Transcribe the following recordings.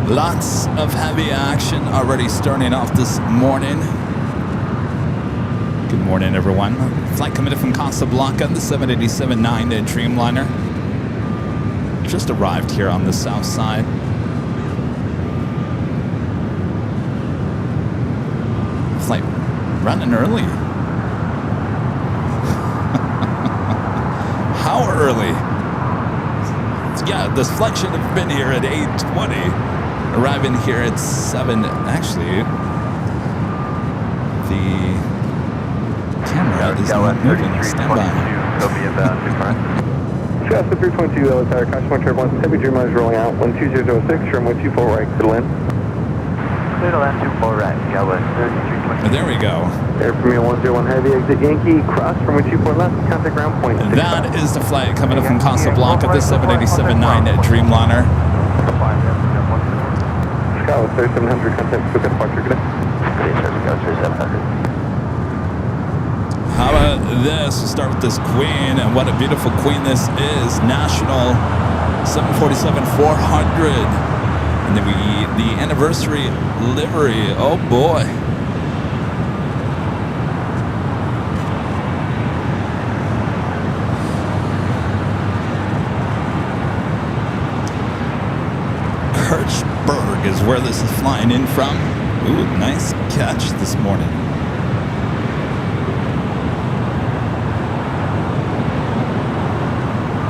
Lots of heavy action already starting off this morning. Good morning, everyone. Flight committed from Casablanca, the 787-9 Dreamliner. Just arrived here on the south side. Flight running early. How early? Yeah, this flight should have been here at 8:20. Arriving here at 7. Actually, the camera is not moving. Stand by. Shasta 322, LAX, caution one turbulence, heavy Dreamliner is rolling out, 12006, runway 24 right, clear to land. Clear to land 24 right, Galway 3320. There we go. Air Premier 101 heavy, exit Yankee, cross, runway 24 left, contact ground point. That is the flight coming up from Casablanca, the 787-9 Dreamliner. Chicago 3700, contact quick departure, good day. Chicago 3700. How about this? We'll start with this Queen, and what a beautiful Queen this is. National 747-400. And then the anniversary livery. Oh boy. Kirchberg is where this is flying in from. Ooh, nice catch this morning.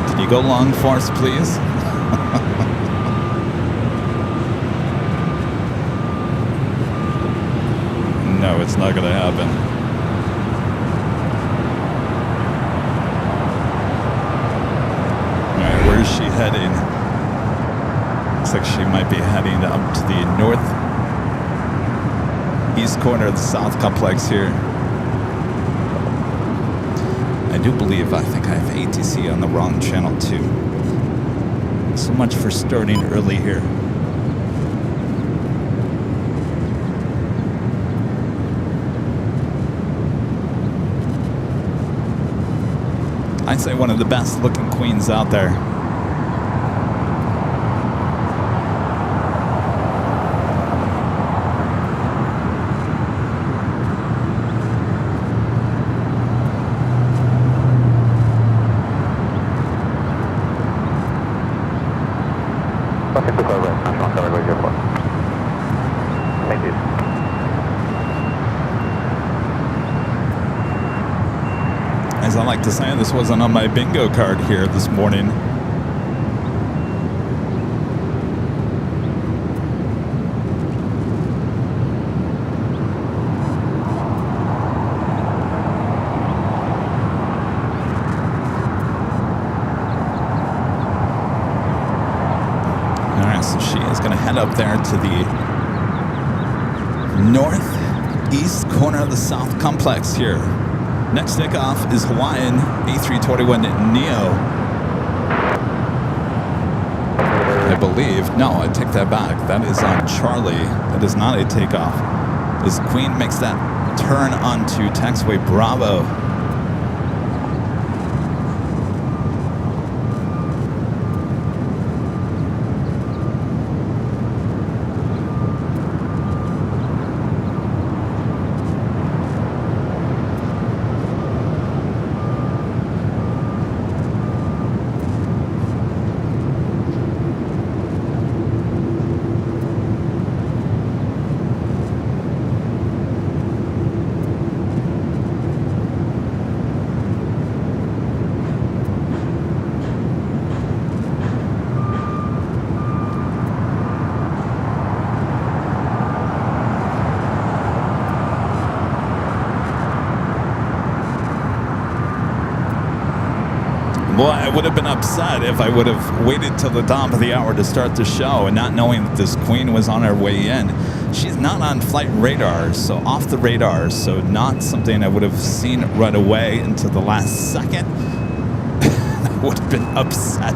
Can you go long for us, please? No, it's not going to happen. All right, where is she heading? Looks like she might be heading up to the northeast corner of the South Complex here. I do believe, I think I have ATC on the wrong channel too. So much for starting early here. I'd say one of the best looking Queens out there. Thank you. As I like to say, this wasn't on my bingo card here this morning. Alright, so she is going to head up there to the northeast corner of the South Complex here. Next takeoff is Hawaiian A321neo. I believe. No, I take that back. That is on Charlie. That is not a takeoff. As Queen makes that turn onto taxiway Bravo. Boy, I would have been upset if I would have waited till the top of the hour to start the show and not knowing that this Queen was on her way in. She's not on flight radar, so off the radar, so not something I would have seen right away until the last second. I would have been upset.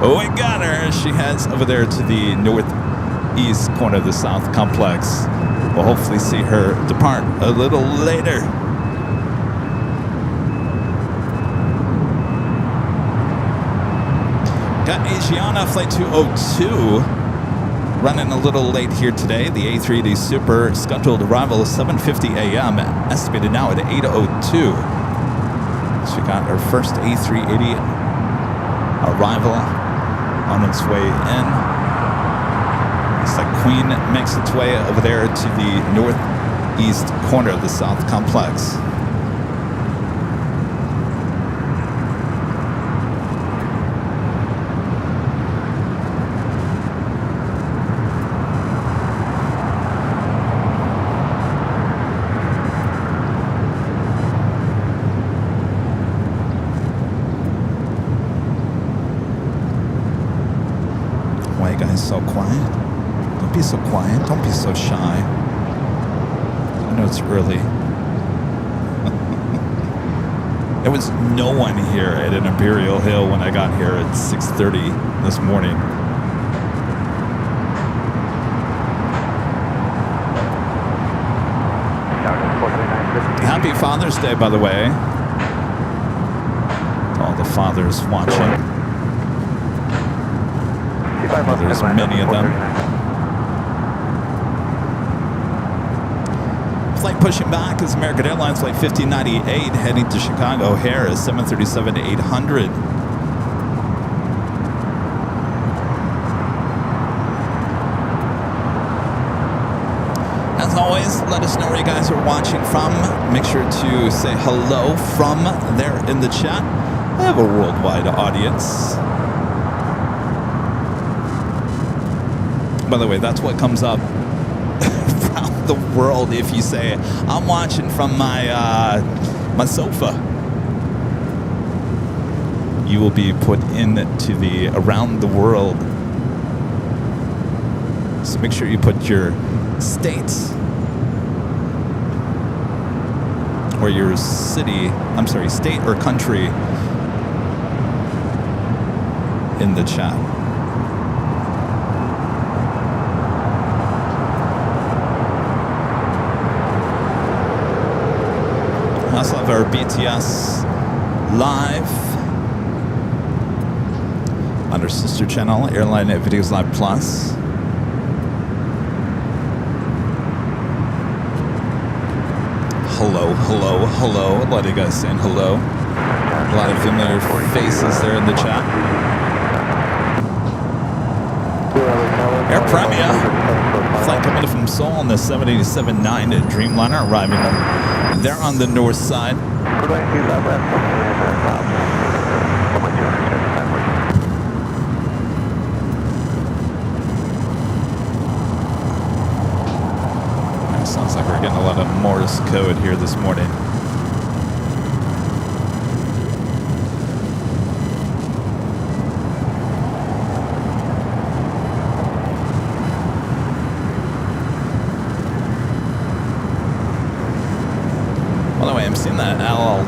Oh, we got her. She heads over there to the northeast corner of the South Complex. We'll hopefully see her depart a little later. Okay, got Asiana Flight 202 running a little late here today. The A380 Super scheduled arrival is 7:50 a.m. Estimated now at 8:02. So we got our first A380 arrival on its way in. It's like Queen makes its way over there to the northeast corner of the South Complex. Why are you guys so quiet? Don't be so quiet. Don't be so shy. I know it's early. There was no one here at an Imperial Hill when I got here at 6:30 this morning. Happy Father's Day, by the way, to all the fathers watching. Well, there's many of them. Flight pushing back is American Airlines Flight 1598 heading to Chicago. O'Hare is 737-800. As always, let us know where you guys are watching from. Make sure to say hello from there in the chat. I have a worldwide audience. By the way, that's what comes up around the world if you say, I'm watching from my my sofa. You will be put into the around the world. So make sure you put your states or your city, state or country in the chat. I also have our BTS live on our sister channel, Airline Videos Live Plus. Hello, hello, hello. A lot of you guys saying hello. A lot of familiar faces there in the chat. Air Premia, flight coming from Seoul on the 787-9 at Dreamliner, arriving there on the north side. Sounds like we're getting a lot of Morse code here this morning. I'm seeing that LL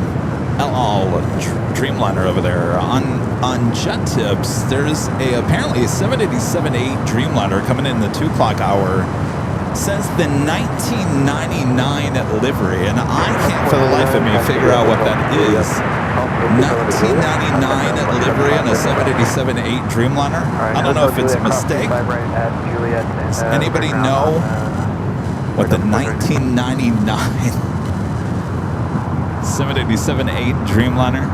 Dreamliner over there on jet tips. There's apparently a 787-8 Dreamliner coming in the 2 o'clock hour. Says the 1999 livery, and I can't for the life of me figure out what that is. 1999 livery on a 787-8 Dreamliner. I don't know if it's a mistake. Does anybody know what the 1999 787-8 Dreamliner?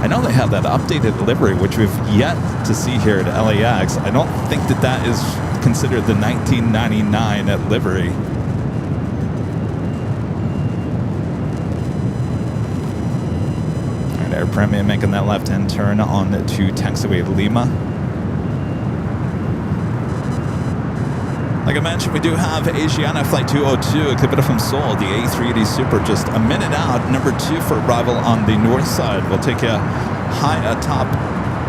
I know they have that updated livery, which we've yet to see here at LAX. I don't think that is considered the 1999 livery. All right, Air Premia making that left-hand turn on to taxiway Lima. Like I mentioned, we do have Asiana Flight 202 exhibited from Seoul, the A380 Super, just a minute out, number 2 for arrival on the north side. We'll take you high atop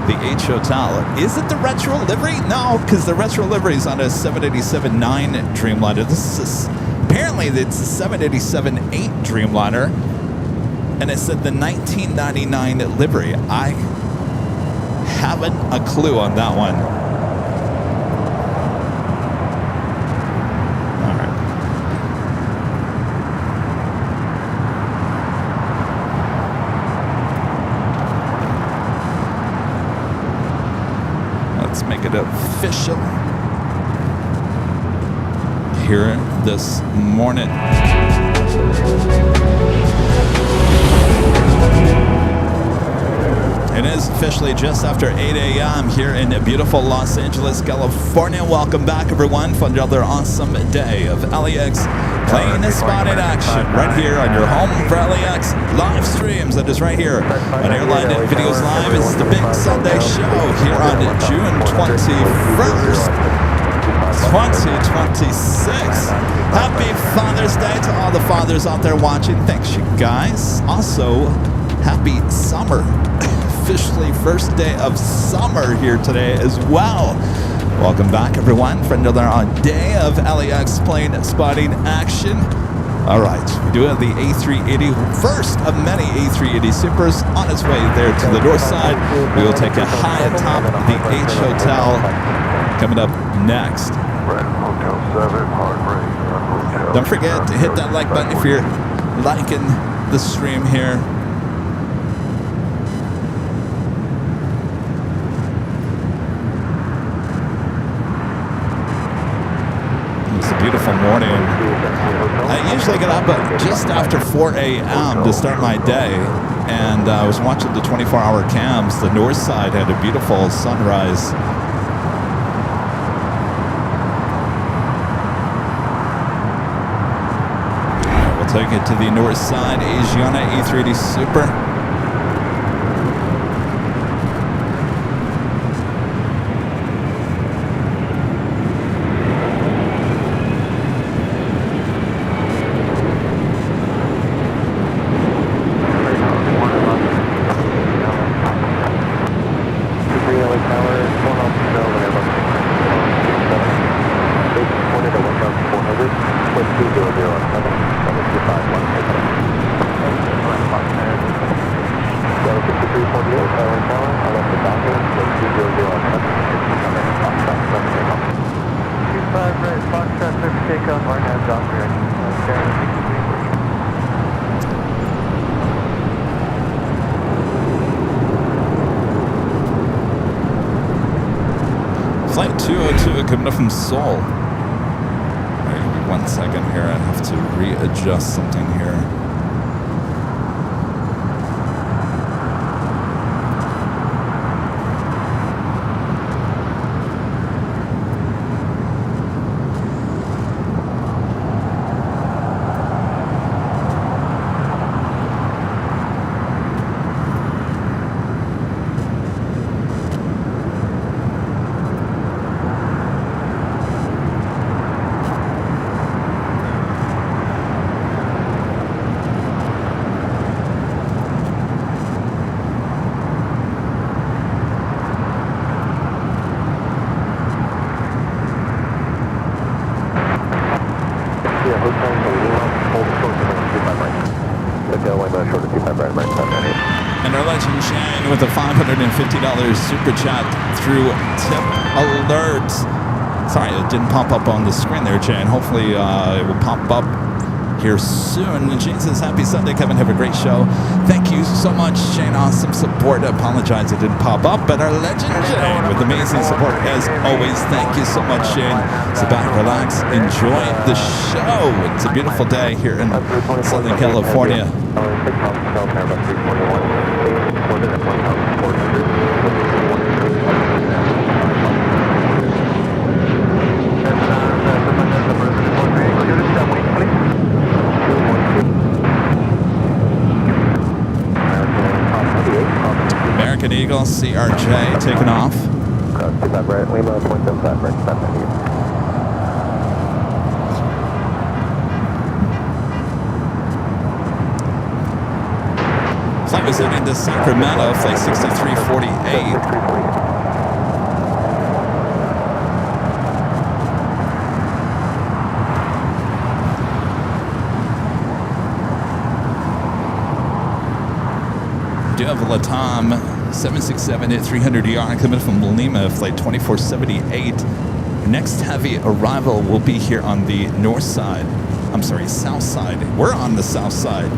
the H Hotel. Is it the retro livery? No, because the retro livery is on a 787-9 Dreamliner. This is apparently it's a 787-8 Dreamliner, and it said the 1999 livery. I haven't a clue on that one. make it official here this morning. It is officially just after 8 a.m. here in beautiful Los Angeles, California. Welcome back, everyone, for another awesome day of LAX Plane Spotted action right here on your home for LAX live streams. That is right here on Airline Videos Live. It's the big Sunday show here on June 21st, 2026. Happy Father's Day to all the fathers out there watching. Thanks, you guys. Also, happy summer. Officially first day of summer here today as well. Welcome back, everyone, for another day of LAX plane spotting action. All right, we do have the A380, first of many A380 Supers on its way there to the north side. We will take a high atop the H Hotel coming up next. Don't forget to hit that like button if you're liking the stream here. Beautiful morning. I usually get up just after 4 a.m. to start my day, and I was watching the 24-hour cams. The north side had a beautiful sunrise. We'll take it to the north side. Asiana A380 Super. Flight 202 coming up from Seoul. All right, give me 1 second here. I have to readjust something here. And our legend Shane with a $550 super chat through Tip Alert. Sorry, it didn't pop up on the screen there, Shane. Hopefully it will pop up here soon. And Shane says, happy Sunday, Kevin. Have a great show. Thank you so much, Shane. Awesome support. I apologize it didn't pop up, but our legend Shane with amazing support as always. Thank you so much, Shane. Sit back, relax, enjoy the show. It's a beautiful day here in Southern California. American Eagle CRJ taking off. Flight was heading to Sacramento, flight 6348. Do have a Latam 767 at 300ER coming from Lima, flight 2478. Next heavy arrival will be here on the north side. I'm sorry, south side. We're on the south side.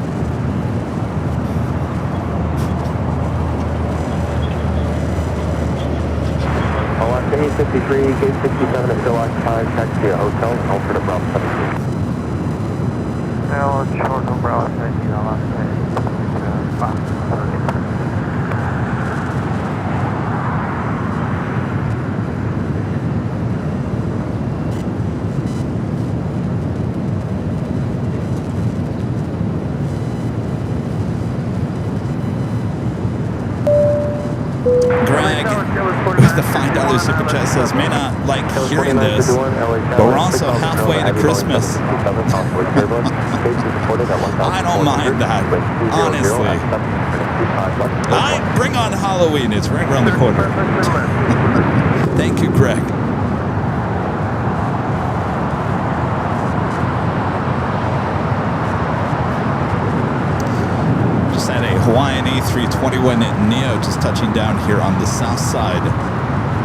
53, gate 67 is still occupied. Taxi to a hotel and hold for the Bravo 17. Now, short of Bravo 17 on last day. Greg with the $5 super chat says, may not like hearing this, but we're also halfway to Christmas. I don't mind that, honestly. Bring on Halloween. It's right around the corner. Thank you, Greg. At a Hawaiian A321neo just touching down here on the south side.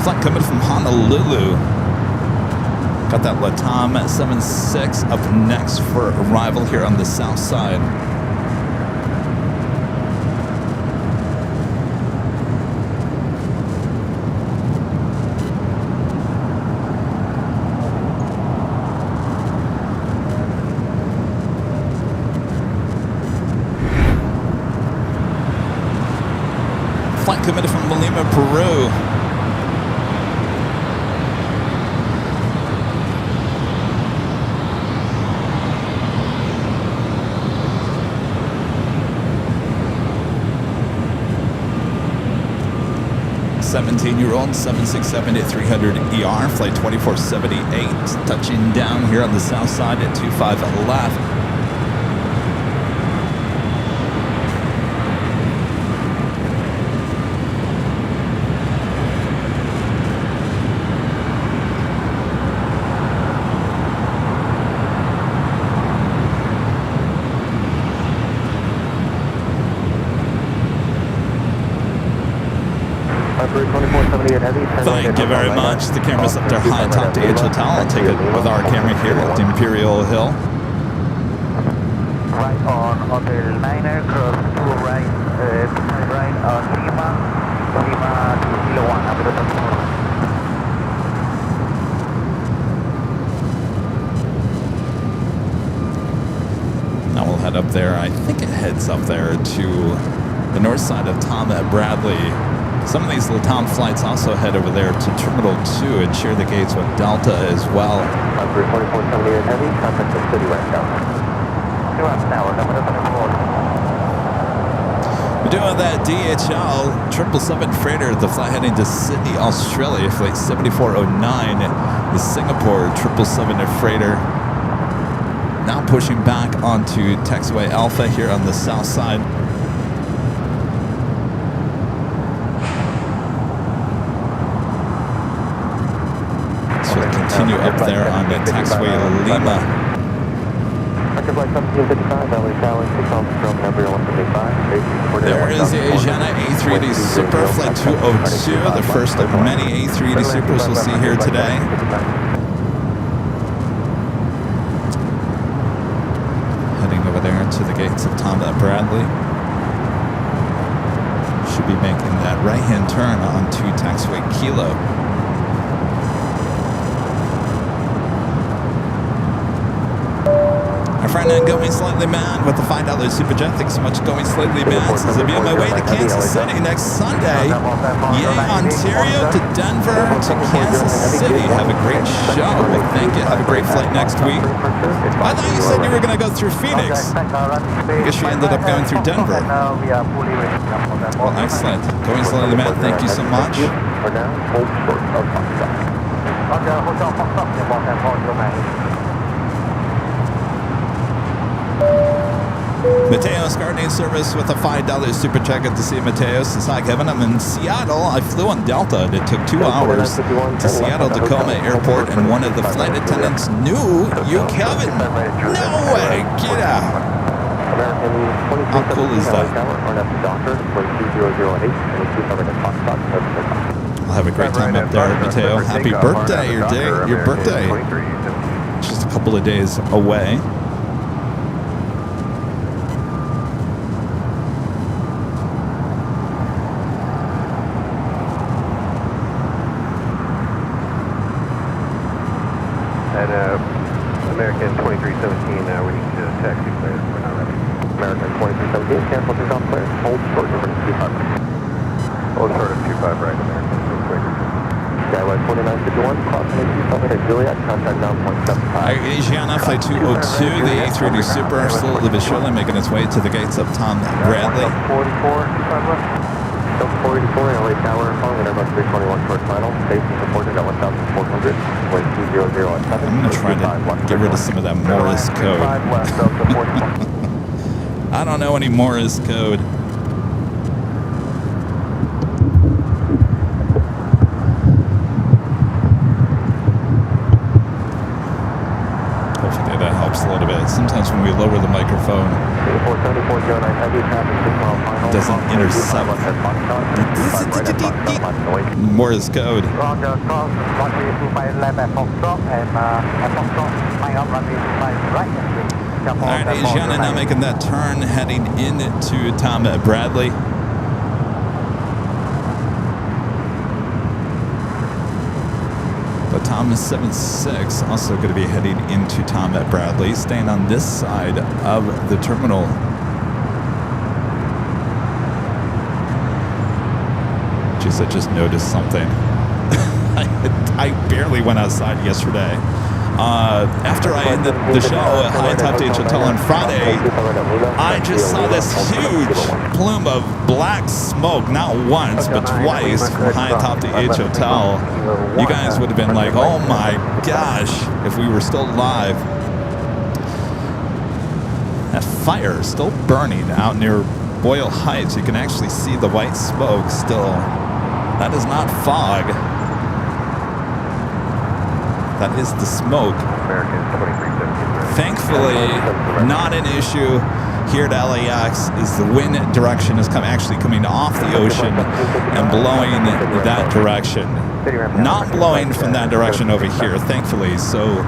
Flight coming from Honolulu. Got that LATAM 76 up next for arrival here on the south side. Flight committed from Lima, Peru. "17-year-old 767-300 ER, flight 2478, touching down here on the south side at 25 left. Thank you very much. The camera's up there high top to H Hotel. I'll take it with our camera here at Imperial Hill. Right on Hotel 9er, cross to right, right on Lima to Kilo 1, after the Now we'll head up there. I think it heads up there to the north side of Tom at Bradley. Some of these LATAM flights also head over there to Terminal 2 and share the gates with Delta as well. 2478 heavy, contact the city right now. We're doing that DHL 777 freighter, the flight heading to Sydney, Australia, flight 7409, the Singapore 777 freighter. Now pushing back onto taxiway Alpha here on the south side. Continue up there on the taxiway Lima. There is the Asiana A380 Super Flight 202, the first of many A380 Supers we'll see here today. Heading over there to the gates of Tom at Bradley. Should be making that right-hand turn onto taxiway Kilo. My friend Going Slightly Mad with the $5 super jet. Thanks so much, Going Slightly Mad. Says I'll be on my way to Kansas City next Sunday. Yay, Ontario to Denver to Kansas City. Have a great show. Well, thank you. Have a great flight next week. I thought you said you were going to go through Phoenix. I guess you ended up going through Denver. Well, excellent. Going Slightly Mad, thank you so much. Mateo starting service with a $5 super check at the sea. Mateo says, hi Kevin, I'm in Seattle. I flew on Delta and it took 2 hours to Seattle Tacoma Airport and one of the flight attendants knew you, Kevin. No way, get out. How cool is that? I'll have a great time up there, Mateo. Happy birthday, your birthday. Just a couple of days away. Hold short of 25 right in there. Skyway 4951, crossing 27 at Juliet, contact down 0.75. Asiana Flight 202, the A380 Super, slowly but surely making its way to the gates of Tom Bradley. 44, 25 left. Delta 484, LA Tower, following Airbus 321 short final. Station supported at 1,400, wind 200 at 7. I'm going to try to get rid of some of that Morse code. I don't know any Morse code. Hopefully that helps a little bit. Sometimes when we lower the microphone, it doesn't intercept Morse code. Roger, cross, runway 25 left at Foxtrot, and at Foxtrot, flying up runway 25 right. All right, Asiana now making that turn, heading into Tom Bradley. The Tom 76 also going to be heading into Tom Bradley, staying on this side of the terminal. Jeez, I just noticed something. I barely went outside yesterday. After I ended the show at Top DH Hotel on Friday, I just saw this huge plume of black smoke, not once, but twice from high atop the H Hotel. You guys would have been like, oh my gosh, if we were still live. That fire is still burning out near Boyle Heights. You can actually see the white smoke still. That is not fog. That is the smoke. Thankfully, not an issue here at LAX is the wind direction is actually coming off the ocean and blowing that direction. Not blowing from that direction over here, thankfully. So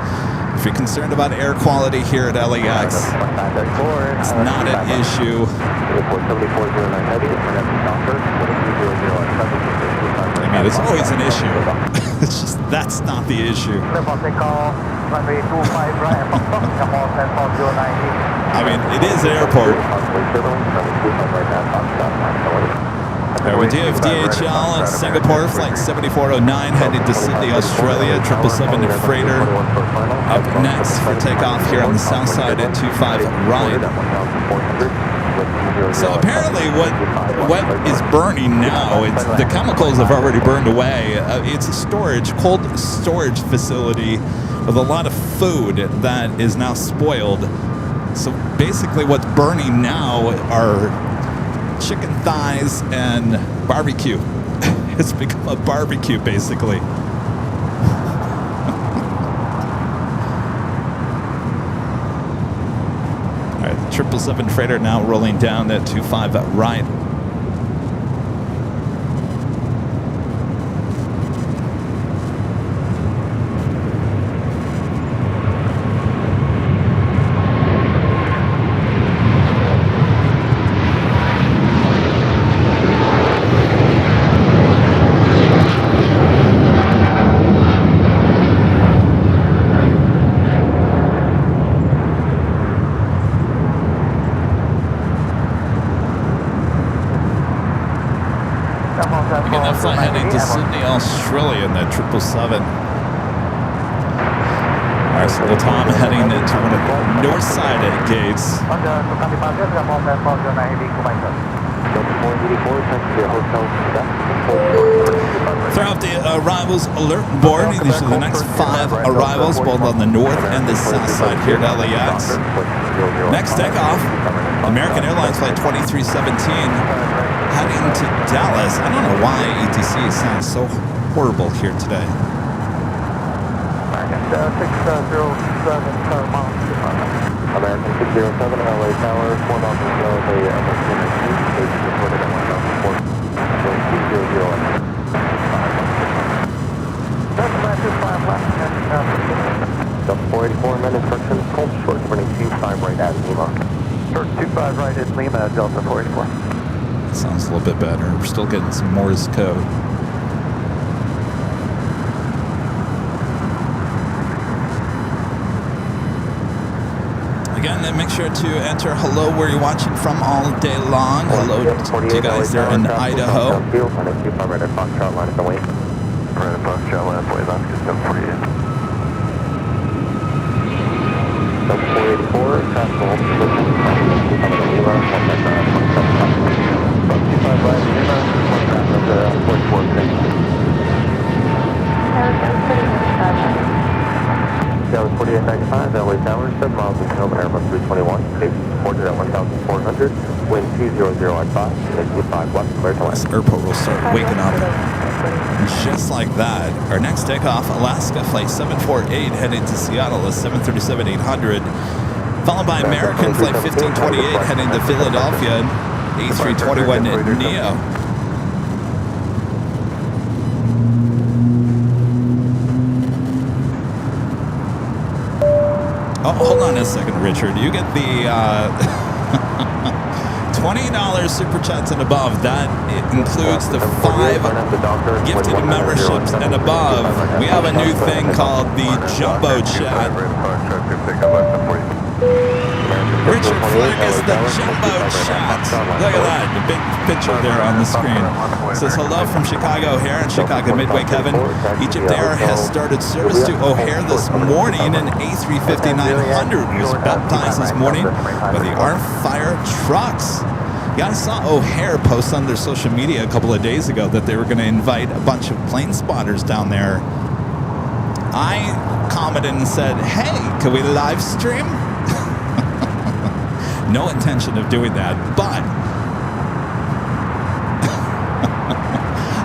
if you're concerned about air quality here at LAX, it's not an issue. I mean, it's always an issue. It's just that's not the issue. I mean, it is an airport. Right, we do have DHL Singapore Flight 7409 headed to Sydney, Australia. 777 freighter up next for takeoff here on the south side at 25 right. So apparently what is burning now, the chemicals have already burned away. It's a cold storage facility with a lot of food that is now spoiled. So basically what's burning now are chicken thighs and barbecue. It's become a barbecue basically. All right, the 777 freighter now rolling down that 25 right. Heading to Sydney, Australia in that 777. All right, so the Tom heading into one of the north side gates. Throughout the arrivals alert board, these are the next 5 arrivals, both on the north and the south side here at LAX. Next takeoff, American Airlines Flight 2317. Heading to Dallas. I don't know why ATC sounds so horrible here today. American 607 miles. American 607 LA Tower, 4 miles from the MS-219, station reported at 1,200. Delta 484 minutes, correction, cold short, running 25 right at Lima. Short 25 right at Lima, Delta 484. Sounds a little bit better. We're still getting some Morse code. Again, make sure to enter hello where you're watching from all day long. Hello to you guys there in Idaho. Dallas 4895, LA Tower, 7 miles in open Airbus 321, station supported at 1,400, wind 200 at 5, and 25 west, clear to land. This airport will start waking up just like that. Our next takeoff, Alaska Flight 748, heading to Seattle is 737-800, followed by American Flight 1528, heading to Philadelphia, A321neo. Oh, hold on a second, Richard. You get the $20 super chats and above. That includes the 5 gifted memberships and above. We have a new thing called the Jumbo Chat. Richard Flick is the Jumbo Chat. Look at that, the big picture there on the screen. It says hello from Chicago O'Hare and Chicago Midway, Kevin. Egypt Air has started service to O'Hare this morning. An A350-900 was baptized this morning by the Arm Fire trucks. Yeah, I saw O'Hare post on their social media a couple of days ago that they were going to invite a bunch of plane spotters down there. I commented and said, hey, can we live stream? No intention of doing that, but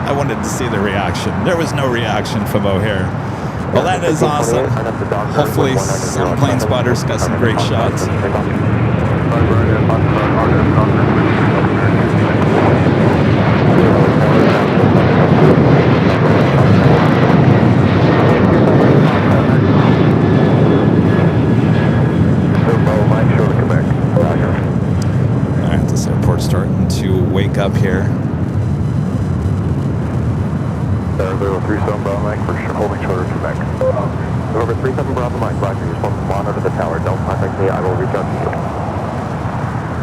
I wanted to see the reaction. There was no reaction from O'Hare. Well, that is awesome. Hopefully some plane spotters got some great shots. Alright, this airport's starting to wake up here. 37 Bravo Mike for holding shorter to Quebec. Over 37 Bravo Mike, roger. You're supposed to monitor the tower. Don't contact me. I will reach out to you.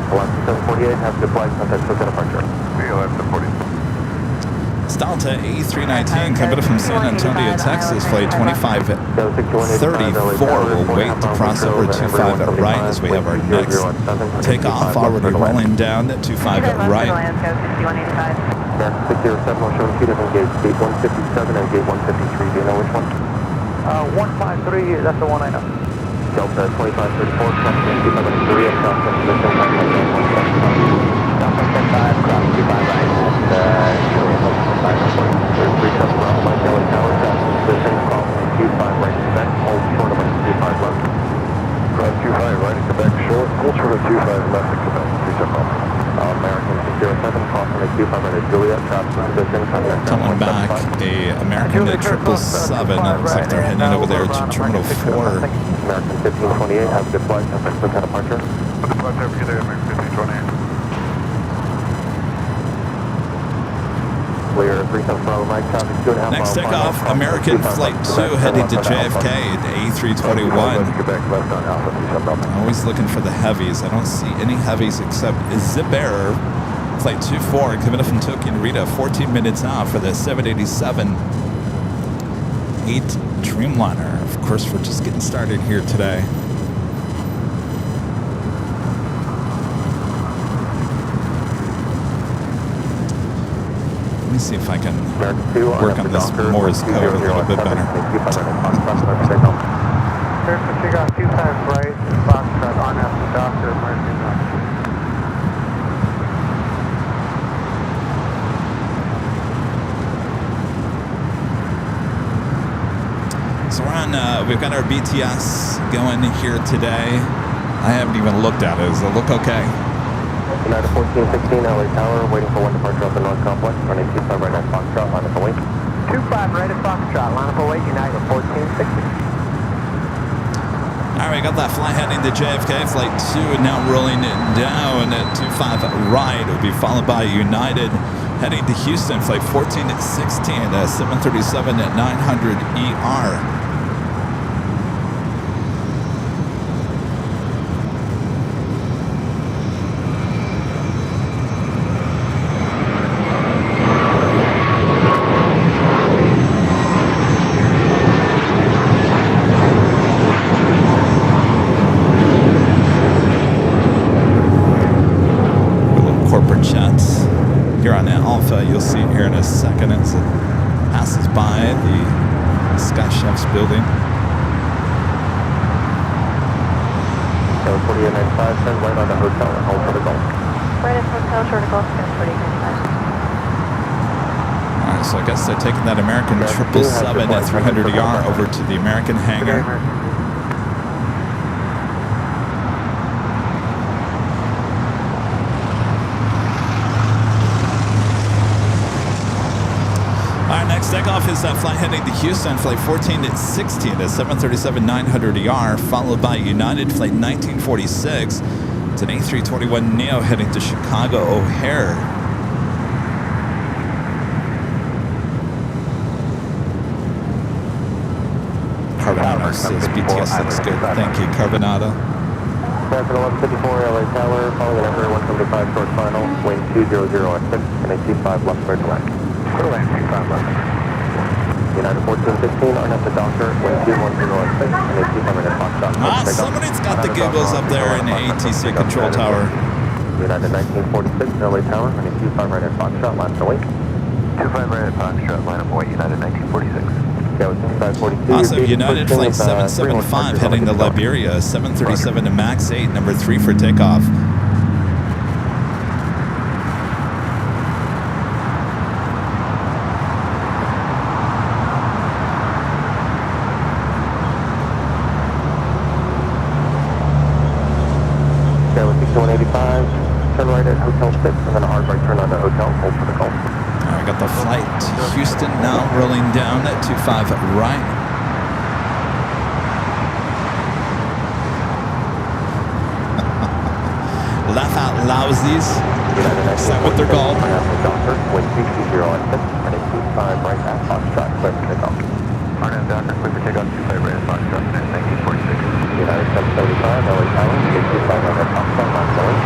Alaska 748, have a good flight. Contact for departure. Alaska 748. Delta A319 coming from San Antonio, Texas, flight 2534 will wait to cross over 25 at right as we have our next takeoff already rolling down at 25 at right. 607 will show two different gates, gate 157 and gate 153. Do you know which one? 153, that's the one I know. Delta 2534, crossing 253 and crossing the same time like 175. Delta 10-5, cross 25 right, and There's 37 Bravo Mike, LA Tower, crossing position, crossing 25 right to Quebec, hold short of 25 left. Cross 25 right to Quebec, short, hold short of 25 left to Quebec, 37 Bravo. American 607, crossing at 25 right at Juliet, crossing position, contact Coming back, a American at 777. It looks like they're heading over there to Terminal 4. American 1528, have a good flight, contact for departure. Departure, have a good day, American 1528. Clear, 37 Bravo Mike, traffic 2.5 Next miles. takeoff, American Flight 2 heading to JFK at A321. Always looking for the heavies. I don't see any heavies except Zip Air Flight 24 coming up from Tokyo Narita, 14 minutes out for the 787-8 Dreamliner. Of course, we're just getting started here today. Let me see if I can work on this Morse code a little bit better. There's the figure out 25 right, Foxtrot on after Doctor, emergency zone. So we're on, we've got our BTS going here today. I haven't even looked at it. Does it look okay? United 1416, LA Tower, waiting for one departure of the North Complex, running 25 right at Foxtrot, line up await. 25 right at Foxtrot, line up await, United 1460. All right, we got that flight heading to JFK, flight 2 now rolling it down at 25 right. It will be followed by United heading to Houston, flight 1416, 737 at 900 ER. here on Alpha. You'll see it here in a second as it passes by the Sky Chef's building. So 4895, turn right on the hotel and hold for the Gulf. Right at hotel, short of Gulf, 4895. All right, so I guess they're taking that American 777 at 300ER over to the American hangar. All right, next takeoff is that flight heading to Houston, flight 1416 at 737-900ER, followed by United flight 1946. It's an A321neo heading to Chicago O'Hare. Carbonado says BTS looks good. Thank you, Carbonado. Traffic 1154, LA Tower, following number 175 short final, wind 200 at 6, and a 25 left clear to land. Clear to land, 25 left. United 1415, Arnett the Doctor, wind 210 at 6, and a 25 minute clock stop. Somebody's got the giggles up there in the ATC control tower. United 1946, LA Tower, and a 25 right at Foxtrot, line to wait. 25 right at Foxtrot, line up wait, United 1946. Also, United Flight 775 heading to Liberia, 737 to MAX 8, number 3 for takeoff. Skyline 6185, turn right at Hotel 6, and then a hard right turn on the hotel, hold for the Gulf. I got the flight to Houston now rolling down at 25 right. Laugh out lousies. Is that what they're called? Wind 220 at 6, and a 25 right at Foxtrot, clear for takeoff. Arnett Doctor, clear for takeoff, 25 right at Foxtrot, 1946. United 775, LA Tower, 25 right at Foxtrot, line going.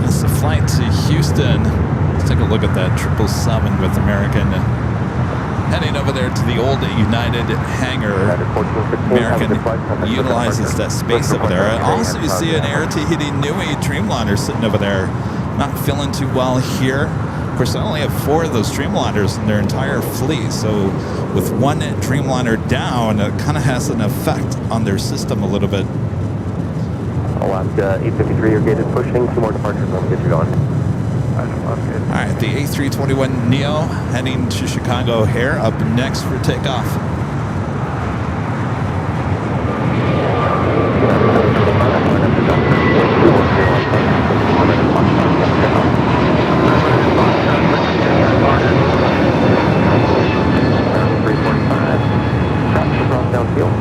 That's the flight to Houston. Let's take a look at that 777 with American heading over there to the old United hangar. American utilizes that space over there. Also, you see an Air Tahiti Nui Dreamliner sitting over there. Not feeling too well here. Of course, they only have 4 of those Dreamliners in their entire fleet. So with one Dreamliner down, it kind of has an effect on their system a little bit. Alaska 853, your gate is pushing. 2 more departures, let me get you going. All right, the A321neo heading to Chicago O'Hare up next for takeoff.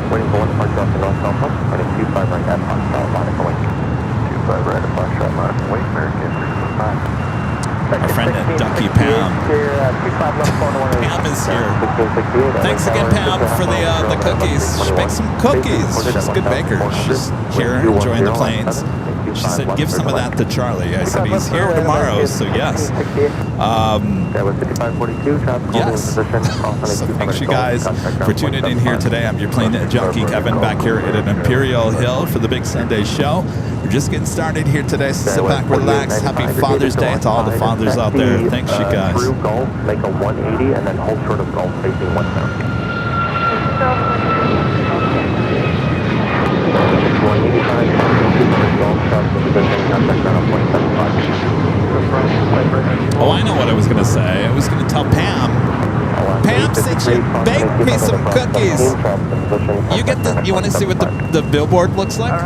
Waiting for one departure off the North Southwest, running 25 right at Foxtrot, line of wait. 25 right at Foxtrot, line of wait, American 345. Our friend Ducky Pam. Pam is here. Thanks again, Pam, for the cookies. She makes some cookies. She's a good baker. She's here enjoying the planes. She said, give some of that to Charlie. I said, he's here tomorrow, so yes. Yes. So thanks, you guys, for tuning in here today. I'm your Plane Jockey Kevin back here at an Imperial Hill for the big Sunday show. We're just getting started here today, so sit back, relax. Happy Father's Day to all the fathers out there. Thanks, you guys. Through Gulf, make a 180, and then hold short of Gulf, facing 170. 185, oh, I know what I was going to say. I was going to tell Pam. Pam said she baked me some cookies. You get the. You want to see what the billboard looks like?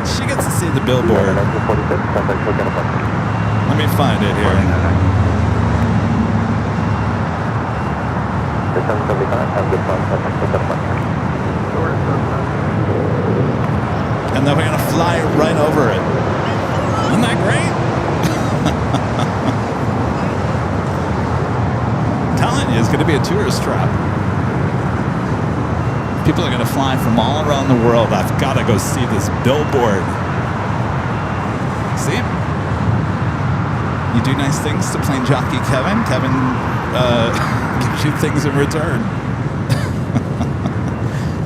She gets to see the billboard. Let me find it here. And then we're going to fly right over it. Isn't that great? I'm telling you, it's going to be a tourist trap. People are going to fly from all around the world. I've got to go see this billboard. See? You do nice things to Plane Jockey Kevin. Kevin gives you things in return.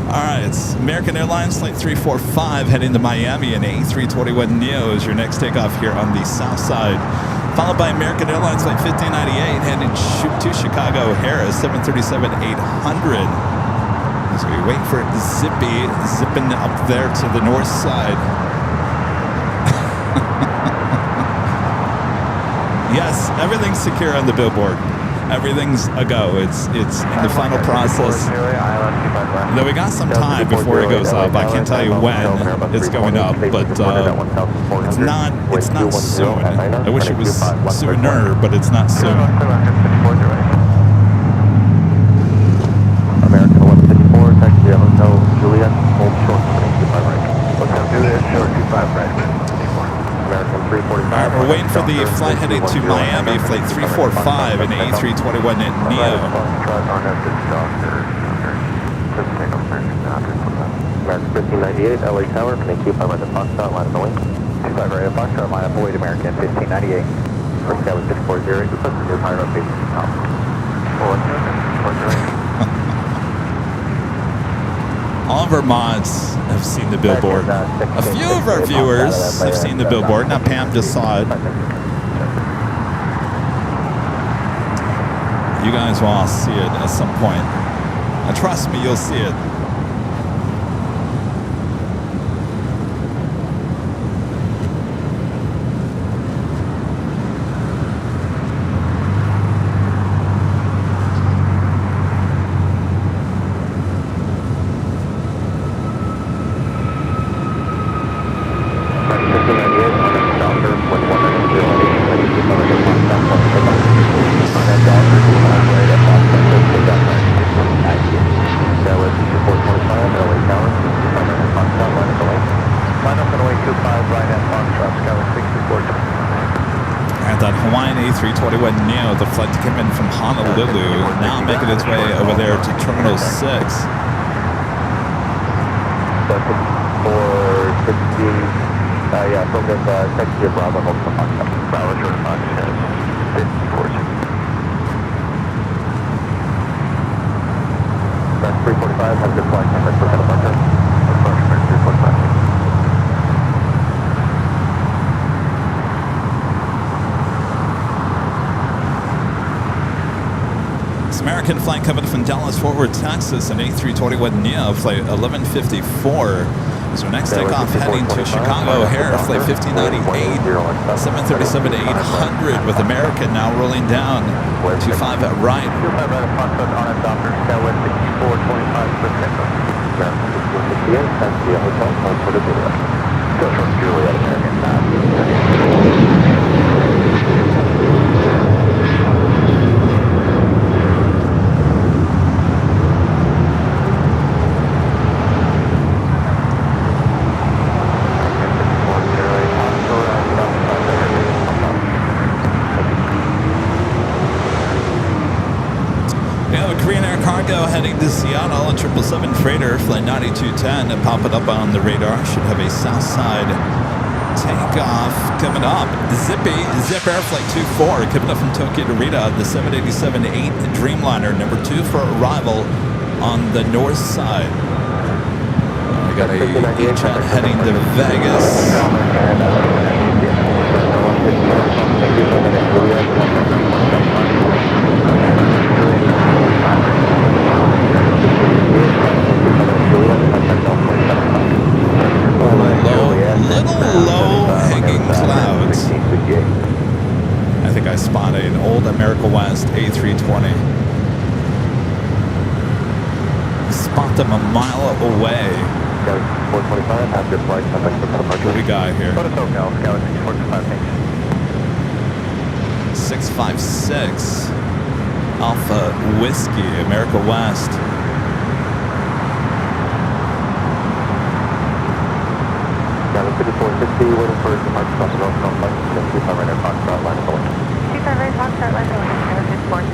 All right, it's American Airlines Flight 345 heading to Miami, and A321neo is your next takeoff here on the south side. Followed by American Airlines Flight 1598 heading to Chicago O'Hare, 737-800. As we wait for zipping up there to the north side. Yes, everything's secure on the billboard. Everything's a go. It's in the final process. Though we got some time before it goes up. I can't tell you when it's going up, but it's not soon. I wish it was sooner, but it's not soon. American 154, taxi Hotel Juliet, hold short, 25 right. Hotel Juliet, short 25 right. American 345. All right, we're waiting for the flight heading to Miami, flight 345 and A321neo. American 1598, LA Tower, can you keep up at the Foxtrot line of the link? 25 right, Foxtrot line of the way to American 1598. First Tower 640, request a new pilot facing the top. 440. All of our mods have seen the billboard. A few of our viewers have seen the billboard. Now Pam just saw it. You guys will all see it at some point. And trust me, you'll see it. A321neo, the flight to come in from Honolulu, now making its way over there to Terminal 6. 460, yeah, from the taxi Bravo, hold for Foxtrot. Bravo, short Fox, 54. That's 345, has good flight time, for departure. Departure, 345. American flight coming from Dallas, Fort Worth, Texas, an A321neo, flight 1154. Is our next takeoff heading to Chicago O'Hare, flight 1598, 737-800 with American now rolling down 25 at right. 25 right at Foxtrot on a doctor, Skywest 6425 for Central. American 1668, taxi Hotel, for the Juliet. Go short Juliet, American 9. Heading to Seattle, a 777 freighter, flight 9210, popping up on the radar. Should have a south side takeoff coming up. Zip Air Flight 24, coming up from Tokyo to Rita, the 787-8 Dreamliner, number 2 for arrival on the north side. We got a E-Jet heading to Vegas. Little low hanging clouds. I think I spotted an old America West A320. Spot them a mile away. 425, have good flight. What do we got here? 656 Alpha Whiskey, America West. Dallas 5460, waiting for departure from North Flight, 25 right at Foxtrot line of the link. 25 right, Foxtrot line of the link,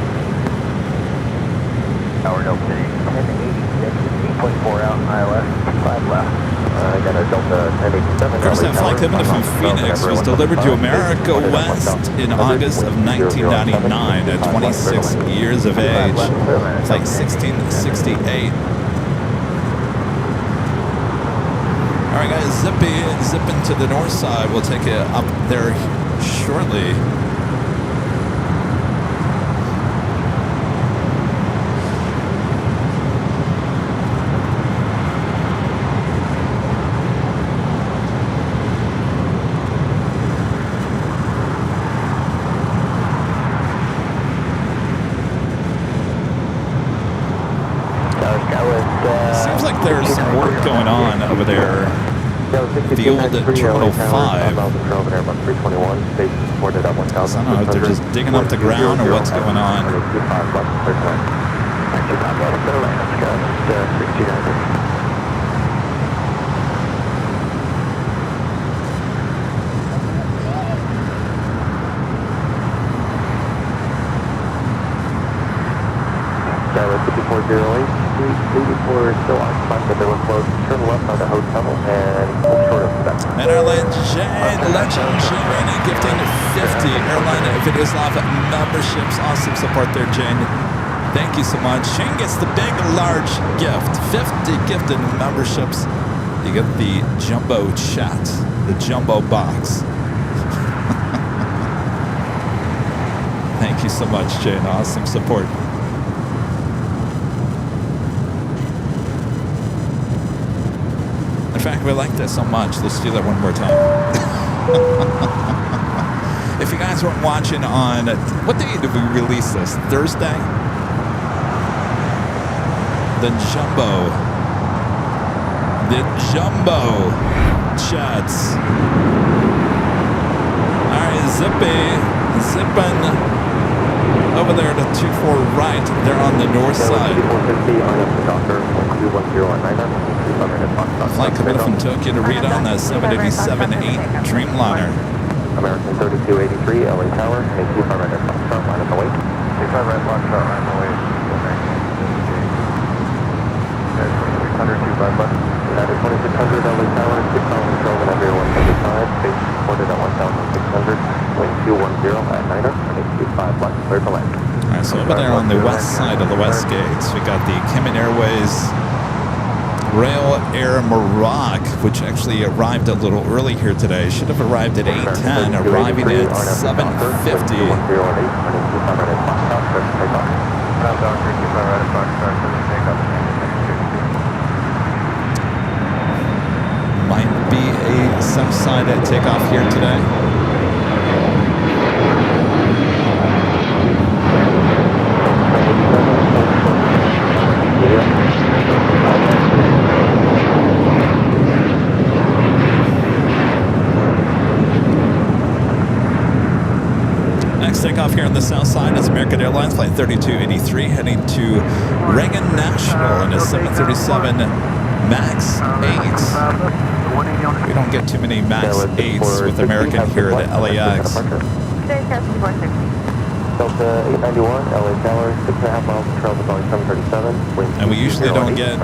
Howard Hill City, 1086, 8.4 out, ILS, 5 left. I got a 1087. Of course, that flight Kevin from Phoenix was delivered to America West in August of 1999 at 26 years of age. Flight 1668. All right, guys, zipping to the north side. We'll take it up there shortly. Seems like there's some work going on over there. The old Terminal 5. I don't know if they're just digging up the ground or what's going on. Skyway 5408, 84 is still occupied, but they were closed. Turn left on the hotel and pull short of that. And Airline Legend Jane gifting 50 Airline Videoslav memberships. Awesome support there, Jane. Thank you so much. Shane gets the big, large gift. 50 gifted memberships. You get the jumbo chat, the jumbo box. Thank you so much, Jane. Awesome support. In fact, we like this so much. Let's do that one more time. If you guys weren't watching on, what day did we release this? Thursday? The jumbo chats. All right, zipping over there to 24 right. They're on the north side. Flight coming from Tokyo to Rita on the 787-8 Dreamliner. American 3283, LA Tower, and 25 right at Foxtrot, line up away. 25 right, Foxtrot, line away. 2600, 25 left. United 2600, LA Tower, 6,000 control, and everyone 175, base supported at 1,600, wind 210 at 9er, and 25 left, clear to land. All right, so over there on the west side of the West Gates, we got the Cayman Airways Rail Air Morocco, which actually arrived a little early here today. Should have arrived at 8:10, arriving at 7:50. Might be a south side at takeoff here today. Next takeoff here on the south side is American Airlines Flight 3283 heading to Reagan National in a 737 MAX 8. We don't get too many MAX 8s with American here at LAX. Delta 891, LA Tower, 6.5 miles of travel, Boeing 737. And we usually don't get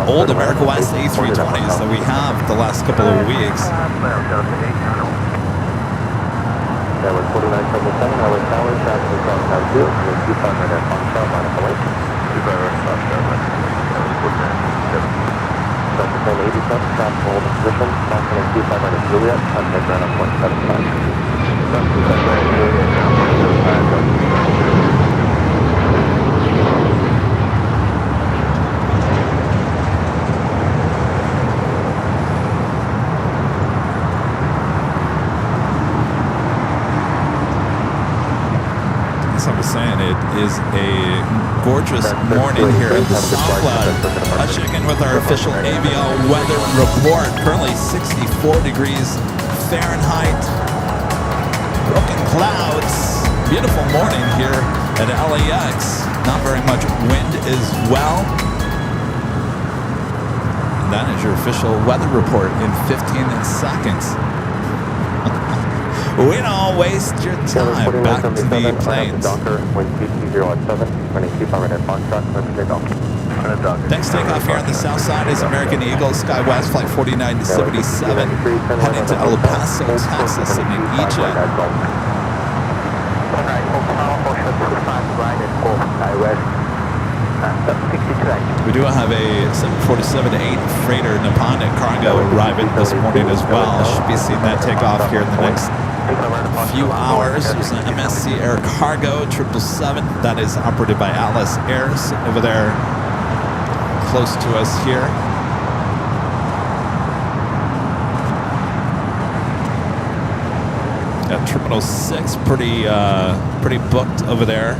old America West A320s that we have the last couple of weeks. That was 4977, LA Tower, traffic across Tower 2, and 25 right at Foxtrot, line up away. 25 right, Foxtrot, line away. Delta 1087, traffic hold position, Boston and 25 right at Juliet, contact ground up 175. As I was saying, it is a gorgeous morning here at the Southland. Let's check in with our official AVL weather report. Currently 64 degrees Fahrenheit. Broken clouds. Beautiful morning here at LAX. Not very much wind as well. And that is your official weather report in 15 seconds. We don't waste your time. Back to the planes. Docker, wind 2017, running 25 right at Foxtrot, clear for takeoff. Next takeoff here on the south side is American Eagle, SkyWest Flight 4977, heading to El Paso, Texas in an E-Jet. We do have a 747-8 freighter Nippon cargo arriving this morning as well. Should be seeing that take off here in the next few hours. There's an MSC Air Cargo 777 that is operated by Alice Airs over there close to us here. Got Terminal 6 pretty booked over there.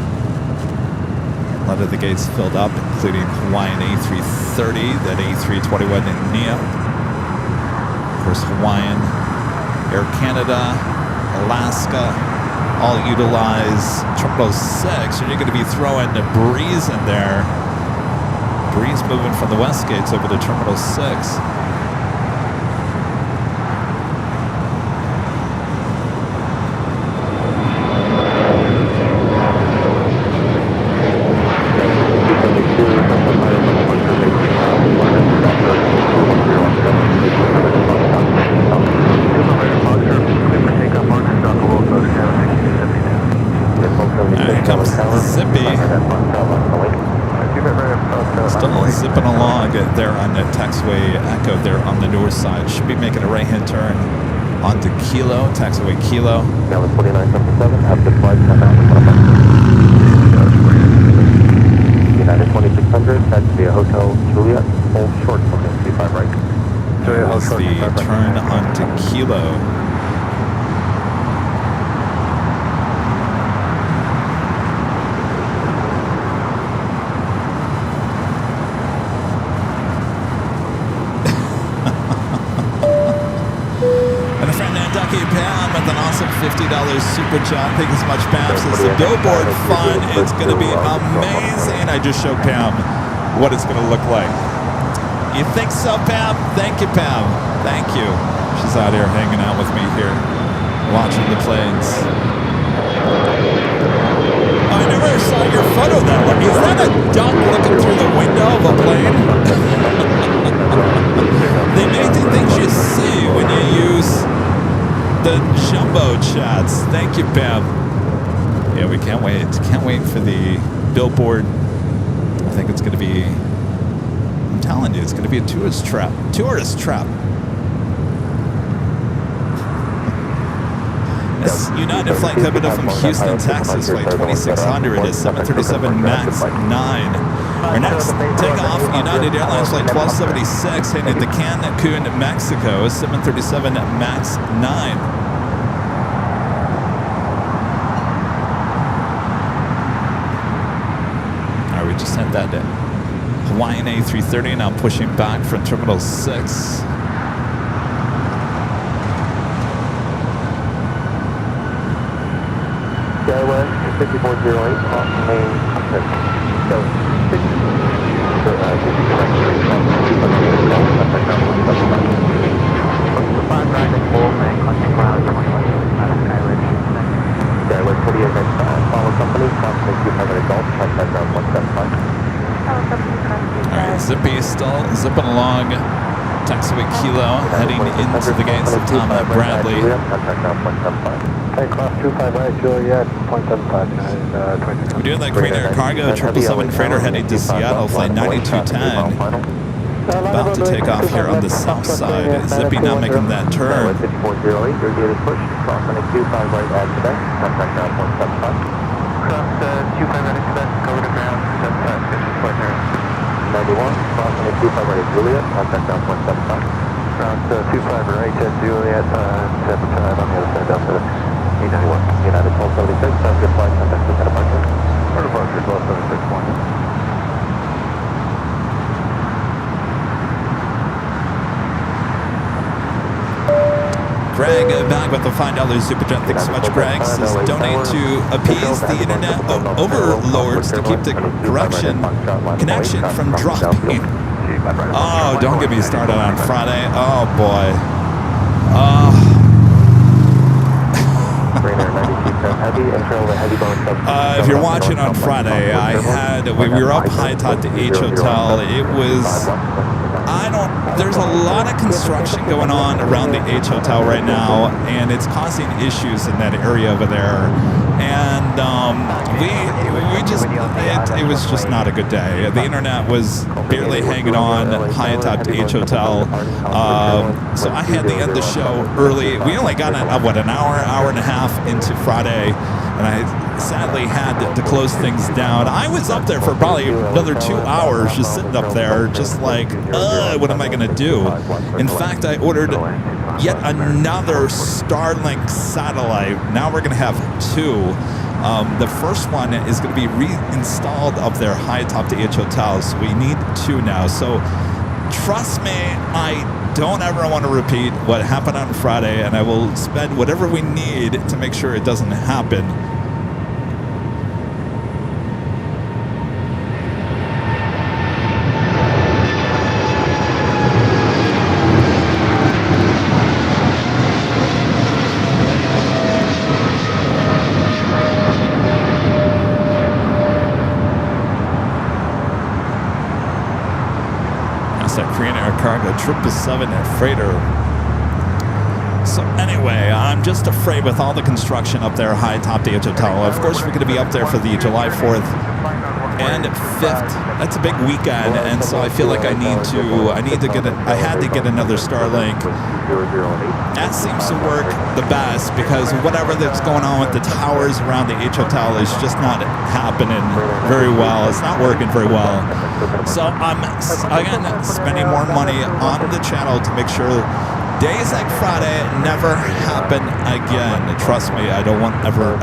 A lot of the gates filled up, including Hawaiian A330, that A321 in Neo. Of course, Hawaiian, Air Canada, Alaska, all utilize Terminal 6. And you're going to be throwing a Breeze in there. Breeze moving from the west gates over to Terminal 6. Zipping along there on the taxiway Echo there on the north side. Should be making a right-hand turn onto Kilo, taxiway Kilo. Now it's 4977, after flight, United 2600, that's via Hotel Juliet, hold short, 25 right. That's the turn onto Kilo. Pam with an awesome $50 super chat. Thank you so much, Pam. Says the billboard fun. It's going to be amazing. I just showed Pam what it's going to look like. You think so, Pam? Thank you, Pam. Thank you. She's out here hanging out with me here, watching the planes. Oh, I never saw your photo that way. Is that a duck looking through the window of a plane? The amazing things you see when you use the jumbo chats. Thank you, Pam. Yeah, we can't wait. Can't wait for the billboard. I think it's going to be, I'm telling you, it's going to be a tourist trap. Tourist trap. This United flight coming up from Houston, Texas, flight 2600 is 737 MAX 9. Our next takeoff, United Airlines flight 1276, heading to Cancun, Mexico, 737 MAX 9. We just had that Hawaiian A330 now pushing back from Terminal 6. Skywest 5408, main so 6. Skywest 48 follow company, crossing 200 Gulf, contact ground 175. Alright, Zippy still zipping along taxiway Kilo, heading into the gates of Tom Bradley. Hey, cross 25 right, Juliet, 0.75. We're doing that Green Air Cargo 777 freighter heading to Seattle, flight 9210. About to take off here on the south side. Zippy now making that turn. 5408, your gate is pushed. Cross on a Q5 right at Quebec, contact ground 175. Cross 25 right at Quebec, cover to ground 75, 91, cross on a Q5 right at Juliet, contact ground 175. Ground 25 right at Juliet, 75 on the other side, down to the E91. United 1276, have good flight, contact with departure. Or departure, 1276 1. Greg back with the $5 super chat. Thanks so much, Greg. Says donate to appease the internet overlords to keep the connection from dropping. Oh, don't get me started on Friday. Oh boy. If you're watching on Friday, we were up high atop the H Hotel. It was, there's a lot of construction going on around the H Hotel right now, and it's causing issues in that area over there. And it was just not a good day. The internet was barely hanging on high atop the H Hotel. So I had to end the show early. We only got an hour and a half into Friday, and I sadly had to close things down. I was up there for probably another 2 hours, just sitting up there, just like, what am I going to do? In fact, I ordered yet another Starlink satellite. Now we're going to have two. The first one is going to be reinstalled up there high atop the H Hotel, so we need two now. So trust me, I don't ever want to repeat what happened on Friday, and I will spend whatever we need to make sure it doesn't happen. Cargo 777 freighter. So anyway, I'm just afraid with all the construction up there high atop the H Hotel. Of course, we're going to be up there for the July 4th and 5th. That's a big weekend, and so I feel like I had to get another Starlink. That seems to work the best because whatever that's going on with the towers around the H Hotel is just not happening very well. It's not working very well. So I'm, again, spending more money on the channel to make sure days like Friday never happen again. Trust me, I don't want ever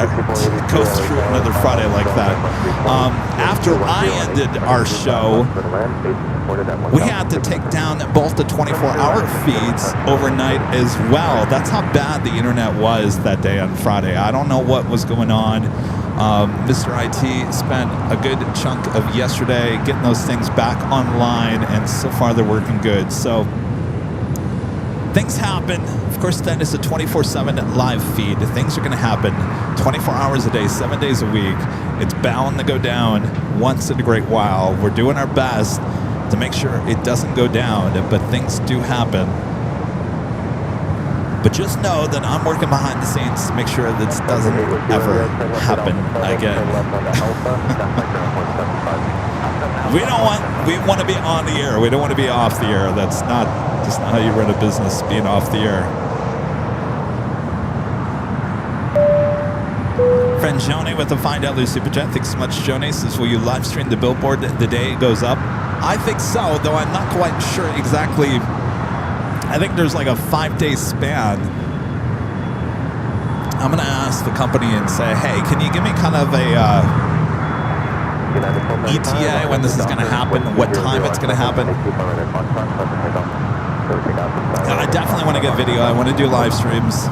go through another Friday like that. After I ended our show, we had to take down both the 24-hour feeds overnight as well. That's how bad the internet was that day on Friday. I don't know what was going on. Mr. IT spent a good chunk of yesterday getting those things back online, and so far they're working good. So things happen. Of course, that is a 24/7 live feed. Things are going to happen 24 hours a day, 7 days a week. It's bound to go down once in a great while. We're doing our best to make sure it doesn't go down, but things do happen. But just know that I'm working behind the scenes to make sure this doesn't ever happen again. We want to be on the air. We don't want to be off the air. That's not how you run a business, being off the air. Friend Joni with the $5 super chat. Thanks so much, Joni. Says, will you live stream the billboard the day it goes up? I think so, though I'm not quite sure exactly. I think there's like a 5-day span. I'm going to ask the company and say, hey, can you give me kind of a ETA when this is going to happen, what time it's going to happen? I definitely want to get video. I want to do live streams.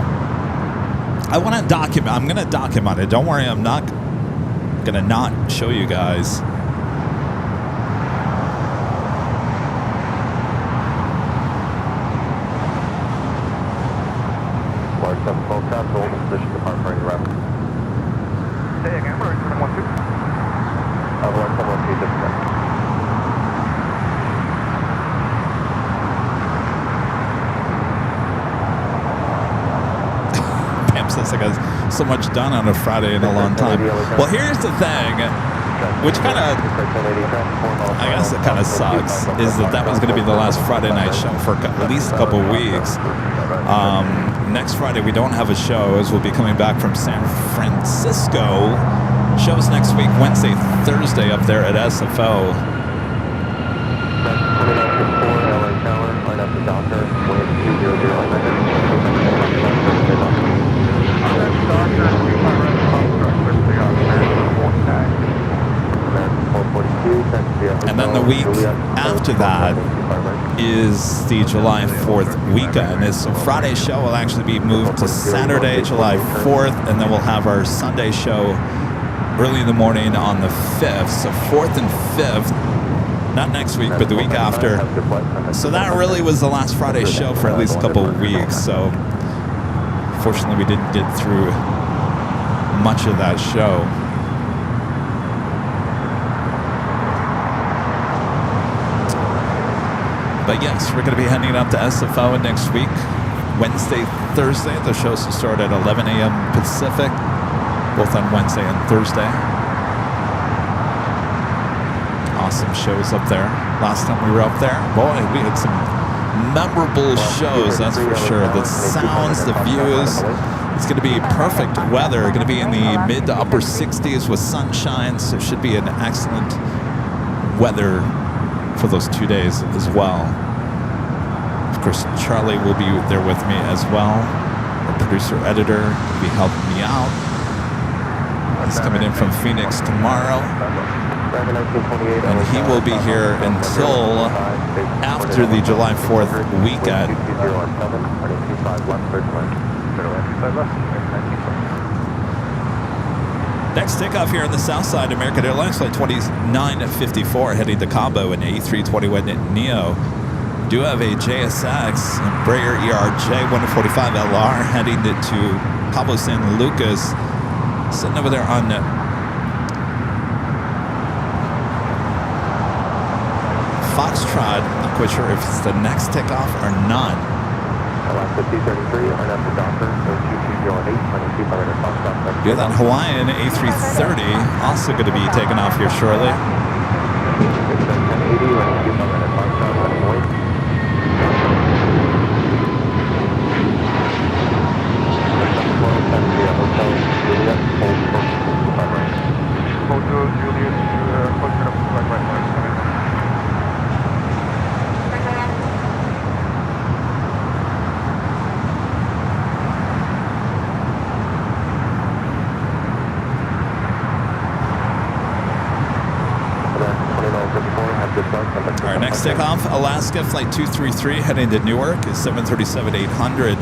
I want to document. I'm going to document it. Don't worry, I'm not going to not show you guys. Position departure rapid. Say again, we're 712. Pam says I got so much done on a Friday in a long time. Well, here's the thing, which kind of, I guess it kind of sucks, is that was going to be the last Friday night show for at least a couple weeks. Next Friday we don't have a show, as we'll be coming back from San Francisco. Shows next week, Wednesday, Thursday up there at SFO. And then the week after that is the July 4th weekend. So Friday's show will actually be moved to Saturday, July 4th, and then we'll have our Sunday show early in the morning on the 5th. So 4th and 5th, not next week, but the week after. So that really was the last Friday show for at least a couple of weeks. So fortunately, we didn't get through much of that show. But yes, we're going to be heading up to SFO next week. Wednesday, Thursday. The shows will start at 11 a.m. Pacific, both on Wednesday and Thursday. Awesome shows up there. Last time we were up there, boy, we had some memorable shows, that's for sure. The sounds, the views. It's going to be perfect weather. Going to be in the mid to upper 60s with sunshine, so it should be an excellent weather for those 2 days as well. Of course, Charlie will be there with me as well. Our producer, editor, will be helping me out. He's coming in from Phoenix tomorrow. And he will be here until after the July 4th weekend. Next takeoff here on the south side, American Airlines Flight 2954 heading to Cabo in A321neo. Do have a JSX Embraer ERJ 145 LR heading to Cabo San Lucas. Sitting over there on Foxtrot. Not quite sure if it's the next takeoff or not. Alaska 233, RNF to Docker, 2208, Yeah, that Hawaiian A330 also going to be taking off here shortly. Our next takeoff, Alaska Flight 233 heading to Newark is 737-800.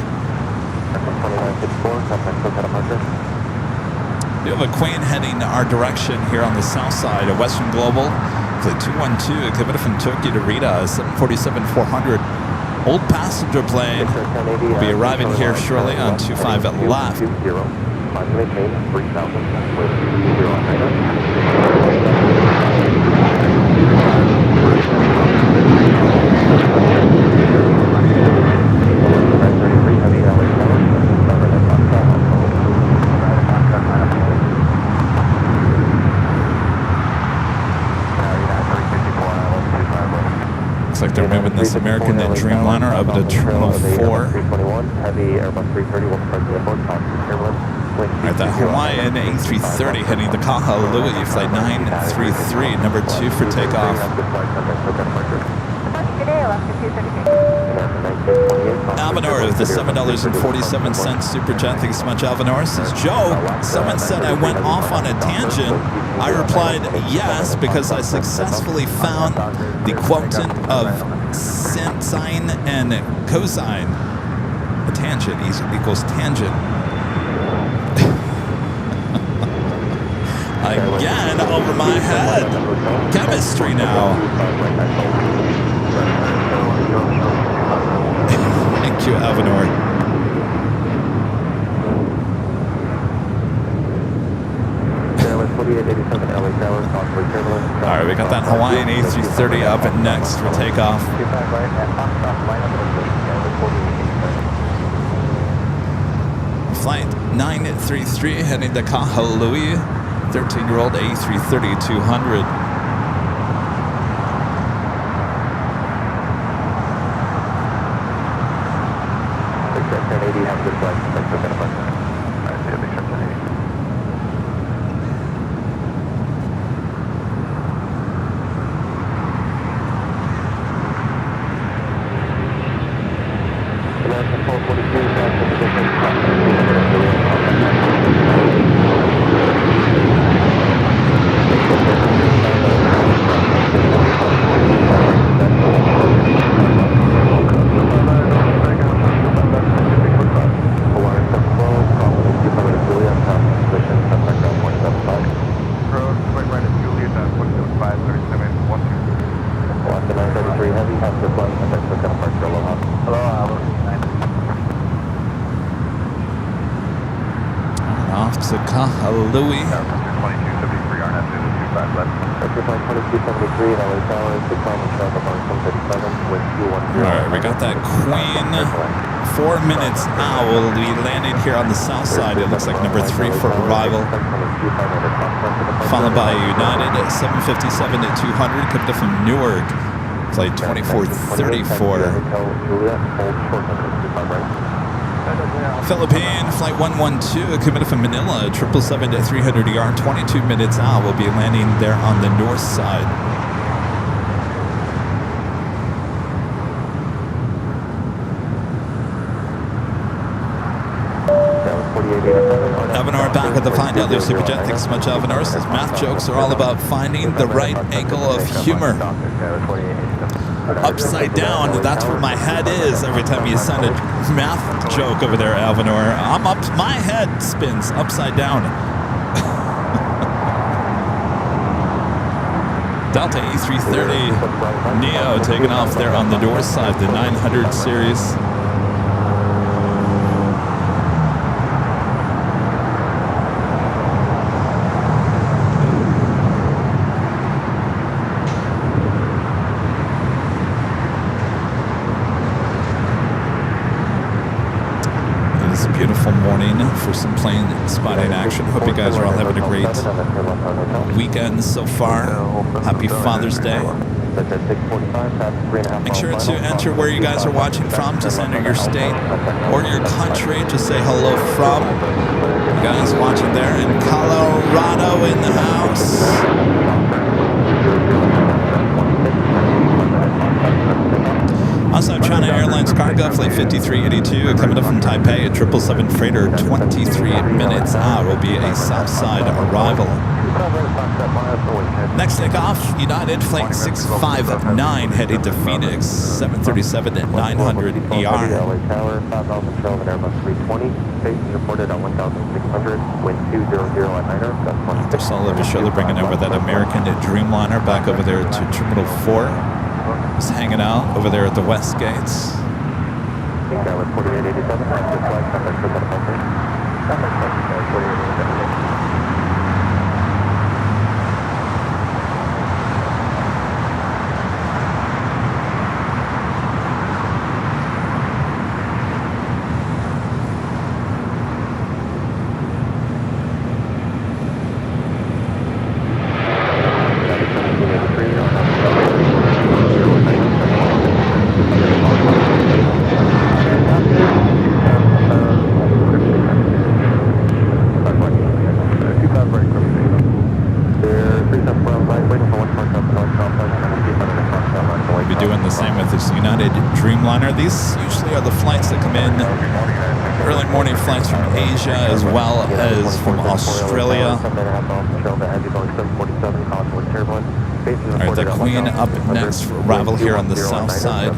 We have a Queen heading our direction here on the south side of Western Global. Flight 212 coming from Tokyo to Rita, 747-400. Old passenger plane will be arriving here shortly on 25 at left. Looks like they're moving this American Dreamliner up to Terminal 4. Alright, that Hawaiian A330 heading to Kahului, Flight 933, number 2 for takeoff. Alvanor with the $7.47 super chat. Thanks so much, Alvanor. Says, Joe, someone said I went off on a tangent. I replied, yes, because I successfully found the quotient of sine and cosine. A tangent equals tangent. Again, over my head. Chemistry now. Thank you, Alvanor. All right, we got that Hawaiian A330 up and next for takeoff. Flight 933 heading to Kahului, 13-year-old A330-200. ramps at Kahului. 2253 RNF 25 left. Flight 2273 at LA Tower, 6 miles south of Arlington 37, wind 210. All right, we got that Queen. 4 minutes now. We'll be landing here on the south side. It looks like number 3 for arrival. Followed by United at 757 at 200, coming up from Newark. Flight 2434. Philippine Flight 112 coming up from Manila, 777 at 300 ER, 22 minutes out. We'll be landing there on the north side. Avenor back at the Find Out Their Superjet. Thanks so much, Avenor. Says math jokes are all about finding the right angle of humor. Upside down, that's where my head is every time you send a math joke over there, Avenor. My head spins upside down. Delta E330 Neo taking off there on the north side, the 900 series. Beautiful morning for some plane spotting action. Hope you guys are all having a great weekend so far. Happy Father's Day. Make sure to enter where you guys are watching from. Just enter your state or your country. Just say hello from. You guys watching there in Colorado in the house. Also, China Airlines cargo flight 5382 coming up from Taipei, a 777 freighter, 23 minutes out. Will be a south side arrival. Next takeoff, United flight 659 heading to Phoenix, 737 at 900 ER. After solid show, they're bringing over that American Dreamliner back over there to Terminal 4. Just hanging out over there at the West Gates. Dreamliner. These usually are the flights that come in, early morning flights from Asia as well as from Australia. All right, the Queen up next for arrival here on the south side.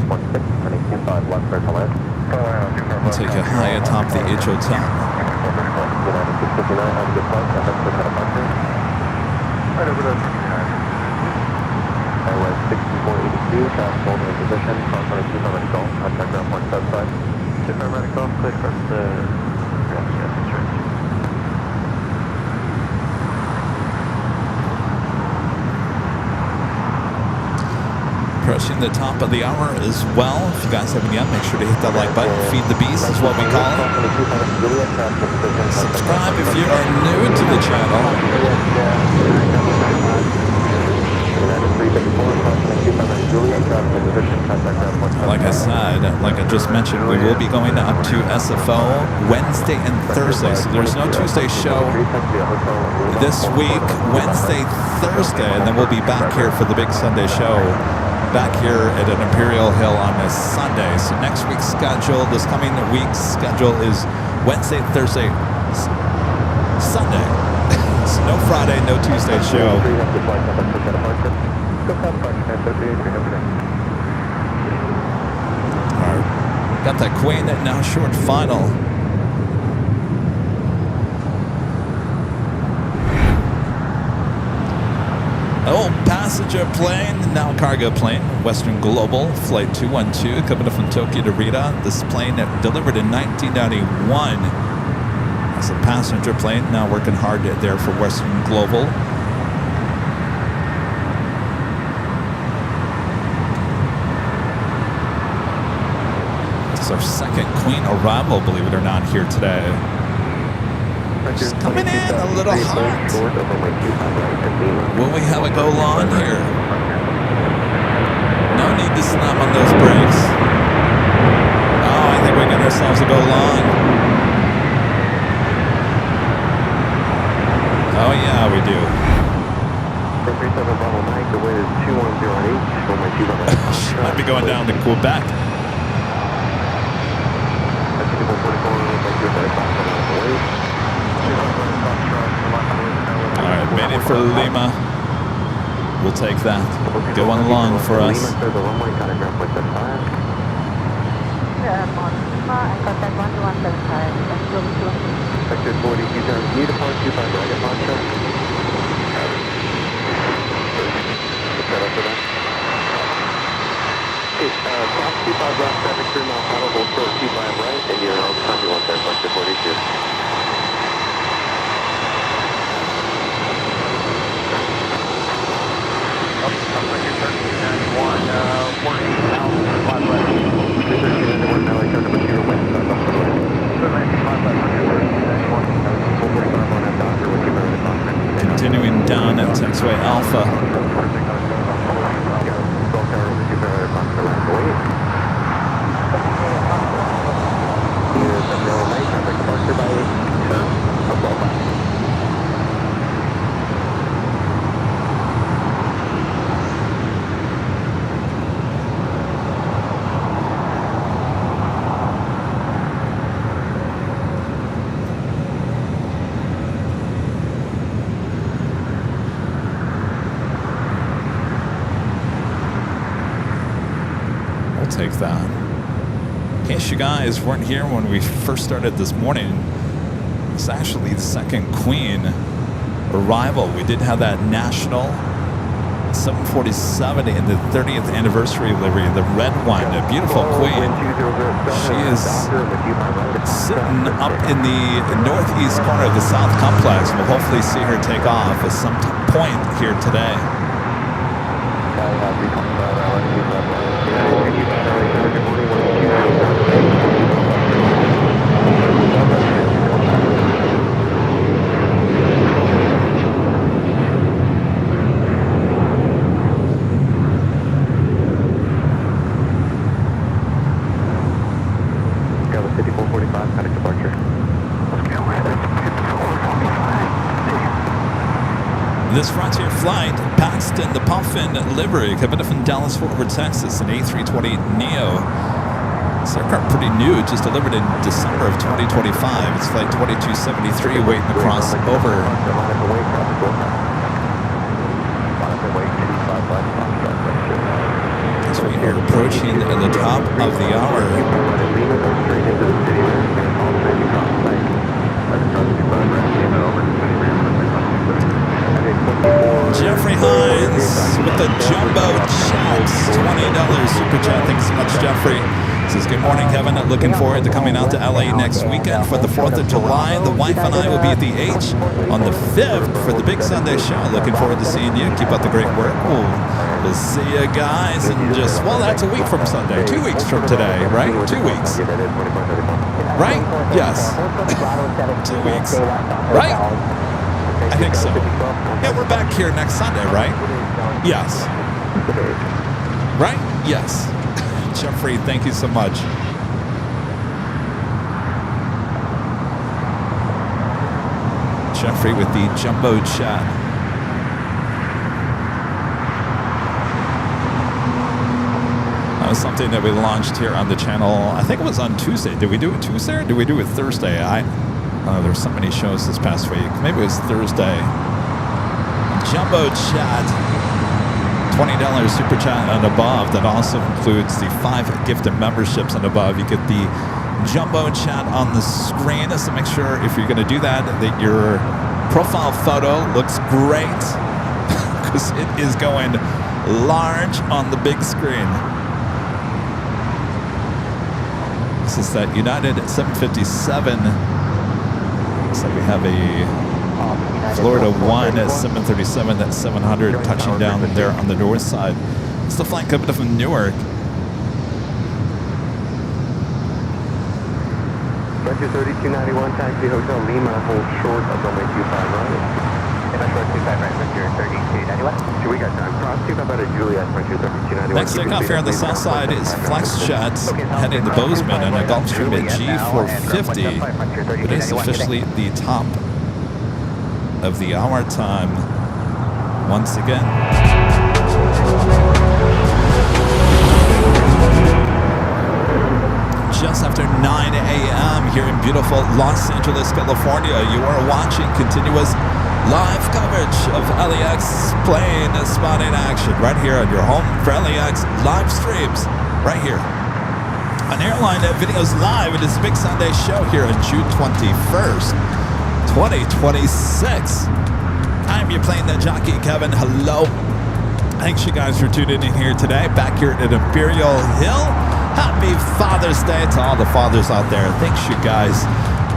We'll take a high atop the H Hotel. Right over there. 6482, fast hold in position, cross 22 Paramedic Golf, contact ground point outside. 2 Paramedic Golf, clear across the ground, yes, that's right. Approaching the top of the hour as well. If you guys haven't yet, make sure to hit that like button. Feed the beast is what we call it. Subscribe if you are new to the channel. Like I said, like I just mentioned, we will be going up to SFO Wednesday and Thursday. So there's no Tuesday show this week, Wednesday, Thursday, and then we'll be back here for the big Sunday show back here at an Imperial Hill on a Sunday. So next week's schedule, this coming week's schedule is Wednesday, Thursday, Sunday. So no Friday, no Tuesday show. Got that Queen now short final. Old passenger plane, now cargo plane, Western Global, Flight 212, coming up from Tokyo to Rita. This plane delivered in 1991. It's a passenger plane now working hard there for Western Global. It's our second Queen arrival, believe it or not, here today. She's coming in a little hot. Will we have a go long here? No need to slam on those brakes. Oh, I think we got ourselves a go long. Oh yeah, we do. She might be going down to Quebec. Alright, made it for Lima. We'll take that. Good one long for us. Yeah, on Lima, I got that 1175. Sector 40, you guys need a part 25 right at Poncho. Set up for that. Okay, cross 25 left, traffic 3 mile paddle, hold short 25 right, and you're on time you want there, Sector 42. Continuing down at Taxiway Alpha. Take that. In case you guys weren't here when we first started this morning, it's actually the second Queen arrival. We did have that national 747 in the 30th anniversary livery, the red one, a beautiful Queen. She is sitting up in the northeast corner of the South Complex. We'll hopefully see her take off at some point here today. This Frontier flight passed in the Puffin livery, coming from Dallas Fort Worth, Texas, an A320neo. This aircraft pretty new, just delivered in December of 2025. It's flight 2273 waiting to cross over. As we are approaching the top of the hour. Jeffrey Hines with the jumbo chats, $20 super chat. Thanks so much, Jeffrey. Says, good morning, Kevin. Looking forward to coming out to LA next weekend for the 4th of July. The wife and I will be at the H on the 5th for the big Sunday show. Looking forward to seeing you. Keep up the great work. We'll see you guys in just, well, that's a week from Sunday. 2 weeks from today, right? 2 weeks. Right? Yes. 2 weeks. Right? I think so. Yeah, we're back here next Sunday, right? Yes. Right? Yes. Jeffrey, thank you so much. Jeffrey with the jumbo chat. That was something that we launched here on the channel. I think it was on Tuesday. Did we do it Tuesday or did we do it Thursday? There's so many shows this past week. Maybe it was Thursday. Jumbo chat. $20 super chat and above. That also includes the 5 gifted memberships and above. You get the jumbo chat on the screen. So make sure if you're going to do that your profile photo looks great because it is going large on the big screen. This is that United 757 Looks like we have a Florida 1 at 737, that's 700 touching down there on the north side. It's the flight coming from Newark. Frontier 3291, taxi Hotel Lima, hold short of runway 25 right. Short 25 right, Frontier 3291. We got time. Cross 25 out of Juliet, Frontier 3291. Next takeoff here on the south side is Flex Jets heading to Bozeman on a Gulfstream at G450. It is officially the top of the hour time once again. Just after 9 a.m. here in beautiful Los Angeles, California. You are watching continuous live coverage of LAX plane spotting action right here on your home for LAX live streams right here on Airline Videos Live. It is a big Sunday show here on June 21st, 2026. I'm your Plane Jockey Kevin. Hello. Thanks you guys for tuning in here today. Back here at Imperial Hill. Happy Father's Day to all the fathers out there. Thanks you guys.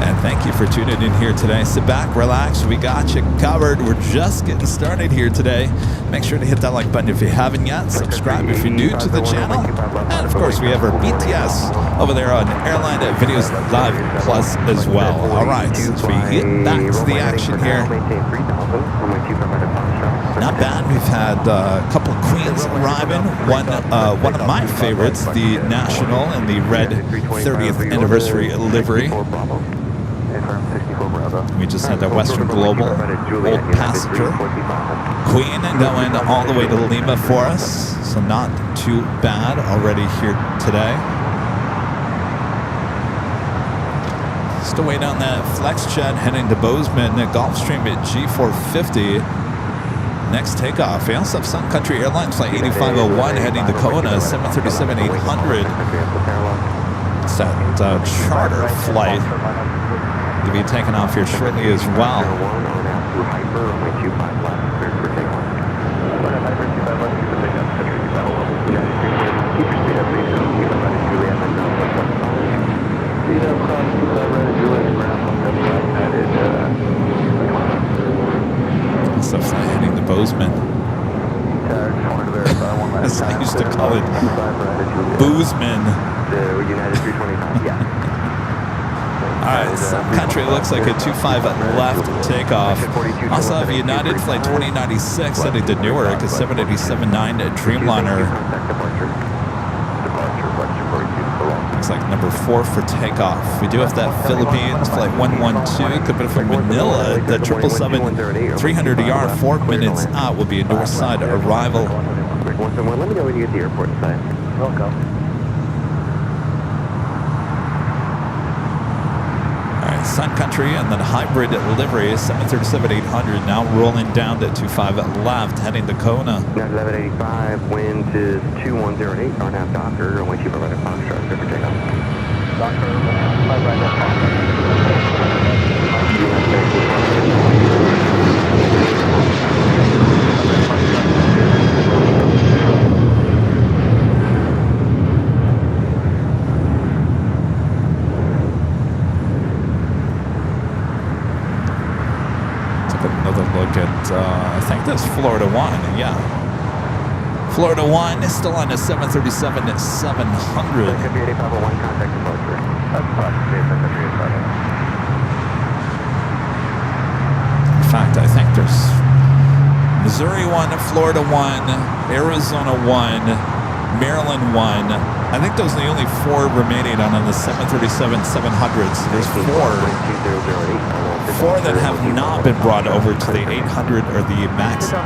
And thank you for tuning in here today. Sit back, relax. We got you covered. We're just getting started here today. Make sure to hit that like button if you haven't yet. Subscribe if you're new to the channel. And of course, we have our BTS over there on Airline Videos Live Plus as well. All right, as we get back to the action here. Not bad. We've had a couple of queens arriving. One of my favorites, the National and the red 30th anniversary livery. We just had that Western Global Old Passenger Queen going all the way to Lima for us. So not too bad already here today. Still waiting on that Flex Jet heading to Bozeman, Gulfstream at G450. Next takeoff. We also have Sun Country Airlines flight 8501 heading to Kona, 737-800. It's that charter flight to be taken off here shortly as well. So flight heading to Bozeman. As I used to call it, Boozman. Alright, Sun Country looks like a 25 left takeoff. Also have United Flight 2096 heading to Newark, a 787-9 Dreamliner. Looks like number 4 for takeoff. We do have that Philippines Flight 112 coming from Manila. The 777-300ER 4 minutes out will be a north side arrival. Let me know when you get to the airport inside. Welcome. Sun Country and then hybrid livery 737-800 now rolling down to 25 left heading to Kona. 1185, wind is 2108, on half Docker, and wind chief right at Foxtrot, for takeoff. Docker, right at Foxtrot. I think that's Florida 1, yeah. Florida 1 is still on a 737-700. In fact, I think there's Missouri 1, Florida 1, Arizona 1, Maryland 1. I think those are the only 4 remaining on the 737-700s. There's 4 that have not been brought over to the 800 or the MAX 8.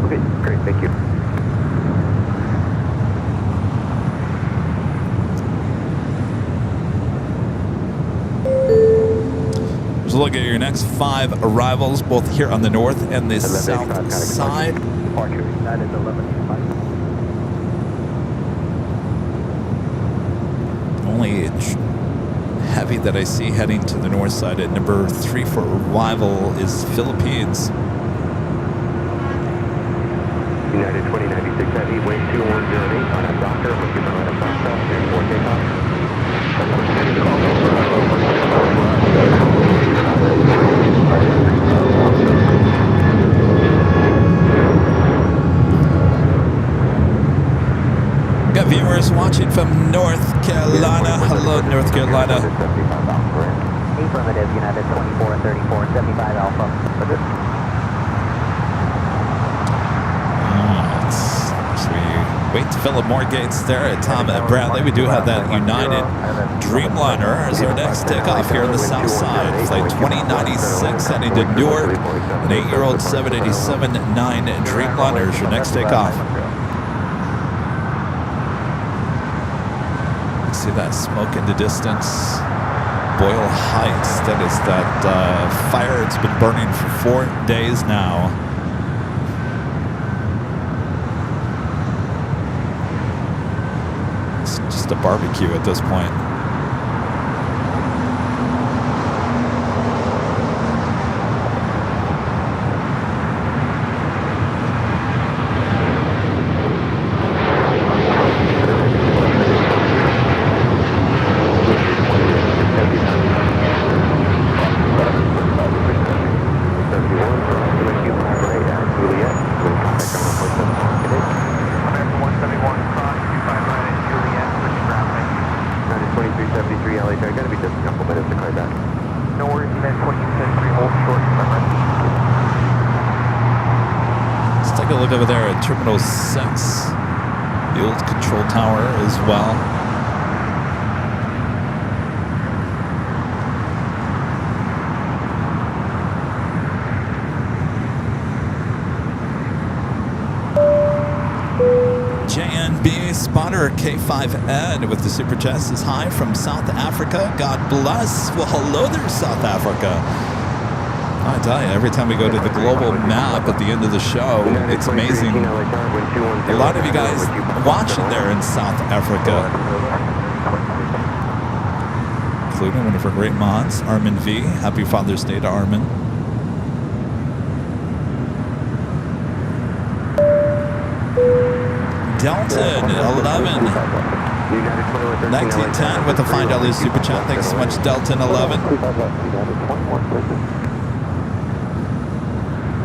Okay, great, thank you. Look at your next 5 arrivals, both here on the north and the south side. departure, United 1125. Only heavy that I see heading to the north side at number 3 for arrival is Philippines. United 2096 Heavy, wave 2108, on a doctor, looking for a Foxtrot, and 4 takeoff. Got viewers watching from North Carolina. Hello, North Carolina. Affirmative, United 2434, 75 Alpha. As we wait to fill up more gates there at Tom and Bradley, we do have that United Dreamliner as our next takeoff here on the south side. Flight 2096 heading to Newark. An 8-year-old 787-9 Dreamliner is your next takeoff. See that smoke in the distance. Boyle Heights, that is that fire. It's been burning for 4 days now. It's just a barbecue at this point. Over there at Terminal 6, the old control tower as well. JNB spotter K5 Ed with the super chat says hi from South Africa. God bless. Well, hello there, South Africa. I tell you, every time we go to the global map at the end of the show, it's amazing. A lot of you guys watching there in South Africa, including one of our great mods, Armin V. Happy Father's Day to Armin. Delton, 11. 1910 with a $5 super chat. Thanks so much, Delton, 11.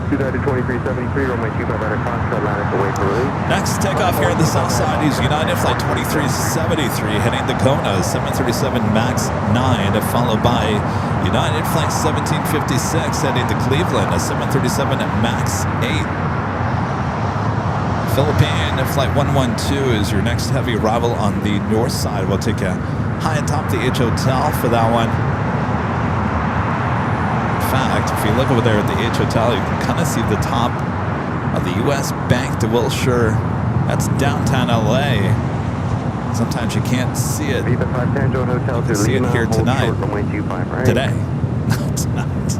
United 2373, runway 25 out of Foxtrot, line up away for release. Next takeoff here on the south side is United Flight 2373 heading to Kona, 737 MAX 9, followed by United Flight 1756 heading to Cleveland, a 737 MAX 8. Philippine Flight 112 is your next heavy arrival on the north side. We'll take you high atop the H Hotel for that one. In fact, if you look over there at the H Hotel, you can kind of see the top of the U.S. Bank de Wilshire. That's downtown LA. Sometimes you can't see it. You can see it here tonight. Today. Not tonight.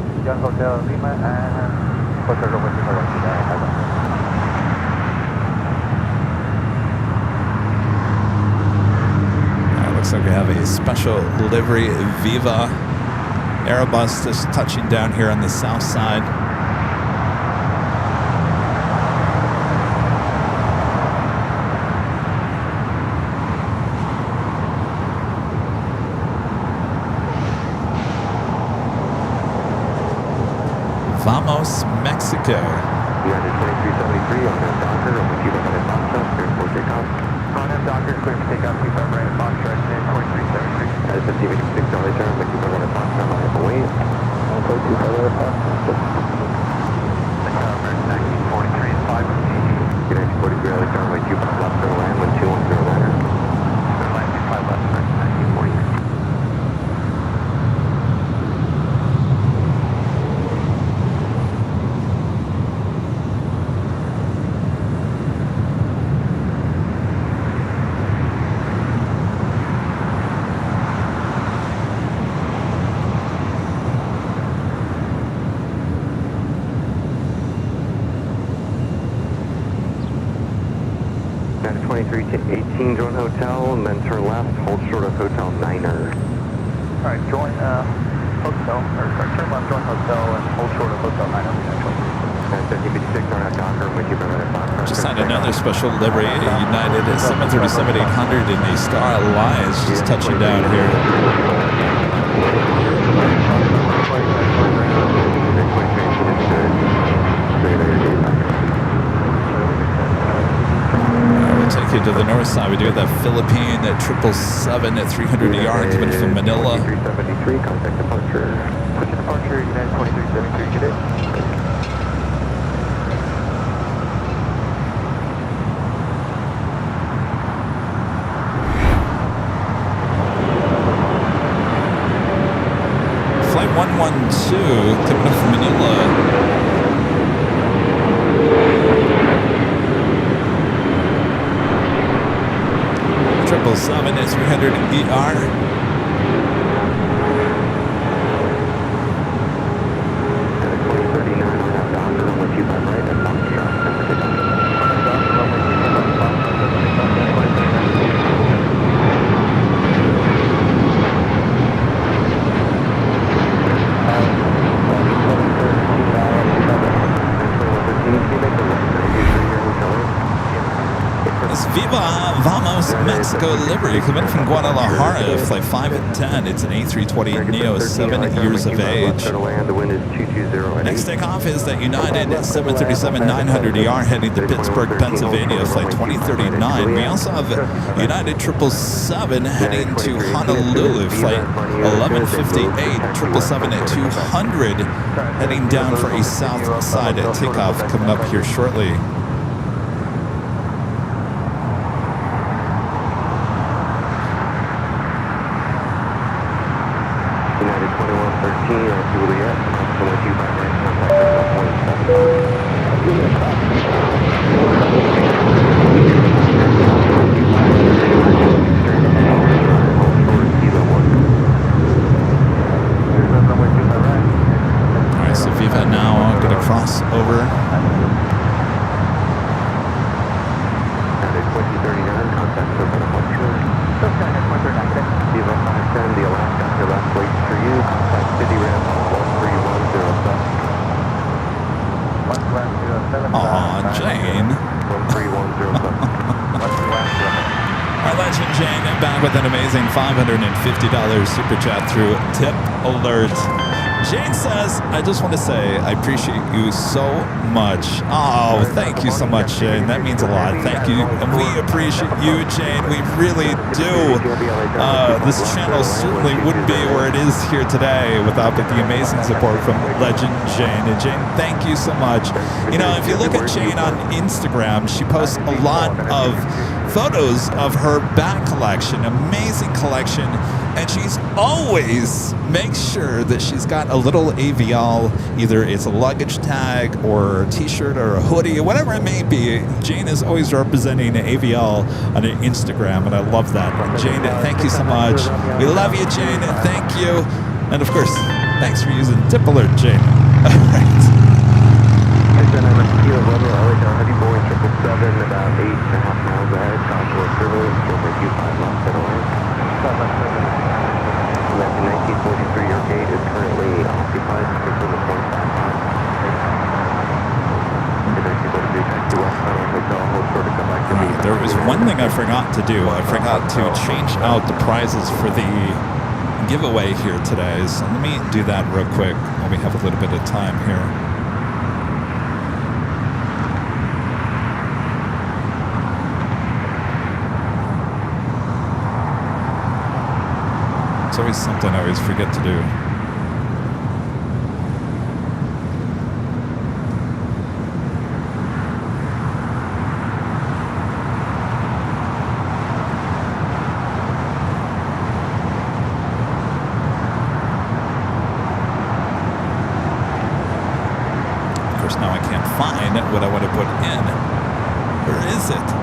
Looks like we have a special livery Viva Airbus just touching down here on the south side. Vamos, Mexico. United 2373 on that Docker, and we keep up at Foxtrot, clear for takeoff. On that Docker, clear for takeoff, keep up right at Foxtrot, 2373. At 1586 Charlie turn, we keep up at Foxtrot, line up away. Also, keep up at Foxtrot. The cover, 1943 is 5 of the United 43 Charlie turn, we keep up left for land, 1210 ladder. Line 5 left, 1943. 23 to 18, join hotel, and then turn left, hold short of hotel Niner. Alright, join hotel, or sorry, turn left, join hotel, and hold short of hotel 9. 1356, turn out Docker, with you by minute 5. Just had another special livery, United at 737-800 in the Star Alliance, just touching down here. We'll take you to the north side. We do have that Philippine at 777 at 300 ER coming from Manila. 2373, contact departure. Push departure, United 2373 today. Flight 112 coming up from Manila. 777 at 300 ER. Viva Vamos Mexico livery coming from Guadalajara, flight 510. It's an A320neo, 7 years of age. Next takeoff is that United 737-900ER heading to Pittsburgh, Pennsylvania, flight 2039. We also have United 777 heading to Honolulu, flight 1158. 777 at 200 heading down for a south side at takeoff coming up here shortly. Alright, so Viva now going to cross over. Aw, Jane. Our legend Jane back with an amazing $550 super chat through Tip Alert. Jane says, I just want to say I appreciate you so much. Oh, thank you so much, Jane. That means a lot. Thank you. And we appreciate you, Jane. We really do. This channel certainly wouldn't be where it is here today without the amazing support from legend Jane. And Jane, thank you so much. You know, if you look at Jane on Instagram, she posts a lot of photos of her bag collection, amazing collection. And she's always makes sure that she's got a little AVL, either it's a luggage tag or a t-shirt or a hoodie or whatever it may be. Jane is always representing an AVL on her Instagram, and I love that. Jane, thank you so much. We love you, Jane. Thank you. And of course, thanks for using Tip Alert, Jane. All right. Heavy Boeing 777, about 8.5 miles ahead, Joshua Privilege, over Q5 left at away. 1943, your gate is currently occupied, between the 25 miles. There was one thing I forgot to do. I forgot to change out the prizes for the giveaway here today. So let me do that real quick while we have a little bit of time here. It's always something I always forget to do. Of course, now I can't find what I want to put in. Where is it?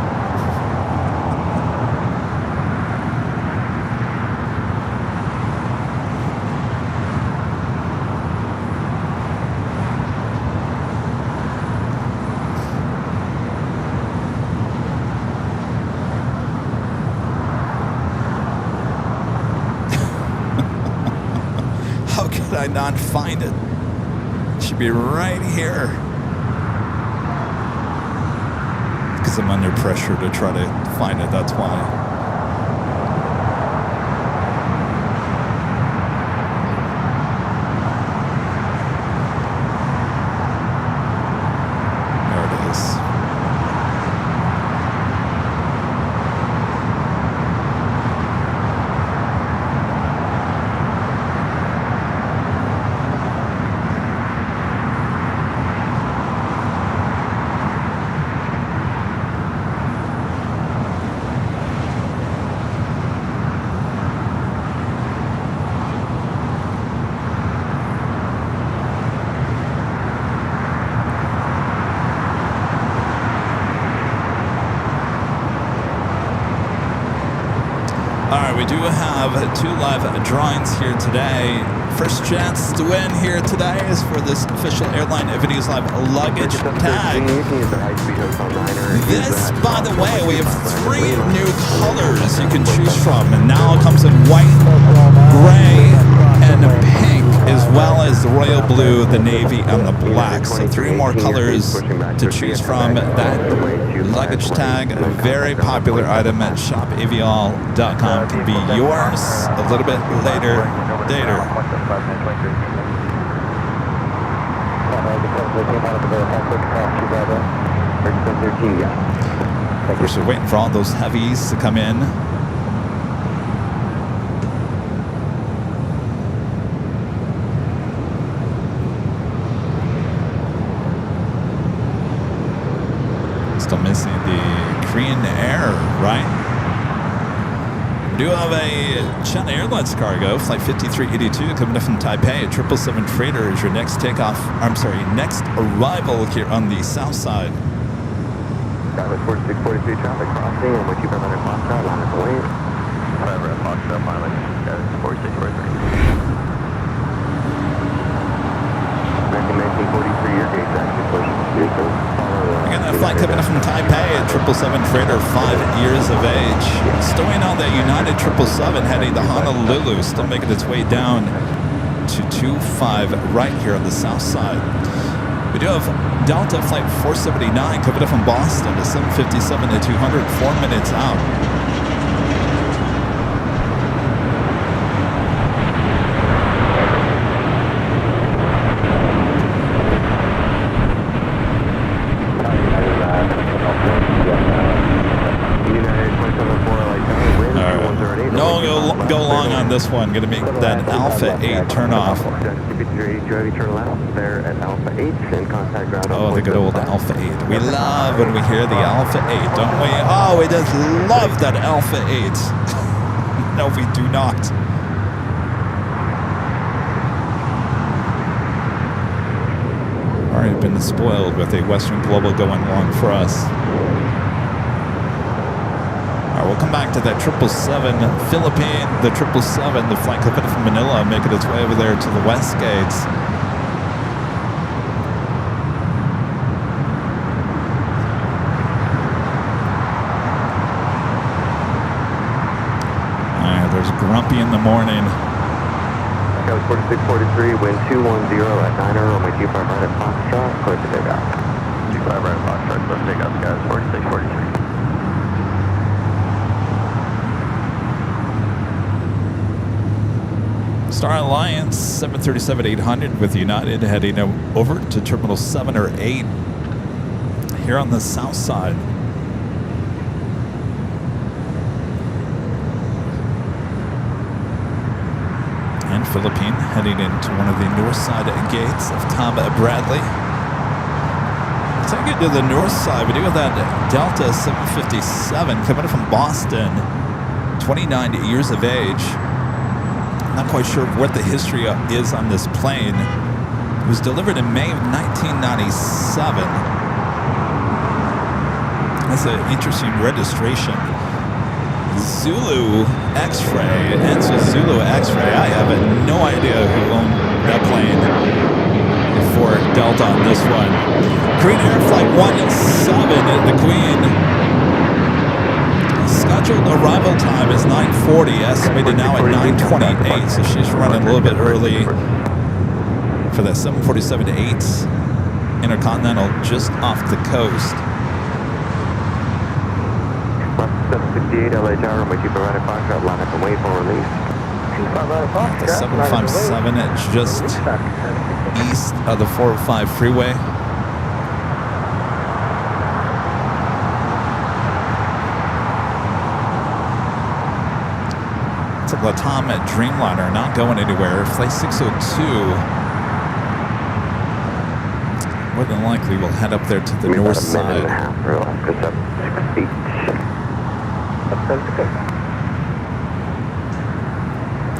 did I not find it? It should be right here. Because I'm under pressure to try to find it, that's why. We do have 2 live drawings here today. First chance to win here today is for this official Airline Videos Live luggage tag. This, by the way, we have 3 new colors you can choose from, and now it comes in white, gray, and pink, as well as the royal blue, the navy, and the black. So 3 more colors to choose from. That luggage tag, a very popular item at shopavial.com, can be yours a little bit later. Of course, we're waiting for all those heavies to come in. Still missing the Korean Air, right? We do have a China Airlines cargo, flight 5382, coming in from Taipei. 777 freighter is your next takeoff. Next arrival here on the south side. Dallas 4643 traffic crossing, and with you by Leonard Foxtrot, line is away. Forever at Foxtrot, pilot, Dallas 4643. American 1943, your gauge actually pushing. Again, that flight coming in from Taipei at 777 freighter, 5 years of age. Stowing on that United 777 heading to Honolulu, still making its way down to 25 right here on the south side. We do have Delta flight 479 coming in from Boston to 757 to 200, 4 minutes out. Go long on this one. Going to make that Alpha 8 turn off. Turn left there at Alpha 8 and contact ground. Oh, the good old Alpha 8. We love when we hear the Alpha 8, don't we? Oh, we just love that Alpha 8. No, we do not. Already been spoiled with a Western Global going long for us. We'll come back to that 777 Philippine, the 777, the flight coming from Manila, making its way over there to the West Gates. All right, there's Grumpy in the morning. Dallas 4643, wind 210 at 9 runway 25 right at Foxtrot, clear to takeoff. 25 right at Foxtrot, clear to takeoff, guys, 4643. Star Alliance 737-800 with United heading over to Terminal 7 or 8 here on the south side. And Philippine heading into one of the north side gates of Tom Bradley. Taking it to the north side, we do have that Delta 757 coming in from Boston, 29 years of age. Not quite sure what the history is on this plane. It was delivered in May of 1997. That's an interesting registration. Zulu X-Ray. Ends with Zulu X-Ray. I have no idea who owned that plane for Delta on this one. Korean Air Flight 17, the Queen. Scotch scheduled arrival time is 9:40, estimated now at 9:28, so she's running a little bit early for that 747-8 Intercontinental just off the coast. 768 LA Tower, we keep it right at Foxtrot, line up and wait for release. The 757 just east of the 405 freeway. It's a Latam at Dreamliner, not going anywhere. Flight 602. More than likely, we'll head up there to the north side. All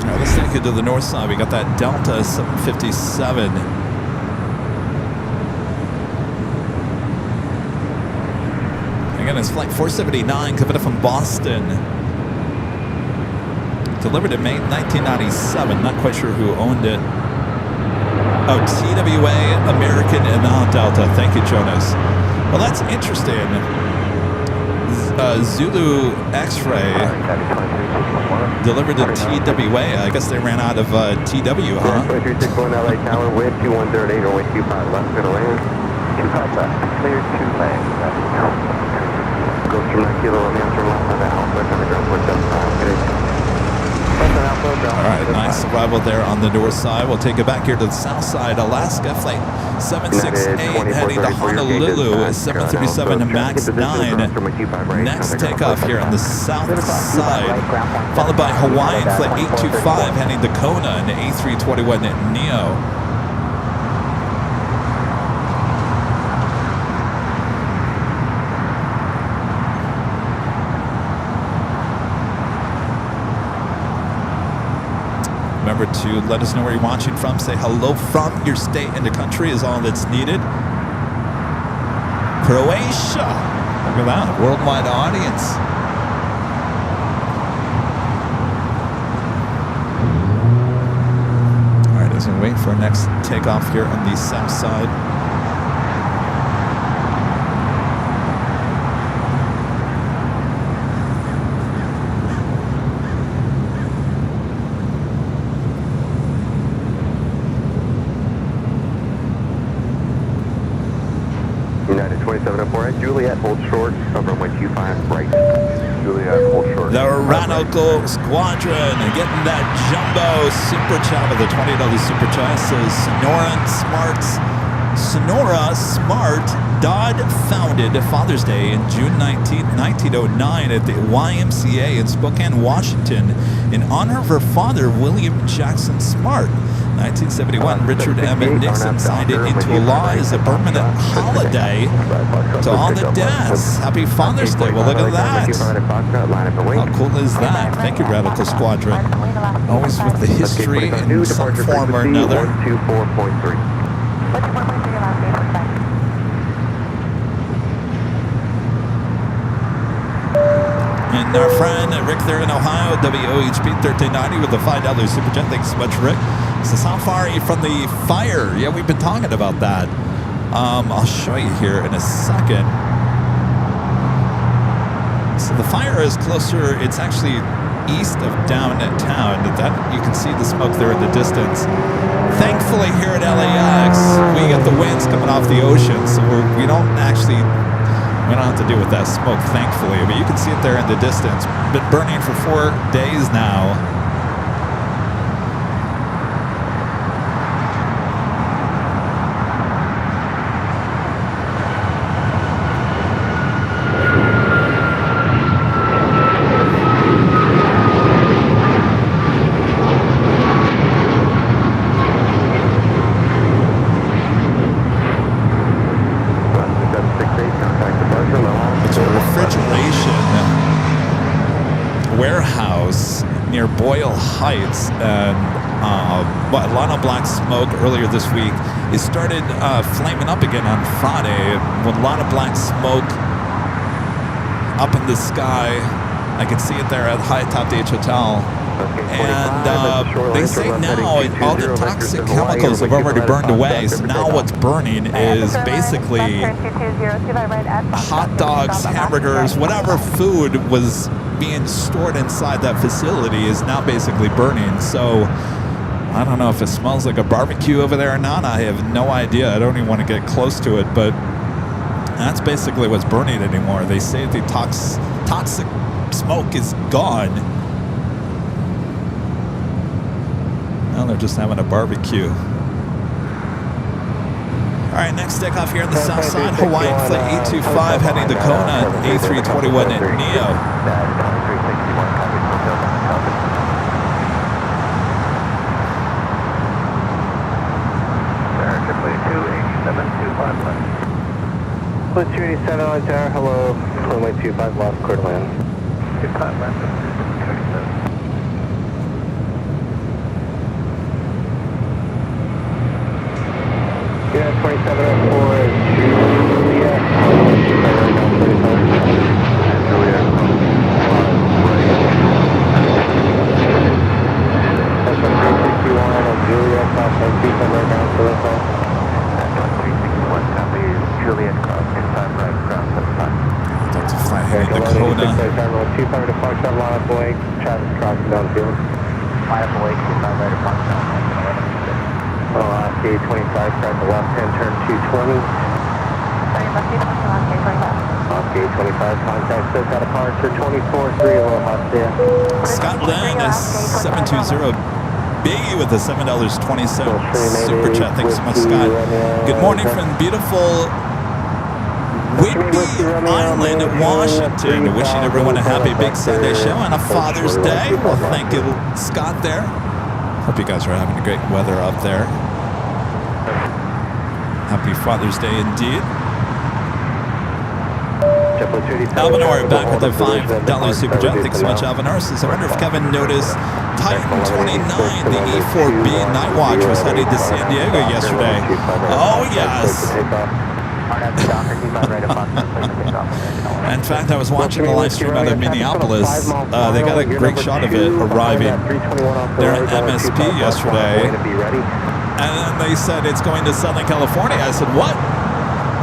right, let's take it to the north side. We got that Delta 757. Again, it's flight 479 coming up from Boston. Delivered in May 1997. Not quite sure who owned it. Oh, TWA, American, and now Delta. Thank you, Jonas. Well, that's interesting. Zulu X-Ray delivered to TWA. I guess they ran out of TW, huh? 2361 LA Tower, wind 2138 or wind 25 left, gonna land. 25 left, clear 2 lanes. Goes from that kilo on the answer left on the Alpha, gonna go for 75, good. All right, nice arrival there on the north side. We'll take it back here to the south side. Alaska flight 768 heading to Honolulu, 737 MAX 9. Next takeoff here on the south side, followed by Hawaiian flight 825 heading to Kona and A321 Neo. Remember to let us know where you're watching from. Say hello from your state and the country is all that's needed. Croatia. Look at that. Worldwide audience. All right, as we wait for our next takeoff here on the south side. United 2704, Juliet, hold short, over runway 25 right. Juliet, hold short. The Radical Squadron getting that jumbo super chat with a $20 super chat. Says Sonora Smart Dodd founded Father's Day in June 19, 1909 at the YMCA in Spokane, Washington in honor of her father, William Jackson Smart. 1971, Richard M. Nixon signed it into law as a permanent holiday to all the dads. Happy Father's Day. Well, look at that. How cool is that? Thank you, Radical Squadron. Always with the history in some form or another. And our friend Rick there in Ohio, WOHP 1390 with the $5 super chat. Thanks so much, Rick. Says, how far are you from the fire? Yeah, we've been talking about that. I'll show you here in a second. So the fire is closer. It's actually east of downtown. That you can see the smoke there in the distance. Thankfully, here at LAX, we get the winds coming off the ocean, so we don't have to deal with that smoke, thankfully. But you can see it there in the distance. Been burning for 4 days now. Heights, and a lot of black smoke earlier this week. It started flaming up again on Friday with a lot of black smoke up in the sky. I can see it there at Hyatt Top Beach Hotel. And they say now all the toxic chemicals have already burned away. So now what's burning is basically hot dogs, hamburgers, whatever food was being stored inside that facility is now basically burning. So I don't know if it smells like a barbecue over there or not. I have no idea. I don't even want to get close to it, but that's basically what's burning anymore. They say the toxic smoke is gone. Now they're just having a barbecue. All right, next takeoff here on the south side, Hawaiian Flight 825 heading to Kona, A321 at Neo. Split 287 on tower, hello, runway 25 left, clear to land. 25 left, 37. Yeah, 2704 is Juliet. That's 361 on Juliet, crossing 25 right down for the call. That's 361, copy Juliet, cross 25 right, ground 75. That's a flight heading to Kona. 25 to Foxtrot, line up Lake, traffic crossing downfield. Line up Lake, 25 right to Foxtrot, gate 25, correct the left hand, turn 220. Off gate 25, contact says that departure 24-3, Aloha, Scott Lang is 720B with a $7.20 super chat. Thanks so much, Scott. Good morning from beautiful Whidbey Island, Washington. Wishing everyone a happy Big Sunday show and a Father's Day. Well, thank you, Scott there. Hope you guys are having a great weather up there. Happy Father's Day indeed. Alvanor back with the $5 super chat. Thanks so much, Alvanor. Says, I wonder if Kevin noticed Titan 29, the E4B Night Watch, was heading to San Diego yesterday. Oh, yes. In fact, I was watching the live stream out of Minneapolis. They got a great shot of it arriving there at MSP yesterday. And then they said it's going to Southern California. I said, what?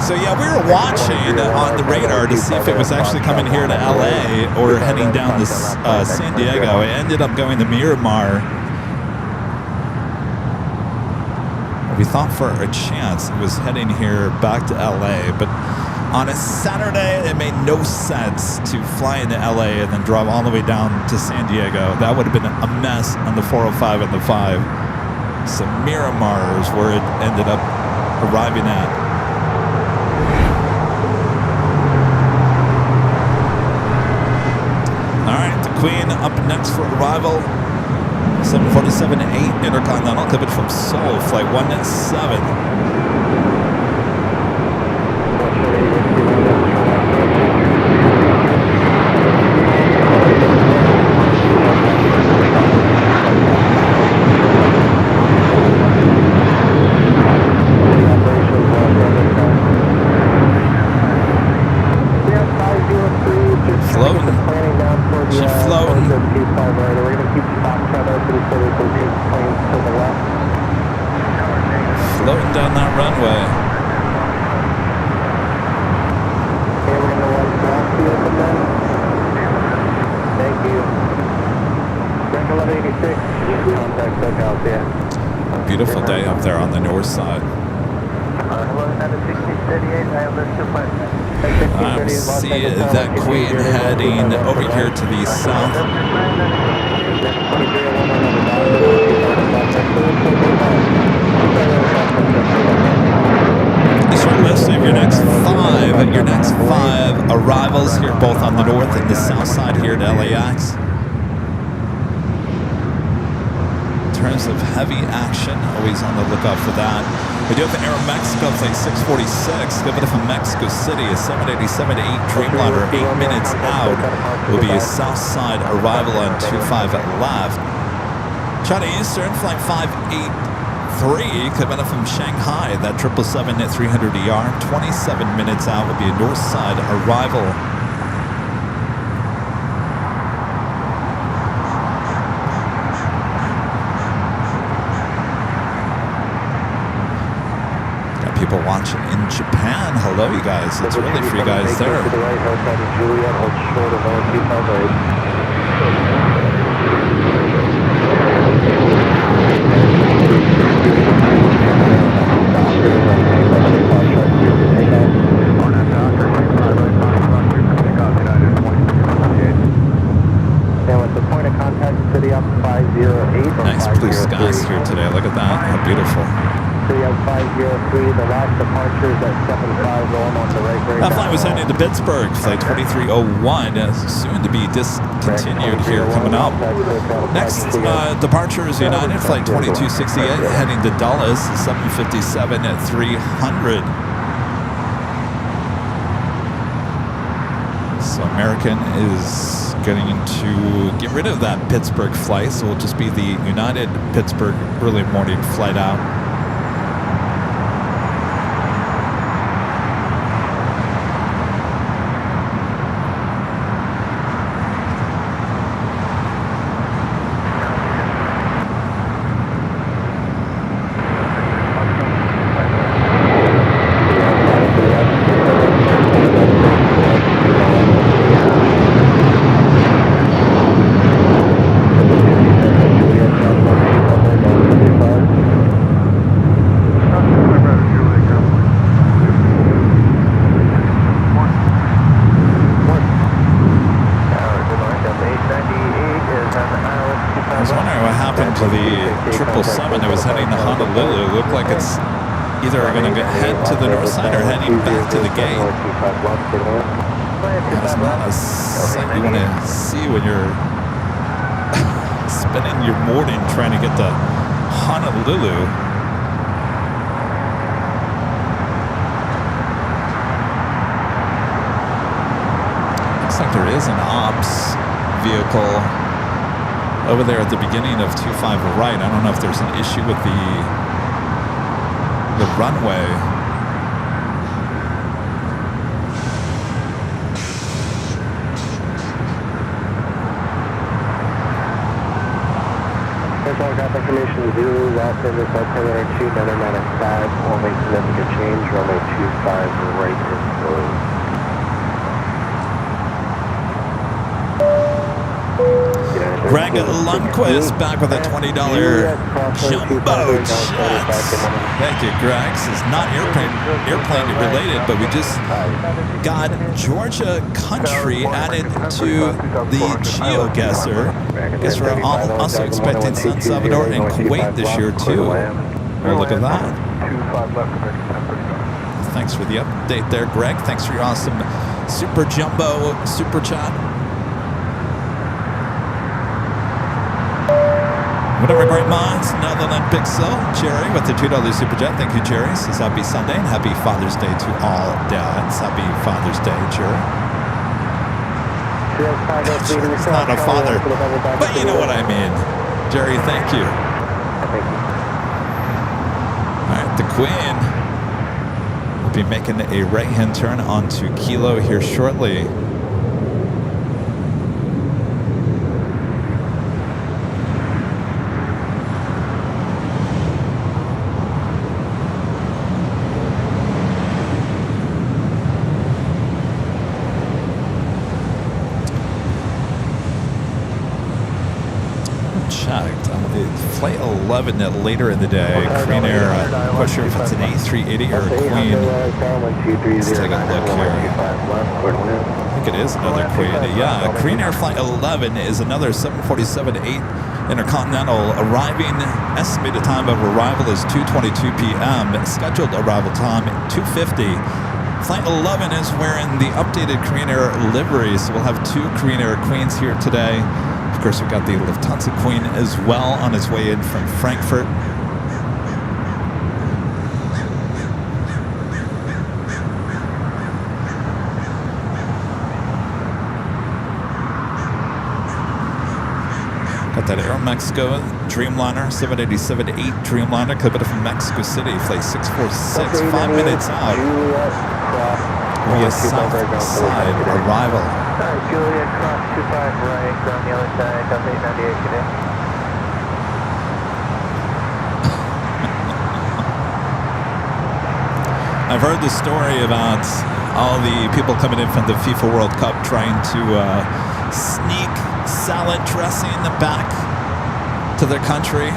So yeah, we were watching on the radar to see if it was actually coming here to LA or heading down to San Diego. It ended up going to Miramar. We thought for a chance it was heading here back to LA, but on a Saturday, it made no sense to fly into LA and then drive all the way down to San Diego. That would have been a mess on the 405 and the 5. So Miramar is where it ended up arriving at. All right, the Queen up next for arrival. 747-8 Intercontinental coming from Seoul, flight 197. Beautiful day up there on the north side. I see that Queen heading over here to the south. Short list of your next five arrivals here, both on the north and the south side here at LAX. In terms of heavy action, always on the lookout for that. We do have an Aeromexico flight 646 coming from Mexico City, a 787-8 Dreamliner, 8 minutes out. Will be a south side arrival on 25 left. China Eastern flight 583 coming from Shanghai, that 777 at 300ER, 27 minutes out. Will be a north side arrival. people watching in Japan. Hello, you guys. It's early for you guys there. To the right, outside of Juliet, hold short of 125 right. And with the point of contact, city up 508 or Nice blue skies here today. Look at that. How beautiful. City up 503, the last departure is at 75 going on the right. That flight was heading to Pittsburgh. Flight 2301, soon to be discontinued here coming up. Next departure is United Flight 2268 heading to Dulles, 757 at 300. So American is going to get rid of that Pittsburgh flight, so it'll just be the United Pittsburgh early morning flight out. That's not a sight you want to see when you're spending your morning trying to get to Honolulu. Looks like there is an ops vehicle over there at the beginning of 25 right. I don't know if there's an issue with the runway. Information 0, last in this altimeter 2995, only significant change, runway 25 right is closed. Greg Lundquist back with a $20 jumbo jet. Thank you, Greg. This is not airplane related, but we just got Georgia country added to the GeoGuessr. I guess we're also expecting San Salvador and Kuwait this year too. Oh, look at that. Thanks for the update there, Greg. Thanks for your awesome super jumbo super chat. Whatever great minds, Netherland Pixel, Jerry with the $2 super chat. Thank you, Jerry. Says happy Sunday and happy Father's Day to all dads. Happy Father's Day, Jerry. It's not a father, but you know what I mean. Jerry, thank you. All right, the Queen will be making a right-hand turn onto Kilo here shortly. Flight 11 later in the day, Korean Air, I'm not sure if it's an A380 or a Queen. Let's take a look here. I think it is another Queen. Yeah, Korean Air Flight 11 is another 747-8 Intercontinental. Arriving, estimated time of arrival is 2:22 p.m. Scheduled arrival time 2:50. Flight 11 is wearing the updated Korean Air livery, so we'll have two Korean Air Queens here today. Of course, we've got the Lufthansa Queen as well on its way in from Frankfurt. Got that Aeromexico Dreamliner, 787-8 Dreamliner, coming from Mexico City, flight 646, 5 minutes out. Via south side arrival. Juliet, cross 25 right, on the other side, Delta 898 today. I've heard the story about all the people coming in from the FIFA World Cup trying to sneak salad dressing back to their country.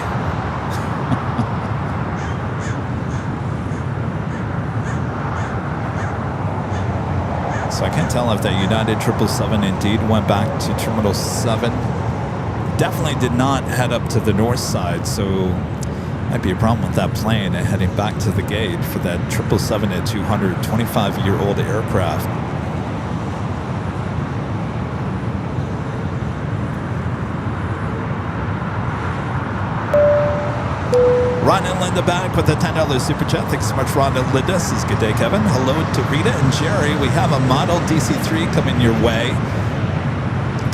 So I can't tell if that United 777 indeed went back to Terminal 7. Definitely did not head up to the north side, so might be a problem with that plane heading back to the gate for that 777 at 225-year-old aircraft. Ron and Linda back with a $10 super chat. Thanks so much, Ron and Linda. This is Good Day, Kevin. Hello to Rita and Jerry. We have a model DC-3 coming your way.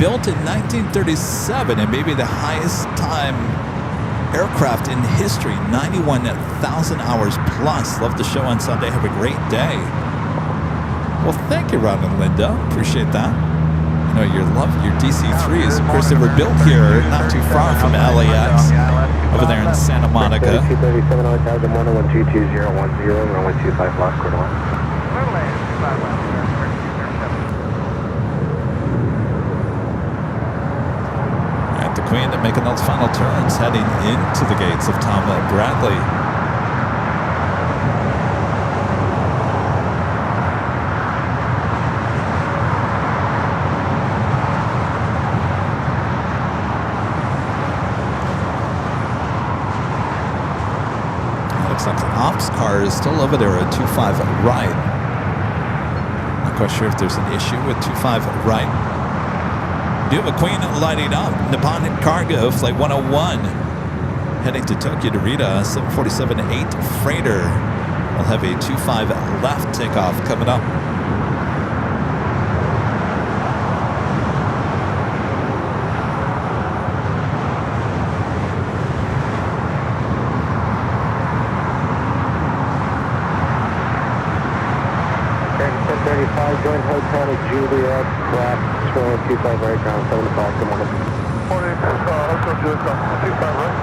Built in 1937 and maybe the highest time aircraft in history, 91,000 hours plus. Love the show on Sunday. Have a great day. Well, thank you, Ron and Linda. Appreciate that. You know, your DC-3s. Of course, they were built here not too far from LAX, over there in Santa Monica. 237 on the 1220, runway 25 left, quarter line. At the Queen to making those final turns, heading into the gates of Tom Bradley. Ops car is still over there at 25 right. Not quite sure if there's an issue with 25 right. We do have a Queen lighting up. Nippon Cargo, Flight 101. Heading to Tokyo to Rita, 747-8 freighter. We'll have a 25 left takeoff coming up. Joint Hotel Juliet, craft, swirl 25 right, ground 7 o'clock, good morning. Morning, Hotel Juliet, 25 right.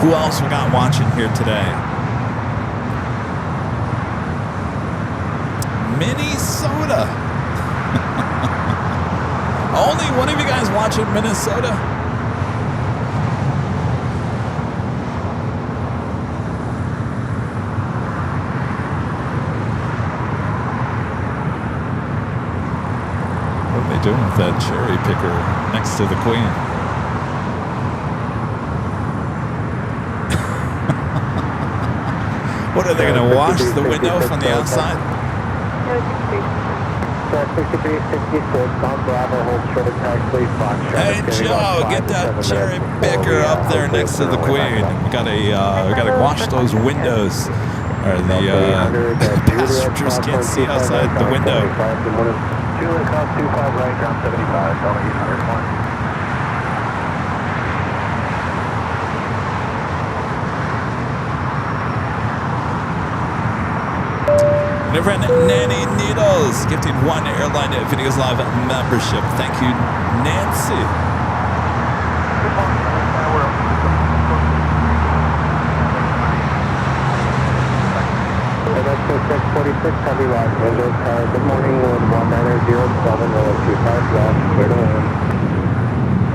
Who else we got watching here today? Minnesota. Only one of you guys watching Minnesota? What are they doing with that cherry picker next to the Queen? What are they going to wash the window from the outside? Hey Joe, get that cherry picker up there next to the Queen. We gotta wash those windows, or the passengers can't see outside the window. Juliet, 25 right, ground 75, Delta 801. My friend Nanny Needles gifting one Airline Videos Live membership. Thank you, Nancy. Heavy left, windows power. Good morning, 1907, 25 left, clear to land.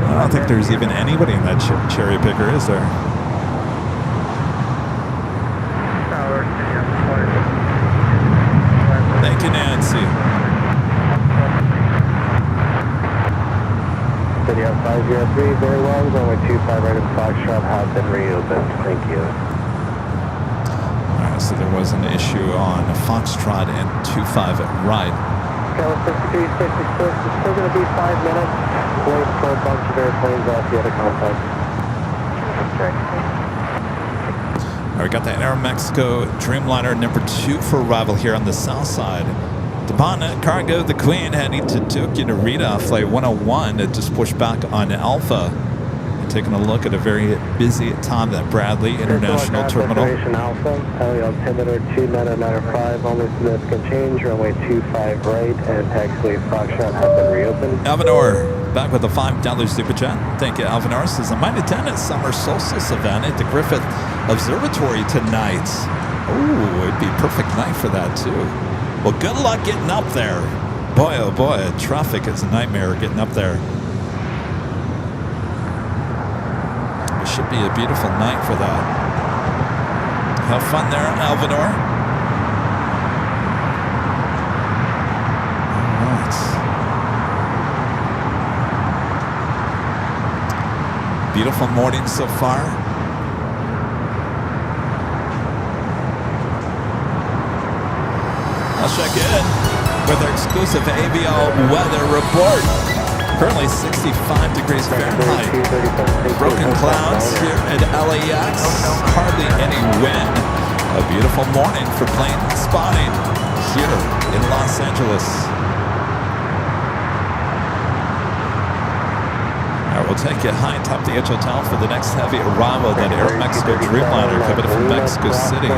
I don't think there's even anybody in that cherry picker, is there? Thank you, Nancy. Video 503, very well. Runway 25 right in Foxtrot has been reopened. Thank you. All right, So there was an issue on Foxtrot and 25 at right. Scale 6366, it's still going to be 5 minutes. Wait for a bunch of airplanes off the other contact. All right, we got the Aeromexico Dreamliner number 2 for arrival here on the south side. Depana Cargo, the Queen, heading to Tokyo Narita, flight 101 to just push back on Alpha. And taking a look at a very busy time at Bradley International Terminal. Alpha, altimeter 2995, only significant change, runway 25 right, and taxiway Foxtrot has been reopened. Alvanor, back with a $5 super chat. Thank you, Alvanor. This is a Might Attendant Summer Solstice event at the Griffith Observatory tonight. Ooh, it'd be a perfect night for that, too. Well, good luck getting up there. Boy, oh boy, traffic is a nightmare getting up there. It should be a beautiful night for that. Have fun there, Alvanor. All right. Beautiful morning so far. I'll check in with our exclusive AVL weather report. Currently 65 degrees Fahrenheit. Broken clouds here at LAX. Hardly any wind. A beautiful morning for plane spotting here in Los Angeles. All right, we'll take you high atop the Edge Hotel for the next heavy arrival. That Aeromexico Dreamliner coming from Mexico City.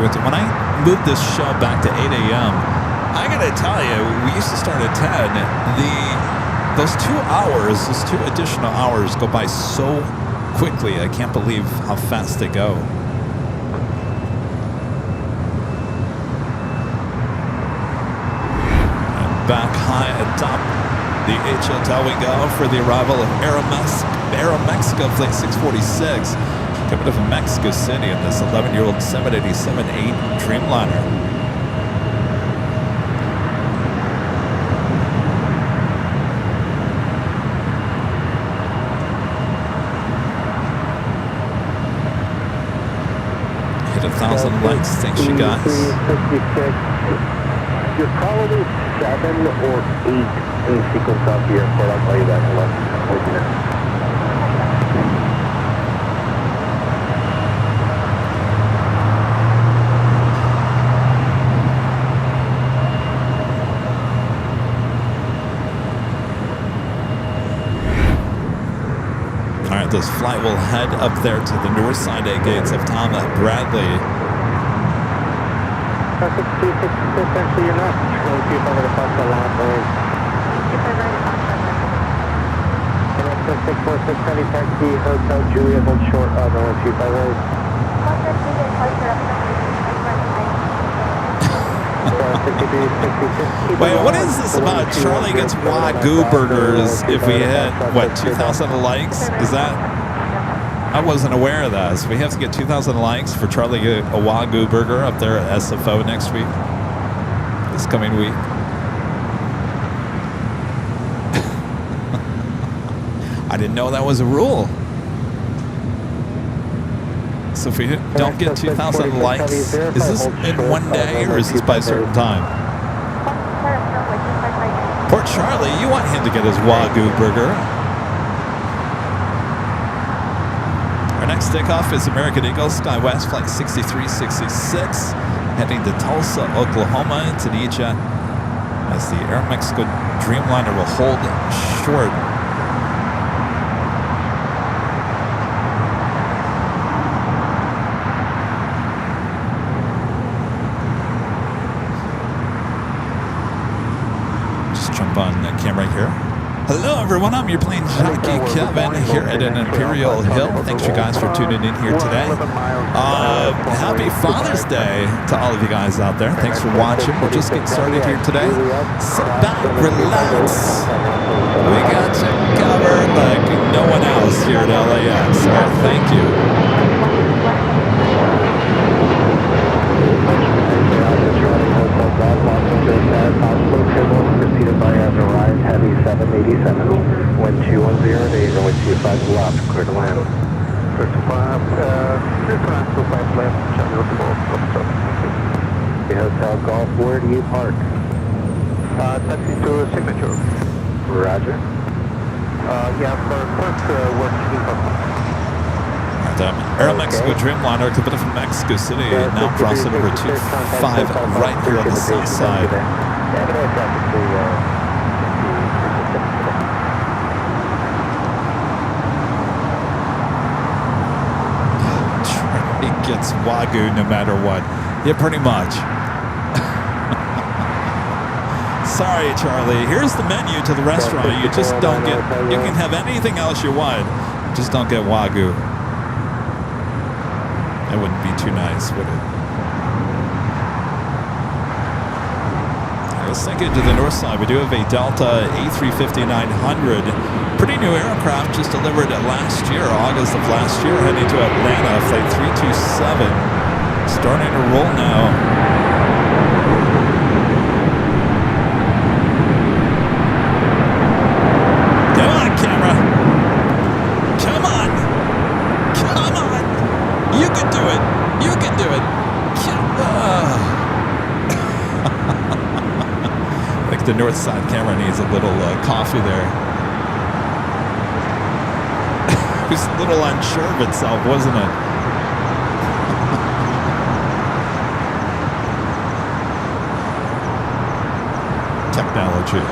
When I moved this show back to 8 a.m., I gotta tell you, we used to start at 10. Those 2 hours, those 2 additional hours go by so quickly. I can't believe how fast they go. And back high atop the H Hotel we go for the arrival of Aeromexico Flight 646. Coming up from Mexico City in this 11-year-old 787-8 Dreamliner. Hit 1,000 likes. Thanks, you guys. You're probably 7 or 8 in sequence off the airport. I'll tell you that in less than 40 minutes. This flight will head up there to the north side gates of Tom Bradley. Essentially, you're not really too far to fuck the last lane. And that's 646 heavy taxi, Hotel Juliet, hold short of 125 road. Wait, what is this about Charlie gets Wagyu burgers if we hit, what, 2,000 likes? Is that? I wasn't aware of that. So we have to get 2,000 likes for Charlie to get a Wagyu burger up there at SFO next week, this coming week. I didn't know that was a rule. So if we don't get 2,000 likes, is this in one day or is this by a certain time? Port Charlie, you want him to get his Wagyu burger. Our next takeoff is American Eagle SkyWest Flight 6366, heading to Tulsa, Oklahoma, into Tunisia, as the Aeromexico Dreamliner will hold short. camera here. Hello, everyone. I'm your Plane Jockey Kevin here at an Imperial Hill. Thanks you guys for tuning in here today. Happy Father's Day to all of you guys out there. Thanks for watching. We'll just get started here today. Sit back, relax. We got you covered like no one else here at LAX. So thank you. Proceeded by as arrived, heavy 787, wind 210 days and wind 25 left, clear to land. Clear to 5, clear to land, 25 left, channel to both, the Hotel Golf, where do you park? Taxi to Signature. Roger. Yeah, for first, where do you park? Air Mexico Dreamliner, a bit from Mexico City, now crossing over 25 right here on the south side. He gets Wagyu no matter what. Yeah, pretty much. Sorry, Charlie. Here's the menu to the restaurant. You just don't get, you can have anything else you want, just don't get Wagyu. That wouldn't be too nice, would it? I was thinking to the north side, we do have a Delta A350-900. Pretty new aircraft, just delivered last year, August of last year, heading to Atlanta, flight 327. Starting to roll now. Come on, camera. Come on. Come on. You can do it. You can do it. I think the north side camera needs a little coffee there. It was a little unsure of itself, wasn't it? Technology.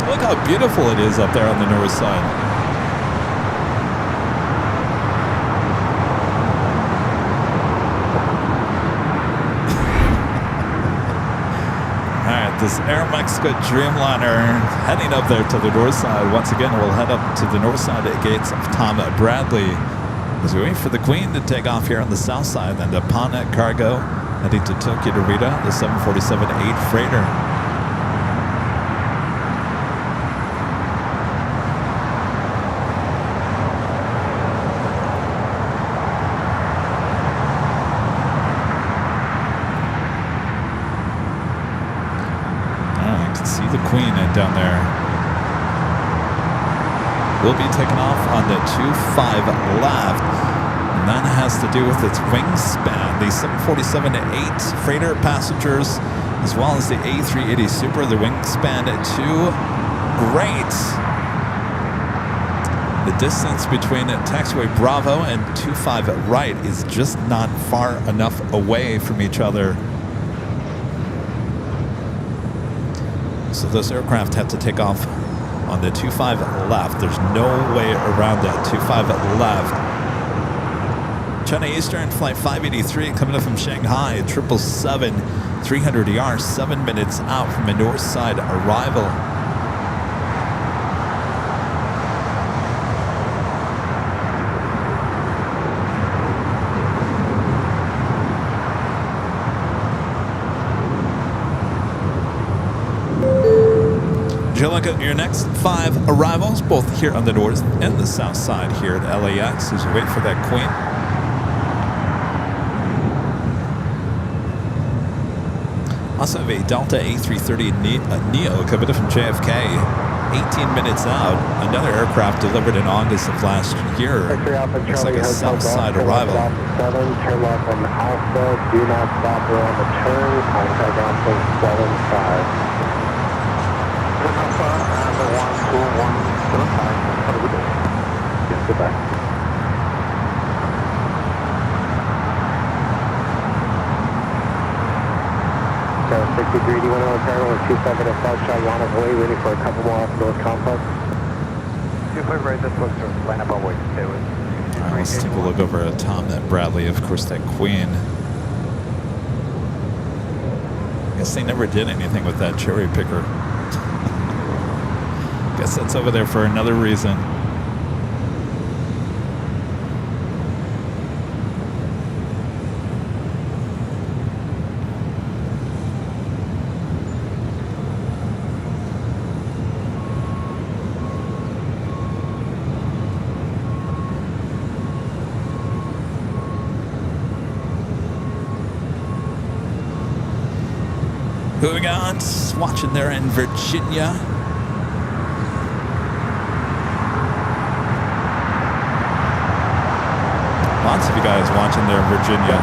Look how beautiful it is up there on the north side. This Air Mexico Dreamliner heading up there to the north side. Once again, we'll head up to the north side at gates of Tom Bradley as we wait for the Queen to take off here on the south side. And the Panet Cargo heading to Tokyo Narita, the 747-8 freighter. The Queen down there will be taken off on the 25 left, and that has to do with its wingspan. The 747-8 freighter passengers, as well as the A380 Super, the wingspan too great. The distance between taxiway Bravo and 25 right is just not far enough away from each other. So those aircraft have to take off on the 25 left. There's no way around that 25 left. China Eastern Flight 583 coming up from Shanghai, 777, 300 ER, 7 minutes out from a north side arrival. Would you look at your next 5 arrivals, both here on the north and the south side here at LAX as you wait for that Queen? Also have a Delta A330 Neo coming from JFK, 18 minutes out. Another aircraft delivered in August of last year. Looks like a south side arrival. 7, turn left on Alpha, do not stop around the turn, contact Alpha 75. Alpha, 12175, have a good day. Yes, goodbye. So 63, do you want to return with 27 at South Shot, one of way, waiting for a couple more off North Complex? 25 right, this was line up on way. Alright, let's take a look over at Tom and Bradley, of course, that Queen. I guess they never did anything with that cherry picker. Guess that's over there for another reason. Moving on, watching there in Virginia. Lots of you guys watching there in Virginia.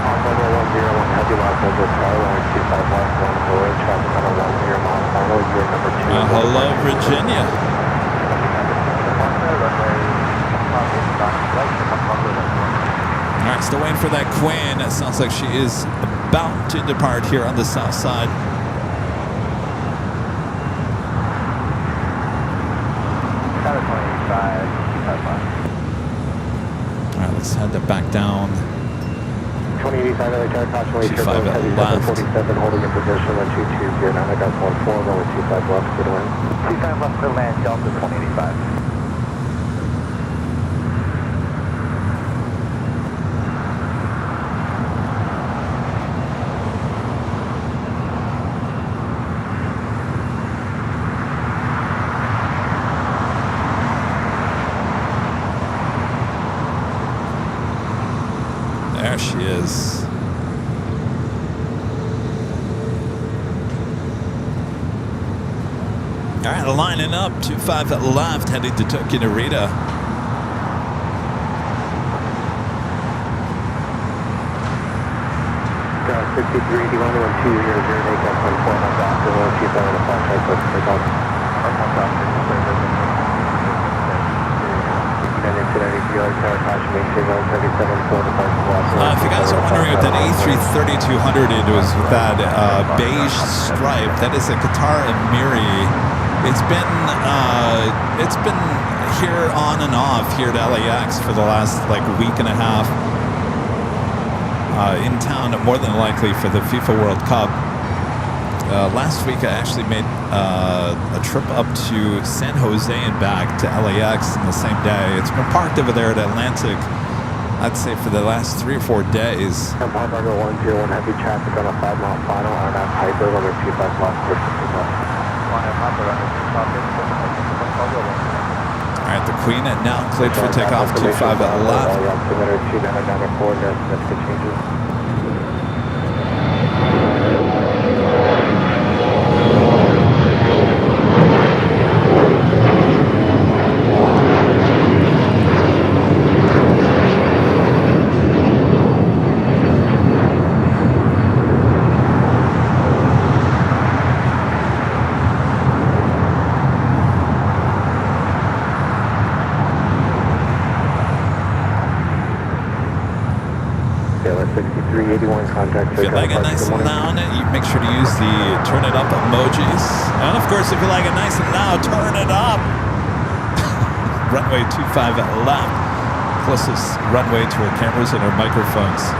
Hello, Virginia. All right, still waiting for that Queen. It sounds like she is about to depart here on the south side. All right, let's head back down. 2085 LA Tower, caution 25 at left. 47 holding in position on 2209, I got 14, going 25 left, clear to land. 25 left to land, Delta 2085. There she is. All right, lining up, 25 at left, heading to Tokyo Narita. Got 63, do you want to run 2 years here, take up 1 point on doctor, 1 chief out of the flashlight, let's take off. If you guys are wondering what that A330-200 is with that beige stripe, that is a Qatar Emiri. It's been here on and off here at LAX for the last week and a half. In town, more than likely for the FIFA World Cup. Last week I actually made a trip up to San Jose and back to LAX in the same day. It's been parked over there at Atlantic, I'd say, for the last 3 or 4 days. Empire Cargo 101, heavy traffic on a 5-mile final on that Piper, under 25 left, All right, the Queen now cleared for takeoff, 25 at left. If you like it nice and loud, you make sure to use the turn it up emojis. And of course, if you like it nice and loud, turn it up. Runway 25 at left. Closest runway to our cameras and our microphones.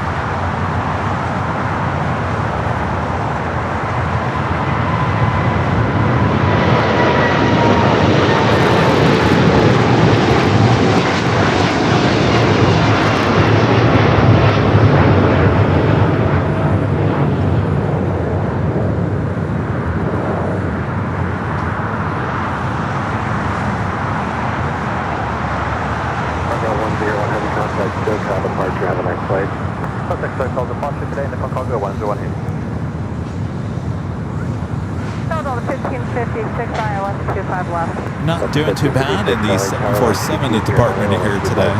Not doing too bad in the 747 department here today.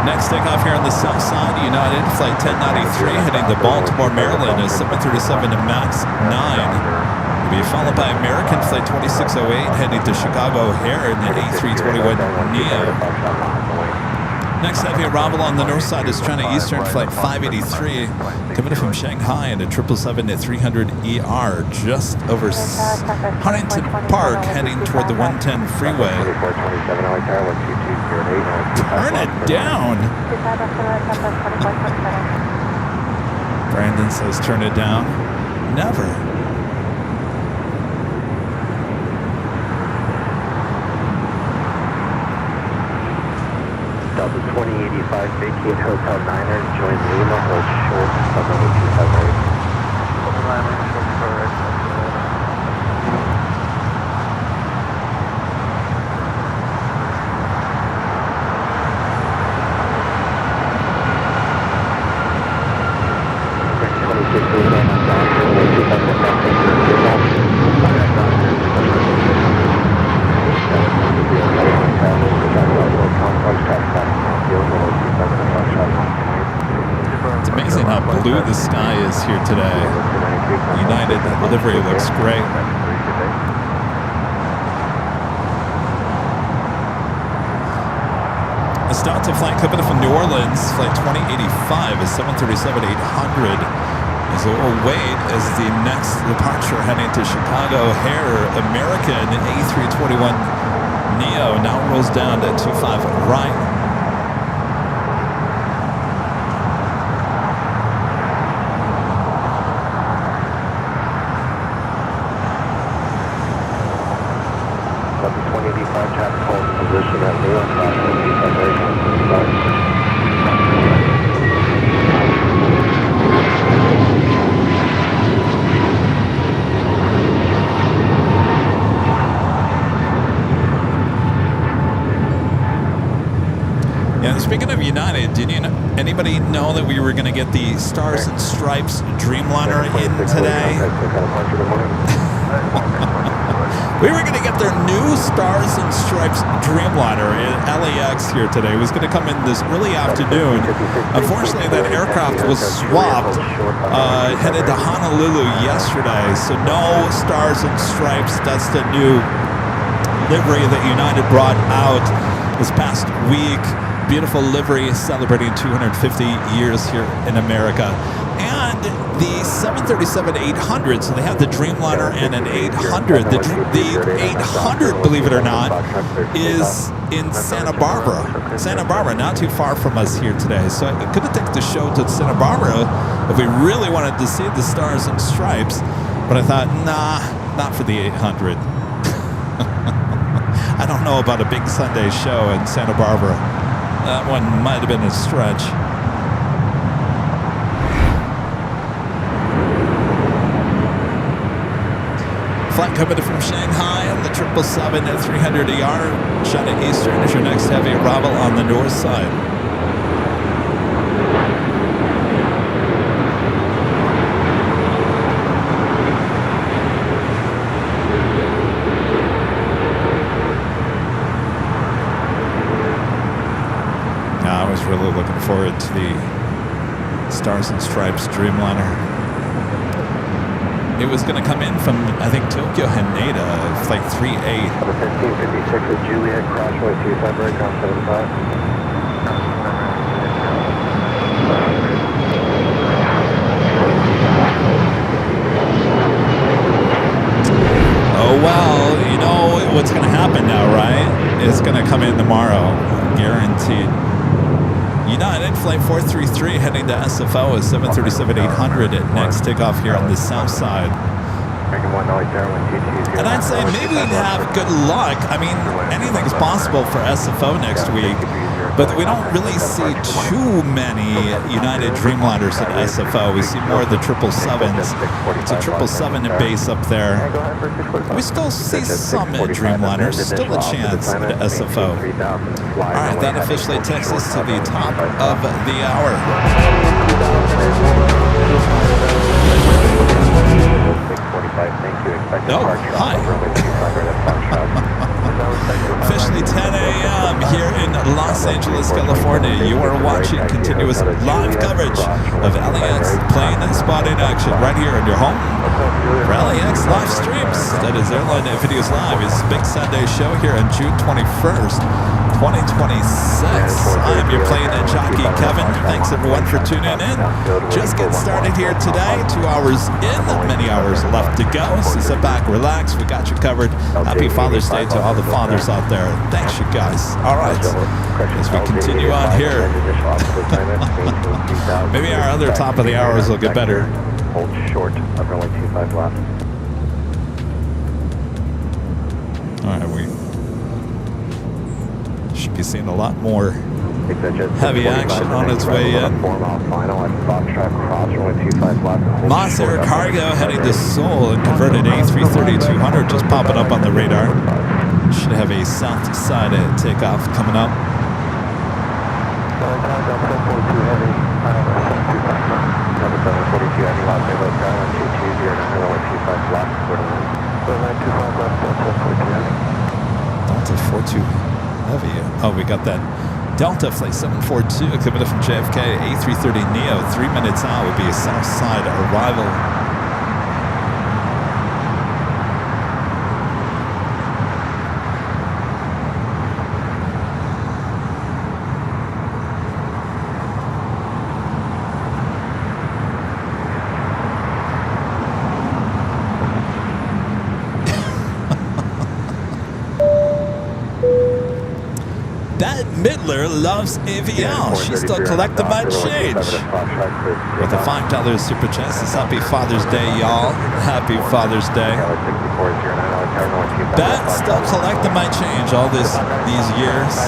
Next takeoff here on the south side, United Flight 1093 heading to Baltimore, Maryland, a 737 MAX 9. Will be followed by American Flight 2608 heading to Chicago O'Hare in the A321neo. Next heavy arrival on the north side is China Eastern Flight 583 coming in from Shanghai in a 777-300ER just over Huntington Park heading toward the 110 freeway. Turn it down! Brandon says turn it down. Never. Delta 2085, vacate Hotel Niner, join Lima, hold short, runway 25 right. Hotel Niner, short for right. It's amazing how blue the sky is here today. United livery looks great. A start to flight coming from New Orleans, flight 2085 is 737-800. As it will wait as the next departure heading to Chicago. O'Hare American A321 Neo now rolls down to 25 right. Traffic hold position at New York, Yeah, speaking of United, did anybody know that we were going to get the Stars and Stripes Dreamliner in today? We were going to get their new Stars and Stripes Dreamliner at LAX here today. It was going to come in this early afternoon. Unfortunately, that aircraft was swapped, headed to Honolulu yesterday. So no Stars and Stripes. That's the new livery that United brought out this past week. Beautiful livery celebrating 250 years here in America. And the 737-800, so they have the Dreamliner and an 800. The 800, believe it or not, is in Santa Barbara. Santa Barbara, not too far from us here today. So I could have taken the show to Santa Barbara if we really wanted to see the Stars and Stripes. But I thought, nah, not for the 800. I don't know about a big Sunday show in Santa Barbara. That one might have been a stretch. Flight coming from Shanghai on the 777 at 300ER. China Eastern is your next heavy arrival on the north side. I was really looking forward to the Stars and Stripes Dreamliner. It was going to come in from, I think, Tokyo Haneda, flight 38. 1556 with Juliet, crossway 25 right, ground 75. Oh, well, you know what's going to happen now, right? It's going to come in tomorrow, guaranteed. United Flight 433 heading to SFO is 737-800 at next takeoff here on the south side. And I'd say maybe we'd have good luck. I mean, anything's possible for SFO next week, but we don't really see too many United Dreamliners at SFO. We see more of the 777s. It's a 777 base up there. We still see some at Dreamliners, still a chance at SFO. All right, that officially takes us to the top of the hour. Oh, hi. Officially 10 a.m. here in Los Angeles, California. You are watching continuous live coverage of LAX plane spotting action right here in your home for LAX live streams. That is Airline Videos Live. It's a big Sunday show here on June 21st, 2026. I'm your Plane Jockey Kevin. Thanks everyone for tuning in. Just getting started here today. 2 hours in, many hours left to go. So sit back, relax. We got you covered. Happy Father's Day to all the fathers out there. Thanks, you guys. All right. As we continue on here, maybe our other top of the hours will get better. Hold short of runway 25 left. All right, we should be seeing a lot more heavy action on its way in. Moss Air Cargo heading to Seoul and converted A330-200 just popping up on the radar. Should have a south side takeoff coming up. Delta 42 heavy. Oh, we got that Delta Flight 742 coming up from JFK. A330neo, 3 minutes out would be a south side arrival. Midler loves AVL. She's still collecting my change. With a $5 super chance. It's Happy Father's Day, y'all. Happy Father's Day. Bet still collecting my change all these years.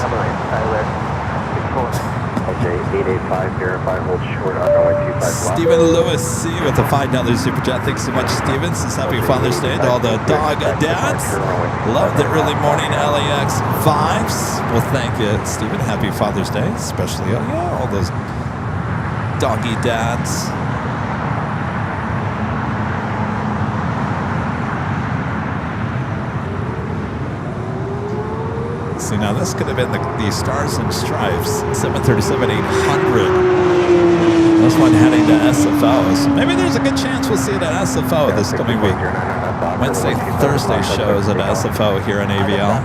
Stephen Lewis C with a $5 super chat. Thanks so much, Stephen. It's Happy Father's Day to all the dog dads. Love the early morning LAX vibes. Well, thank you, Stephen. Happy Father's Day, especially all those doggy dads. See, now this could have been the Stars and Stripes 737-800. This one heading to SFO. So maybe there's a good chance we'll see it at SFO this coming week. Wednesday, Thursday shows at SFO here in AVL.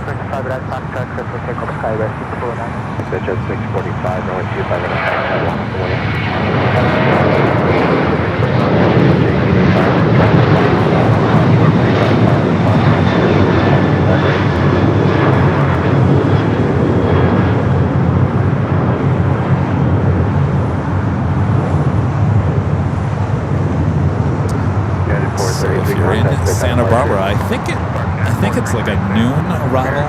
So if you're in Santa Barbara, I think it's like a noon arrival.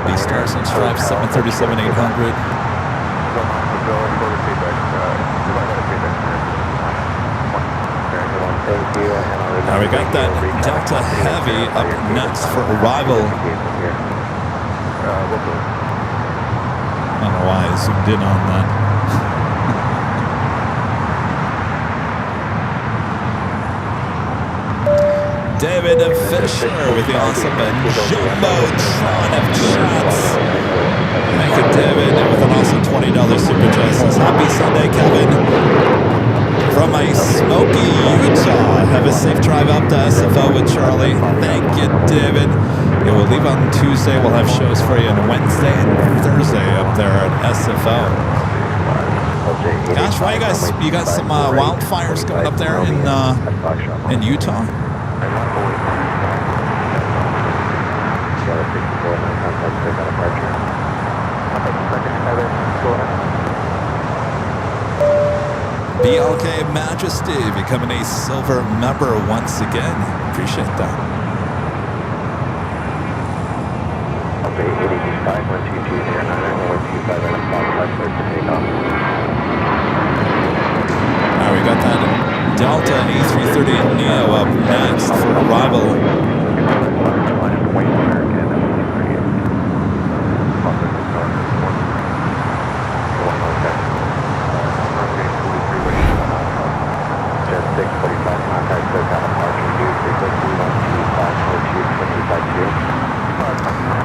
The Stars and Stripes 737-800. Now we got that Delta Heavy up next for arrival. I don't know why I zoomed in on that. David Fisher with the awesome Jumbotron of chats. Thank you, David, with an awesome $20 super chat. Happy Sunday, Kevin. From a smoky Utah. Have a safe drive up to SFO with Charlie. Thank you, David. Yeah, we'll leave on Tuesday. We'll have shows for you on Wednesday and Thursday up there at SFO. Gosh, why you got some wildfires going up there in Utah? BLK Majesty becoming a silver member once again. Appreciate that. Alright, we got that Delta A330neo up next for arrival.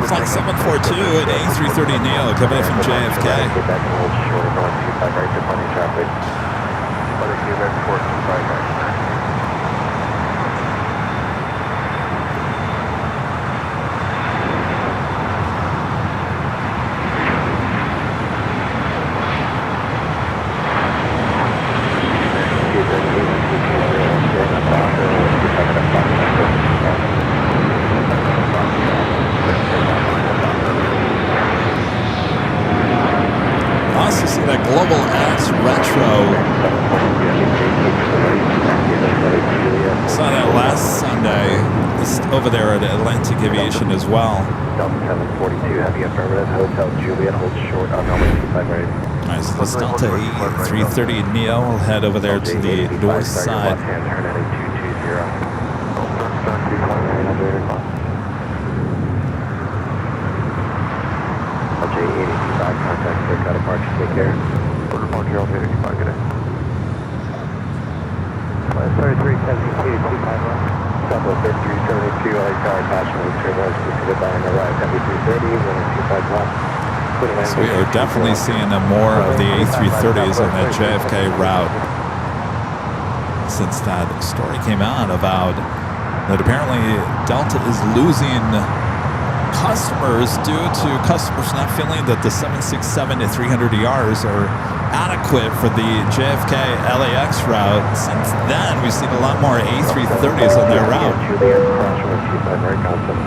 Flight 742 and A330neo coming in from JFK. information as well. Delta 742, heavy affirmative, Hotel Juliet, hold short on runway 25 right. All right, so this Delta E330 Neo will head over there to the north side. Left hand turn at a 220. Start 2.9 elevator call. LJ885, contact clear cut departure, take care. Order departure, LJ885, good day. 3372, 251. Southwest 372, LA Tower, passenger turbulence, proceeded by an arrive, heavy 330, running 251. So we are definitely seeing more of the A330s on that JFK route since that story came out about that apparently Delta is losing customers due to customers not feeling that the 767-300ERs are adequate for the JFK LAX route. Since then, we've seen a lot more A330s on their route. Juliet, cross runway 25 right, concept.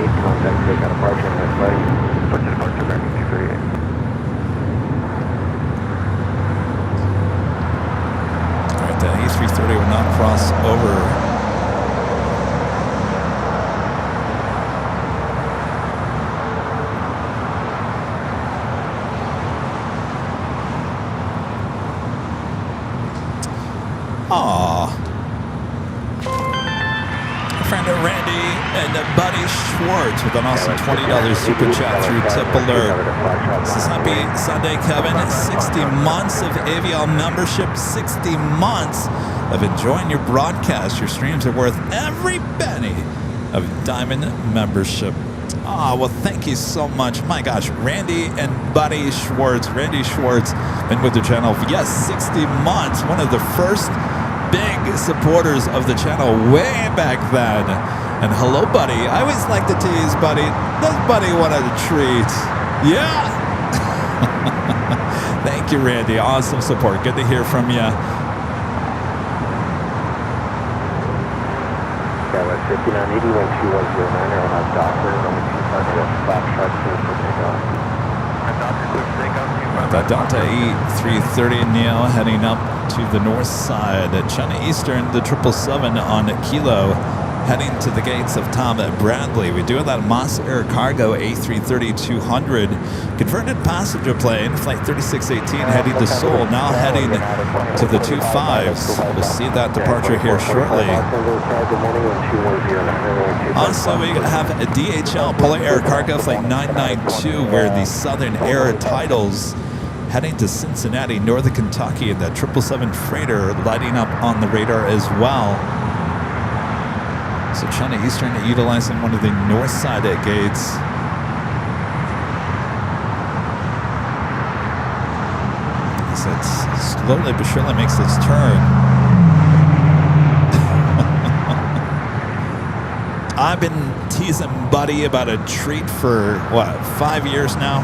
Contact take out departure on that flight. Bunch of departure American 238. Alright, the A330 will not cross over. Aww. Friend of Randy and Buddy Schwartz with an awesome $20 super chat through Tip Alert. This is Happy Sunday, Kevin. 60 months of AVL membership, 60 months of enjoying your broadcast. Your streams are worth every penny of Diamond membership. Oh, well, thank you so much. My gosh, Randy and Buddy Schwartz. Randy Schwartz been with the channel for, yes, 60 months. One of the first big supporters of the channel way back then. And hello, Buddy. I always like to tease Buddy. Does Buddy want a treat? Yeah. Thank you, Randy. Awesome support. Good to hear from you. Dallas 5980, 12109, Airline Docker, runway 25 flat sharp, clear for takeoff. The Delta E330 Neo heading up to the north side at China Eastern, the 777 on Kilo, heading to the gates of Tom Bradley. We do have that Moss Air Cargo A330-200 converted passenger plane, flight 3618, heading to Seoul, now heading to the 25s. We'll see that departure here shortly. Also, we have a DHL Polar Air Cargo flight 992, where the Southern Air titles heading to Cincinnati, Northern Kentucky, and that 777 freighter lighting up on the radar as well. So China Eastern utilizing one of the north side gates. As it slowly but surely makes its turn. I've been teasing Buddy about a treat for, what, 5 years now?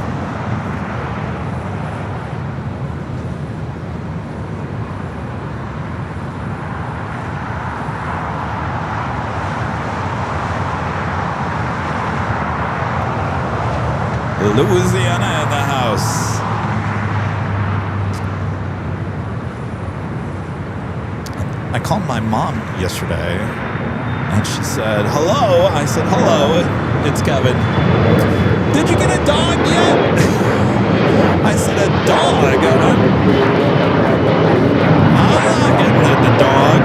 Louisiana in the house. I called my mom yesterday and she said, hello. I said, hello, it's Kevin. Did you get a dog yet? I said, a dog? I'm not getting the dog.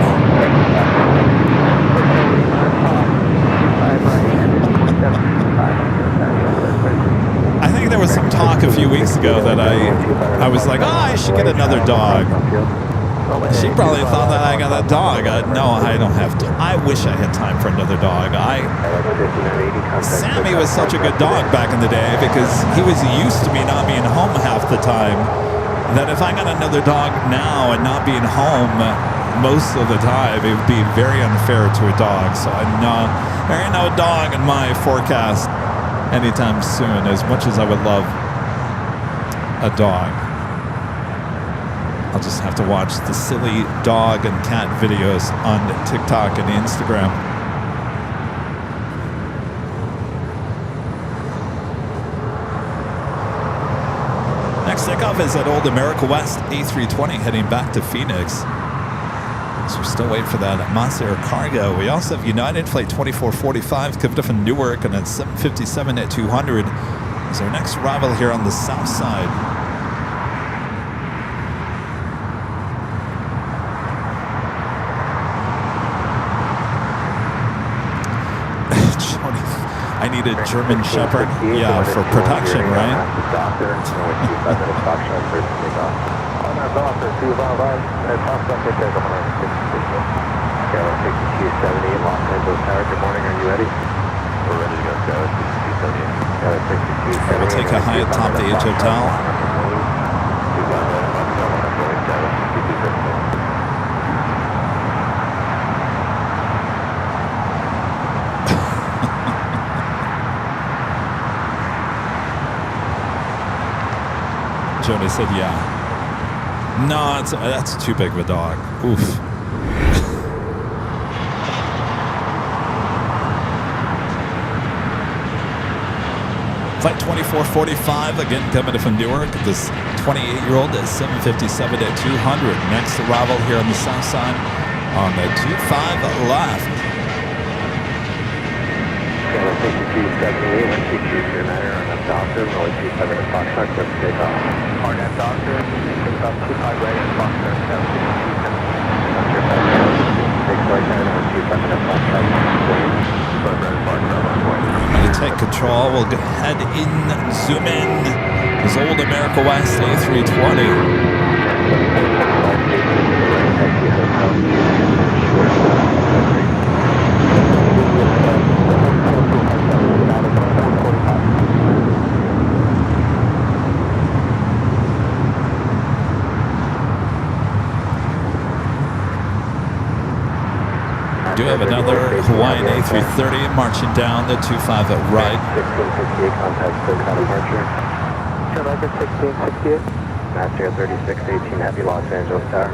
I think there was some talk a few weeks ago that I was like, oh, I should get another dog. She probably thought that I got a dog. No, I don't have to. I wish I had time for another dog. Sammy was such a good dog back in the day because he was used to me not being home half the time, that if I got another dog now and not being home most of the time, it would be very unfair to a dog. So there ain't no dog in my forecast anytime soon, as much as I would love a dog. I'll just have to watch the silly dog and cat videos on TikTok and Instagram. takeoff is at Old America West, A320 heading back to Phoenix. So we're still waiting for that Monster cargo. We also have United Flight 2445 coming up from Newark, and at 7:57 at 200 is our next arrival here on the south side. I need a German Shepherd. Yeah, for protection, right? Doctor, with 2 minutes Foxtrot, first to take off. On our doctor, 255, Foxtrot, take off on 6 6278, Los Angeles Tower. Good morning, are you ready? We're ready to go, Skyler 6278. We'll take a high atop the H Hotel. Jody said, yeah. No, that's too big of a dog. Oof. Flight 2445, again coming from Newark. This 28-year-old is 7:57 at 200. Next arrival here on the south side on the 25 left. 6278, let's see your matter on the doctor, Roy 27 at Foxtrot, let's take off. On that doctor, take off 25 right at Foxtrot, 76278. That's your matter, 6 right there, 27 at Foxtrot, 25 right at Foxtrot, I'm going to take control. We'll go head in, zoom in. This Old America West A320. Do have another Hawaiian A330 marching down the 25 at right. 1668, contact Silk out departure. Sure, 1668. Master 3618, Heavy, Los Angeles Tower.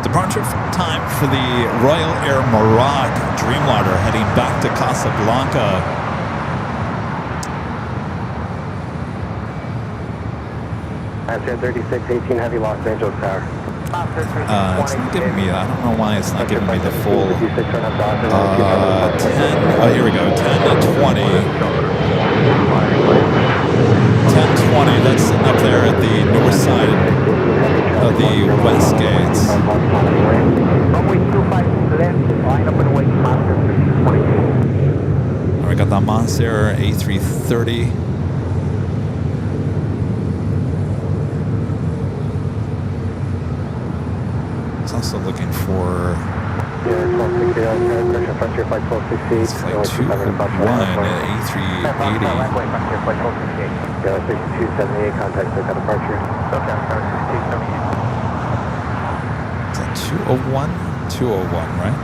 Departure time for the Royal Air Maroc Dreamliner heading back to Casablanca. Master 3618, Heavy, Los Angeles Tower. It's not giving me, I don't know why it's not giving me the full 10, oh here we go, 10:20. 10:20, that's sitting up there at the north side of the west gates. All right, got the Monster A330. It's also looking for it's like 201 at A380. 6278, contact Silk out departure. Is that 201? 201, right?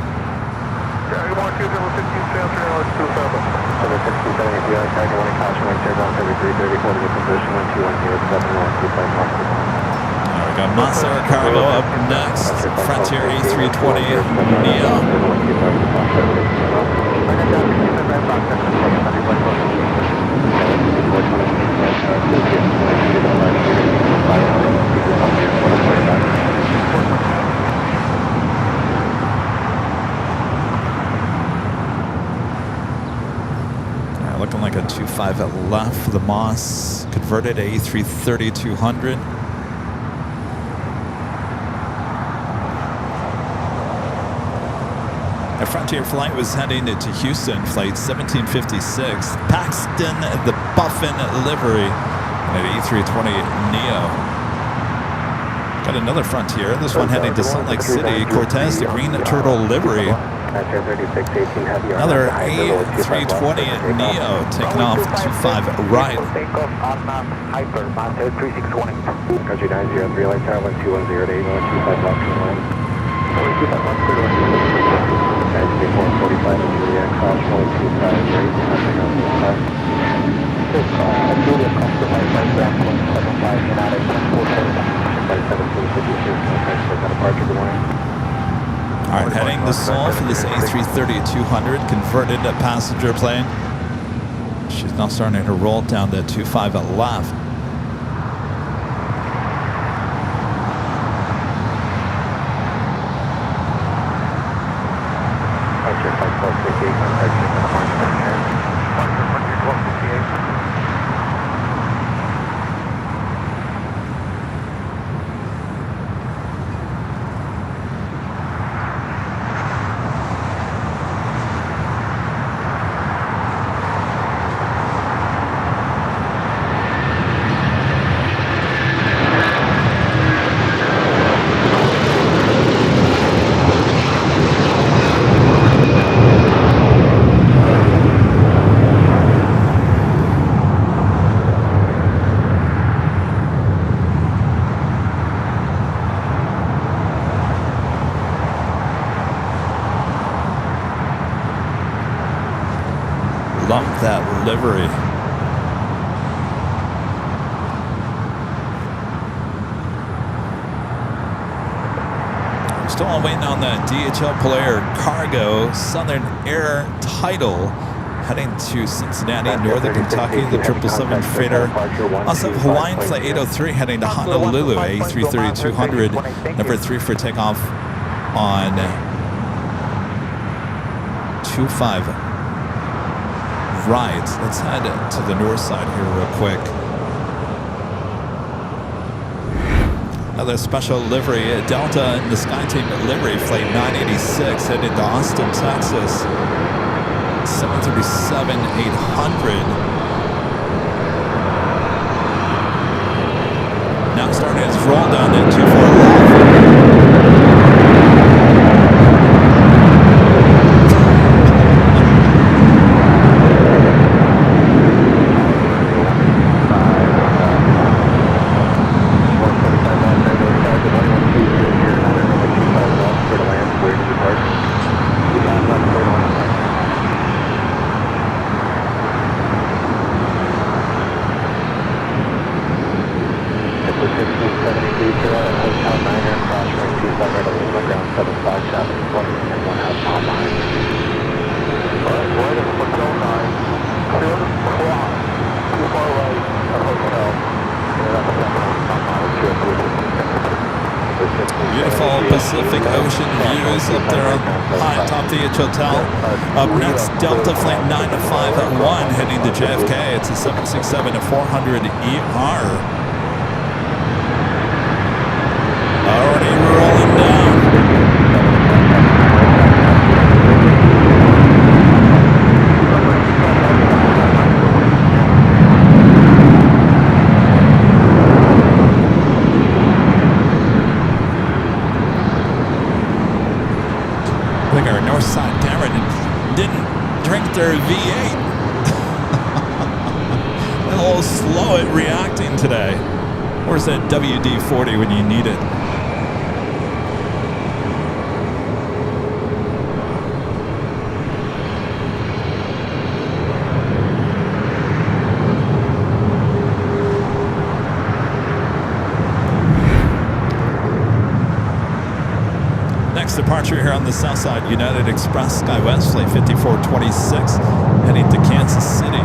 Yeah, you want to use it with 15 transfer, let's do 7. 1670, target 1 in caution, wind shear down 3330, holding a position 12107125 We got Monster cargo up next. Frontier A320 Neo. Looking like a 25 at left for the Moss. Converted to A330-200. A Frontier flight was heading to Houston, flight 1756. Paxton, the Buffin livery, and an A320 Neo. Got another Frontier, this one heading to Salt Lake City. Cortez, the Green Turtle livery. Another A320 Neo taking off 25 right. Hyper, Monster 3620. Country 903, light tower 1210 to 825 left to line. 445 and Juliet, cross 125 right, contact on 5. Juliet, cross the right, 7 5. United 1047, by 1756, departure, good morning. All right, heading to Seoul for this A330-200 converted passenger plane. She's now starting to roll down the 25 at left. Departure 5468, departure from the March 29th. Departure 1258. Love that livery. I'm still waiting on the DHL Polaire Cargo Southern Air title heading to Cincinnati, Northern Kentucky, the 777 freighter. Also Hawaiian Flight 803 heading to Honolulu, A330-200, number 3 for takeoff on 25. Right, let's head to the north side here real quick. Another special livery, Delta in the SkyTeam livery, flight 986, headed to Austin, Texas. 737-800. Now starting its roll down at 24 left. Beautiful Pacific Ocean views up there on high atop the hotel. Up next, Delta Flight 951 heading to JFK. It's a 767-400 ER. Already rolling down. I think our north side camera didn't drink their V8. A little slow at reacting today. Where's that WD-40 when you need it? Next departure here on the south side, United Express SkyWest Flight 5426, heading to Kansas City.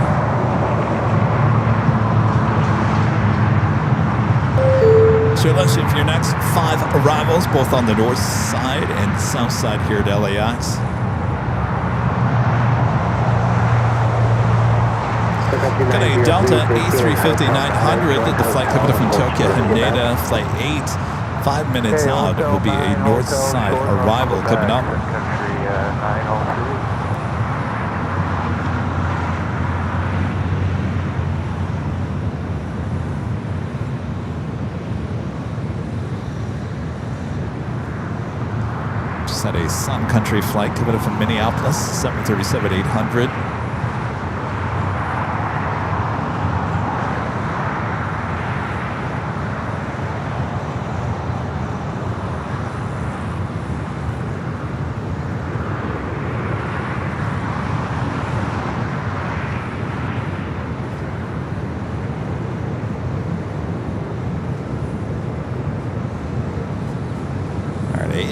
Selection for your next 5 arrivals, both on the north side and south side here at LAX. Got a Delta A350-900, the flight coming from Tokyo, Haneda, flight 8. 5 minutes out, it will be a north side arrival coming up. Just had a Sun Country flight coming up from Minneapolis, 737-800.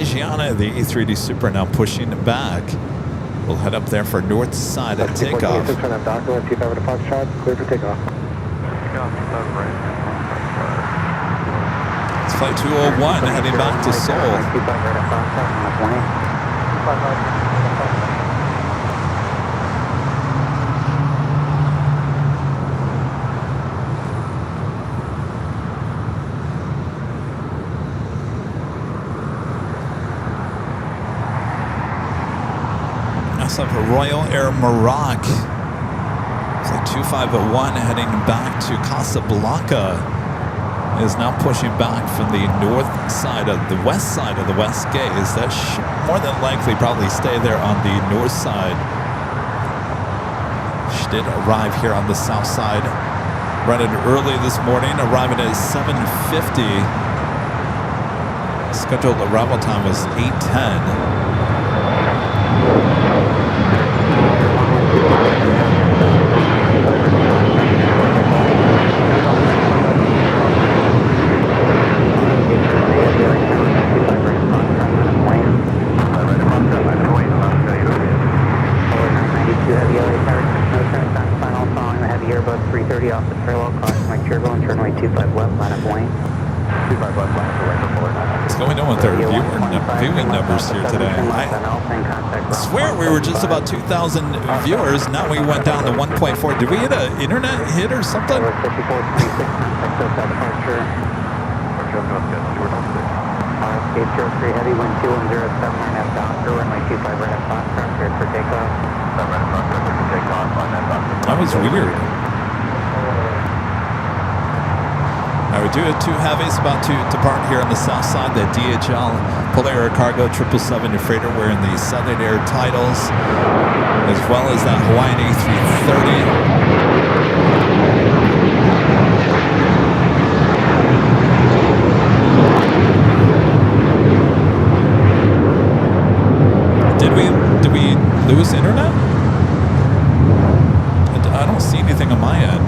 Gianna, the A380 Super, now pushing back. We'll head up there for north side at takeoff. Clear for takeoff. It's flight 201 heading back to Seoul. Of Royal Air Maroc. Flight 2501 heading back to Casablanca is now pushing back from the north side of the west side of the West Gaze. That should more than likely probably stay there on the north side. She did arrive here on the south side. Running early this morning, arriving at 7:50. Scheduled arrival time was 8:10. Viewing numbers here today. I swear we were just about 2,000 viewers. Now we went down to 1.4. Did we hit an internet hit or something? That was weird. We do have two heavies about to depart here on the south side. The DHL Polar Cargo 777 freighter wearing the Southern Air titles, as well as that Hawaiian A330. Did we lose internet? I don't see anything on my end.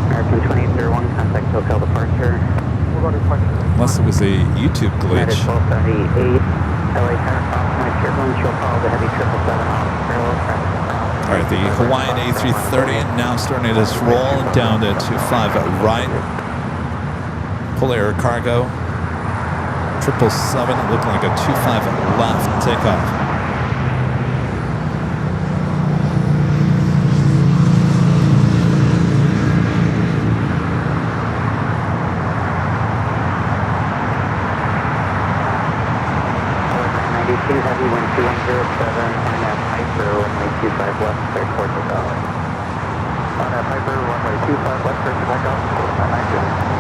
American 2801, contact hotel departure. Unless it was a YouTube glitch. 1278, LA turbulence, she'll follow the heavy 777 off parallel traffic. All right, the Hawaiian A330 now starting its roll down to 25 right. Polar Cargo 777 looking like a 25 left takeoff. Heavy 1207, on that Piper, runway 25 left, clear towards the valley. On that Piper, runway 25 left, clear to back up, 990.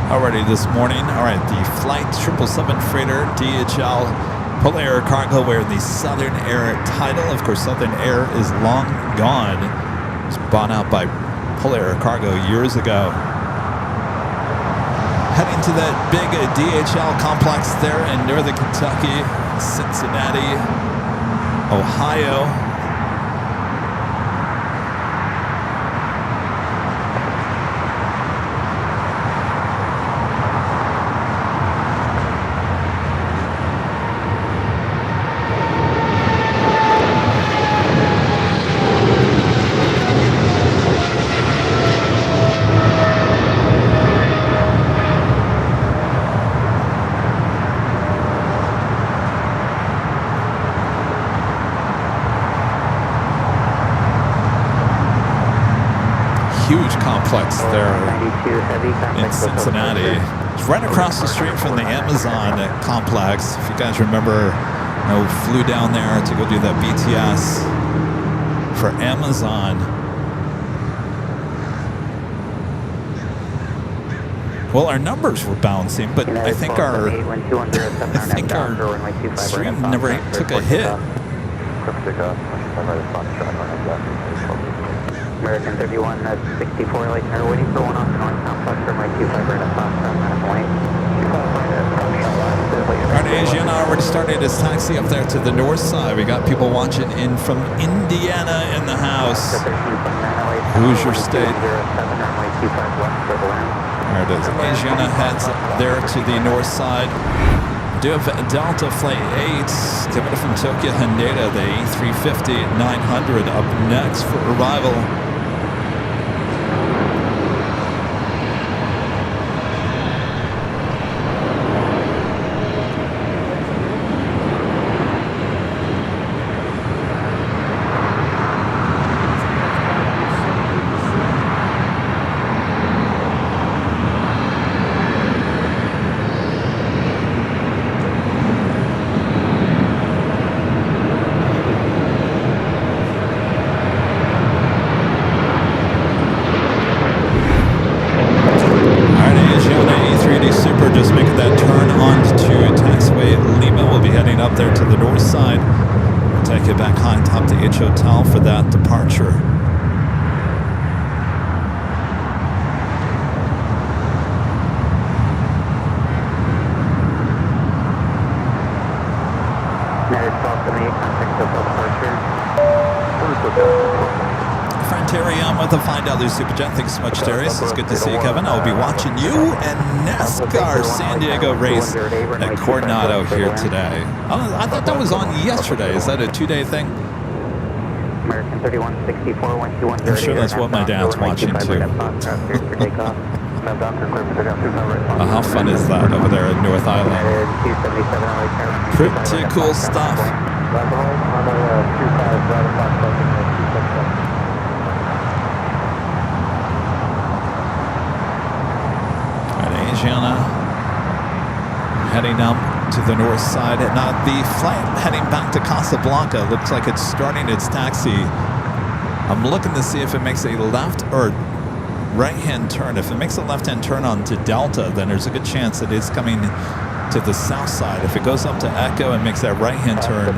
Already this morning. All right, the flight 777 freighter DHL Polar Cargo wearing the Southern Air title. Of course, Southern Air is long gone. It was bought out by Polar Cargo years ago. Heading to that big DHL complex there in northern Kentucky, Cincinnati, Ohio. Huge complex there in Cincinnati. It's right across the street from the Amazon complex. If you guys remember, flew down there to go do that BTS for Amazon. Well, our numbers were bouncing, but I think our stream never took a hit. American 31, that's 64, like, they're waiting for one off the north southwest for my 25 right at Foxtrot, minus point. All right, Asiana already started his taxi up there to the north side. We got people watching in from Indiana in the house. Hoosier State. There it is. Asiana heads there to the north side. Do have Delta Flight 8 coming from Tokyo Haneda, the A350-900 up next for arrival. Hotel for that departure. Friend Terry, I'm with the $5 Super Jet. Thanks so much, Darius. It's good to see you, Kevin. I'll be watching you and NASCAR San Diego race at Coronado here today. Oh, I thought that was on yesterday. Is that a 2-day thing? American 3164, 121. I'm sure that's what my dad's watching too. How fun is that over there at North Island? Pretty cool stuff. Alright, Asiana heading up to the north side. Now the flight heading back to Casablanca looks like it's starting its taxi. I'm looking to see if it makes a left or right-hand turn. If it makes a left-hand turn onto Delta, then there's a good chance it is coming to the south side. If it goes up to Echo and makes that right-hand turn,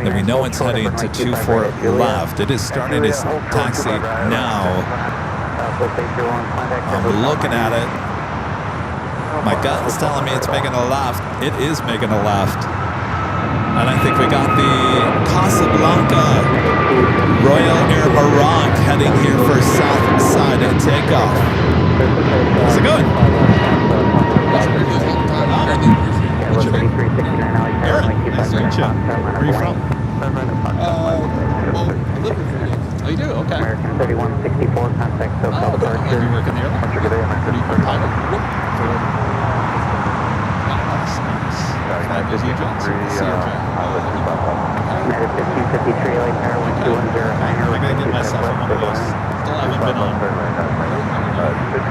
then we know it's heading to 24 left. It is starting its taxi now. I'm looking at it. My gut is telling me it's making a left. It is making a left. And I think we got the Casablanca Royal Air Maroc heading here for south side and takeoff. How's it going? Aaron, nice to meet you. Where are you from? Oh, you do? Okay. American 3164, contact SoCal departure. You work in the airline? What do you pilot? United 1553, like Airline 210. I gotta get myself on one of those. Still haven't been on.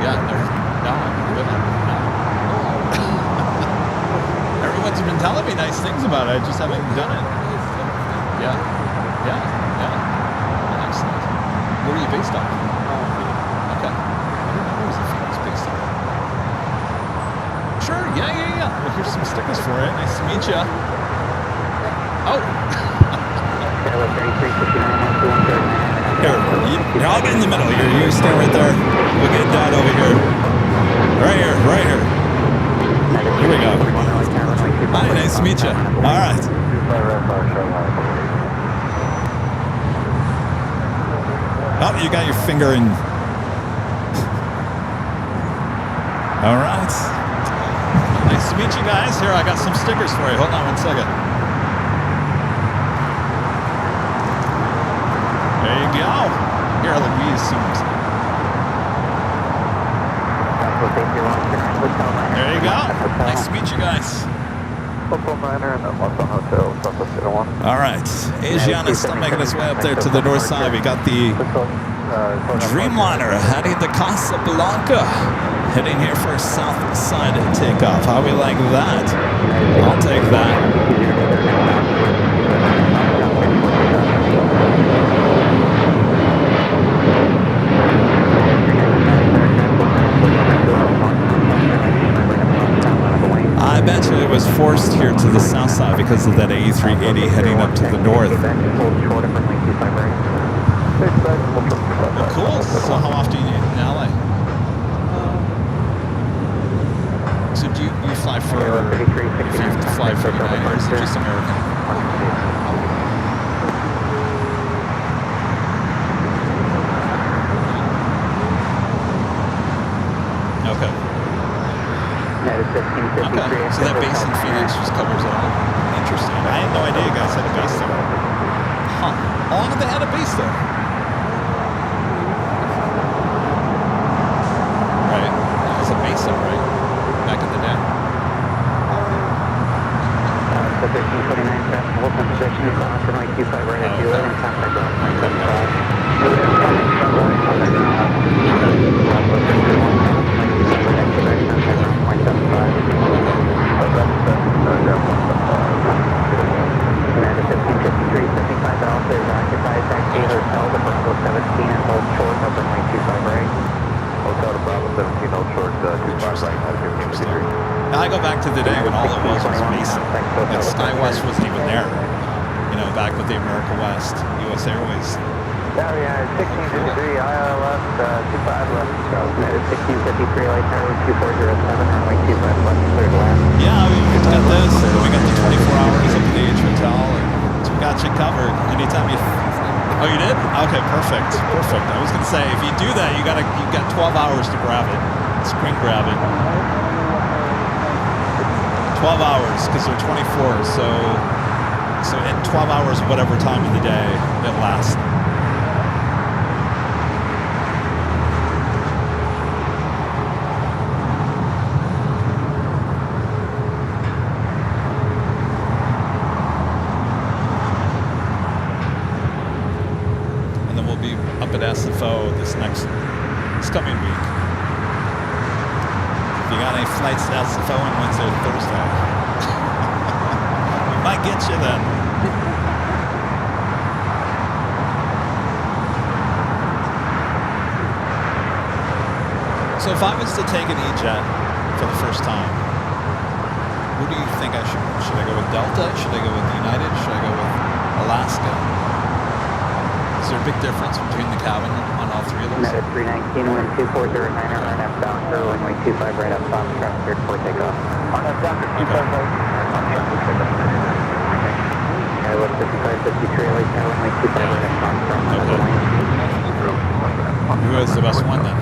Yeah, everyone's been telling me nice things about it. I just haven't done it. Yeah. Excellent. Where are you based off? Okay. I didn't know where was the based off. Sure. Yeah. Well, here's some stickers for it. Nice to meet you. Oh. Here, I'll get in the middle. You stay right there. We'll get Dad over here. Right here. Here we go. Hi, nice to meet you. All right. Oh, you got your finger in. All right. Nice to meet you guys. Here, I got some stickers for you. Hold on one second. There you go. Here, let me zoom. There you go. Nice to meet you guys. All right. Asiana's still making its way up there to the north side. We got the Dreamliner heading to Casablanca. Heading here for south side takeoff. How we like that? I'll take that. was forced here to the south side because of that A380 heading up to the north. Well, cool. So how often are you in LA? So do you fly for, if you have to fly for United, or is it just American? Okay. Okay, so that base in Phoenix just covers it all. Interesting. I had no idea you guys had a base there. Huh. How long have they had a base there? Right. It was a base there, right? Back in the day. The 1329 craft, open position is on from like 25 right at 2 and contact ground 1553, 75 Alpha is occupied, taxi hotel to Bravo 17 and hold short up in like 25 right. Hotel to Bravo 17, hold short 25 right, 1553. Now I go back to the day when all it was basic. Like SkyWest wasn't even there. You know, back with the America West, US Airways. Oh yeah, 1653, IR left, 25 left. So, 1653, light tower 2407, runway 25 left, clear to land. Yeah, we got this. We got the 24 hours up at the H Hotel. So we got you covered. Anytime you... Oh, you did? Okay, perfect. Perfect. I was going to say, if you do that, you got 12 hours to grab it. Screen grab it. 12 hours, because they're 24. So in 12 hours, whatever time of the day it lasts. SFO this coming week. If you got any flights to SFO on Wednesday or Thursday, we might get you then. So if I was to take an E-Jet for the first time, who do you think I should? Should I go with Delta? Should I go with United? Should I go with Alaska? Is there a big difference between the cabin on all three of those? United 319, wind 2409, RNF bound for runway 25 right up top, traffic cleared for takeoff. RNF down for 25 right. I left 5553, late tower, runway 25 right up top, from the lane. Who is the best one then?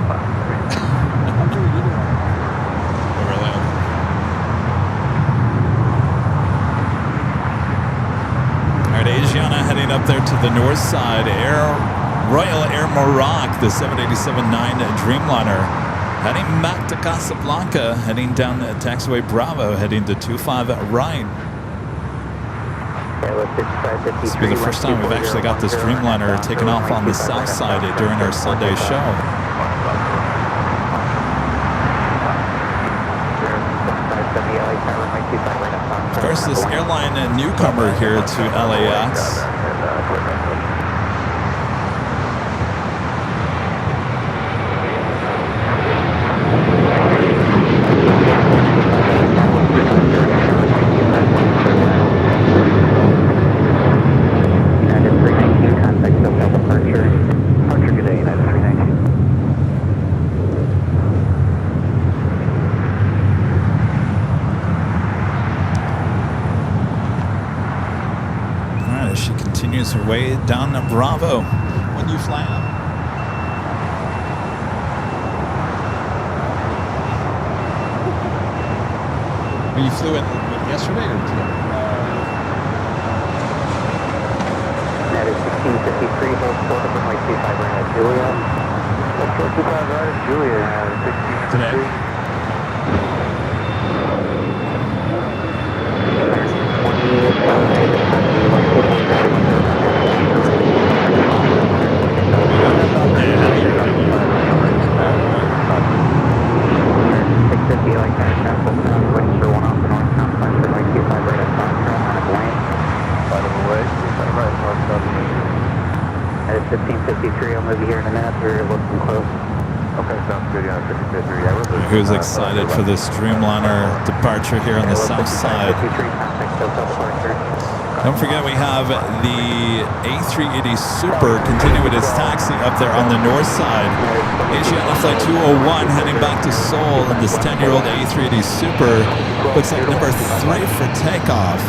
Asiana heading up there to the north side. Royal Air Morocco, the 787-9 Dreamliner, heading back to Casablanca, heading down the taxiway Bravo, heading to 25 right. This will be the first time we've actually got this Dreamliner taken off on the south side during our Sunday show. Of course, this airline newcomer here to LAX. United 319, contact hotel departure. Departure, good day, United 319. She continues her way down to Bravo. When do you fly out? You flew in yesterday or today? That is 1653, hold short of runway 25 right at Julia. Hold short 25 right at Julia, 1653. That is 1553. I'll move you here in a minute. We're looking close. Okay, sounds good. Yeah, 55-3. Yeah, we're Who's excited for this Dreamliner departure here on the south side? Don't forget we have the A380 Super continuing its taxi up there on the north side. Asiana Flight 201 heading back to Seoul in this 10-year-old A380 Super. Looks like number 3 for takeoff.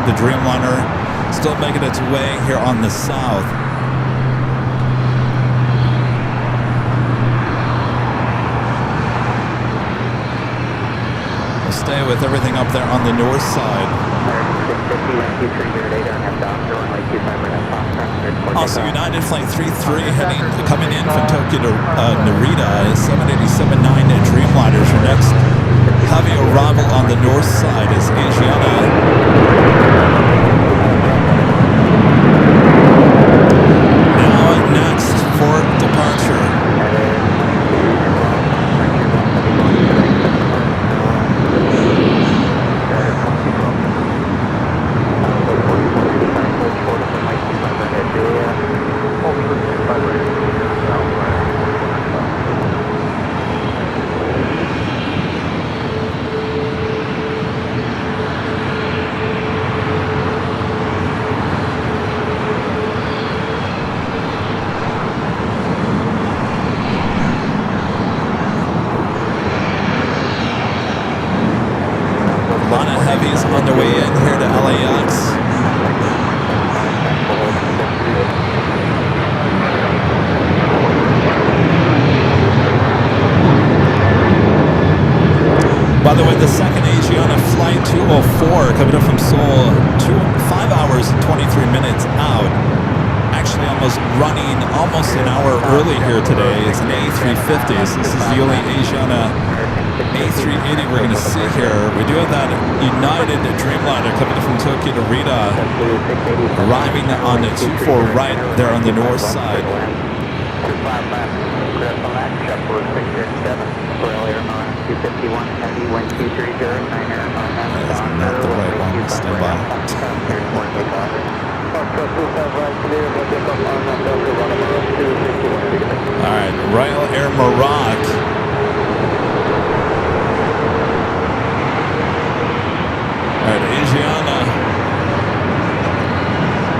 The Dreamliner still making its way here on the south. We'll stay with everything up there on the north side. Also, United Flight 33 coming in from Tokyo to Narita. 787-9 Dreamliners. Your next heavy arrival on the north side is Asiana. For departure. On the way in here to LAX. By the way, the second Asiana Flight 204 coming up from Seoul, 5 hours and 23 minutes out. Actually almost running almost an hour early here today. It's an A350, so this is the only Asiana A380 we're going to see here. We do have that United Dreamliner coming from Tokyo to Narita, arriving on the 24 right there on the north side. That's not the right one. Stand by. All right, Royal Air Morocco. All right, Asiana.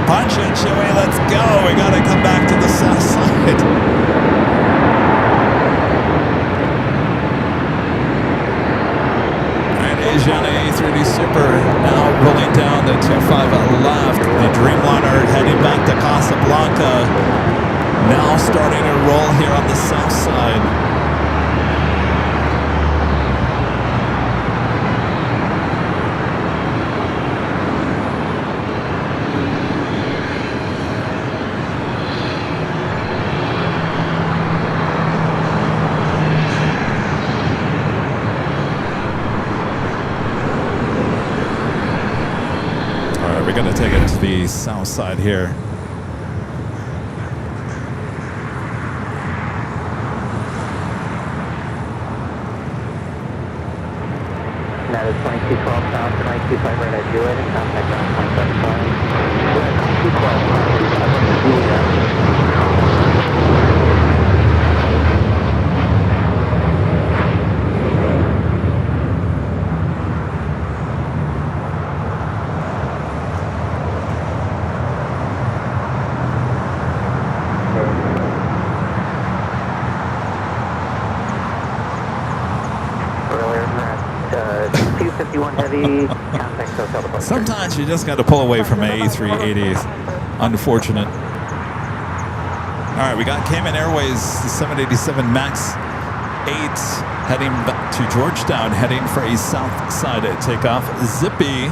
Punch it, Chewy, let's go. We got to come back to the south side. All right, Asiana A380 Super now rolling down the 25 left. The Dreamliner heading back to Casablanca. Now starting to roll here on the south side. We're going to take it to the south side here. That is 2212 south to 925 right at Juliet and contact ground 2212 251 51 heavy, contact hotel departure. Sometimes you just got to pull away from A380s. Unfortunate. All right, we got Cayman Airways, the 787 MAX 8 heading back to Georgetown, heading for a south side takeoff. Zippy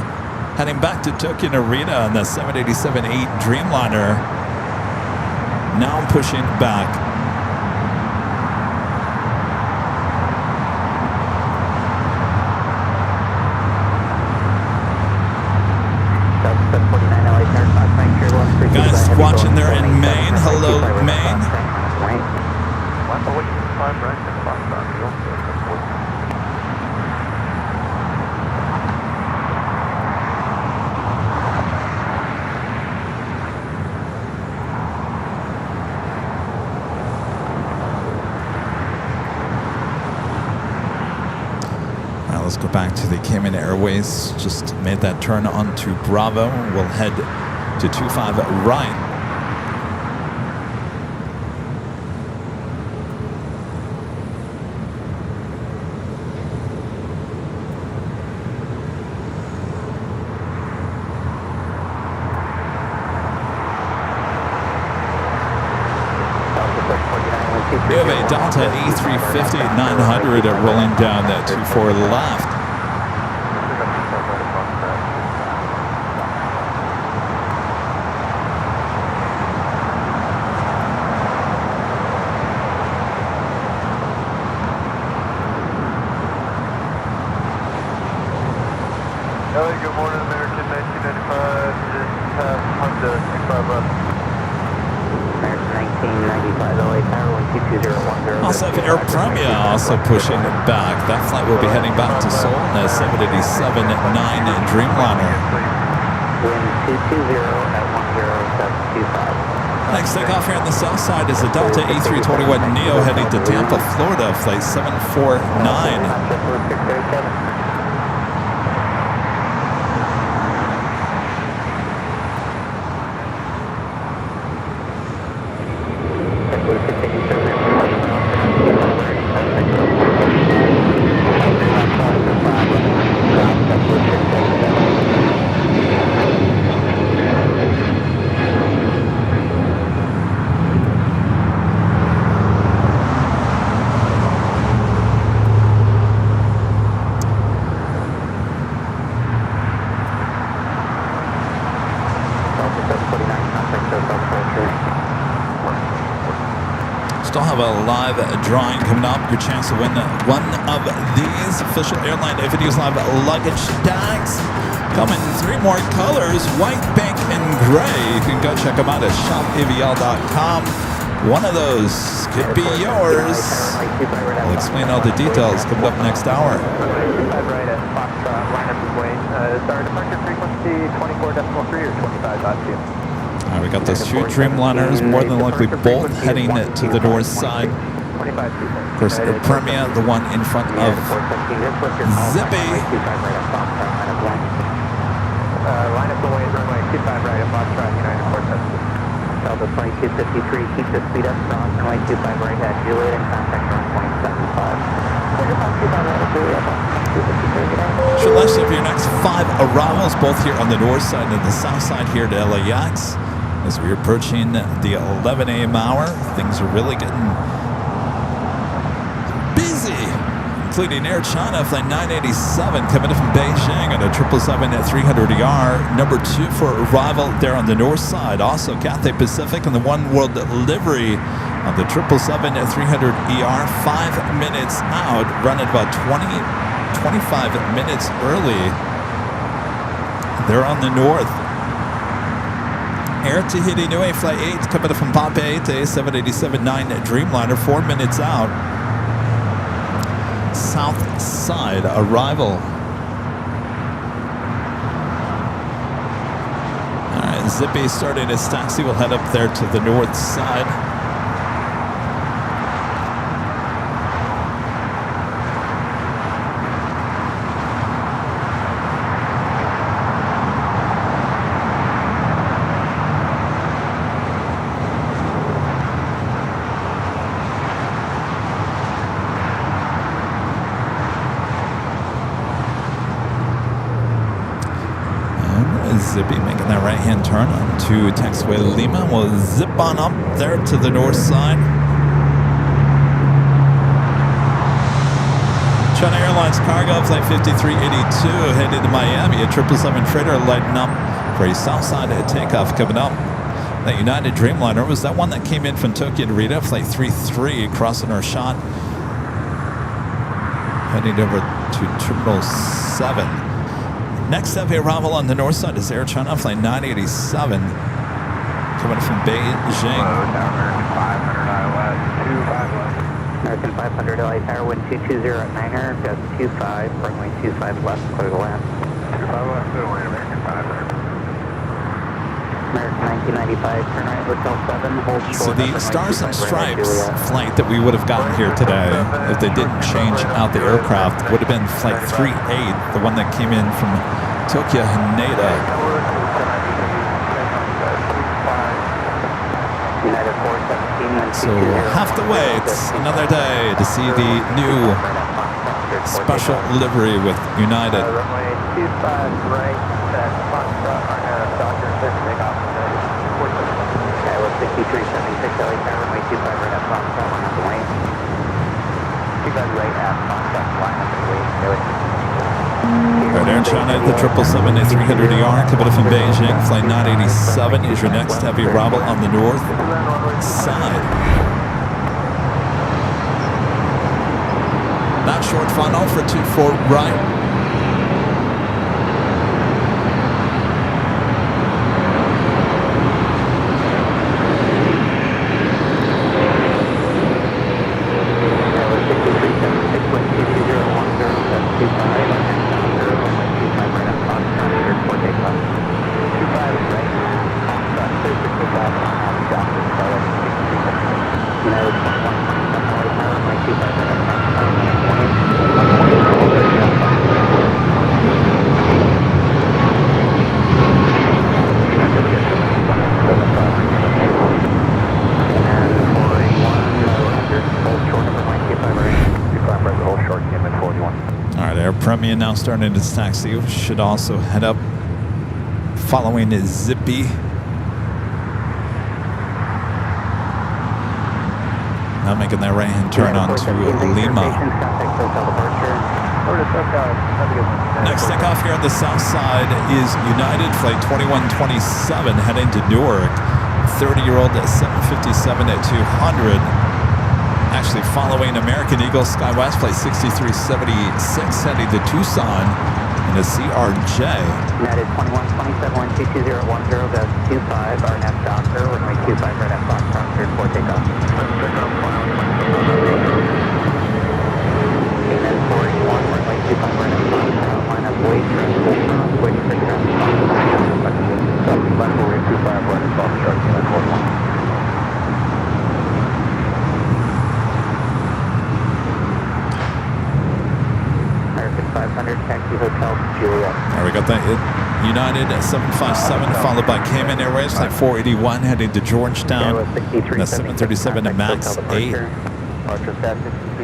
heading back to Tokyo Narita on the 787-8 Dreamliner. Now pushing back. Guys watching there in Maine. Hello, Maine. All right, let's go back to the Cayman Airways. Just made that turn onto Bravo. We'll head to 25 right. We have a Delta A350-900 rolling down that 24 left. Good morning, American 1995. Just Honda 65 left. American 1995 LA Tower 12210. Also have Air Premia also pushing back. That flight will be heading back to Seoul in a 787-9 Dreamliner. Wind 220 at 10725. Next takeoff here on the south side is the Delta A321neo heading to Tampa, Florida, flight 749. Still have a live drawing coming up. Your chance to win one of these official Airline videos live luggage tags. Come in 3 more colors, white, pink, and gray. You can go check them out at shopavl.com. One of those could be yours. I'll explain all the details coming up next hour. Right at Foxtrot, line up this way. Our departure frequency 24.3 or 25.2. All right, we got those 2 Dreamliners, more than likely both heading to the north side. Of course, Air Premia, the one in front of Zippy. Line up the way at runway 25 right at Foxtrot, United 476. Delta 2253, keep the speed up strong, runway 25 right at Juliet and contact runway 275. Should last up your next 5 arrivals, both here on the north side and the south side here to LAX. As we're approaching the 11 a.m. hour, things are really getting busy, including Air China Flight 987 coming in from Beijing on a 777-300ER, number 2 for arrival there on the north side. Also Cathay Pacific and the One World delivery on the 777-300ER, 5 minutes out, running about 25 minutes early. They're on the north. Air Tahiti Nui Flight 8 coming from Pohnpei to 787-9 Dreamliner, 4 minutes out. South side arrival. All right, Zippy starting his taxi. We'll head up there to the north side. Zippy making that right-hand turn onto taxiway Lima. We'll zip on up there to the north side. China Airlines cargo flight 5382 headed to Miami. A 777 freighter lighting up for a southside takeoff coming up. That United Dreamliner was that one that came in from Tokyo to Narita, flight 33, crossing our shot, heading over to Terminal 7. Next heavy arrival on the north side is Air China, flight 987, coming from Beijing. American 500 LA Tower, wind 220 at 9er, gust 25, runway 25 left, clear to land. 25 left, clear to land, American 500. American 1995, turn right, Hotel 7, hold short. So the Stars and Stripes flight that we would have gotten here today, if they didn't change out the aircraft, would have been flight 38, the one that came in from Tokyo Haneda. United 417, So we'll have to wait another day to see the new special livery with United. Runway 25 right, set, Foxtrot, Dr. 6, take off. Okay, with 6376 LA Tower, runway 25 right at Foxtrot, line up the way. 25 right at Foxtrot, line up the way. Right, Air China, the 777-300ER, coming from Beijing, flight 987 is your next heavy arrival on the north side. Not short funnel for 24 right. Premium now starting its taxi. Should also head up following is Zippy. Now making that right hand turn onto Lima. Next takeoff here on the south side is United flight 2127 heading to Newark. 30-year-old 757 at 200. Actually following American Eagle SkyWest flight 6376 heading to Tucson in a CRJ. United 2127 120 at 10, gust 25, RNF Doctor, runway 25 right at Foxtrot, cleared for takeoff. Amen 481, runway 25 right at Foxtrot, line up wait, waiting for ground. Left runway 25 right at Foxtrot, Amen 481. American 500, taxi Hotel Juliet. All right, we got that United 757 followed by Cayman Airways flight 481 heading to Georgetown. The 737 to MAX 8. But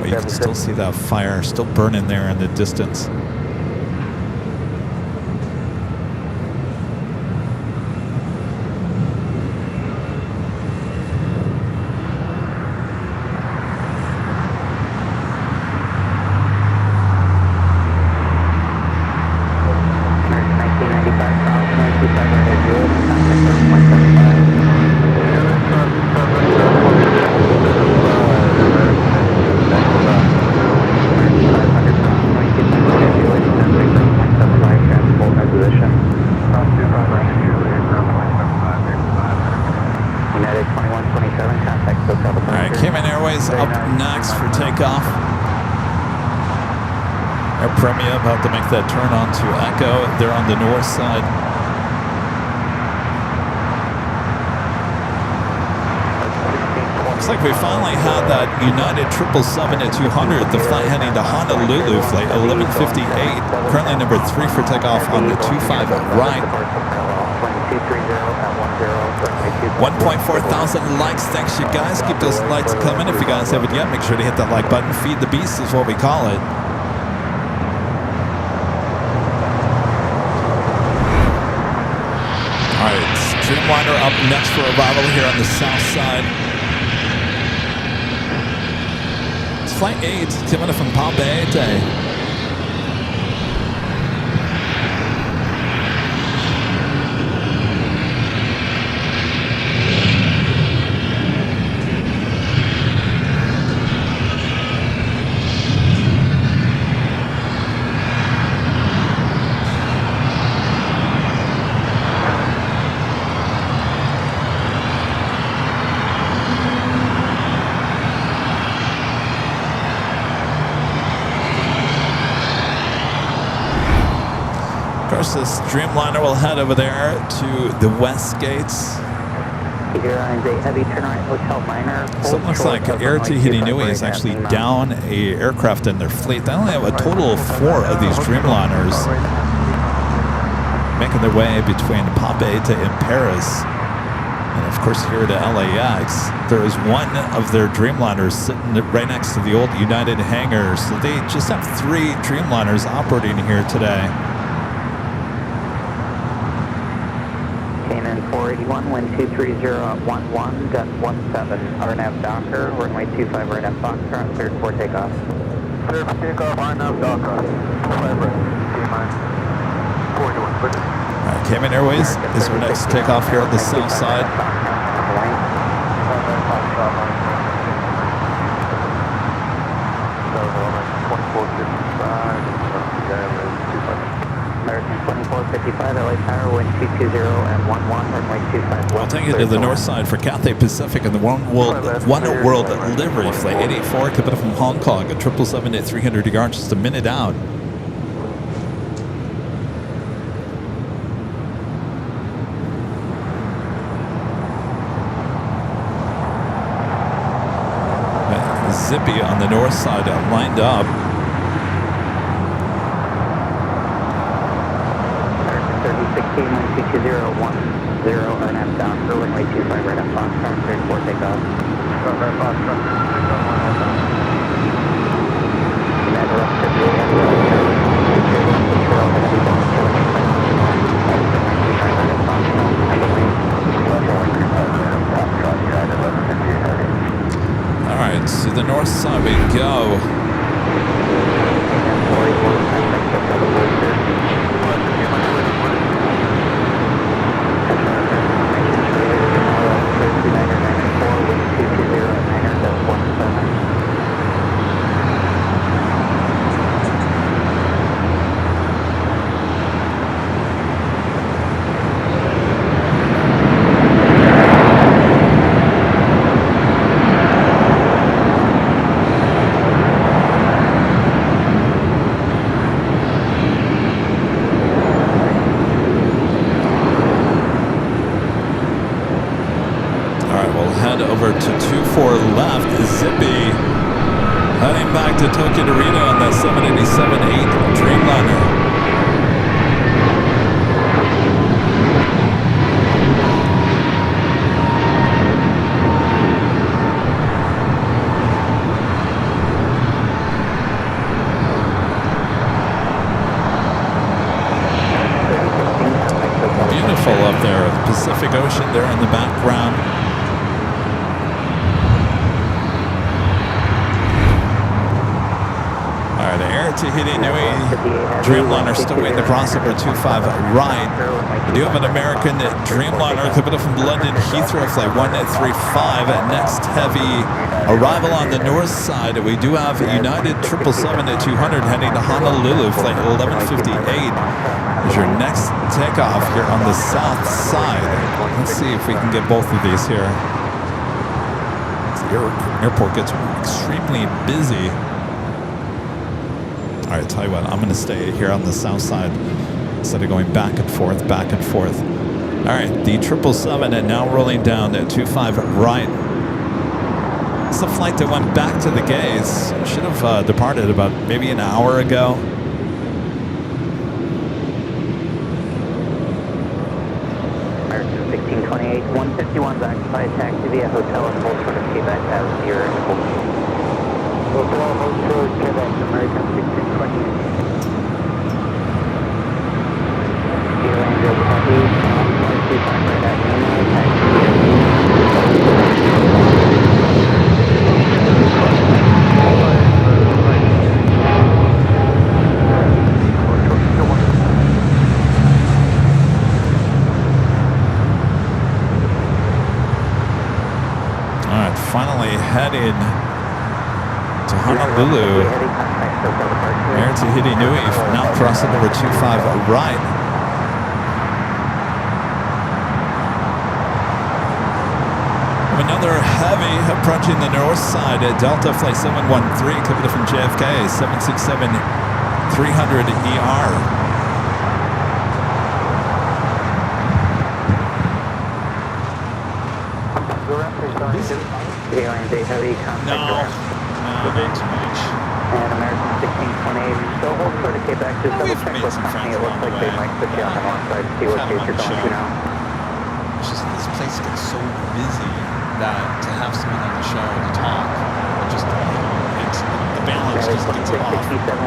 you can still see that fire still burning there in the distance. About to make that turn onto Echo. They're on the north side. Looks like we finally had that United 777 at 200. The flight heading to Honolulu, flight 1158. Currently number 3 for takeoff on the 25 right. 1.4 thousand likes. Thanks, you guys. Keep those likes coming. If you guys haven't yet, make sure to hit that like button. Feed the beast is what we call it. Dreamliner up next for arrival here on the south side. It's Flight 8 coming from Midday. This Dreamliner will head over there to the west gates. Heavy turn right, Hotel Minor. So it looks like Air Tahiti Nui is actually down a aircraft in their fleet. They only have a total of 4 of these Dreamliners making their way between Papeete and Paris. And of course here to LAX, there is one of their Dreamliners sitting right next to the old United hangar. So they just have 3 Dreamliners operating here today. 481, wind 230 at 11, gust 17, RNAV Docker, runway 25 right at Foxtrot, cleared for takeoff. Cleared for takeoff, RNAV Docker, 25 right, T-minus 481, clear. All right, Cayman Airways is our next takeoff here on the south side. American 2455, LA Tower, wind 220 at 11, runway 25 We'll take you to the north side for Cathay Pacific and the One World livery flight 884 coming from Hong Kong at 777 at 300 yards, just a minute out. Zippy on the north side lined up. American 3016, 22010, RNAV Docker, runway 25 right at Foxtrot, cleared for takeoff. Right, Foxtrot, All right, to the north side we go. Over to 24 left, Zippy, heading back to Tokyo to Reno on that 787-8 Dreamliner. Beautiful up there, the Pacific Ocean there in the background. Tahiti Nui Dreamliner still waiting to cross over 25 right. We do have an American Dreamliner coming up from London Heathrow flight 135 at next heavy arrival on the north side. We do have United 777 at 200 heading to Honolulu flight 1158 is your next takeoff here on the south side. Let's see if we can get both of these here. The airport gets extremely busy. All right, tell you what, I'm going to stay here on the south side instead of going back and forth, back and forth. All right, the 777 and now rolling down at 25 right. It's a flight that went back to the gates. Should have departed about maybe an hour ago. American 1628, 151 back by taxi via hotel and full sort of payback as your Hotel, Quebec, American 1628. Airline Heavy, 25 right at Lima, heading to Honolulu. Air Tahiti Nui, now crossing over 25 right. Another heavy approaching the north side at Delta Flight 713, coming from JFK, 767-300ER. Airline Day Heavy, contact direct. Not too much. And American 1628, so hold for the Quebec, just double check with company. It looks like they might put you on the north side, see what gate you're going to now. It's just this place gets so busy that to have someone on the show to talk, it just, the balance just gets off.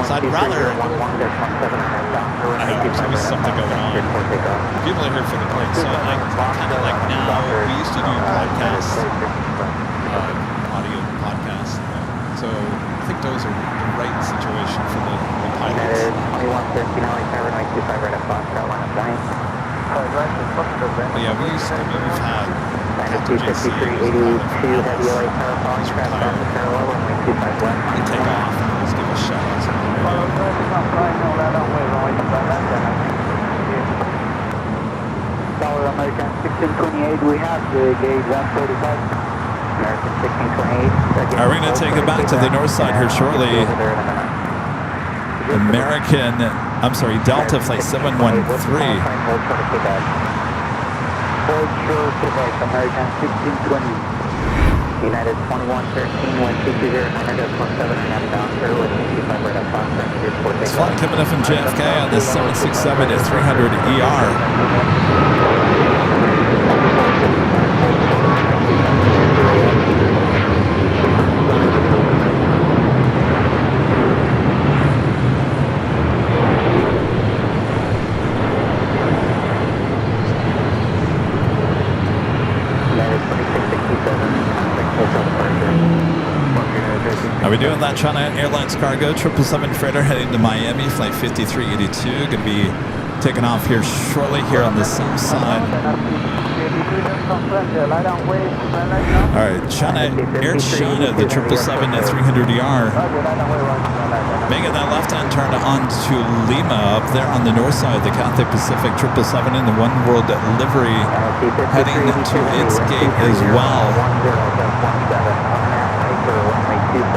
So I'd rather, I don't know, there's always something going on. People are here for the plane, so I kind of like now, we used to do podcasts, audio podcasts, so I think those are the right situation for the pilots. 2113 LA Tower, 925 right at Foxtrot, line of plane. But yeah, we've had 5382 heavy LA Tower, Foxtrot, south of parallel, runway 25 left. they take off and always give us shout-outs. American 1628, we have the gauge 135. American 1628. All right, we're going to take it back to the north side here shortly. Delta Flight 713. American 1620. United 2113, wind 220, 900.17, down through with 25 right up on airport. This flight coming up from JFK on the 767-300ER. Are we doing that China Airlines cargo 777 freighter heading to Miami, flight 5382, going to be taking off here shortly here on the south side. All right, China, Air China, the 777-300ER, making that left-hand turn onto Lima up there on the north side, the Cathay Pacific 777 in the One World livery, heading to its gate as well.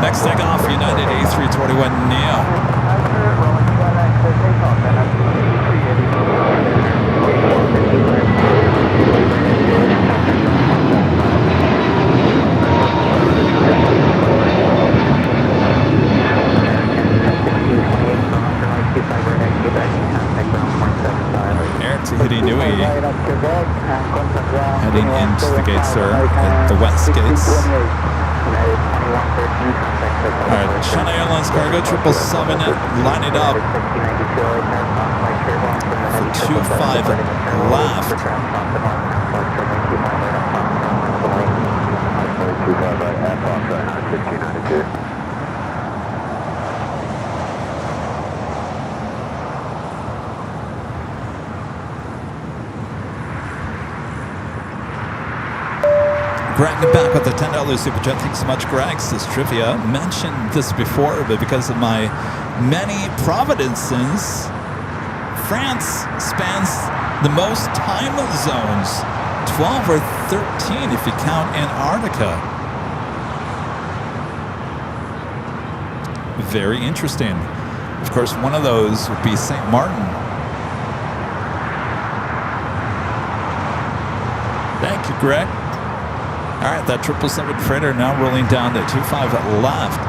Next takeoff, United A321neo. Air Tahiti Nui heading into the gates there at the west gates. Alright, China Airlines cargo 777 lining up for 25 left. Greg back with the $10 super chat. Thanks so much, Greg. Says trivia. Mentioned this before, but because of my many providences, France spans the most time zones, 12 or 13 if you count Antarctica. Very interesting. Of course, one of those would be St. Martin. Thank you, Greg. All right, that 777 freighter now rolling down to 25 left.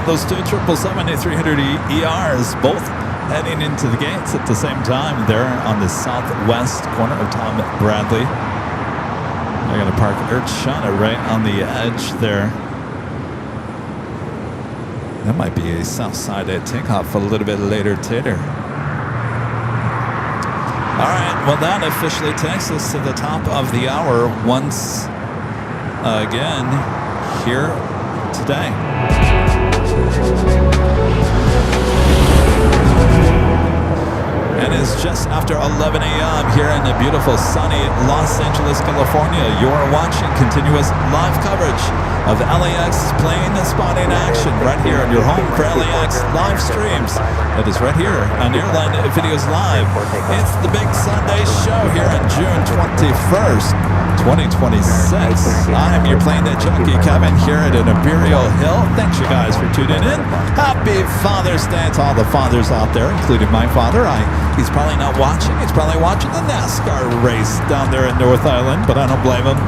Those two 777-300ERs both heading into the gates at the same time. They're on the southwest corner of Tom Bradley. They're going to park Air China right on the edge there That might be a south side takeoff a little bit later, Tater. All right, well, that officially takes us to the top of the hour once again here today. And it's just after 11 a.m. here in the beautiful sunny Los Angeles, California. You're watching continuous live coverage of LAX plane spotting action right here on your home for LAX live streams. That is right here on Airline Videos Live. It's the big Sunday show here on June 21st, 2026. I'm your Plane Jockey Kevin here at an Imperial Hill. Thanks you guys for tuning in. Happy Father's Day to all the fathers out there, including my father. He's probably not watching. He's probably watching the NASCAR race down there in North Island, but I don't blame him.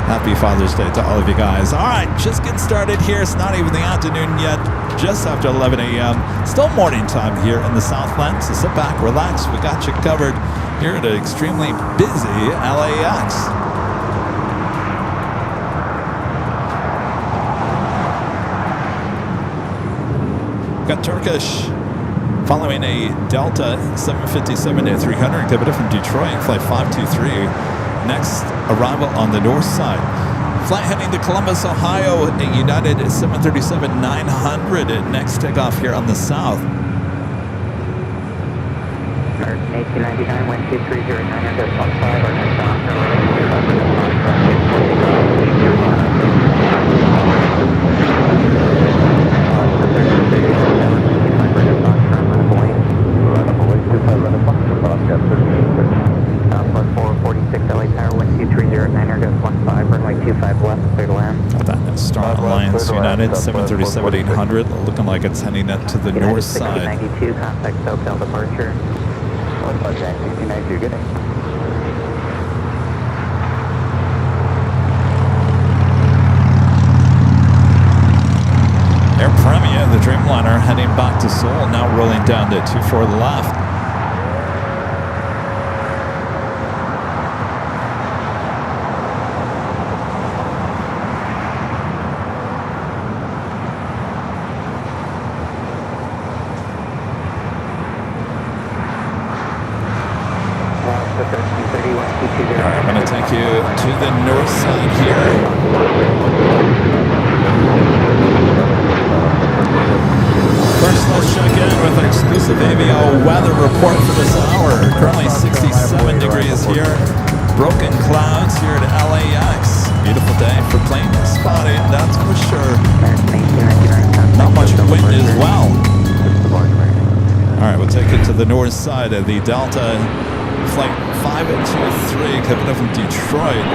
Happy Father's Day to all of you guys. All right, just getting started here. It's not even the afternoon yet, just after 11 a.m. Still morning time here in the Southland, so sit back, relax. We got you covered here at an extremely busy LAX. Got Turkish following a Delta 757-300 exhibitor from Detroit, flight 523. Next arrival on the north side. Flight heading to Columbus, Ohio, a United 737-900. Next takeoff here on the south. American 1899, wind 2309, air 15, our next Star Alliance United 737-800, looking like it's heading up to the north side. 1692, contact SoCal departure. 1692, good day. Air Premia, the Dreamliner, heading back to Seoul, now rolling down to 24 left. Alright, I'm going to take you to the north side here. First, let's check in with an exclusive AVL weather report for this hour. Currently 67 degrees here. Broken clouds here at LAX. Beautiful day for plane spotting, that's for sure. Not much wind as well. Alright, we'll take it to the north side of the Delta flight 523 coming up from Detroit.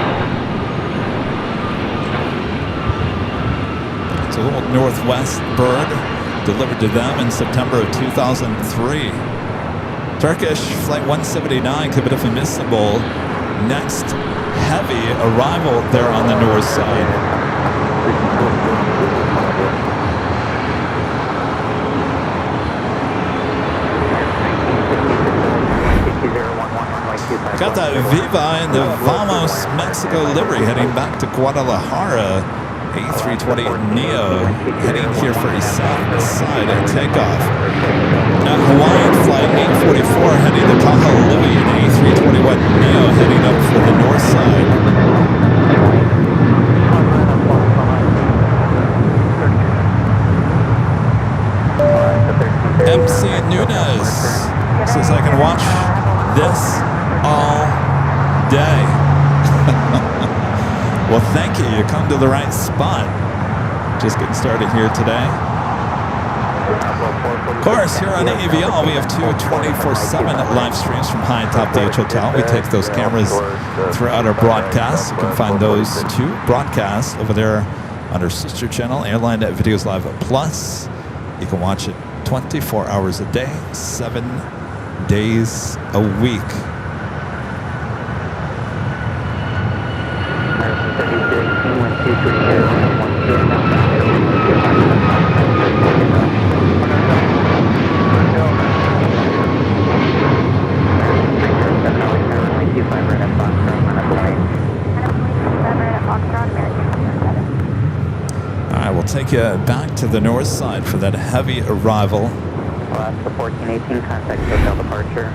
It's a little Northwest bird delivered to them in September of 2003. Turkish flight 179 coming up from Istanbul. Next heavy arrival there on the north side. Got that Viva in the Vamos Mexico livery heading back to Guadalajara. A320neo heading here for a south side takeoff. Now Hawaiian flight 844 heading to Kahului and A321neo heading up for the north side. MC Nunes says I can watch this all day. Well, thank you. You come to the right spot. Just getting started here today. Of course, here on AVL, we have two 24/7 live streams from High and Top DH Hotel. We take those cameras throughout our broadcasts. You can find those two broadcasts over there on our sister channel, Airline Videos Live Plus. You can watch it 24 hours a day, 7 days a week. take you back to the north side for that heavy arrival. Alaska 1418, contact hotel departure.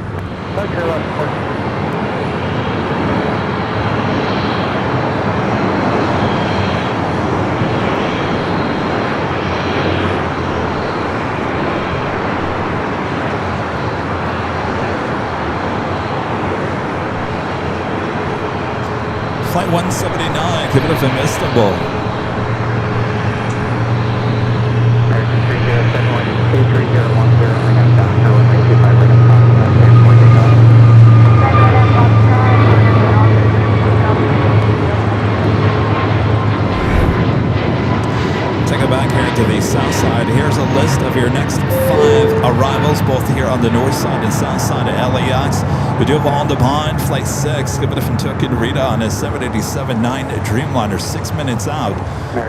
Roger, Alaska 1418. Flight 179, Kevin from Istanbul. American 3071, 23010, mayhem Doctor, runway 25 right at Foxtrot, airport takeoff. Take it back here to the south side. Here's a list of your next 5 arrivals, both here on the north side and south side of LAX. We do have on the pond, Flight 6, Kevin from Tokyo to Rita on a 787-9 Dreamliner, 6 minutes out.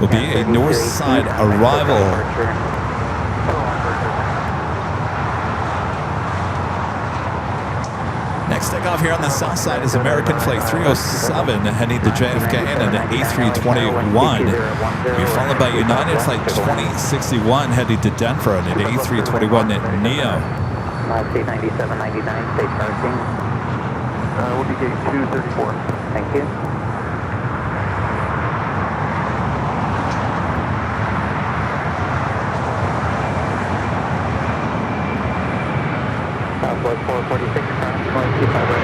Will be a north side arrival. Next takeoff here on the south side is American Flight 307 heading to JFK in an A321. Be followed by United Flight 2061 heading to Denver in an A321 Neo. State 9799, state parking. We'll be gate 234. Thank you. Southwest 446, cross 25 right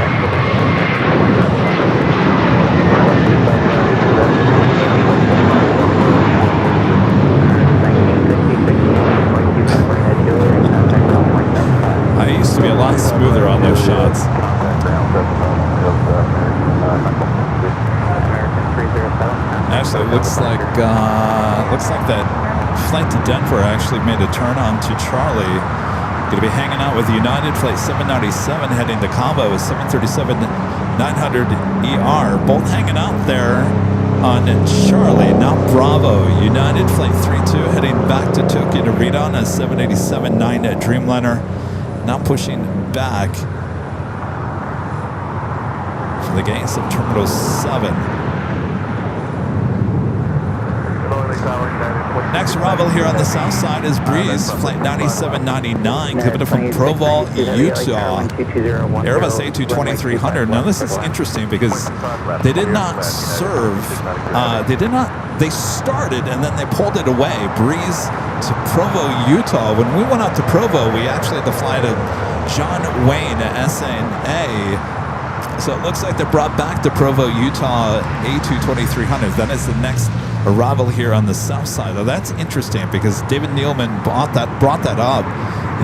I used to be a lot smoother on those shots. Actually, it looks like that flight to Denver actually made a turn on to Charlie. Going to be hanging out with United Flight 797 heading to Cabo with 737-900ER. Both hanging out there on Charlie, not Bravo. United Flight 32 heading back to Tokyo to Rita on a 787-9 Dreamliner. Now pushing back for the gates of Terminal 7. Next arrival here on the south side is Breeze, Flight 9799, coming from Provo, Utah. Airbus A220-300. Now this is interesting because they did not serve, they started and then they pulled it away. Breeze to Provo, Utah. When we went out to Provo, we actually had to fly to John Wayne, SNA. So it looks like they brought back to Provo, Utah A220-300. That is the next arrival here on the south side. Now that's interesting because David Nealman brought that up,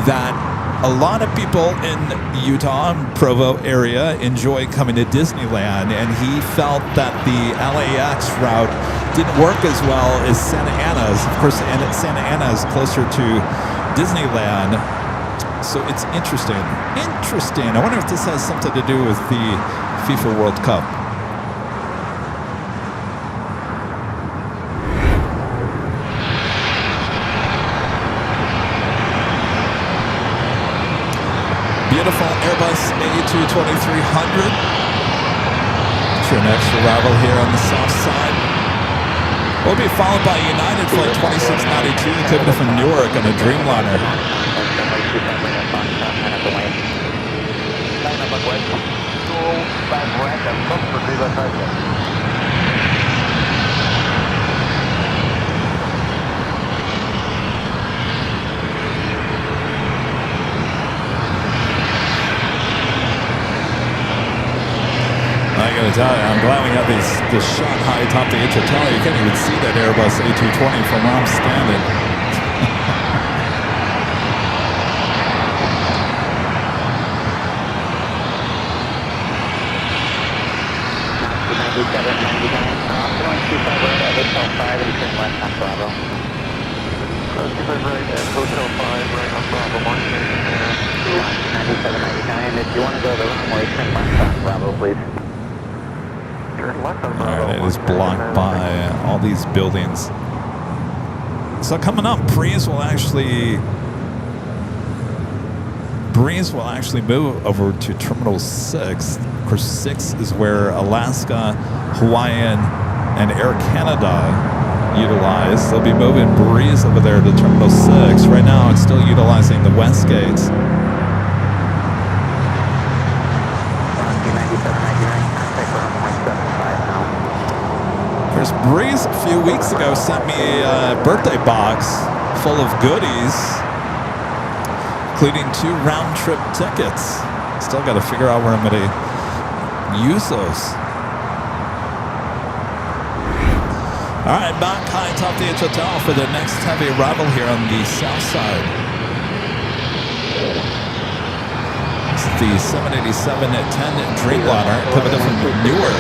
that a lot of people in Utah and Provo area enjoy coming to Disneyland, and he felt that the LAX route didn't work as well as Santa Ana's. Of course, Santa Ana is closer to Disneyland. So it's interesting. I wonder if this has something to do with the FIFA World Cup. Beautiful Airbus A220-300. It's your next arrival here on the south side. We'll be followed by United Flight 2692 coming from Newark on a Dreamliner. I gotta tell you, I'm glad we got this shot high atop the hotel. You can't even see that Airbus A220 from where I'm standing. If you want to go the wrong way, turn left on Bravo, please. Alright, it is blocked by all these buildings. So coming up, Breeze will actually move over to Terminal 6. Of course, 6 is where Alaska, Hawaiian, and Air Canada utilize. They'll be moving Breeze over there to Terminal 6. Right now, it's still utilizing the west gates. Of course, Breeze a few weeks ago sent me a birthday box full of goodies, including 2 round-trip tickets. Still got to figure out where I'm going to use those. All right, back high atop the H Hotel for the next heavy arrival here on the south side. It's the 787-10 Dreamliner coming in from Newark.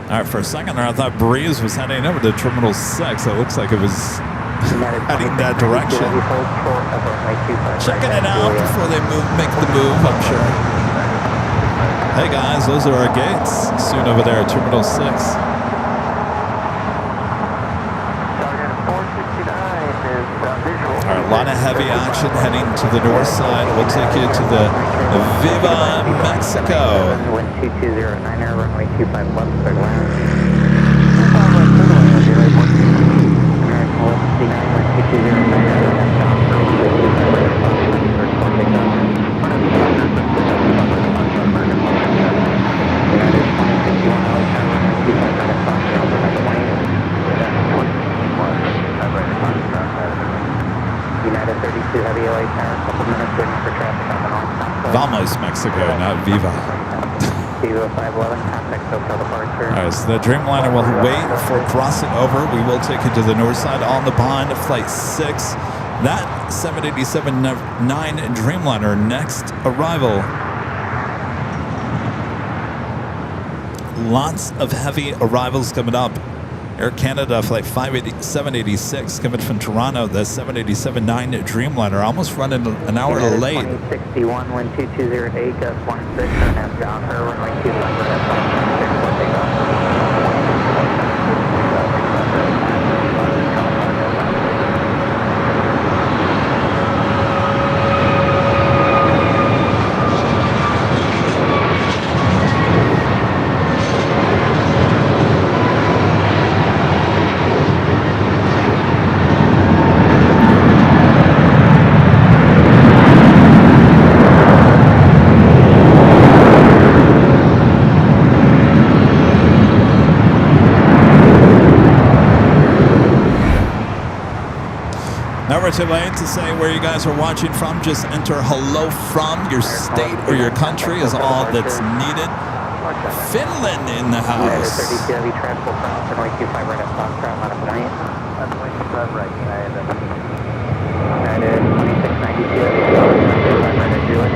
All right, for a second there, I thought Breeze was heading over to Terminal 6. It looks like it was heading that direction. Checking it out before they make the move, I'm sure. Hey guys, those are our gates. Soon over there at Terminal 6. All right, a lot of heavy action heading to the north side. We'll take you to the Viva Mexico. Wind 2209, runway 25 left, third line. United 32 heavy LA tower, couple minutes waiting for traffic on the north. Vamos, Mexico, not Viva. Viva 511, contact hotel departure. All right, so the Dreamliner will wait for crossing over. We will take you to the north side on the pond, flight 6. That 787-9 Dreamliner, next arrival. Lots of heavy arrivals coming up. Air Canada flight 786 coming from Toronto, the 787-9 Dreamliner, almost running an hour late. 2061, wind 2208, gust 16, turn F down, runway 25 for takeoff. Never too late to say where you guys are watching from. Just enter hello from your state or your country is all that's needed. Finland in the house. 32 heavy transport from runway 25 right at Foxtrot, on a point. Runway 25 right, United 2692 heavy transport right at Juliet,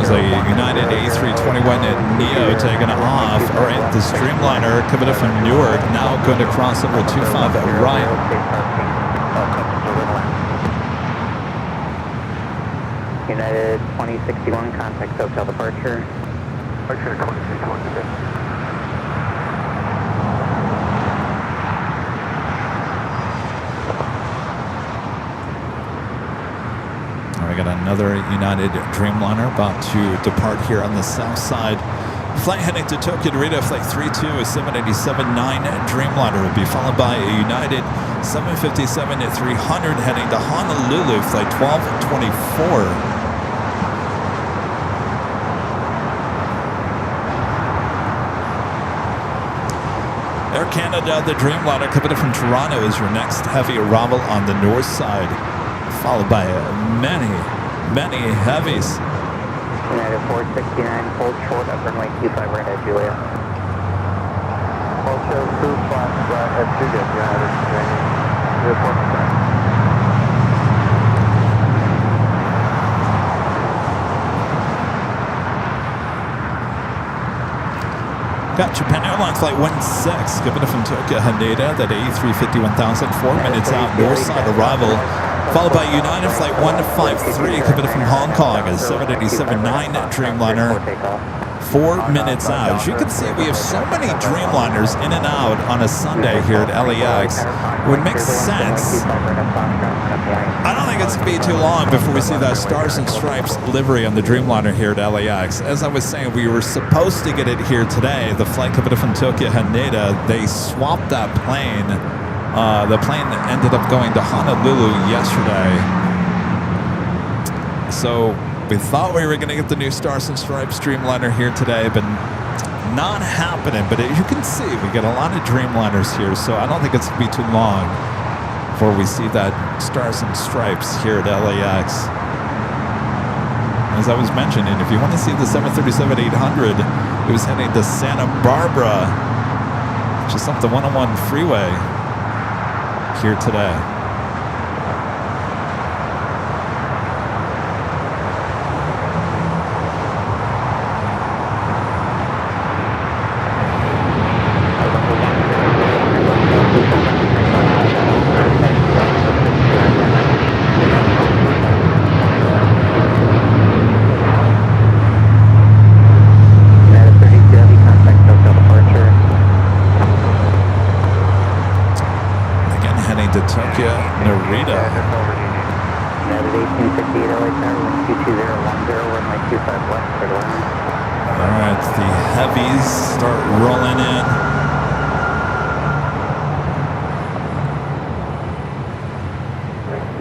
There's a United A321 Neo taking off. All right, the Streamliner coming up from Newark, now going to cross over 25 right. United 2061, contact hotel departure. Departure 2061. We got another United Dreamliner about to depart here on the south side. Flight heading to Tokyo Narita, flight 32, a 787-9 Dreamliner will be followed by a United 757-300 heading to Honolulu, flight 1224. Air Canada, the Dreamliner coming in from Toronto is your next heavy arrival on the north side, followed by many heavies. United 469, hold short of runway 25 right at Juliet. Hold short, 2 flat right at Juliet, United. Got Japan Airlines Flight 16, giving it from Tokyo Haneda, that A350-1000, 4 minutes out, north side arrival, followed by United Flight 153, giving it from Hong Kong, a 787-9 Dreamliner, 4 minutes out. As you can see, we have so many Dreamliners in and out on a Sunday here at LAX. It would make sense. I don't think it's going to be too long before we see that Stars and Stripes livery on the Dreamliner here at LAX. As I was saying, we were supposed to get it here today. The flight coming from Tokyo Haneda, they swapped that plane. The plane ended up going to Honolulu yesterday. So we thought we were going to get the new Stars and Stripes Dreamliner here today, but not happening. But as you can see, we get a lot of Dreamliners here, so I don't think it's going to be too long before we see that Stars and Stripes here at LAX. As I was mentioning, if you want to see the 737-800, it was heading to Santa Barbara, just up the 101 freeway here today.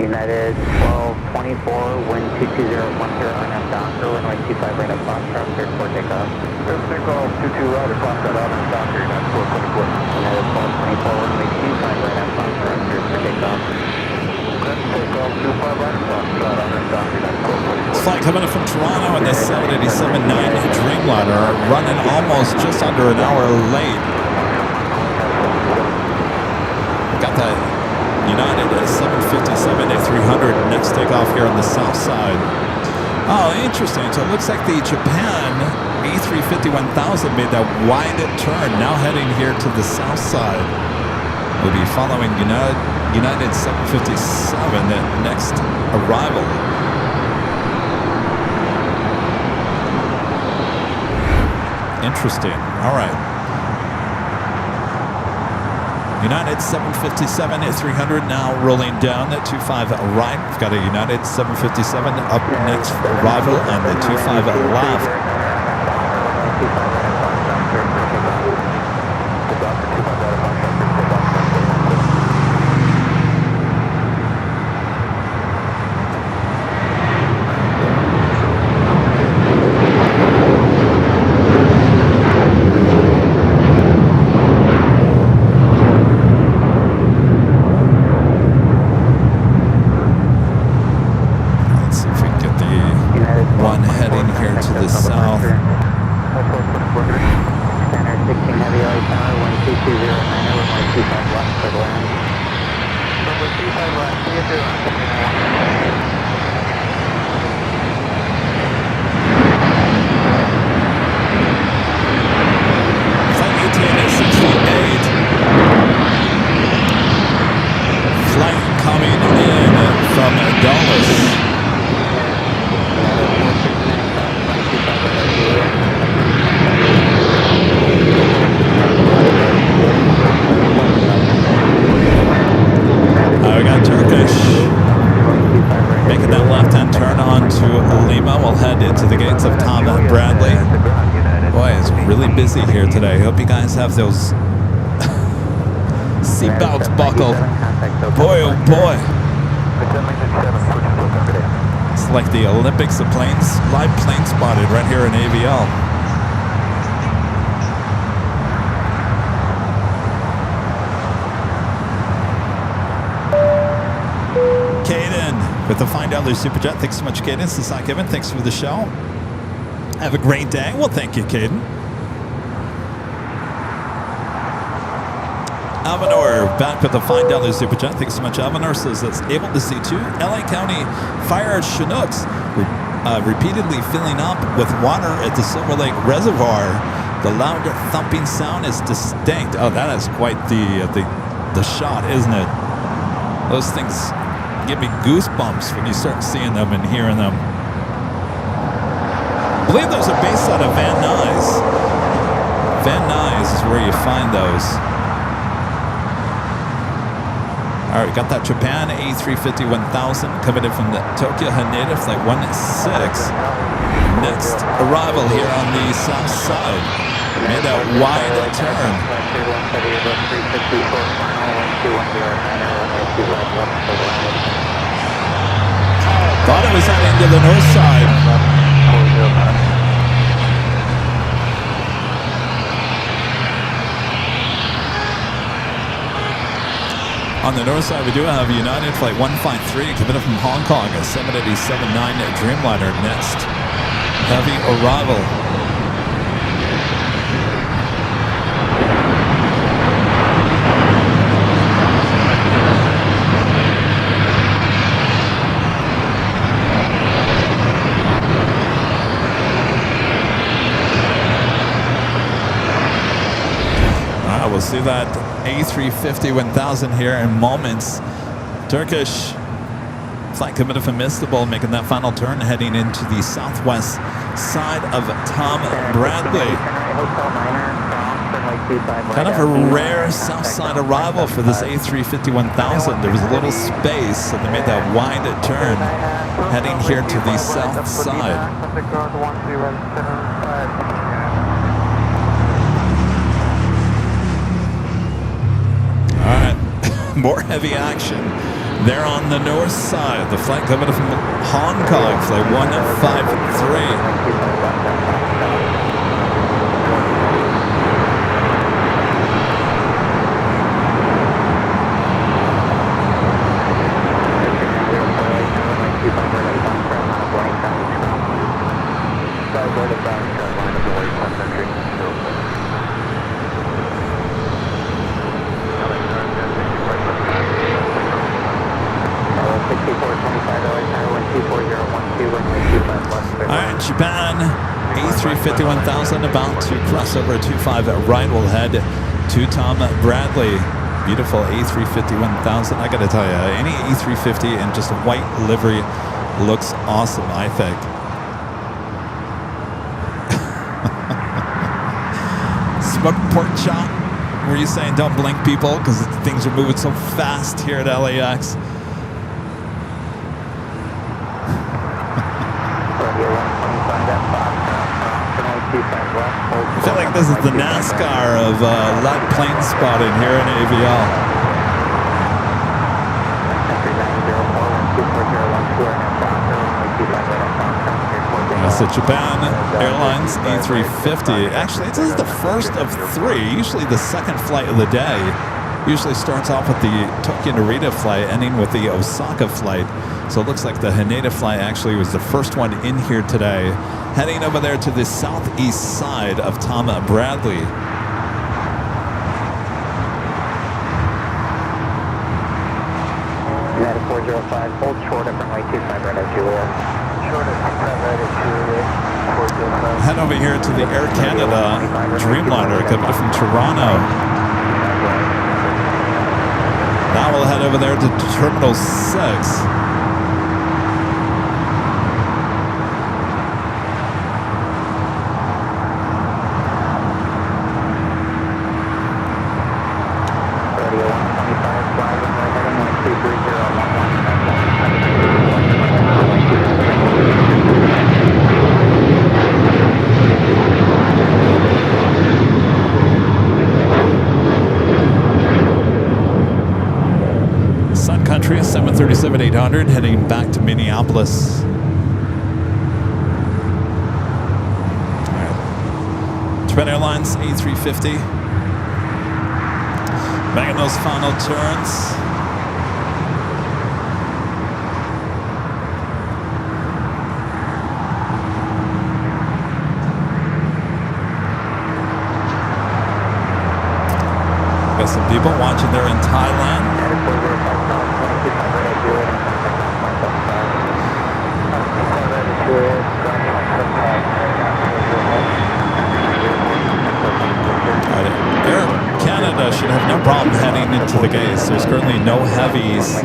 United 1224, wind 22010, RNF Docker, runway 25 right up Foxtrot, cleared for takeoff. Cleared for 22 right up Foxtrot, RNF Docker, United 1224. United 1224, runway 25 right up Foxtrot, cleared for takeoff. Cleared for takeoff, 25 right up Foxtrot, RNF Docker, United 1224. This flight coming in from Toronto in the 787-9 Dreamliner, running almost just under an hour late. Got that United 757-300 next takeoff here on the south side. Oh, interesting. So it looks like the Japan A350-1000 made that wide turn, now heading here to the south side. We'll be following United 757 at next arrival. Interesting. All right. United 757-300 now rolling down at 25 right. We've got a United 757 up next for arrival on the 25 left. Have those seatbelts buckled. Boy, oh boy. It's like the Olympics of planes, live plane spotted right here in AVL. Caden with the $5 Super Jet. Thanks so much, Caden. This is Kevin. Thanks for the show. Have a great day. Well, thank you, Caden. Avenor back with a $5 super chat. Thanks so much, Avenor. Says that's able to see two LA County fire Chinooks repeatedly filling up with water at the Silver Lake Reservoir. The loud thumping sound is distinct. Oh, that is quite the shot, isn't it? Those things give me goosebumps when you start seeing them and hearing them. I believe those are based out of Van Nuys. Van Nuys is where you find those. All right, got that Japan A350-1000 coming in from the Tokyo Haneda Flight 16. Next arrival here on the south side. Made a wide turn. Thought it was heading to the north side. On the north side, we do have United Flight 153 coming in from Hong Kong, a 787-9 Dreamliner. Next heavy arrival. We'll see that A350-1000 here in moments. Turkish flight committed from Istanbul, making that final turn, heading into the southwest side of Tom Bradley. Kind of a rare south side arrival for this A350-1000. There was a little space, so they made that wide turn, heading here to the south side. More heavy action there on the north side. The flight coming from Hong Kong, flight 153. Japan A350-1000 about to cross over 25 right. We'll head to Tom Bradley. Beautiful A350-1000. I gotta tell you, any A350 in just a white livery looks awesome, I think. Smoked pork chop. Were you saying don't blink, people, because things are moving so fast here at LAX? I feel like this is the NASCAR of light plane spotting here in AVL. That's a Japan Airlines A350. Actually, this is the first of three. Usually the second flight of the day usually starts off with the Tokyo Narita flight, ending with the Osaka flight. So it looks like the Haneda flight actually was the first one in here today, heading over there to the southeast side of Tom Bradley. United 405, hold short up runway 25 right at Juliet. Short up 25 right at Juliet. Head over here to the Air Canada Dreamliner coming from Toronto. Now we'll head over there to Terminal 6. Sun Country, 737-800, heading back to Minneapolis. Japan Airlines A350. Making those final turns. got some people watching there in Thailand. Air Canada should have no problem heading into the gates. There's currently no heavies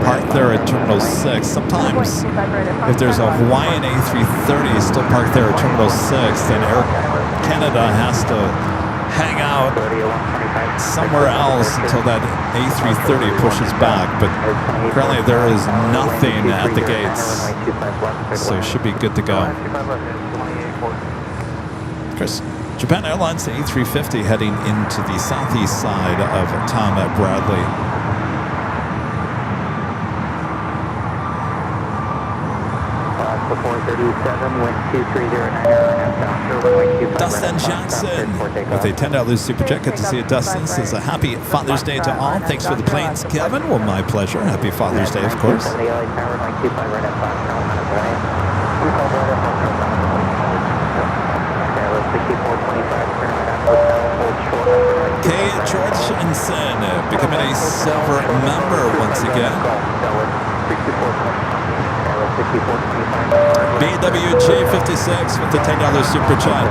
parked there at Terminal 6. Sometimes, if there's a Hawaiian A330 still parked there at Terminal 6, then Air Canada has to hang out somewhere else until that A330 pushes back. But currently there is nothing at the gates, so it should be good to go. Chris, Japan Airlines A350 heading into the southeast side of Tom Bradley. Dustin Johnson with a $10 super check. Good to see you, Dustin. Says a happy Father's Day to all. Thanks for the planes, Kevin. Well, my pleasure. Happy Father's Day, of course. Kay Georgensen becoming a silver member once again. BWG56 with the $10 super chat.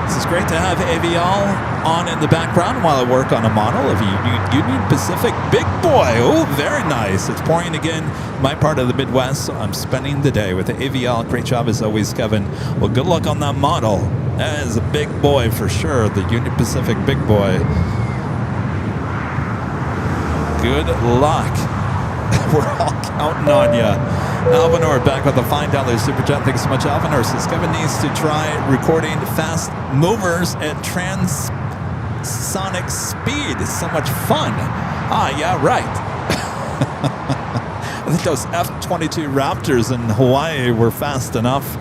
This is great to have Avial on in the background while I work on a model of a Union Pacific Big Boy. Oh, very nice. It's pouring again in my part of the Midwest, so I'm spending the day with the Avial. Great job as always, Kevin. Well, good luck on that model. That is a big boy for sure, the Union Pacific Big Boy. Good luck. We're all counting on you. Alvanor back with a $5 super chat. Thanks so much, Alvanor. Says Kevin needs to try recording fast movers at transonic speed. It's so much fun. Ah, yeah, right. I think those F-22 Raptors in Hawaii were fast enough.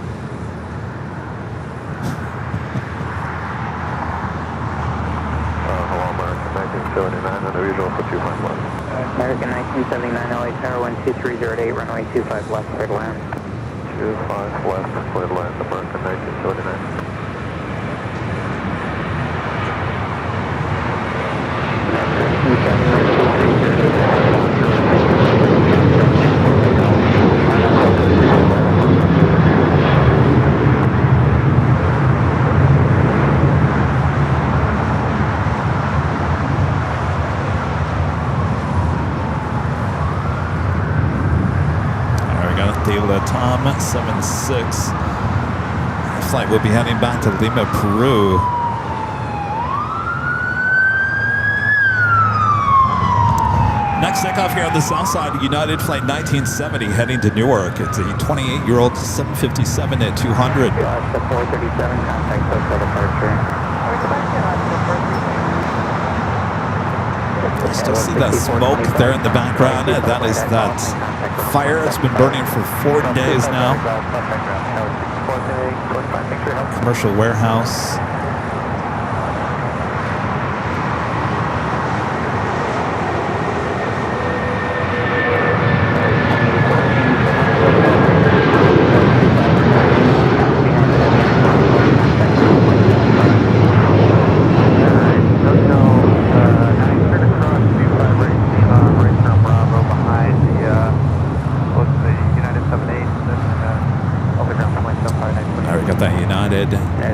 Hello, American 1979 on the regional for 25 left. American 1979 LA Tower 12308, runway 25 left, cleared land. 25 left, cleared land, American 1979. Tom 76. The flight will be heading back to Lima, Peru. Next takeoff here on the south side, United Flight 1970 heading to Newark. It's a 28-year-old 757 at 200. The 437 contact for departure. I still see that smoke there in the background. That is that fire. It's been burning for 4 days now. Commercial warehouse.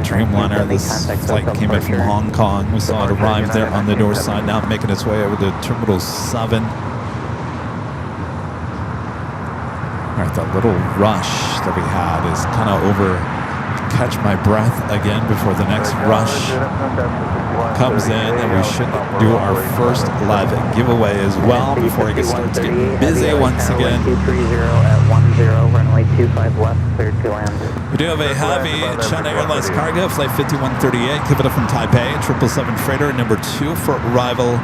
Dreamliner. This flight came in from Hong Kong. We saw it arrive there on the north side, now making its way over to Terminal 7. All right, that little rush that we had is kind of over. Catch my breath again before the next rush comes in, and we should do our first live giveaway as well before it starts getting busy once again. We do have a heavy China Airlines cargo, flight 5138, give it up from Taipei, 777 freighter, number 2 for arrival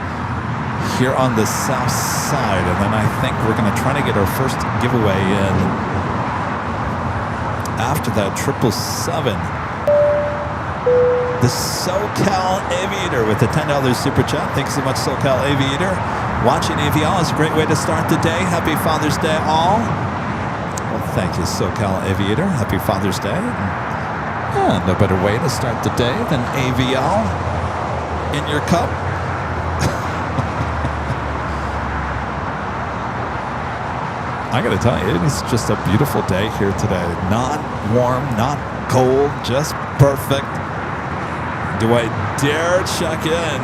here on the south side. And then I think we're going to try to get our first giveaway in after that 777. The SoCal Aviator with the $10 super chat. Thanks so much, SoCal Aviator. Watching AVL is a great way to start the day. Happy Father's Day, all. Well, thank you, SoCal Aviator. Happy Father's Day. No better way to start the day than AVL. in your cup? I gotta tell you, it is just a beautiful day here today. Not warm, not cold, just perfect. Do I dare check in?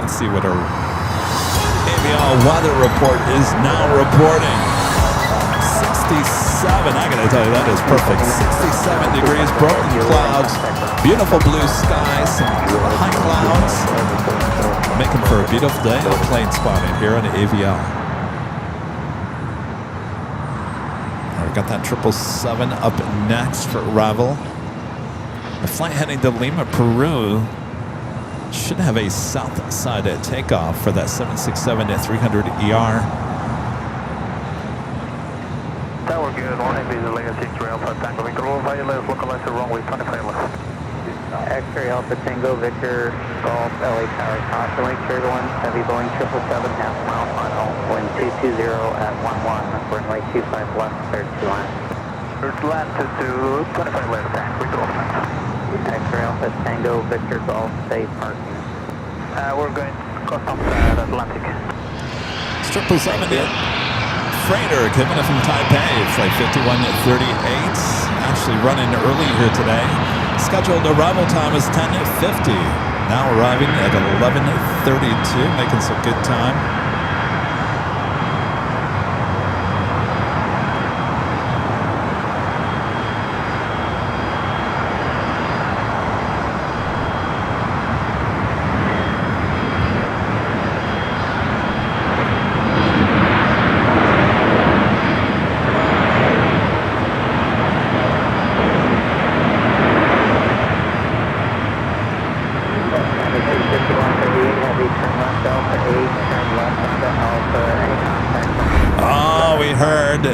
Let's see what our AVL weather report is now reporting. 67, I gotta tell you, that is perfect. 67 degrees, broken clouds, beautiful blue skies, some high clouds. Making for a beautiful day of plane spotting here on the AVL. We got that 777 up next for arrival. The flight heading to Lima, Peru should have a south side takeoff for that 767-300ER. Tower good, 180 the Legacy 3 Alpha Tango Victor, localize the runway 25 left. X-ray Alpha Tango Victor Golf LA Tower constantly turbulent, heavy Boeing 777 half mile final, wind 220 at 11, runway 25 left, cleared to land. First land to 25 left, Victor Alpha. X-ray Alpha Tango Victor Golf, safe parking. We're going custom at Atlantic. 777 freighter coming in from Taipei, flight 5138, actually running early here today. Scheduled arrival time is 10:50. Now arriving at 11:32, making some good time.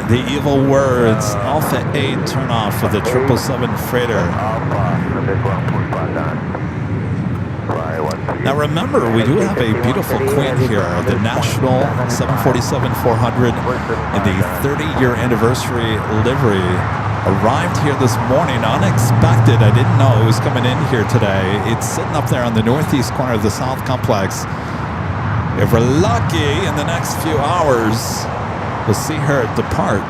The evil words, Alpha 8 turn off for the 777 freighter. Now remember, we do have a beautiful queen here, the National 747-400 in the 30-year anniversary livery. Arrived here this morning, unexpected. I didn't know it was coming in here today. It's sitting up there on the northeast corner of the South Complex. If we're lucky, in the next few hours, we'll see her depart.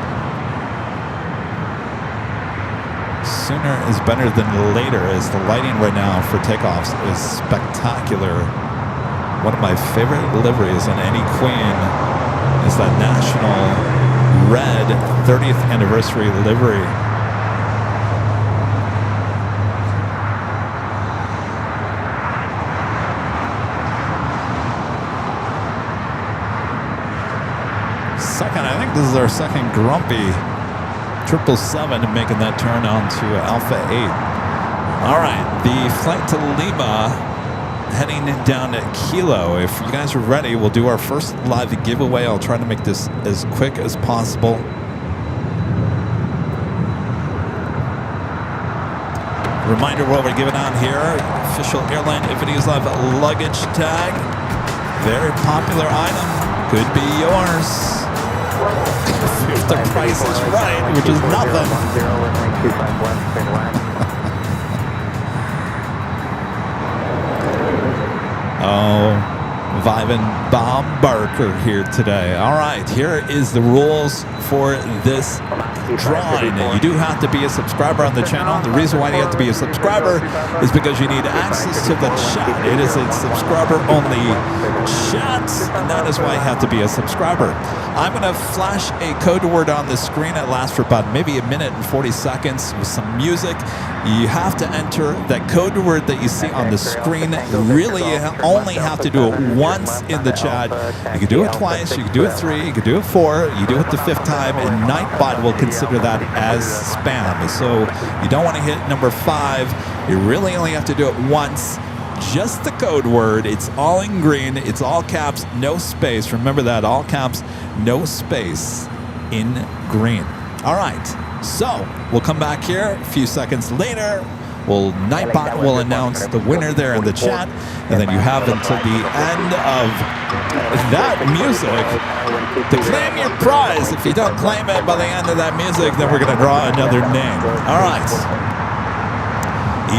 Sooner is better than later, as the lighting right now for takeoffs is spectacular. One of my favorite liveries on any Queen is that National red 30th anniversary livery. I think this is our second grumpy 777 making that turn onto Alpha 8. All right, the flight to Lima heading down to Kilo. If you guys are ready, we'll do our first live giveaway. I'll try to make this as quick as possible. Reminder what we're giving out here. Official Airline Infiniti's Live luggage tag. Very popular item. Could be yours. If the price is right, which is nothing. Oh, Vivan Bob Barker here today. All right, here is the rules for this drawing. You do have to be a subscriber on the channel. The reason why you have to be a subscriber is because you need access to the chat. It is a subscriber-only chat, and that is why you have to be a subscriber. I'm going to flash a code word on the screen. It lasts for about maybe a minute and 40 seconds with some music. You have to enter that code word that you see on the screen. Really, you only have to do it once in the chat. You can do it twice, you can do it 3, you can do it 4, you do it the 5th time, and Nightbot will consider that as spam. So you don't want to hit number 5. You really only have to do it once. Just the code word. It's all in green. It's all caps, no space. Remember that, all caps, no space in green. All right, so we'll come back here a few seconds later. Nightbot will announce the winner there in the chat, and then you have until the end of that music to claim your prize. If you don't claim it by the end of that music, then we're going to draw another name. All right.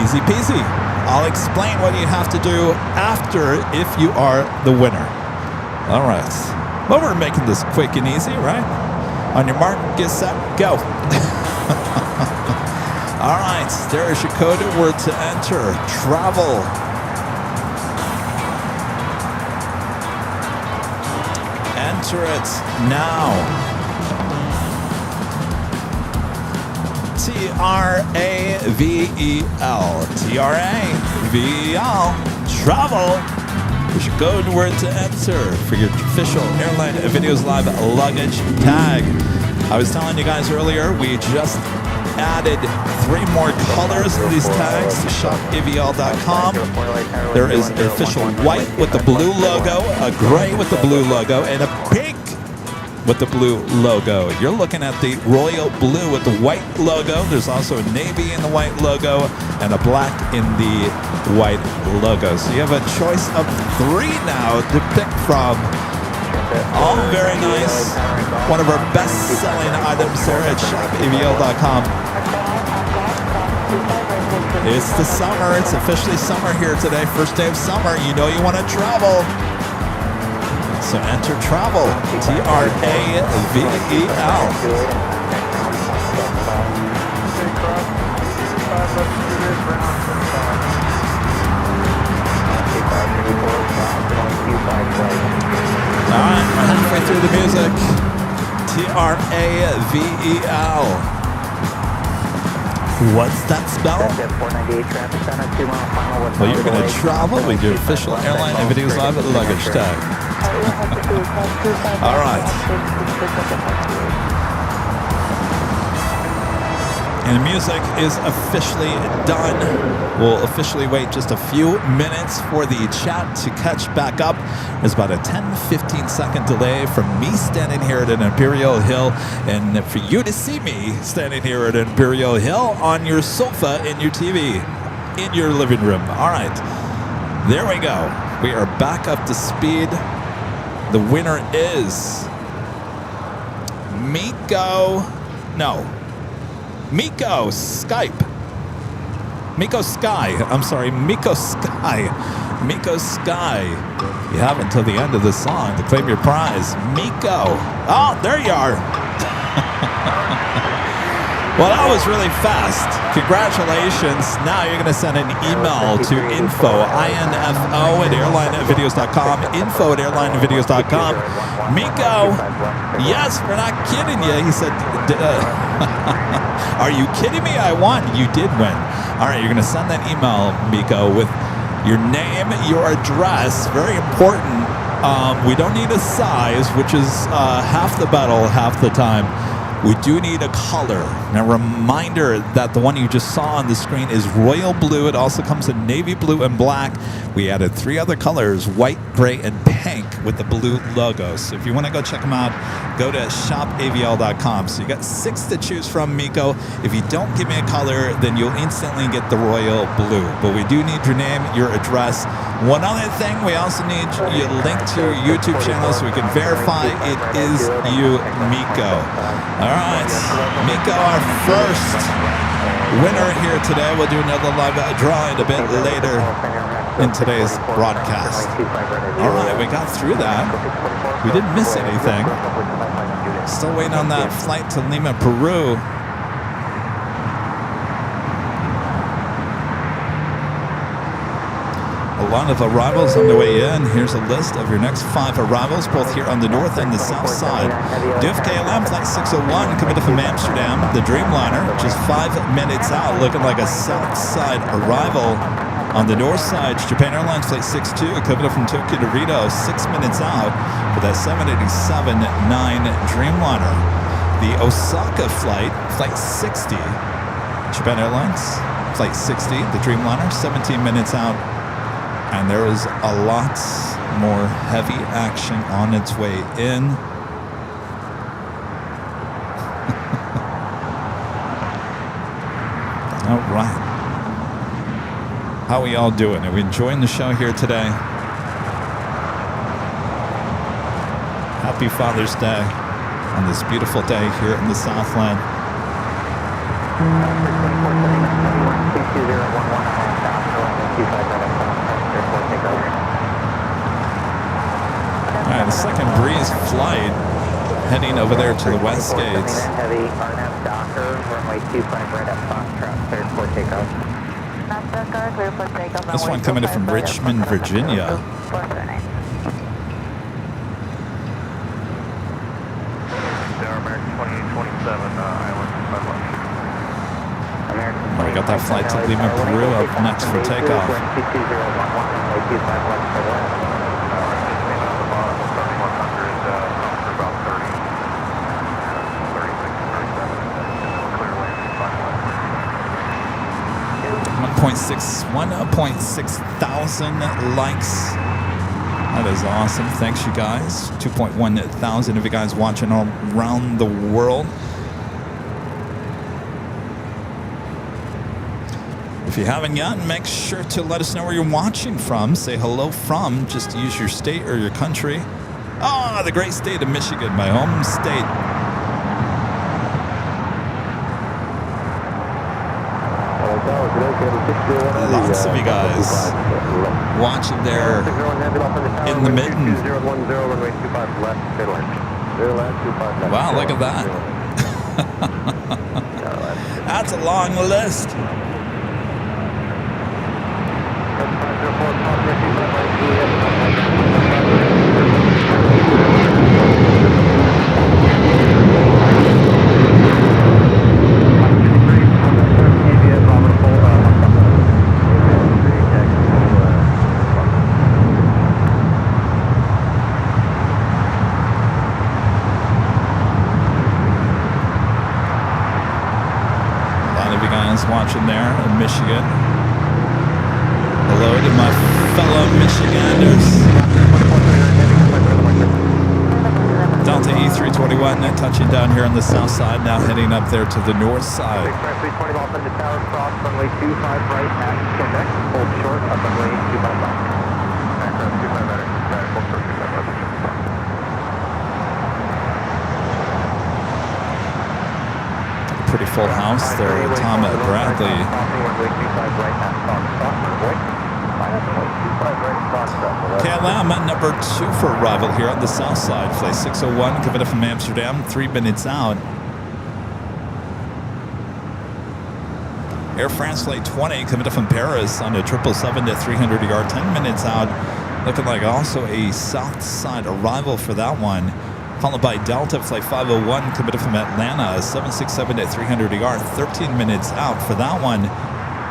easy peasy. I'll explain what you have to do after if you are the winner. All right. Well, we're making this quick and easy, right? On your mark, get set, go. All right. There is your code word to enter. Travel. Enter it now. Travel. Travel. Travel. There's your code word to enter for your official Airline Videos Live luggage tag. I was telling you guys earlier, we just added 3 more colors in these tags to shopavl.com. There is an official white with the blue logo, a gray with the blue logo, and a pink with the blue logo. You're looking at the royal blue with the white logo. There's also a navy in the white logo and a black in the white logo. So you have a choice of 3 now to pick from. All very nice. One of our best-selling items there at shopavl.com. It's the summer. It's officially summer here today. First day of summer. You know you want to travel. So enter travel. Travel. All right, we're halfway through the music. Travel. What's that spell? Well, you're going to travel with your official Airline and Videos Live luggage tag. All right. And the music is officially done. We'll officially wait just a few minutes for the chat to catch back up. There's about a 10-15 second delay from me standing here at an Imperial Hill and for you to see me standing here at an Imperial Hill on your sofa in your TV in your living room. All right. There we go. We are back up to speed. The winner is Miko Skype. Miko Sky. I'm sorry, Miko Sky. Miko Sky. You have until the end of the song to claim your prize. Miko. Oh, there you are. Well, that was really fast. Congratulations. Now you're going to send an email to info, I-N-F-O, at airlinevideos.com, info at airlinevideos.com. Miko, yes, we're not kidding you. He said, are you kidding me? I won. You did win. All right, you're going to send that email, Miko, with your name, your address. Very important. We don't need a size, which is half the battle half the time. We do need a color. Now, reminder that the one you just saw on the screen is royal blue. It also comes in navy blue and black. We added 3 other colors, white, gray, and pink with the blue logo. So if you want to go check them out, go to shopavl.com. So you got 6 to choose from, Miko. If you don't give me a color, then you'll instantly get the royal blue. But we do need your name, your address. One other thing, we also need your link to your YouTube channel so we can verify it is you, Miko. All right, Miko, our first winner here today. We'll do another live drawing a bit later in today's broadcast. All right, we got through that. We didn't miss anything. Still waiting on that flight to Lima, Peru. A lot of arrivals on the way in. Here's a list of your next 5 arrivals, both here on the north and the south side. DFKLM Flight 601 coming from Amsterdam. The Dreamliner, just 5 minutes out, looking like a south side arrival. On the north side, Japan Airlines Flight 62 coming from Tokyo to Rito, 6 minutes out for that 787-9 Dreamliner. The Osaka flight, Flight 60, Japan Airlines Flight 60, the Dreamliner, 17 minutes out. And there is a lot more heavy action on its way in. All right. How are we all doing? Are we enjoying the show here today? Happy Father's Day on this beautiful day here in the Southland. flight heading over there to the west gates. Heavy, RNF Docker, runway 25 right up Foxtrot, cleared for takeoff. This one coming in from Richmond, Virginia. American 2827, Island, We got that flight to Lima, Peru up next for takeoff. $1.6 thousand likes. That is awesome. Thanks, you guys. 2.1 thousand of you guys watching all around the world. If you haven't yet, make sure to let us know where you're watching from. Say hello from. Just use your state or your country. Ah, the great state of Michigan, my home state. Lots of you guys watching there in the mitten. Wow, look at that. That's a long list. Watching there in Michigan. Hello to my fellow Michiganders. Delta E321 touching down here on the south side, now heading up there to the north side. Pretty full house there, Tom Bradley. KLM at number 2 for arrival here on the south side. Flight 601 coming in from Amsterdam, 3 minutes out. Air France Flight 20 coming in from Paris on a 777 at 300 ER, 10 minutes out. Looking like also a south side arrival for that one. Followed by Delta Flight 501 coming in from Atlanta, 767 at 300 ER, 13 minutes out for that one.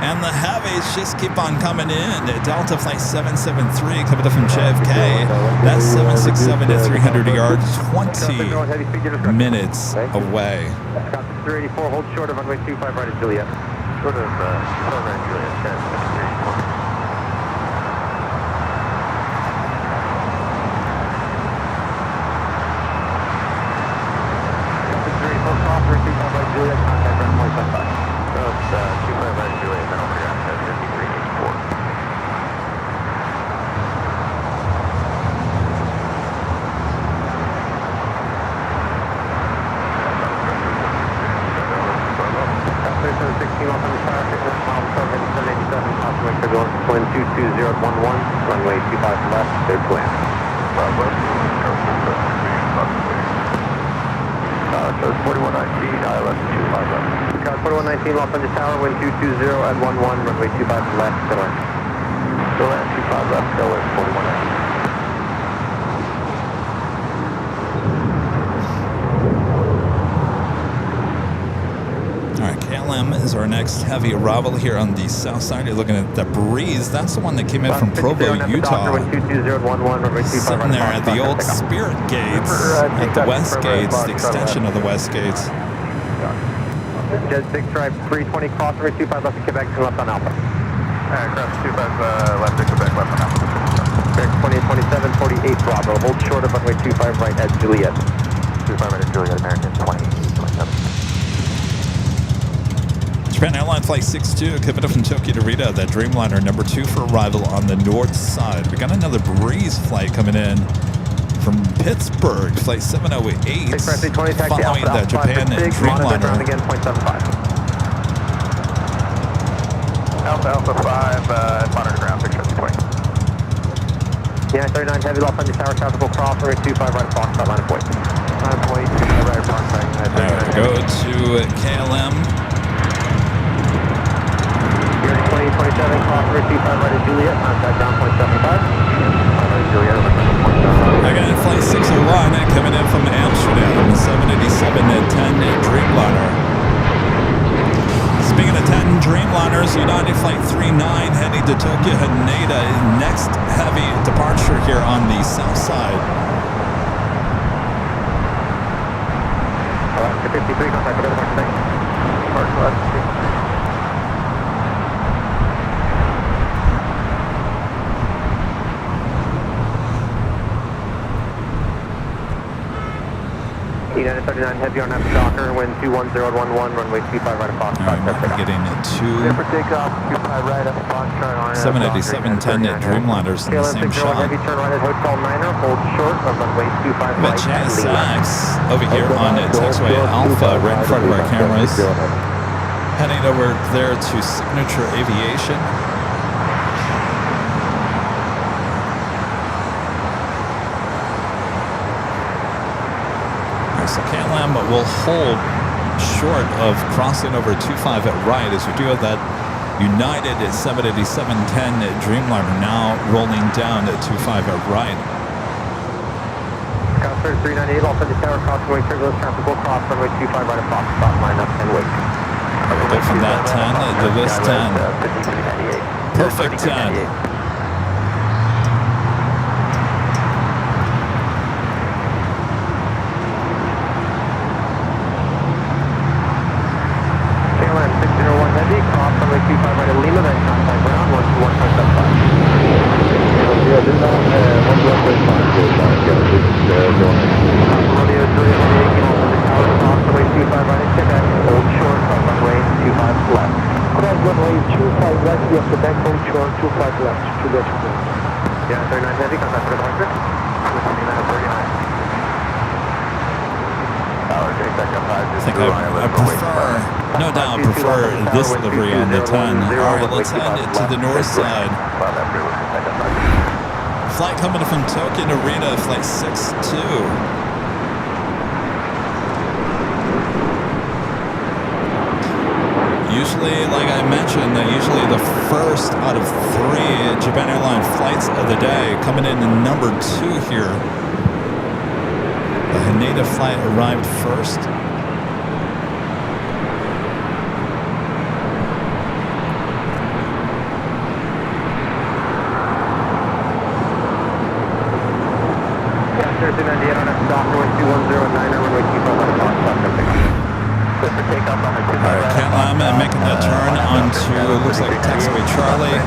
And the heavies just keep on coming in. Delta Flight 773 coming in from JFK, that's 767 at 300 ER, 20 minutes away. 384, hold short of runway 25 right at Juliet. Short of right at Juliet, 384. Juliet, contact runway 25. That's 25 right Juliet, then over here at 5384. After 16 off on the tower, 787, possibly turbulence, wind 220 at 11, runway 25 left, clear to land. So 4119, ILS 25 left. Car 4119, Los Angeles Tower, wind 220 at 11, runway 25 left, still in. Still in, 25 left, still in, 4119. Alright, KLM is our next heavy arrival here on the south side. You're looking at the Breeze. That's the one that came in from Provo, Utah. Sitting there at the old Spirit Gates, at the West Gates, the extension of the West Gates. Jet 6 drive 320, cross runway 25 left to Quebec, and left on Alpha. Cross 25 left to Quebec, left on Alpha. Quebec 2827, 48 Bravo, hold short of runway 25 right at Juliet. 25 right at Juliet, American 2027. Japan Airline Flight 62 coming up from Tokyo to Rita, that Dreamliner number 2 for arrival on the north side. We got another Breeze flight coming in from Pittsburgh, Flight 708, following the Japan Dreamliner. Again, 0.75. Alpha 5, monitor ground, 65020. Yeah, 39 heavy lost on the tower, tactical cross, runway 25 right, Foxtrot, line of point. Line of point, 25 right, Foxtrot, Go to KLM. You're 2027, cross, runway 25 right, Juliet, contact ground point 75. Juliet, Again, flight 601 coming in from Amsterdam, 787 at 10 Dreamliner. Speaking of 10 Dreamliners, United Flight 39 heading to Tokyo Haneda. Next heavy departure here on the south side. 53, contact with other thing. First left. United 39 heavy on after Docker, wind 21011, runway 25 right of Foxtrot. We're getting to for takeoff, 25 right of Foxtrot. 787 10 Dreamliners in the same shot. Heavy turn right at Hotel Niner, hold short of runway 25 But JSX over here on Taxiway Alpha, right in front of our cameras. Heading over there to Signature Aviation. So KLM will hold short of crossing over 25 at right as we do have that United at 787-10 Dreamliner now rolling down at 25 at right. Scout 398 off of the tower, crossing turbulence traffic will cross runway 25 right of Foxtrot, line up and wait. Go from that 10 to this 10. Perfect 10. Heavy, cross runway 25 right at Lima, then contact ground, 121.75. Yeah, this is 1.5. Romeo 388, off of the tower, cross runway 25 right at Quebec, hold short of runway 25 left. Cross runway 25 right, via Quebec, hold short, 25 left, Juliet. Yeah, 39 heavy, contact with departure. 39. I think I prefer, no doubt, prefer this livery on the 10. All right, let's head to the north side. Flight coming from Tokyo Narita, flight 62. Usually, like I mentioned, usually the first out of 3 Japan Airline flights of the day. Coming in number 2 here. The Haneda flight arrived first. KLM making that turn onto, looks like taxiway Charlie.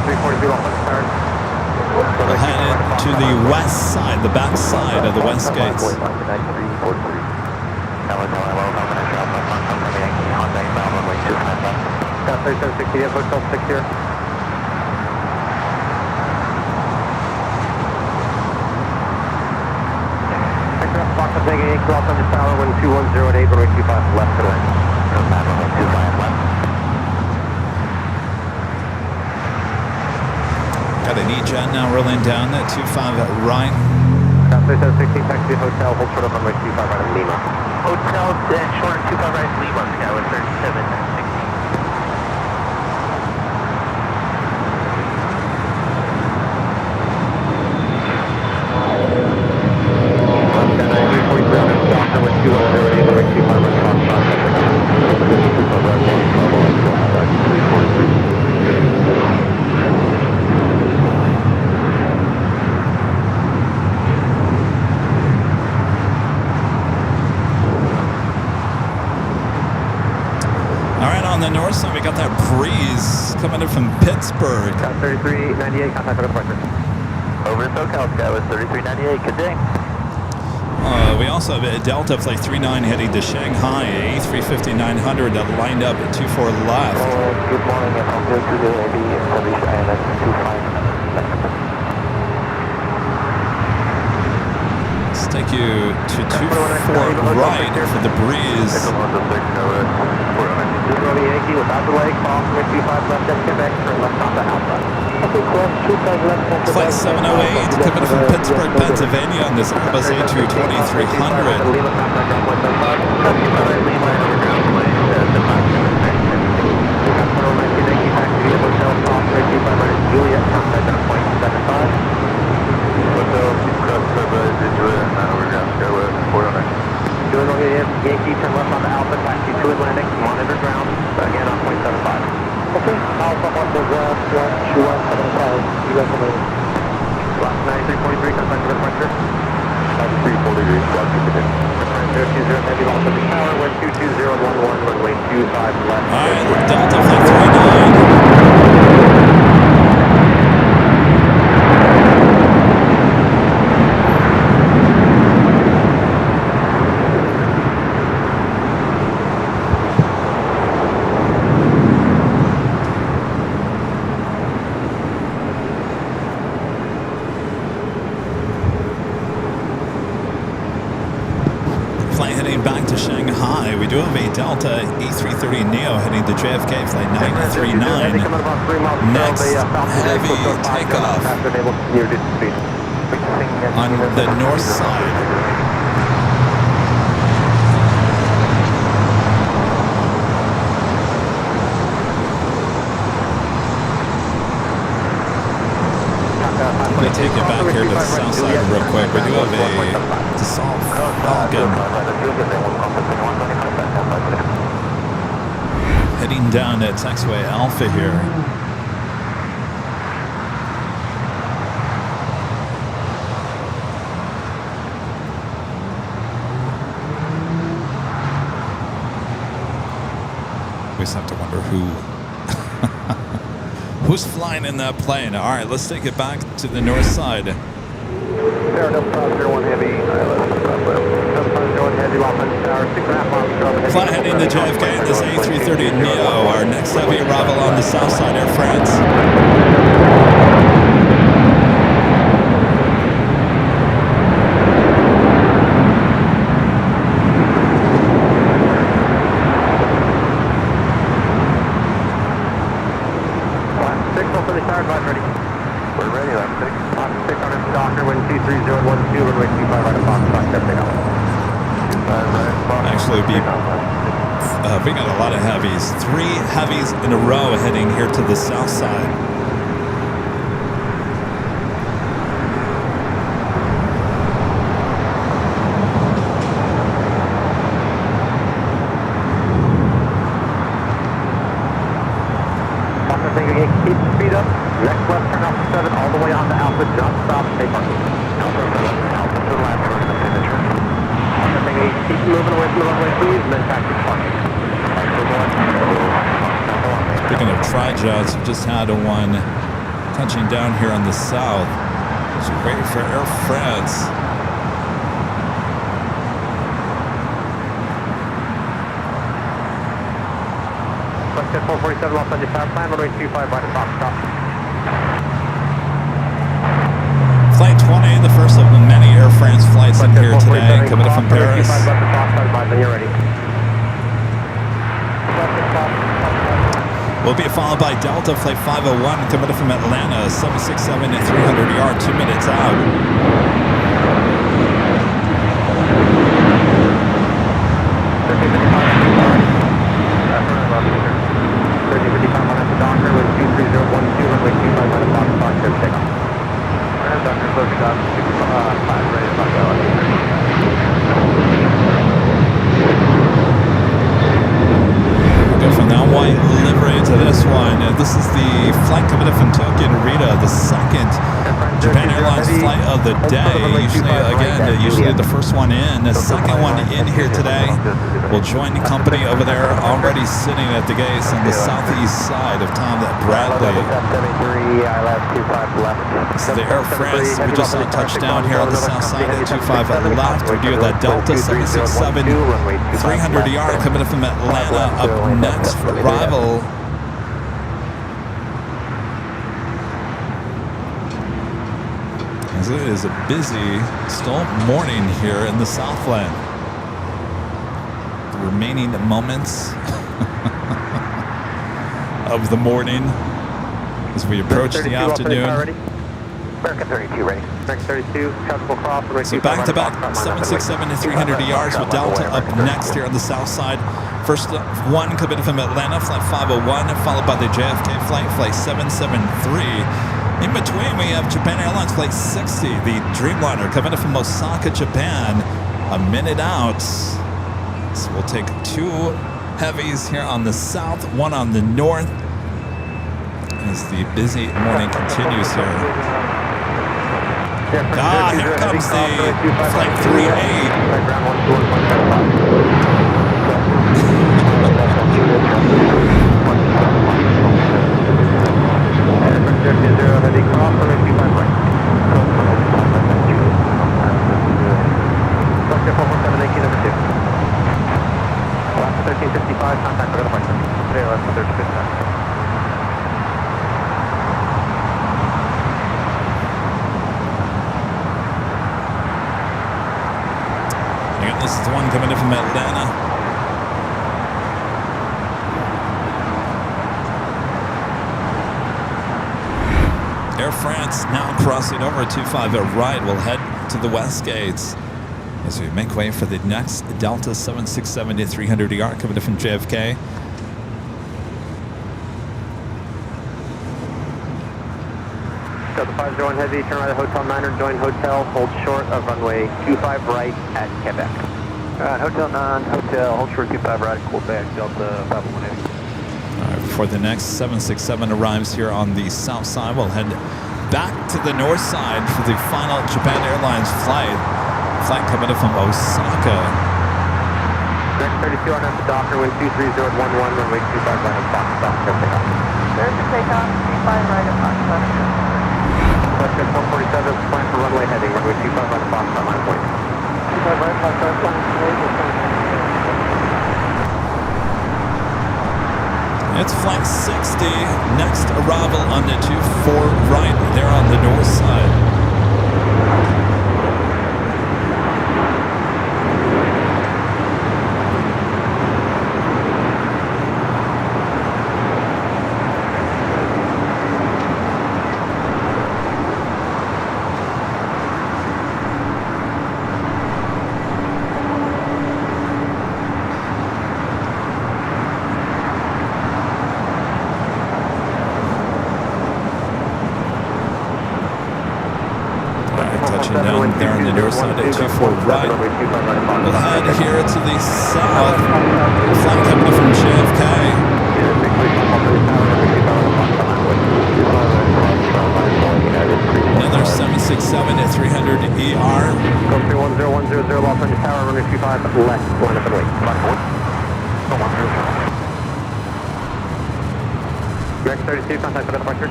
We'll head to the west side, the back side of the west gates. Cross on the tower, wind 2108, runway 25 left to the wind. Got an E-Jet now rolling down at 25 at right. South 3716, taxi to hotel, hold short of runway 25 right at Lima. Hotel, short of 25 right at Lima, Skyline 3716. On the north side, we got that breeze coming in from Pittsburgh. 3398, contact with departure. Over SoCal, Sky was 3398, good day. We also have a Delta Flight 39 heading to Shanghai, A350-900 that lined up at 24 left. Good morning, and welcome to the AB Service Island 25. Let's take you to 24 right for the breeze. Yankee without delay, cross 25 left at Quebec, turn left onto Alpha. Okay, Flight 708 coming from Pittsburgh, Pennsylvania on this Airbus A22300. Yankee, turn left on the Alpha, taxi to Atlantic, monitor ground, again on 0.75. Okay, Alpha on the ground, 2175, you guys are ready. Last 9343, contact with pressure. 9343, squad 220, heavy loss of the tower, wind 22011, runway 25 left. Alright, Delta Flight 39. We do have a Delta A330neo heading to JFK, flight 939. Next, heavy takeoff on the north side. I'm going to take it back here to the south side real quick. We do have a Dassault Falcon heading down at taxiway Alpha here. We just have to wonder who's flying in that plane. All right, let's take it back to the north side. Fly heading to JFK in this A330neo. Our next heavy arrival on the south side, Air France. Actually, we got a lot of heavies. 3 heavies in a row heading here to the south side. Keep the speed up. Next left turn off 7 all the way on to Alpha. Don't stop. Stay parking. Alpha to the left. Keep moving away from the runway, please, and then taxi parking. Speaking of tri-jets, we just had one touching down here on the south. Just waiting for Air France. Westjet 447 Los Angeles Tower, plan runway 25 right at Foxtrot. Flight 20, the first of the many Air France flights in here today, coming from Paris. Will be followed by Delta Flight 501 coming from Atlanta, 767 at 300 yard, 2 minutes out. Go from that white livery to this one. This is the flight coming in from Tokyo Narita, the second Japan Airlines flight of the day. Usually the first one in. The second one in here today will join the company over there, already sitting at the gates on the southeast side of Tom Bradley. This is the Air France. We just saw a touchdown here on the south side at 25 left. We do that Delta 767 300 yard coming in from Atlanta up next for arrival. As it is a busy, still morning here in the Southland. The remaining moments of the morning. as we approach the afternoon. American 32 ready. American 32, comfortable cross. So back-to-back 767 to 300 ERs with Delta up next here on the south side. First one coming from Atlanta, flight 501, followed by the JFK flight 773. In between, we have Japan Airlines flight 60, the Dreamliner coming in from Osaka, Japan, a minute out. So we'll take two heavies here on the south, one on the north, as the busy morning continues here. Here comes the flight 38. This is the one coming in from Atlanta. Air France now crossing over 25 right. We'll head to the west gates as we make way for the next Delta 767 to 300 ER coming in from JFK. Delta 501 Heavy, turn right at Hotel 9 join hotel, hold short of runway 25 right at Quebec. Hotel 9, hotel, hold short 25 right at Quebec, Delta 501 Heavy. All right, before the next 767 arrives here on the south side, we'll head back to the north side for the final Japan Airlines flight. Flight coming in from Osaka. Next 32 on the Docker, wind 23011, runway 25 right at Foxtrot, takeoff. There's the takeoff, 25 right at Foxtrot. Question 447, plan for runway heading, runway 25 right at Foxtrot, line point. 25 right at Foxtrot, line point. It's flight 60, next arrival on the 24 right there on the north side. Down there on the north side at 24 right. We'll head here to the south. Flight coming from JFK. Another 767 at 300 ER. Go 31010, lost on your tower, runway 25 left, line up and wait. American 32, contact for the departure.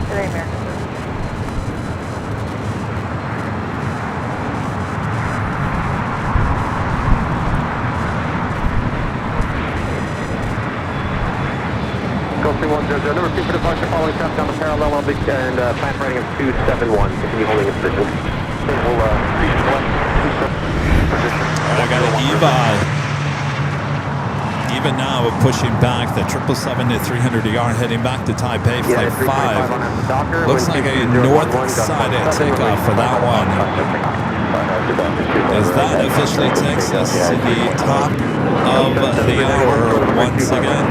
Today, American. Go 3100, number 2 for departure, following traffic on the parallel and plan for heading of 271. Continue holding its position. We'll I got an EVA. Even now, we're pushing back the 777 to 300 ER, heading back to Taipei, flight 5. Looks like a north-sided takeoff for that one. As that officially takes us to the top of the hour once again.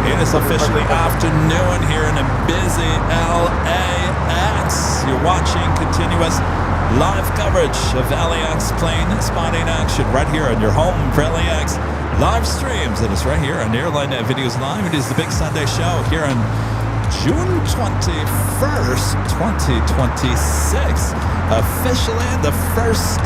It is officially afternoon here in a busy LAX. You're watching continuous live coverage of LAX plane spotting action right here on your home for LAX live streams. And it's right here on Airline Videos Live. It is the Big Sunday Show here on June 21st, 2026. Officially the first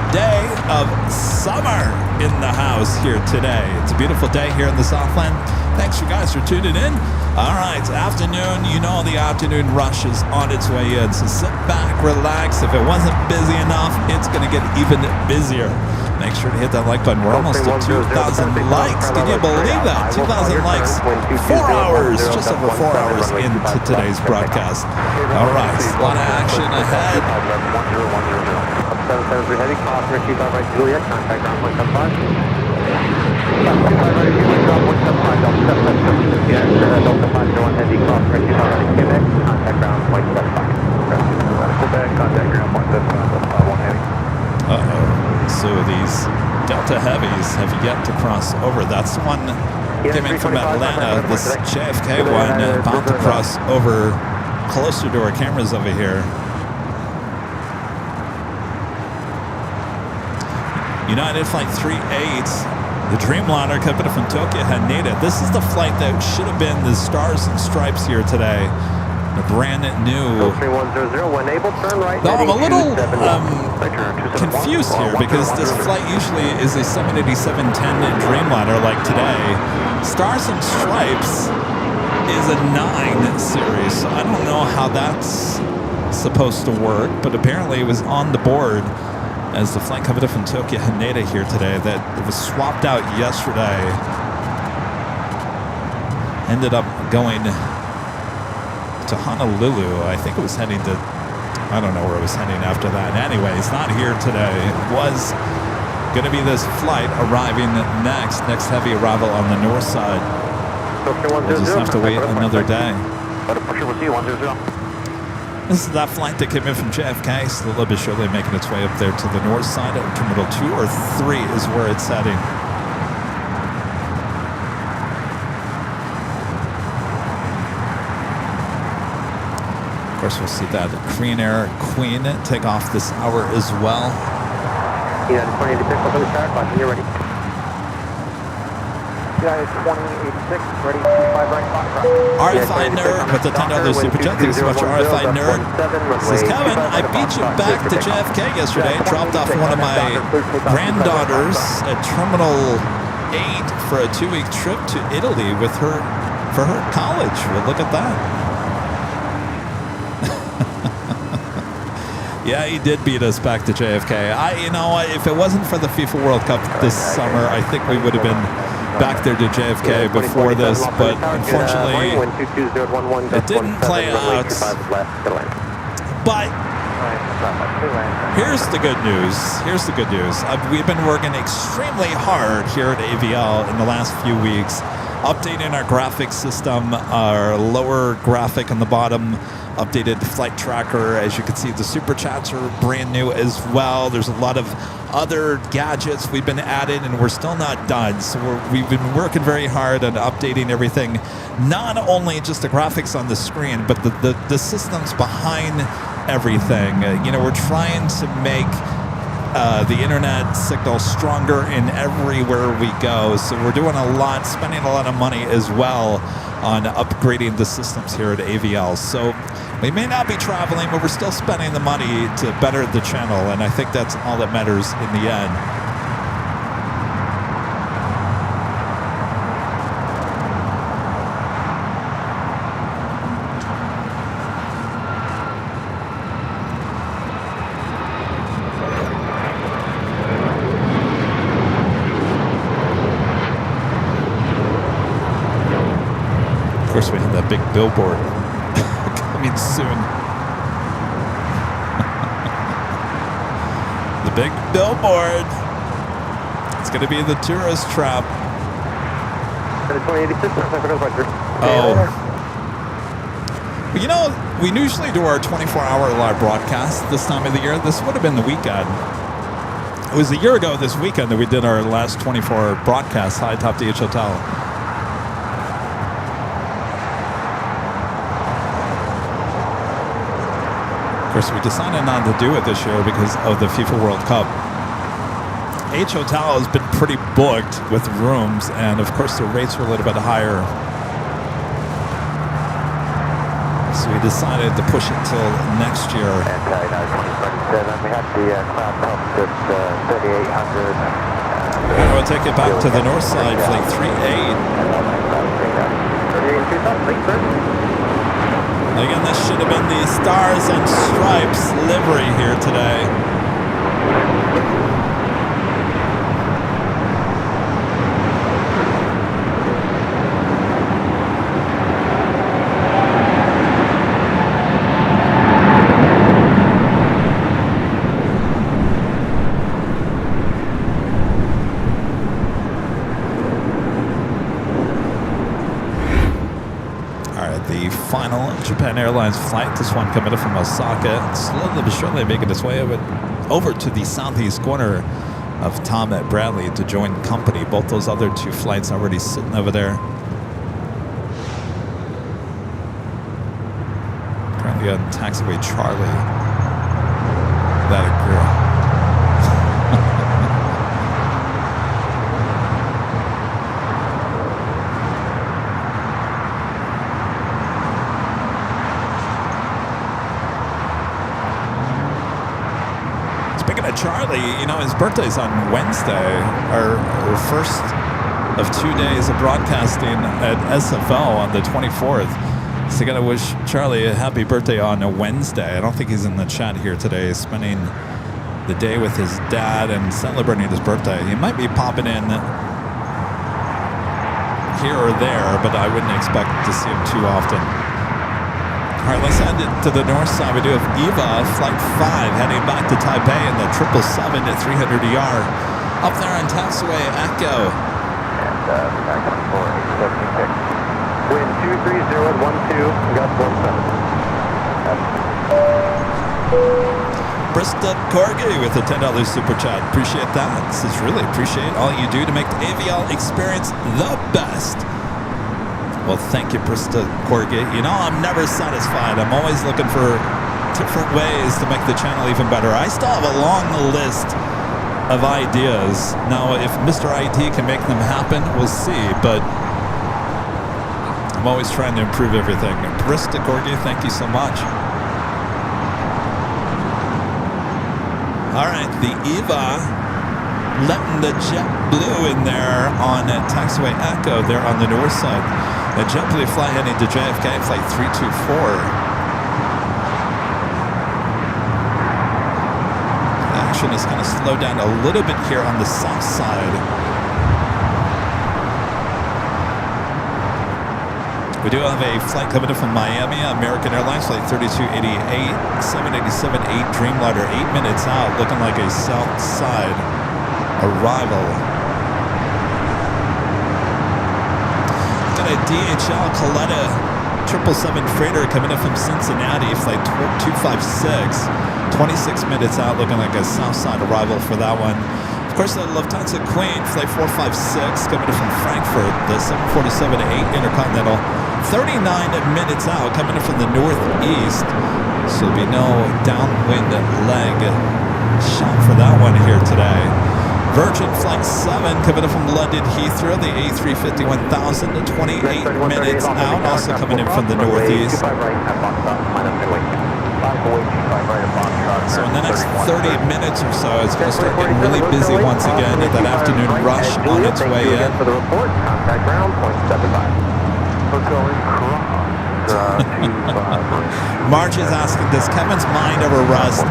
day of summer in the house here today. It's a beautiful day here in the Southland. Thanks you guys for tuning in. All right, afternoon, you know the afternoon rush is on its way in. So sit back, relax. If it wasn't busy enough, it's going to get even busier. Make sure to hit that like button. We're almost at 2,000 likes. Can you believe that? 2,000 likes. 4 hours, just over 4 hours into today's broadcast. All right, a lot of action ahead. 773 heading, cross 25 right Juliet, contact ground point 75. cross over. That's the one coming from Atlanta. This JFK one about to cross over closer to our cameras over here. United Flight 38, the Dreamliner coming from Tokyo Haneda. This is the flight that should have been the Stars and Stripes here today. The brand new. 3100, when able, turn right. Though I'm a little confused here because this flight usually is a 787-10 Dreamliner like today. Stars and Stripes is a 9 series, so I don't know how that's supposed to work, but apparently it was on the board as the flight coming up from Tokyo Haneda here today that it was swapped out yesterday. Ended up going to Honolulu. I think it was heading to, I don't know where it was heading after that. Anyway, it's not here today. It was going to be this flight arriving next heavy arrival on the north side. We'll just have to wait another day. This is that flight that came in from JFK, slowly but surely making its way up there to the north side of Terminal 2 or 3 is where it's heading. Of course, we'll see that Korean Air Queen take off this hour as well. United 2086, open the track, watching you ready. United 2086, ready, 25 right, clock. RFI Nerd with the $10 super chat. Thanks so much, RFI Nerd. Says, Kevin, I beat you back to JFK yesterday. Dropped off one of my granddaughters at Terminal 8 for a 2-week trip to Italy with her for her college. Well, look at that. Yeah, he did beat us back to JFK. You know, if it wasn't for the FIFA World Cup this summer, I think we would have been back there to JFK before this, but unfortunately, it didn't play out. But here's the good news. Here's the good news. We've been working extremely hard here at AVL in the last few weeks, updating our graphics system, our lower graphic on the bottom, updated flight tracker. As you can see, the super chats are brand new as well. There's a lot of other gadgets we've been added, and we're still not done. So we've been working very hard on updating everything, not only just the graphics on the screen, but the systems behind everything. You know, we're trying to make the internet signal stronger in everywhere we go. So we're doing a lot, spending a lot of money as well on upgrading the systems here at AVL. So we may not be traveling, but we're still spending the money to better the channel, and I think that's all that matters in the end. Of course, we have that big billboard coming soon. The big billboard. It's going to be the tourist trap. Oh. Well, you know, we usually do our 24-hour live broadcast this time of the year. This would have been the weekend. It was a year ago this weekend that we did our last 24-hour broadcast, High Top DH Hotel. Of course, we decided not to do it this year because of the FIFA World Cup. H Hotel has been pretty booked with rooms, and of course the rates were a little bit higher. So we decided to push it till next year. We had the cloud pumps at 3,800. And we'll take it back to the north side, flight 38. Again, this should have been the Stars and Stripes livery here today. Final Japan Airlines flight. This one coming in from Osaka, slowly but surely making its way over to the southeast corner of Tom at Bradley to join company. Both those other 2 flights already sitting over there. Currently on taxiway Charlie. That a girl. Charlie, you know, his birthday's on Wednesday, our first of 2 days of broadcasting at SFO on the 24th. So I gotta wish Charlie a happy birthday on a Wednesday. I don't think he's in the chat here today, spending the day with his dad and celebrating his birthday. He might be popping in here or there, but I wouldn't expect to see him too often. All right, let's head to the north side. We do have Eva, Flight 5, heading back to Taipei in the 777 at 300 ER. Up there on taxiway Echo. And back on 4876. Wind 23012, gust 17. Brista Corgi with a $10 super chat. Appreciate that. This is really appreciate all you do to make the AVL experience the best. Well, thank you, Brista Corgi. You know, I'm never satisfied. I'm always looking for different ways to make the channel even better. I still have a long list of ideas. Now, if Mr. IT can make them happen, we'll see. But I'm always trying to improve everything. Brista Corgi, thank you so much. All right, the Eva letting the JetBlue in there on taxiway Echo there on the north side. A JetBlue flight heading to JFK, flight 324. Action is going to slow down a little bit here on the south side. We do have a flight coming in from Miami, American Airlines, flight 3288, 787-8 Dreamliner, 8 minutes out, looking like a south side arrival. Got a DHL Coletta 777 freighter coming in from Cincinnati, flight 256, 26 minutes out, looking like a south side arrival for that one. Of course, the Lufthansa Queen, flight 456, coming in from Frankfurt, the 747-8 Intercontinental, 39 minutes out, coming in from the northeast. So there'll be no downwind leg shot for that one here today. Virgin Flight 7 coming in from London Heathrow, the A350-1000, 28 minutes out, also coming in from the northeast. So in the next 30 minutes or so, it's going to start getting really busy once again at that afternoon rush on its way in. For the report, contact ground, 0.75. Marge is asking, does Kevin's mind ever rust?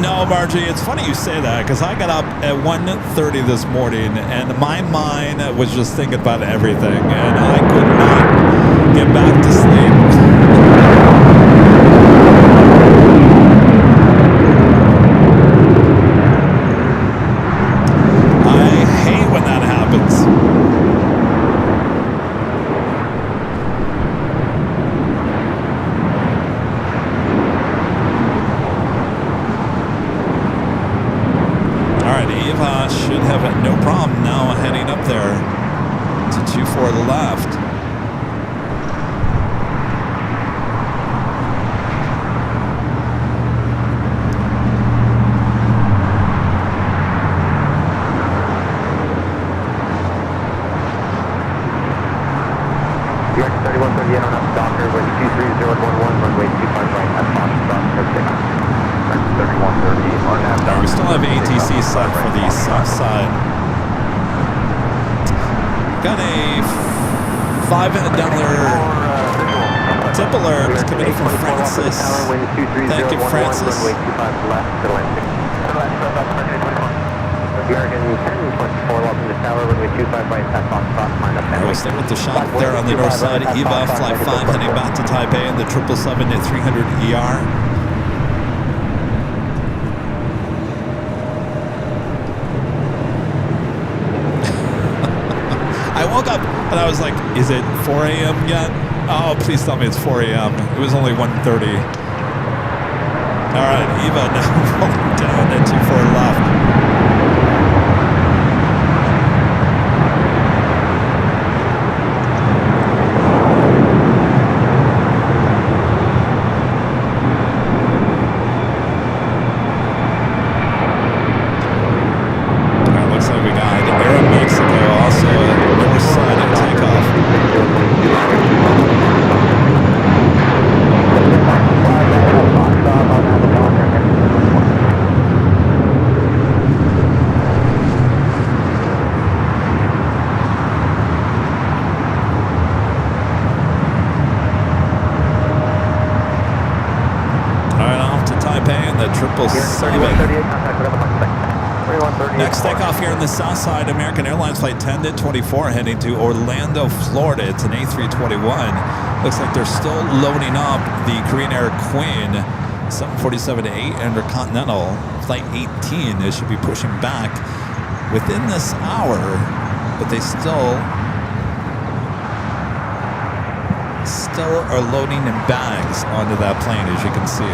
No, Margie, it's funny you say that, because I got up at 1:30 this morning, and my mind was just thinking about everything, and I could not get back to sleep. Eva, Flight 5 heading back to Taipei in the 777 at 300 ER. I woke up and I was like, is it 4 a.m. yet? Oh, please tell me it's 4 a.m. It was only 1:30. All right, Eva now rolling down at 24 left. Triple 7. 3138, contact with other Mustang. 3138. Next takeoff here on the south side, American Airlines Flight 10-24 heading to Orlando, Florida. It's an A321. Looks like they're still loading up the Korean Air Queen 747-8 Intercontinental Flight 18. They should be pushing back within this hour, but they still are loading in bags onto that plane, as you can see.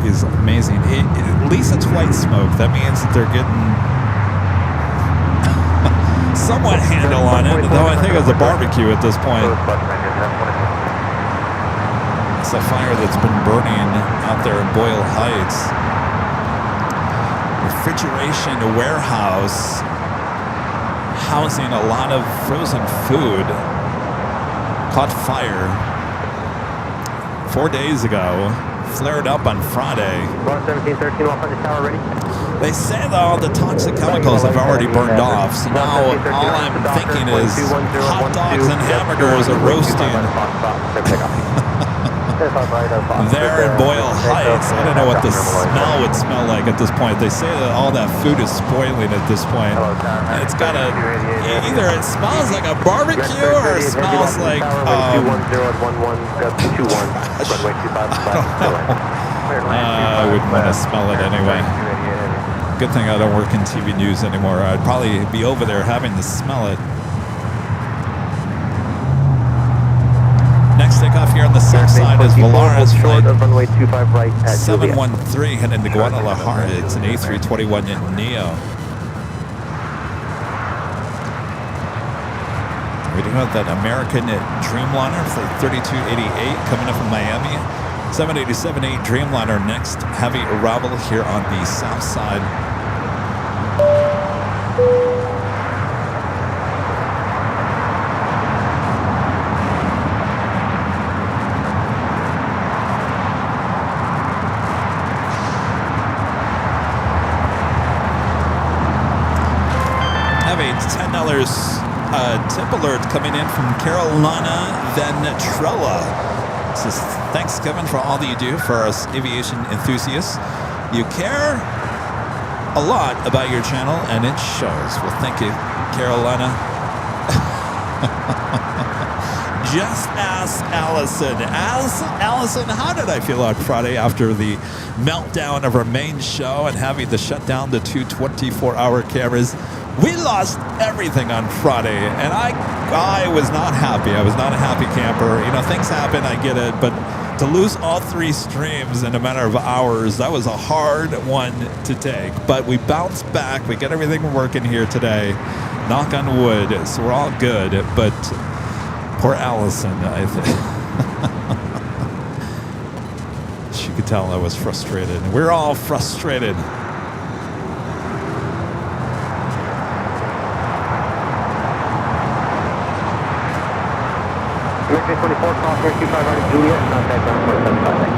Is amazing. At least it's white smoke. That means that they're getting somewhat handle on it, though I think it's a barbecue at this point. It's a fire that's been burning out there in Boyle Heights. Refrigeration warehouse housing a lot of frozen food caught fire 4 days ago. Flared up on Friday. 1713, off on the tower, ready? They say that all the toxic chemicals have already burned off, so now all I'm thinking is hot dogs and hamburgers are roasting. There in Boyle Heights, I don't know what the smell would smell like at this point. They say that all that food is spoiling at this point. And it's got either it smells like a barbecue or it smells like I wouldn't want to smell it anyway. Good thing I don't work in TV news anymore. I'd probably be over there having to smell it. Next takeoff here on the south side is Volaris Flight 713 heading to Guadalajara. It's an A321 Neo. We do have that American Dreamliner Flight 3288 coming up from Miami. 787-8 Dreamliner next heavy arrival here on the south side. Have a $10 tip alert coming in from Carolina Ventrella. Says, thanks, Kevin, for all that you do for us aviation enthusiasts. You care a lot about your channel, and it shows. Well, thank you, Carolina. Just ask Allison. Allison, how did I feel on Friday after the meltdown of our main show and having to shut down the two 24-hour cameras? We lost everything on Friday, and I was not happy. I was not a happy camper. You know, things happen, I get it, but to lose all three streams in a matter of hours, that was a hard one to take. But we bounced back. We got everything working here today. Knock on wood. So we're all good. But poor Allison, I think. She could tell I was frustrated. We're all frustrated. American 24, call here, 2500 Juliet, contact ground 475.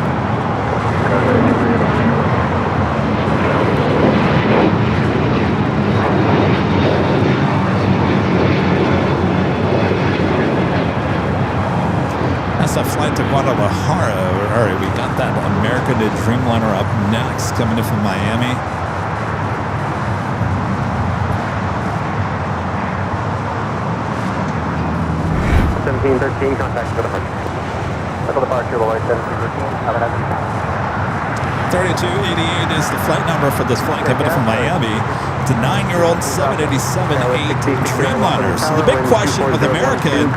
That's a flight to Guadalajara. All right, we got that American Dreamliner up next, coming in from Miami. Contact for departure. Local departure, Lloyd 1713. Have a nice day. 3288 is the flight number for this flight coming in from Miami. It's a 9-year-old 787-8 Dreamliner. So the big question with American,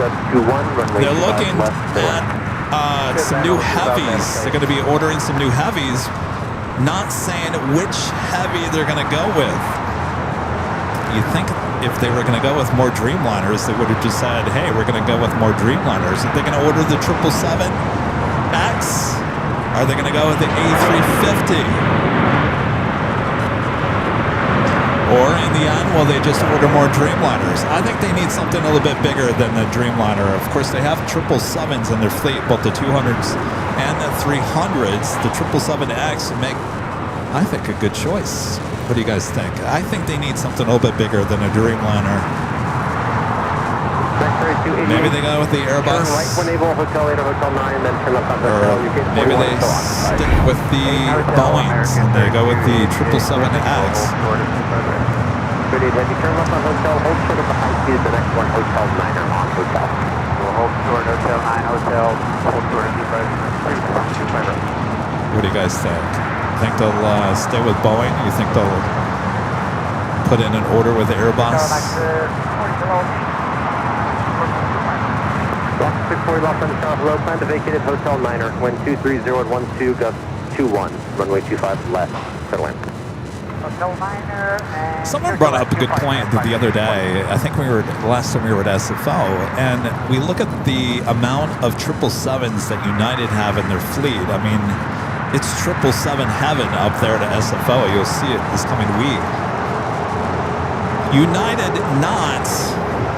they're looking at some new heavies. They're going to be ordering some new heavies, not saying which heavy they're going to go with. you think if they were going to go with more Dreamliners, they would have just said, hey, we're going to go with more Dreamliners. Are they going to order the 777X? Are they going to go with the A350? Or in the end, will they just order more Dreamliners? I think they need something a little bit bigger than the Dreamliner. Of course, they have 777s in their fleet, both the 200s and the 300s. The 777X would make, I think, a good choice. What do you guys think? I think they need something a little bit bigger than a Dreamliner. Maybe they go with the Airbus. Turn right when able, Hotel 8 or Hotel 9, then turn left on Hotel. You get maybe they stick with the Boeings and they go with the 777X. Good evening. You turn left on Hotel, hold short of the high speed, the next one, Hotel 9 or on Hotel. We'll hold short, Hotel 9, Hotel, hold short of 25 right. What do you guys think? Think they'll stay with Boeing? You think they'll put in an order with Airbus? 640 lost on the south low, plan to vacate at Hotel 9er, wind 230 at 12, gust 21, runway 25 left, clear land. Hotel 9er and... Someone brought up a good point the other day. I think the last time we were at SFO, and we look at the amount of 777s that United have in their fleet. I mean, it's 777 heaven up there at SFO. You'll see it this coming week. United not,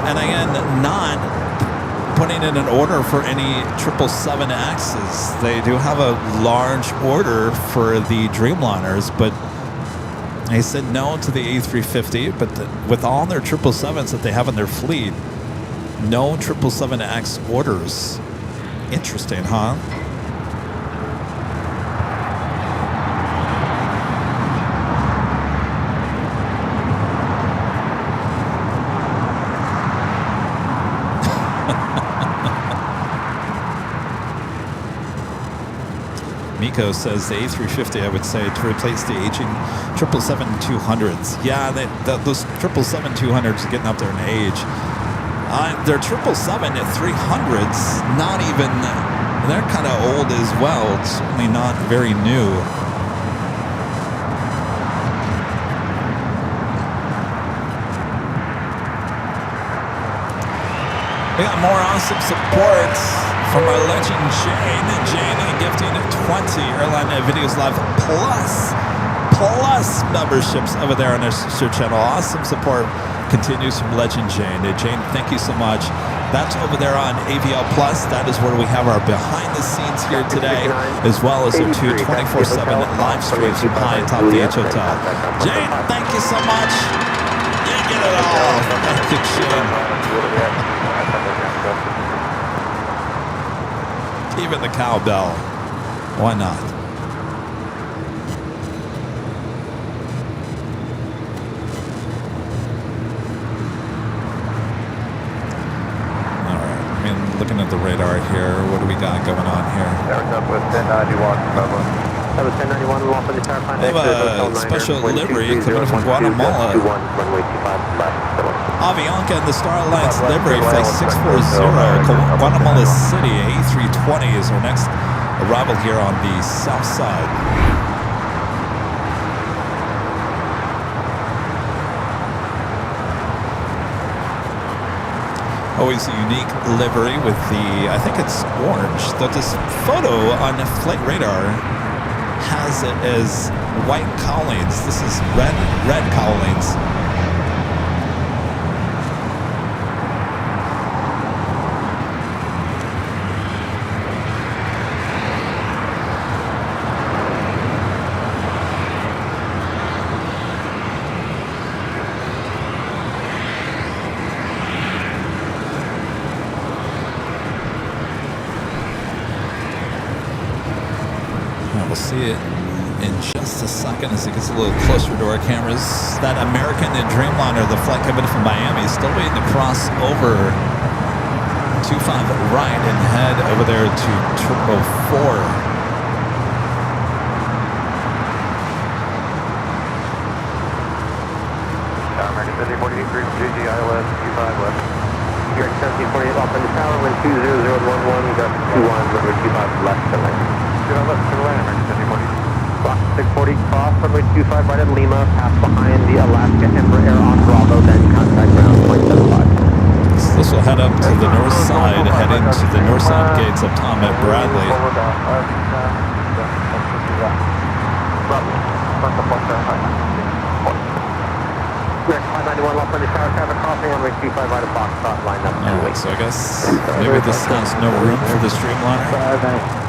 and again, not putting in an order for any 777Xs. They do have a large order for the Dreamliners, but they said no to the A350. But with all their 777s that they have in their fleet, no 777X orders. Interesting, huh? Miko says the A350, I would say, to replace the aging 777-200s. Yeah, those 777-200s are getting up there in age. Their 777-300s, not even, they're kind of old as well. It's certainly not very new. We got more awesome support from our legend Jane. Jane gifting 20 Airline Videos Live plus memberships over there on our sister channel. Awesome support continues from legend Jane. Jane, thank you so much. That's over there on AVL Plus. That is where we have our behind the scenes here today, as well as our 24/7 live streams from high atop the H Hotel. Jane, thank you so much. You get it all. Thank you, Jane. Even the cowbell. Why not? Alright, I mean, looking at the radar here, what do we got going on here? Southwest 1091, Bravo. Southwest 1091, we'll open the tower plan. We have a special livery coming from Guatemala. Avianca and the Star Alliance livery flight 640, Guatemala City. A320 is our next arrival here on the south side. Always a unique livery with the, I think it's orange, though this photo on the flight radar has it as white cowlings. This is red cowlings. See it in just a second as it gets a little closer to our cameras. That American Dreamliner, the flight coming from Miami, is still waiting to cross over 25 right and head over there to Turbo 4. American 5048, GG, ILS, 25 left. You're at 1748 off on the tower, wind 20011, gust 21, runway 25 left to land. Good on left to the land, American 5040. Block 640, cross runway 25 right at Lima, pass behind the Alaska Embraer Air on Bravo, then contact ground 0.75. So this will head up to the north side, heading to the north side gates of Tom at Bradley. Next 591 Los Angeles Tower, traffic crossing runway 25 right at Foxtrot, line up 2 Alright, so I guess maybe this has no room for the Streamliner.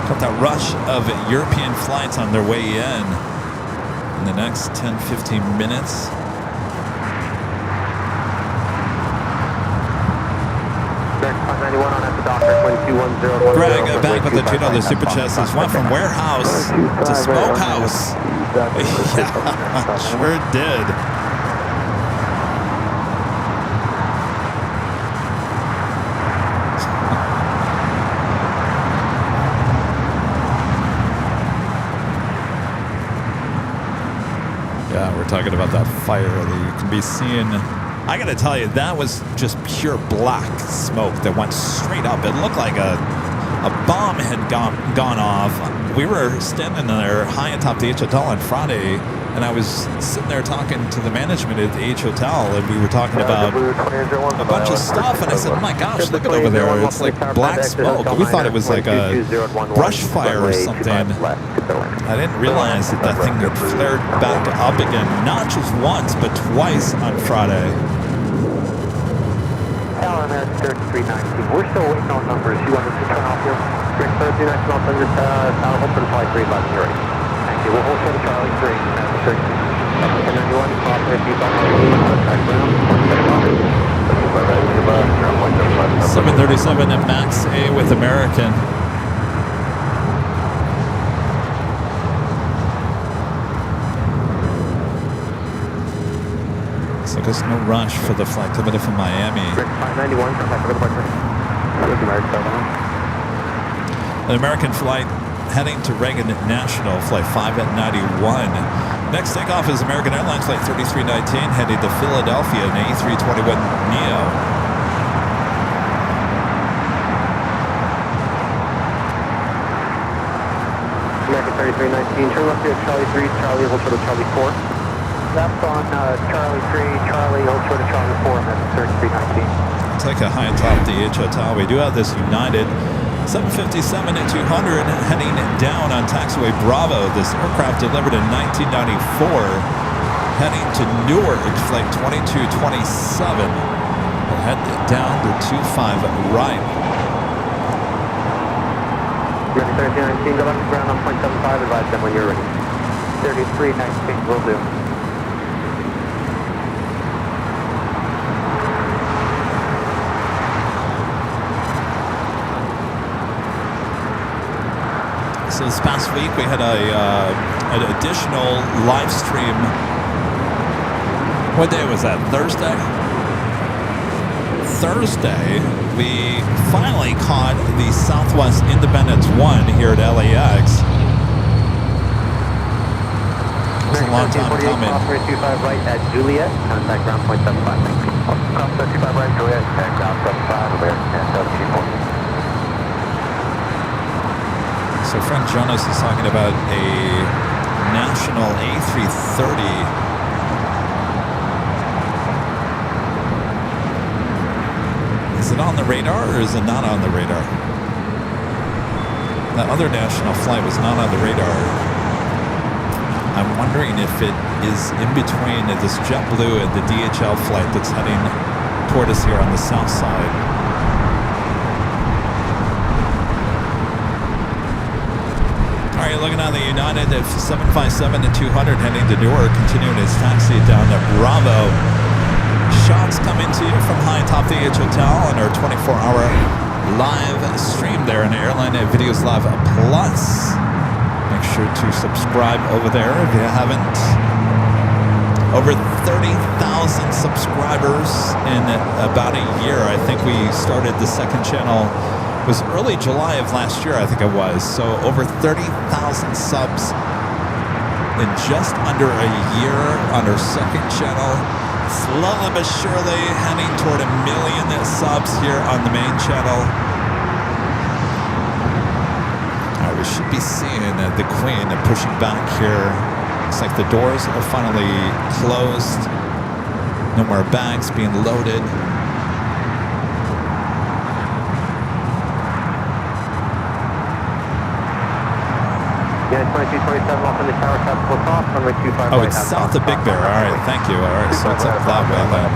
Got that rush of European flights on their way in the next 10-15 minutes. Greg back with the $2 super chest. Went from warehouse to smokehouse. Yeah, sure did. Yeah, we're talking about that fire that you can be seeing. I gotta tell you, that was just pure black smoke that went straight up. It looked like a bomb had gone off. We were standing there high atop the H Hotel on Friday, and I was sitting there talking to the management at the H Hotel, and we were talking about a bunch of stuff, and I said, oh my gosh, look at over there. It's like black smoke. We thought it was like a brush fire or something. I didn't realize that thing had flared back up again, not just once, but twice on Friday. American 3319. We're still waiting on numbers. You want us to turn off your Rick 3319 Los Angeles Tower, open flight 3 left and right. Thank you. We'll hold short of Charlie 3. That's 1091, cross the default contact ground. 737 at Max A with American. So there's no rush for the flight coming in from Miami. 591, contact with An American flight heading to Reagan National, flight 5 at 91. Next takeoff is American Airlines flight 3319 heading to Philadelphia, an A321neo. American 3319, turn left here at Charlie 3, Charlie, hold short of Charlie 4. Left on Charlie 3, Charlie, hold short of Charlie 4, American 3319. It's like a high top the H Hotel. We do have this United 757 at 200 heading down on taxiway Bravo. This aircraft delivered in 1994, heading to Newark, flight 2227. We'll head down to 25 right. American 3319, go back to ground on 0.75, advise them when you're ready. 3319, will do. So this past week we had an additional live stream. What day was that? Thursday? Thursday, we finally caught the Southwest Independence 1 here at LAX. It was a long time coming. Cross 25 right at Juliet, contact ground 0.75. Cross 25 right, Juliet, contact ground 75, American 17. So friend Jonas is talking about a national A330. Is it on the radar or is it not on the radar? That other national flight was not on the radar. I'm wondering if it is in between this JetBlue and the DHL flight that's heading toward us here on the south side. All right, looking at the United at 757 at 200 heading to Newark, continuing his taxi down to Bravo. Shots coming to you from high atop the H Hotel on our 24-hour live stream there in Airline Videos Live Plus. Make sure to subscribe over there if you haven't. Over 30,000 subscribers in about a year. I think we started the second channel It was early July of last year, I think it was. So over 30,000 subs in just under a year on our second channel. Slowly but surely heading toward 1 million subs here on the main channel. All right, we should be seeing the Queen pushing back here. Looks like the doors are finally closed. No more bags being loaded. Yeah, 2227 off in the tower, capital cross, runway 25 Oh, right, it's half south of Big Bear. All right, thank you. All right, so it's up that way then.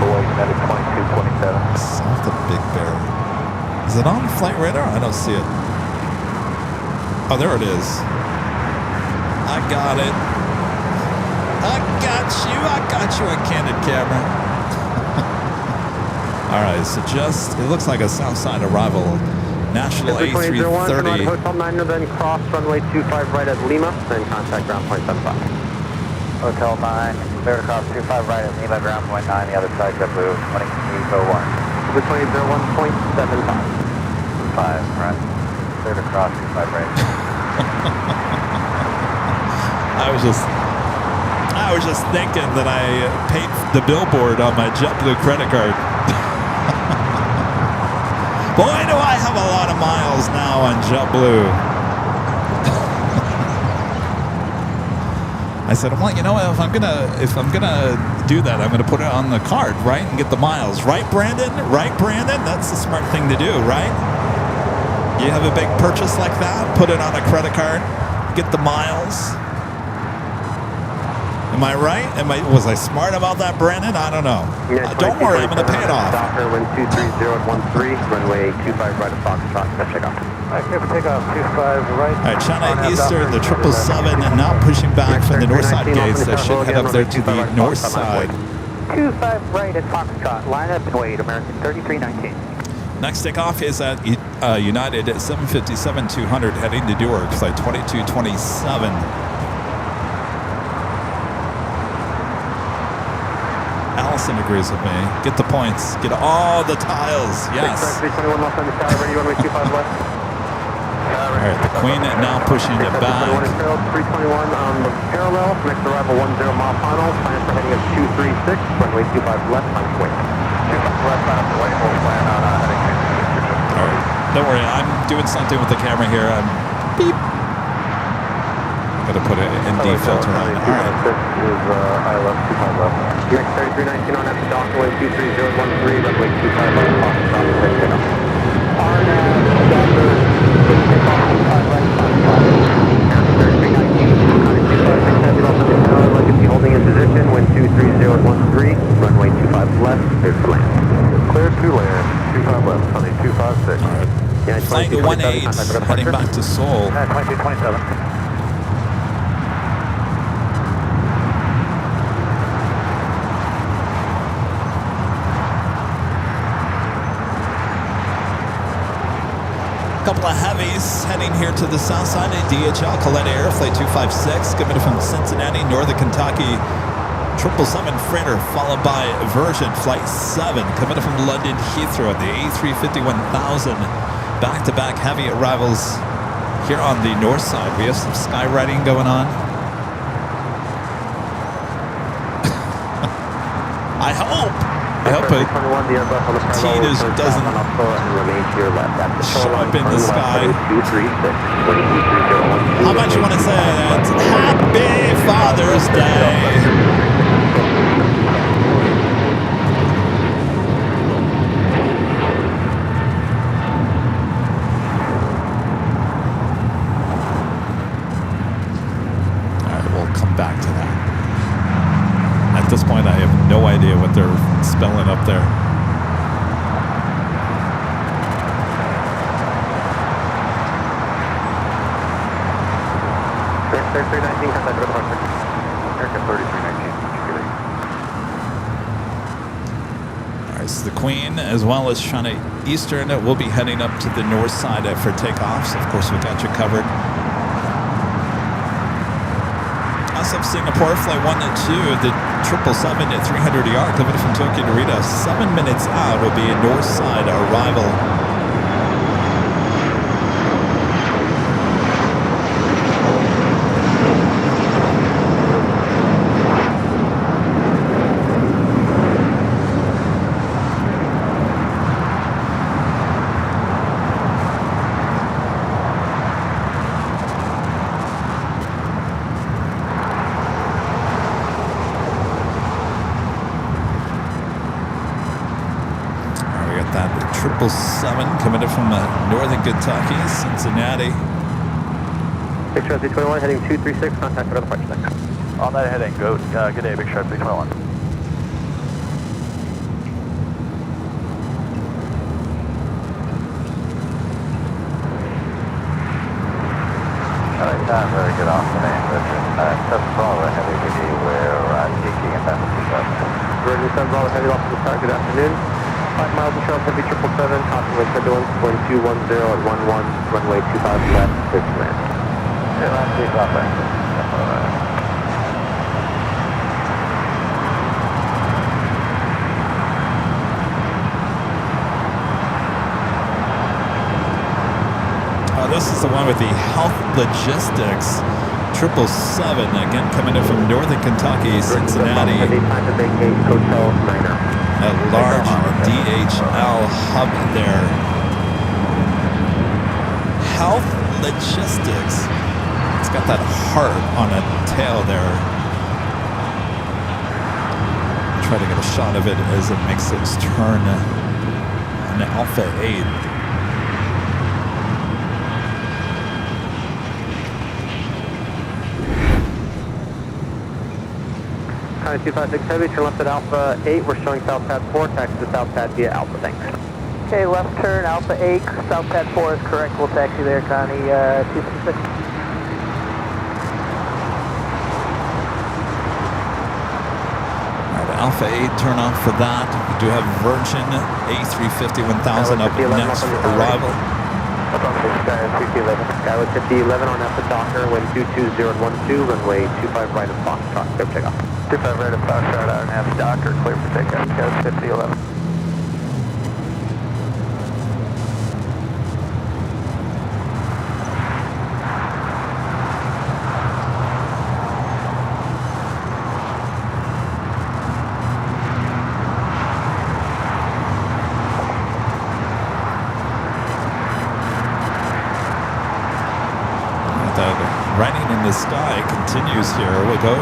South of Big Bear. Is it on flight radar? I don't see it. Oh, there it is. I got it. I got you on candid camera. All right, so it looks like a south side arrival. National A330. Hotel 9, then cross runway 25 right at Lima, then contact ground point 75. Hotel 9, clear to cross 25 right at Lima, ground point 9, the other side, JetBlue 2801. 2001.75. 5, right. Clear to cross 25 right. I was just thinking that I paid the billboard on my JetBlue credit card. Boy, do I have a lot of miles now on JetBlue. I said, well, you know what? If I'm gonna do that, I'm gonna put it on the card, right, and get the miles, right, Brandon? Right, Brandon? That's the smart thing to do, right? You have a big purchase like that, put it on a credit card, get the miles. Am I right? Was I smart about that, Brandon? I don't know. Yeah, don't worry, I'm going to pay it off. Docker, wind 23013, runway 25 right at Foxtrot, let's check out. Okay, for takeoff, 25 right. All right, China Eastern, the 777, and now pushing back from the north side gates. That should head up there to the north side. 25 right at Foxtrot, line up and wait, American 3319. Next takeoff is at United at 757-200, heading to Newark, flight 2227. Allison agrees with me. Get the points. Get all the tiles. Yes. 321 left on the tower, ready, runway 25 left. All right, the Queen now pushing it back. 321 on the parallel, next arrival 10 mile final, plan for heading up 236, runway 25 left, on way. 25 left, on the way, hold plan on heading to. All right, don't worry, I'm doing something with the camera here. I'm beep. Got to put an ND filter on. All right. This is I left 25 left. Next 3319 on at the dock, runway 23013, runway 25 left, Foxtrot, take takeoff. RNAV, Docker, take off 25 right, Foxtrot. 3319, on 25 heavy off on the tower, legacy holding in position, wind 23013, runway 25 left, clear to land. Clear to land, 25 left, honey, 256. All right. Yeah, Flying to 18, heading back to Seoul. 2227. Couple of heavies heading here to the south side of DHL, Colette Air, flight 256, coming from Cincinnati, Northern Kentucky. 777 freighter, followed by Virgin, flight 7, coming from London Heathrow, the A350-1000. Back-to-back heavy arrivals here on the north side. We have some skywriting going on. I hope it doesn't show up in the sky. How about you want to say that? Happy Father's Day. All right, we'll come back to that. At this point, I have no idea what they're spelling up there. All right, so the Queen, as well as China Eastern, will be heading up to the north side for takeoffs. Of course, we got you covered. Of Singapore, flight 1 and 2, the 777 at 300ER coming from Tokyo Narita. 7 minutes out will be a north side arrival. 777 committed from northern Kentucky, Cincinnati. Big Sharp 321 heading 236, contact for the departure deck. On that heading, good day, Big Sharp 321. Alright, very good afternoon, Richard. 7 Bravo Heavy with you, we're taking a passenger service. Virgin 7 Bravo Heavy off to the start, good afternoon. 5 miles of Charles Heavy 777, copy wind turbulence, wind 210 at 11, runway 25 left, clear to land. Yeah, last week off, thank you. This is the one with the Health Logistics 777, again coming in from northern Kentucky, Cincinnati. Time to vacate Hotel Niner. A large DHL hub there. Health Logistics. It's got that heart on a tail there. Try to get a shot of it as it makes its turn on Alpha 8. 256 Heavy, turn left at Alpha 8. We're showing South Pad 4, taxi to South Pad via Alpha, thanks. Okay, left turn, Alpha 8, South Pad 4 is correct. We'll taxi there, Connie, 256. All right, Alpha 8, turn off for that. We do have Virgin A350 1000 up next for arrival. Skyway 5011 on Alpha Docker, wind 22012, runway 25 right of Foxtrot, clear for takeoff. 25 right of Foxtrot out and Alpha Docker, clear for takeoff, Skyway 5011. Writing in the sky continues here. We'll go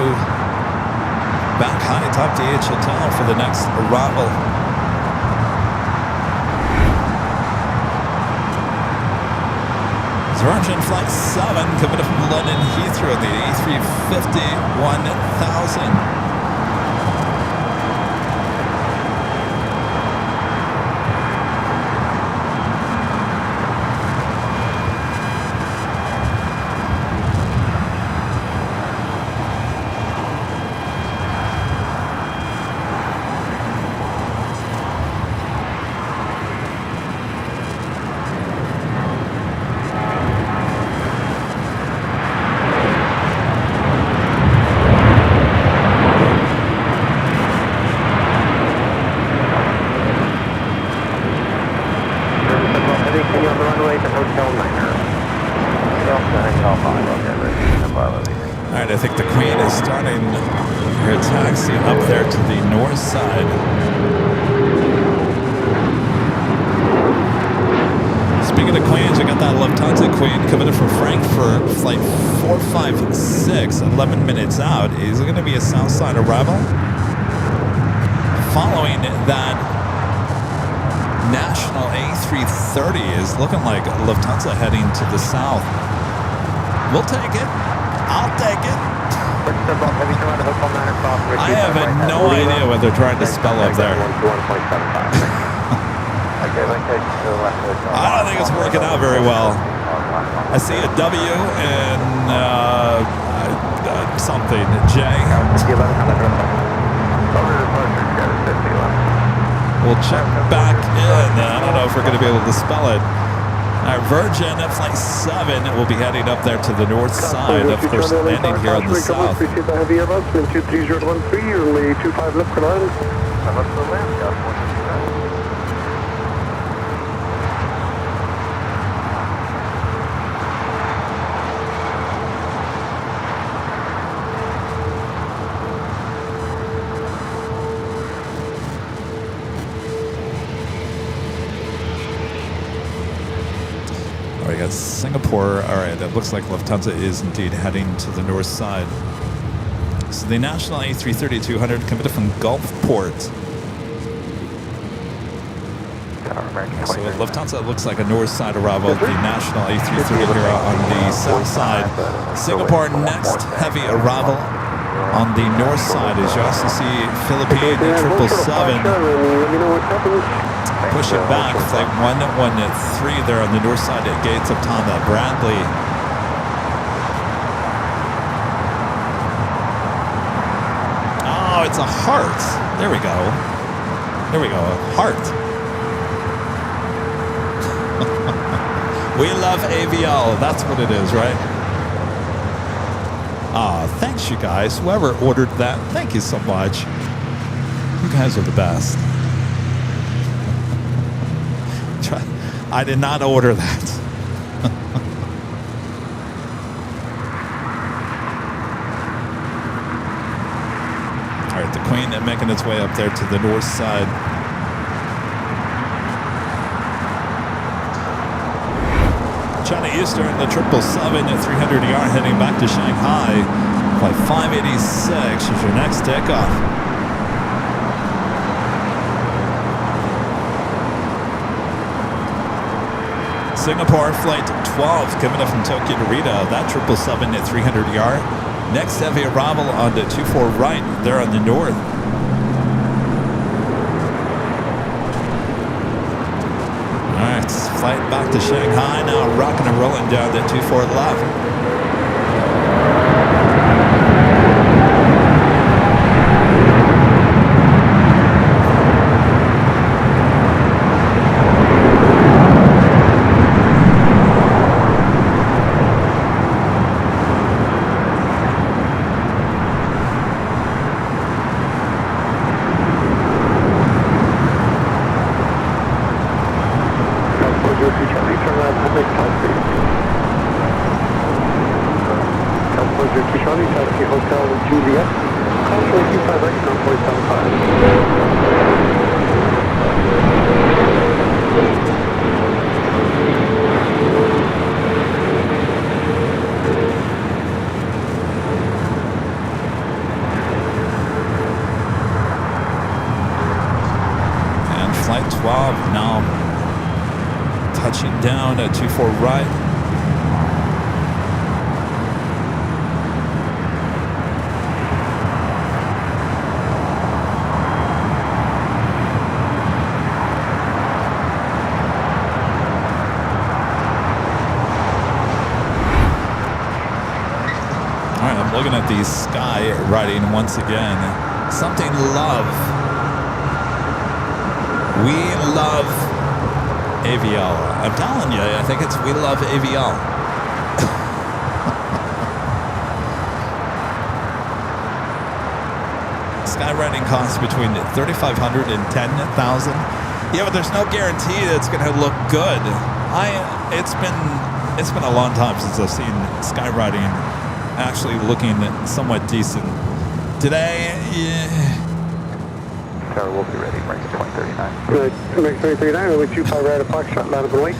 back high, top DH Hotel for the next arrival. Virgin Flight 7 coming from London Heathrow, the A350 1000. Alright, I think the Queen is starting her taxi up there to the north side. Speaking of Queens, we got that Lufthansa Queen coming in from Frankfurt, flight 456, 11 minutes out. Is it going to be a south side arrival? Following that National A330 is looking like Lufthansa heading to the south. We'll take it. I'll take it. I have no idea what they're trying to spell up there. I don't think it's working out very well. I see a W and something, J. We'll check back in. I don't know if we're going to be able to spell it. Our Virgin Flight 7 will be heading up there to the north side, of course, landing here in the south. Heavy Airbus, wind 23013, runway 25 left for land. All right, got Singapore. All right, that looks like Lufthansa is indeed heading to the north side. So the National A330-200 committed from Gulfport. So at Lufthansa, it looks like a north side arrival, the national A330 here on the south side. Singapore next heavy arrival on the north side, as you also see Philippine 777 push it back, flight 113 there on the north side at gates of Tom at Bradley. Oh, it's a heart. There we go. There we go, a heart. We love AVL, that's what it is, right? Thanks you guys. Whoever ordered that, thank you so much. You guys are the best. I did not order that. All right, the Queen making its way up there to the north side. China Eastern, the 777 at 300 ER heading back to Shanghai. Flight 586 is your next takeoff. Singapore flight 12 coming up from Tokyo to Rita. That 777 at 300 ER. Next heavy arrival on the 24 right there on the north. Alright, flight back to Shanghai now, rocking and rolling down that 24 left. Flight 12 now touching down at 24 right. All right, I'm looking at the sky writing once again. Something love. We love AVL. I'm telling you, I think it's we love AVL. Skywriting costs between $3,500 and $10,000. Yeah, but there's no guarantee that it's going to look good. It's been a long time since I've seen skywriting actually looking somewhat decent. Today, yeah. Tower will be ready, American 2039. Good, American 2039, we'll let you fly right at Foxtrot, line up and wait.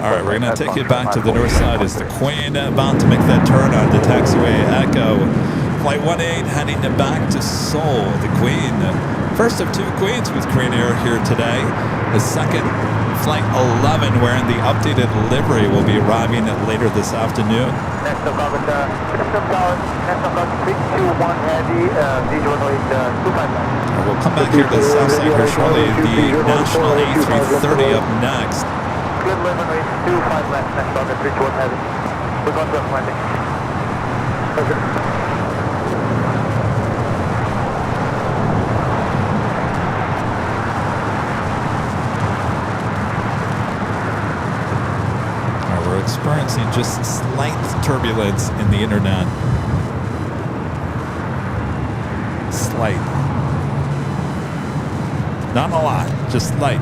All right, we're going to take you back to the north side as the Queen about to make that turn on the taxiway Echo. Flight 18 heading back to Seoul. The Queen, first of two Queens with Korean Air here today. The second, Flight 11, wearing the updated livery, will be arriving later this afternoon. Next up, System Tower, next up, 321 Heavy, visual noise 259. We'll come back here to the south side here shortly. The National A330 up next. Good liver noise 25 left, next up, 321 Heavy. We're going to Atlantic. Okay. Experiencing just slight turbulence in the internet. Slight. Not a lot, just slight.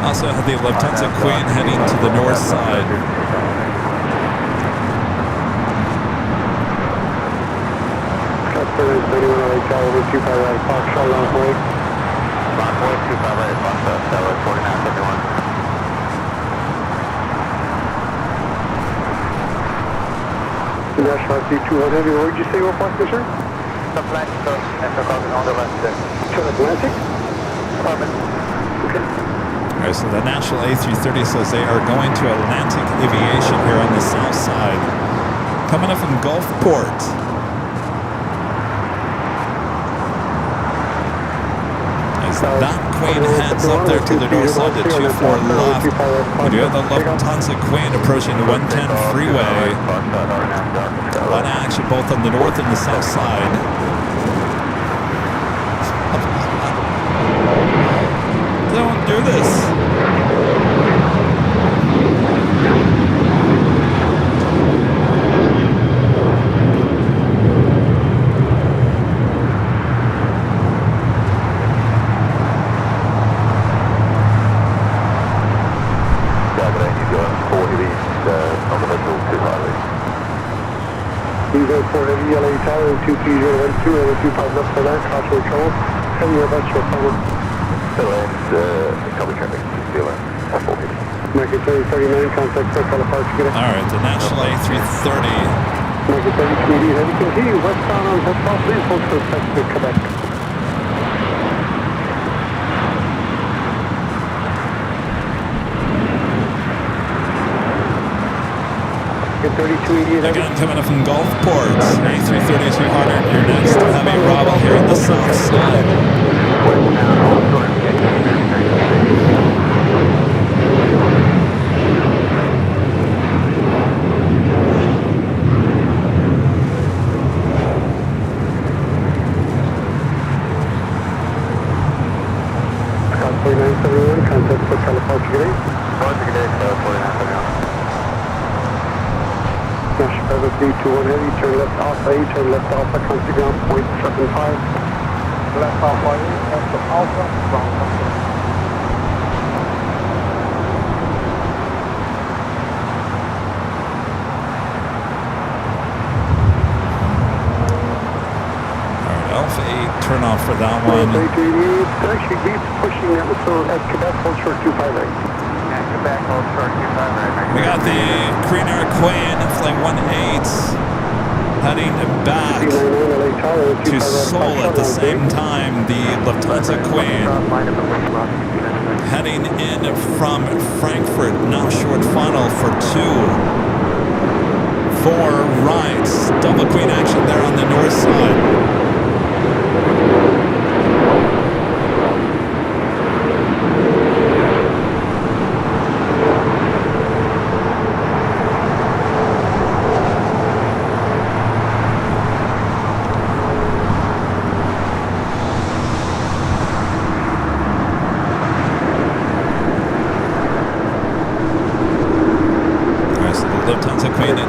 Also have the Lufthansa Queen heading to the north side. Rockaway, 25 right, Foxtrot, Tower, 4971. National C2 Heavy, what did you say we're flying, sir? Atlantic, National Carbon on the left there. Atlantic? Carbon. Okay. All right, so the National A330 says they are going to Atlantic Aviation here on the south side. Coming up from Gulfport. As that Queen heads up there to the north side to 24 left. We do have the Lufthansa Queen approaching the 110 freeway. A lot of action both on the north and the south side. Don't do this. Diesel 4 Heavy, LA Tower, 23012, LA 25 left for that, crossway trouble. Heavy Airbus for cover. Cover traffic, Zealand, 480. American 3039, contact for California. All right, the National A330. American 30 Heavy, continue westbound on Headstall, please hold for to Quebec. Again, coming up from Gulfport, A330 200, your next heavy arrival here on the south side. Scott 4971, contact for California. National Driver 321 Heavy, turn left Alpha 8, turn left Alpha, country ground, 0.75. Left Alpha 8, left Alpha, ground country. Alpha 8, turn off for that one. Actually, be pushing that so at Quebec, hold short 258. At Quebec, hold short 258. We got the Korean Air Queen, flight 18, heading back to Seoul at the same time. The Lufthansa Queen heading in from Frankfurt, now short funnel for 2-4 rights. Double Queen action there on the north side.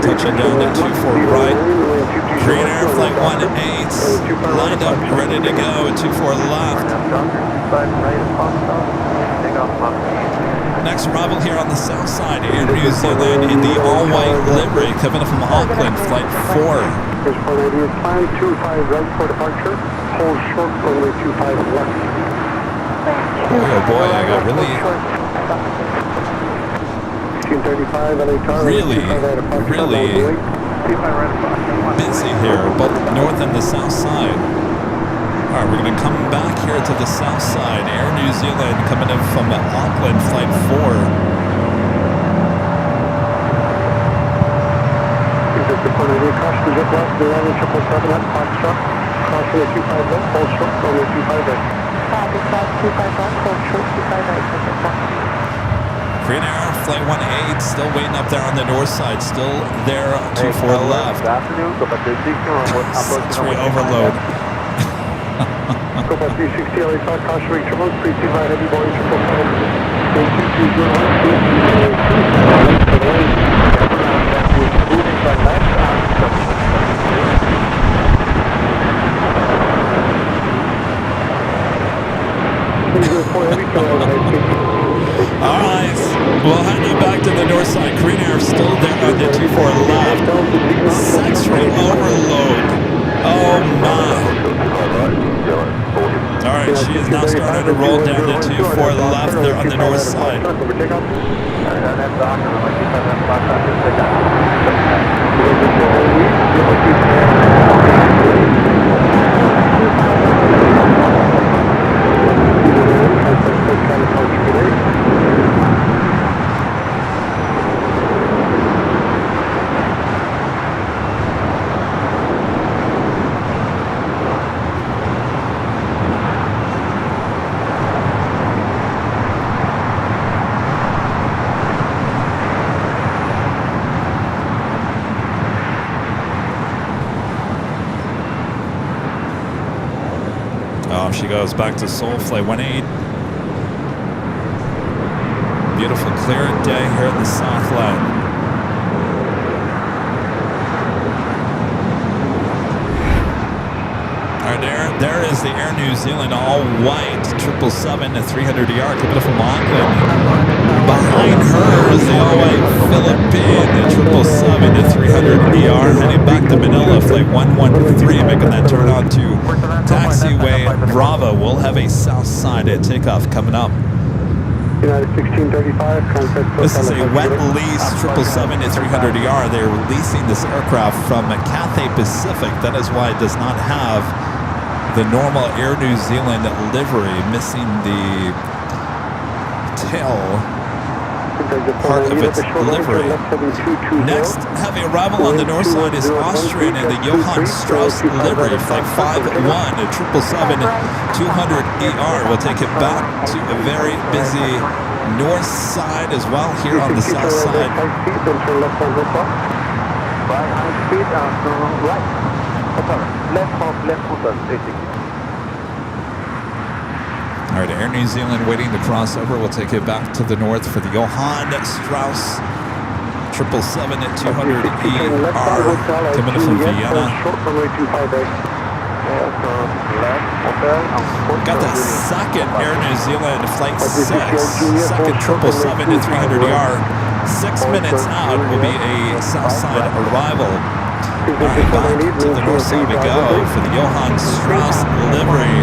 Touching down at 24 right. Korean Air flight 18, lined up, ready to go at 24 left. Next arrival here on the south side, Air New Zealand in the all-white livery, coming up from Auckland, flight 4. Here's 490, climb 25 right for departure, hold short runway 25 left. Oh boy, I got really busy here, both the north and the south side. All right, we're going to come back here to the south side. Air New Zealand coming in from Auckland, flight 4. Caution jet left, the runway 777 at Foxtrot. Caution at 25 left, hold short runway 25 right. 25 left, hold short 25 right. Korean Air flight 18 still waiting up there on the north side, still there 24 left. Sensory overload. Go by 360 LA South, caution rate triple, 325 heavy Boeing 777. All right, we'll hand you back to the north side. Korean Air still there on the 24 left. Sensory overload. Oh my. All right, she is now starting to roll down to 24 left there on the north side. She goes back to Soul Flight 18. Beautiful clear day here at the Southland. All right, there is the Air New Zealand all-white 777-300ER coming from Auckland. Behind her is the all-white Philippine 777-300ER heading back to Manila, flight 113, making that turn on to taxiway Bravo. We'll have a south side takeoff coming up. United 1635, this is a wet lease 777-300ER. They're leasing this aircraft from Cathay Pacific. That is why it does not have the normal Air New Zealand livery, missing the tail part of its livery. Next, having arrival on the north side is Austrian and the Johann Strauss livery, flight 51, 777-200ER. We'll take it back to a very busy north side as well here on the south side. All right, Air New Zealand waiting to cross over. We'll take it back to the north for the Johann Strauss 777-200ER coming from Vienna. Got the second Air New Zealand flight 6, second 777-300ER. 6 minutes out will be a south side arrival. All right, back to the north side we go for the Johann Strauss livery.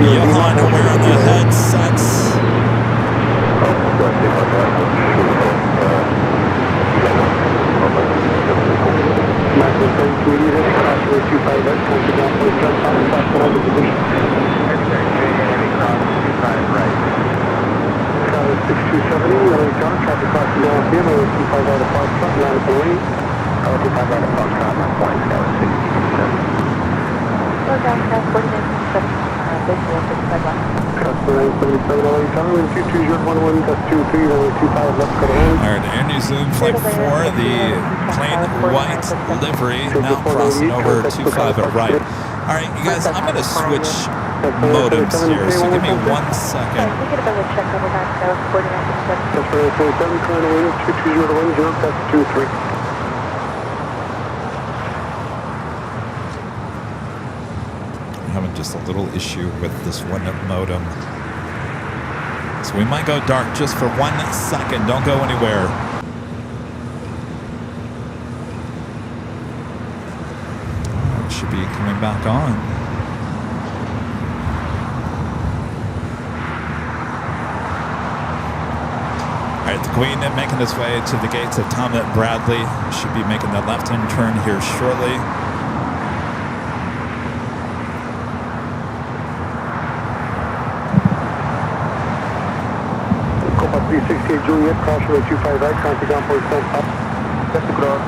Johann wearing the headsets. Alright, Air New Zealand Flight 4, the plain white livery, now crossing over 25 at right. Alright, you guys, I'm going to switch modems here, so give me 1 second. I'm having just a little issue with this one modem. So we might go dark just for 1 second. Don't go anywhere. It should be coming back on. All right, the Queen making its way to the gates of Tom Bradley. Should be making the left-hand turn here shortly. Juliet, cross runway 25 right, contact down point 10 up. Just to cross,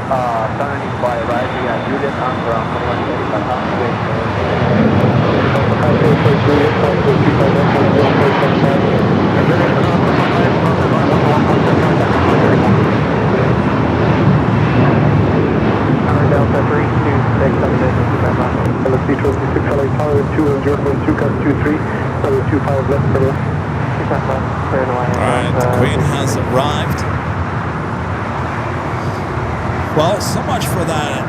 turning by right via Juliet and from 135 Juliet, cross runway 25 right, contact down point 10 Delta 326, LSC 26, LA Tower, 200.2, cut 23, runway 25 left, clear. Alright, the Queen has arrived. Well, so much for that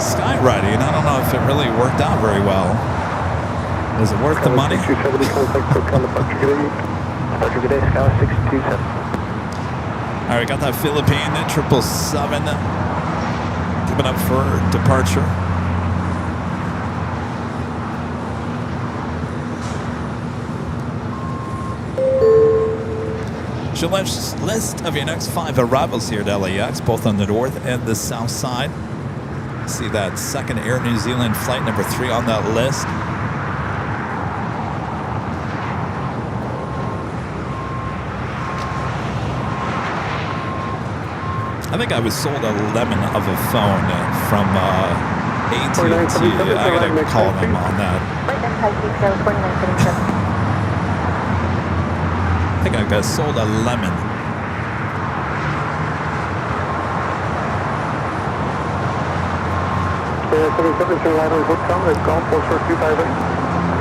skywriting. I don't know if it really worked out very well. Was it worth the money? Alright, got that Philippine 777 coming up for departure. Show list of your next 5 arrivals here at LAX, both on the north and the south side. See that second Air New Zealand flight number 3 on that list. I think I was sold a lemon of a phone from AT&T. I gotta call them on that. I think I got sold a lemon.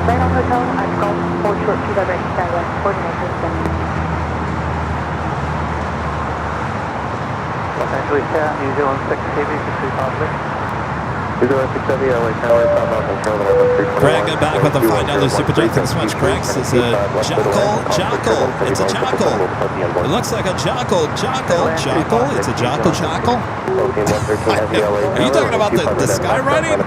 Right on hotel, I've called 4 short 258 Skywest, coordinate system. Los Angeles Cat, New Zealand 6 KB, 63 positive. New Zealand 6 Heavy, LA Tower, southbound control, 321. Craig back with a $5 super chat. Thanks so much, Craig. It's a jackal. It's a jackal. It looks like a jackal. It's a jackal. Are you talking about the skywriting?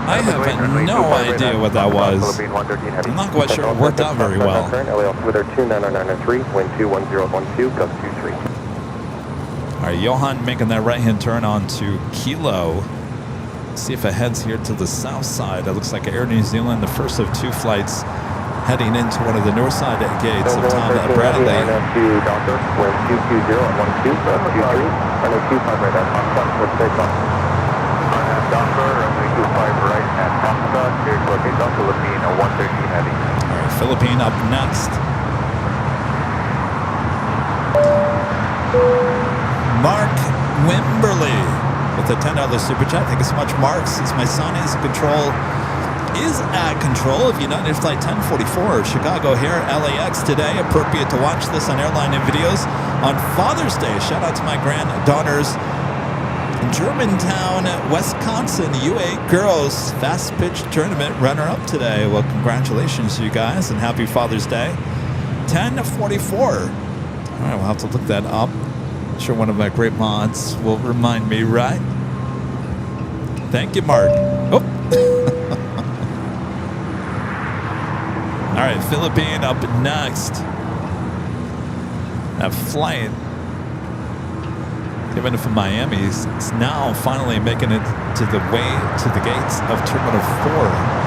I have no idea what that was. I'm not quite sure it worked out very well. Weather 29993, wind 21012, gust 23. All right, Johan making that right-hand turn onto Kilo. See if it heads here to the south side. It looks like Air New Zealand, the first of 2 flights heading into one of the north side gates of Tom Bradley. Docker, wind 220 at 12, gust 23, runway 25 right at Foxtrot, let's take off. Docker, runway 25 right at Foxtrot, clear to locate Docker, Philippine 113 heavy. All right, Philippine up next. Mark Wimberly with a $10 super chat. Thank you so much, Mark. Since my son is at control of United Flight 1044, Chicago here, LAX today. Appropriate to watch this on Airline and videos on Father's Day. Shout out to my granddaughters. Germantown, Wisconsin, U8 girls fast pitch tournament runner-up today. Well, congratulations to you guys and happy Father's Day. 1044. All right, we'll have to look that up. I'm sure one of my great mods will remind me, right? Thank you, Mark. Oh. All right, Philippine up next. That flight given it from Miami is now finally making it to the way to the gates of Terminal 4.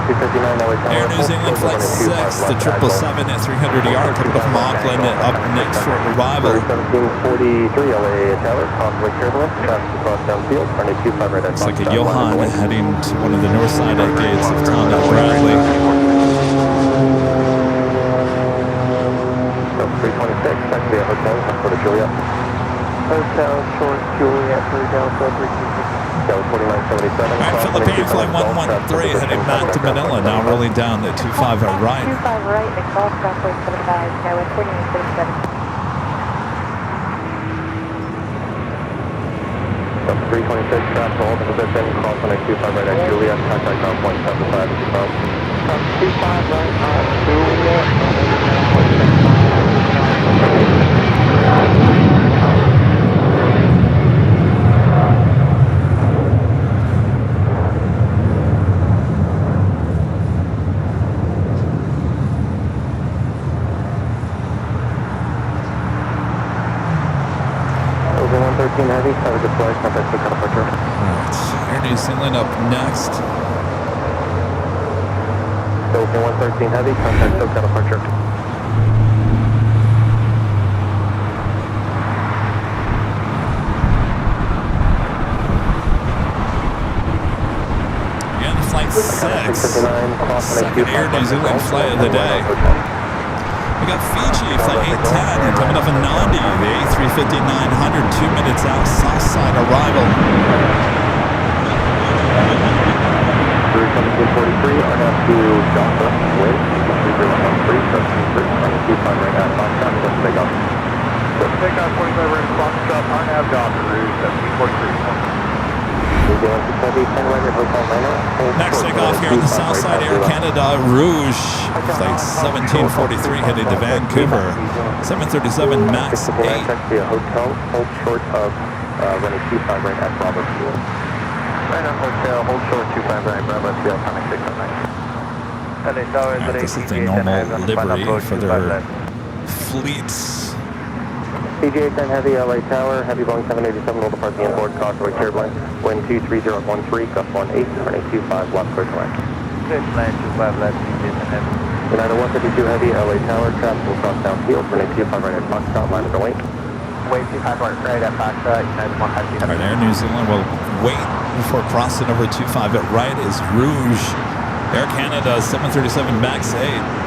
Air New Zealand Flight 6, the 777 at 300ER coming up from Auckland up next for arrival. 1743 LA Tower, conflict turbulence, traffic across downfield, runway 25 right at looks like a Johan heading to one of the north side gates of Tom Bradley. 326, that's the hotel, for the Juliet. Hotel, short Juliet, 3 Delta, 326. That was 4977. All right, Philippine Flight 113 heading back to Manila, now rolling down the 25 right. 25 right, and cross crossway 75, Skywest, coordinate 37. 326, traffic hold in position, cross on a 25 right at Juliet, contact on 175 as well. 25 right on Juliet, Heavy, have a good flight, contact for departure. Alright, Air New Zealand up next. Philippine 113 Heavy, contact SoCal departure. Again, Flight 6. Second Air New Zealand flight of the day. We got Fiji, Flight 810, coming up in Nandi, the A350-900, 2 minutes out, south side arrival. 1743, RNAV to Delta, wind, 3013, 25 right at Foxtrot, just take off. Just take off 25 right at Foxtrot, RNAV Delta, route 1743. Next takeoff here on the south side, Air Canada Rouge, Flight 1743 headed to Vancouver, 737 MAX 8. Hotel, hold short of running 25 right at Bravo Fuel. Right on hotel, hold short 25 right, Bravo Fuel, coming 609. This is the normal livery for their fleets. CJ-10 Heavy, LA Tower, Heavy Boeing 787 will depart the inboard, Causeway turbulence, wind 23013, gust 18, runway 25 left, clear to land. Good, land 25 left, CJ-10 Heavy. United 152 Heavy, LA Tower, traffic will cross downfield, runway 25 right at Foxtrot, line of the wing. Wave 25 right at Foxtrot, United 152 Heavy. Right, Air New Zealand will wait before crossing over 25 at right is Rouge. Air Canada 737 MAX 8.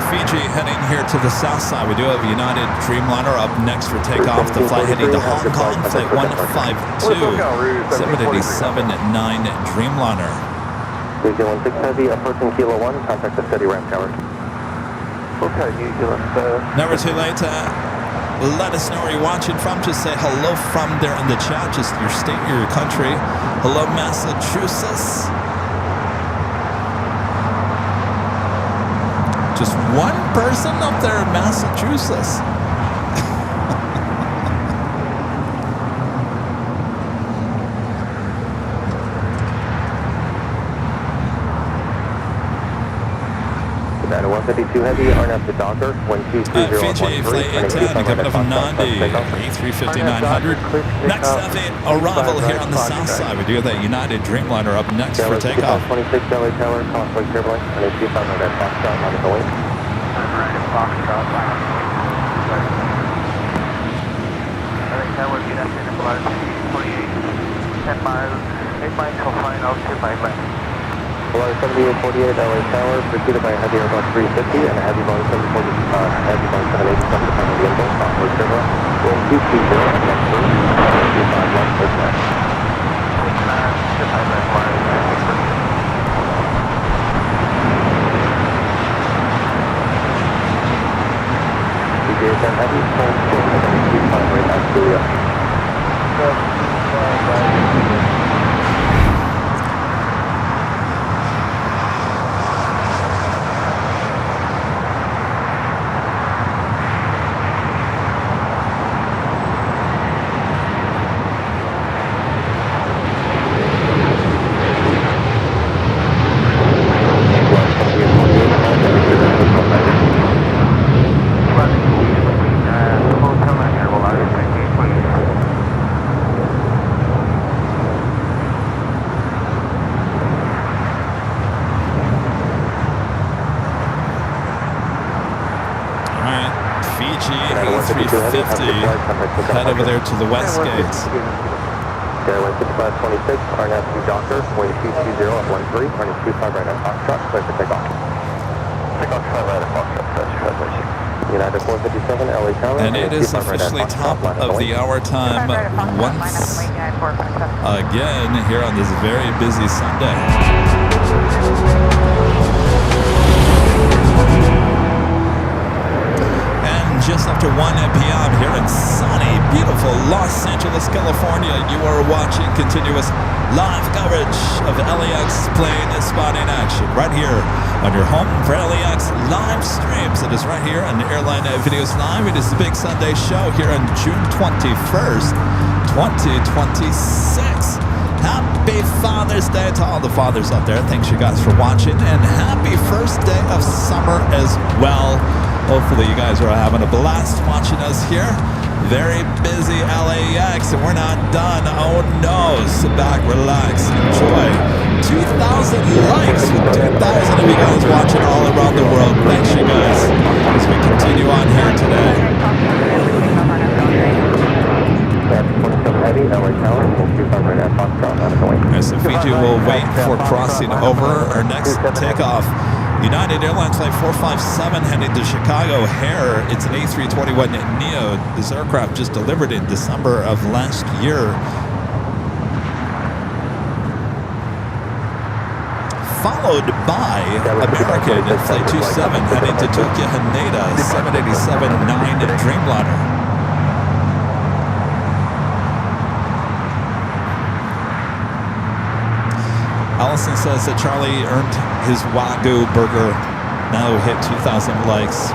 Fiji heading here to the south side. We do have United Dreamliner up next for takeoff. The flight heading to Hong Kong, flight 152, 787-9 Dreamliner. New Zealand 6 Heavy, approaching Kilo 1, contact the steady ramp tower. Okay, New Zealand. Never too late to let us know where you're watching from. Just say hello from there in the chat. Just your state, your country. Hello, Massachusetts. Just one person up there in Massachusetts. United 152 Heavy, RNF to Docker, 1230113. Fiji, flight 810, coming up from Nandi, A350-900. Next F8 arrival here on the south side. We do have that United Dreamliner up next for takeoff. 26 LA Tower, Causeway turbulence, runway 25 right at Foxtrot, line of the wing. Right at Foxtrot, line of the wing. LA Tower, United in the blood, 48, 10 miles, 8 miles till final, 25 left. Below 7848 LA Tower, preceded by a heavy Airbus 350 and a heavy Boeing 747, heavy Boeing 787 to final the inbound, Causeway turbulence, wind 220 at left first, 25 left, clear to land. 25 left, line, CJ-10 Heavy, plane short, 25 right at Julia. Head over there to the west gates. Airline 6526, RNF to Docker, wind 220 at 13, running 25 right at Foxtrot, clear for takeoff. Takeoff 25 right at Foxtrot, United 457, LA Tower. And it is officially top of the hour time once again here on this very busy Sunday. Just after 1 p.m. here in sunny, beautiful Los Angeles, California, you are watching continuous live coverage of LAX plane spotting action right here on your home for LAX live streams. It is right here on Airline Videos Live. It is the big Sunday show here on June 21st, 2026. Happy Father's Day to all the fathers out there. Thanks you guys for watching, and happy first day of summer as well. Hopefully you guys are having a blast watching us here. Very busy LAX, and we're not done. Oh no, sit back, relax, enjoy. 2,000 likes with 2,000 of you guys watching all around the world. Thanks you guys as we continue on here today. So Fiji will wait for crossing over our next takeoff. United Airlines Flight 457 heading to Chicago O'Hare. It's an A321neo. This aircraft just delivered in December of last year. followed by American Flight 27 heading to Tokyo Haneda 787-9 Dreamliner. Allison says that Charlie earned his Wagyu burger. Now hit 2,000 likes.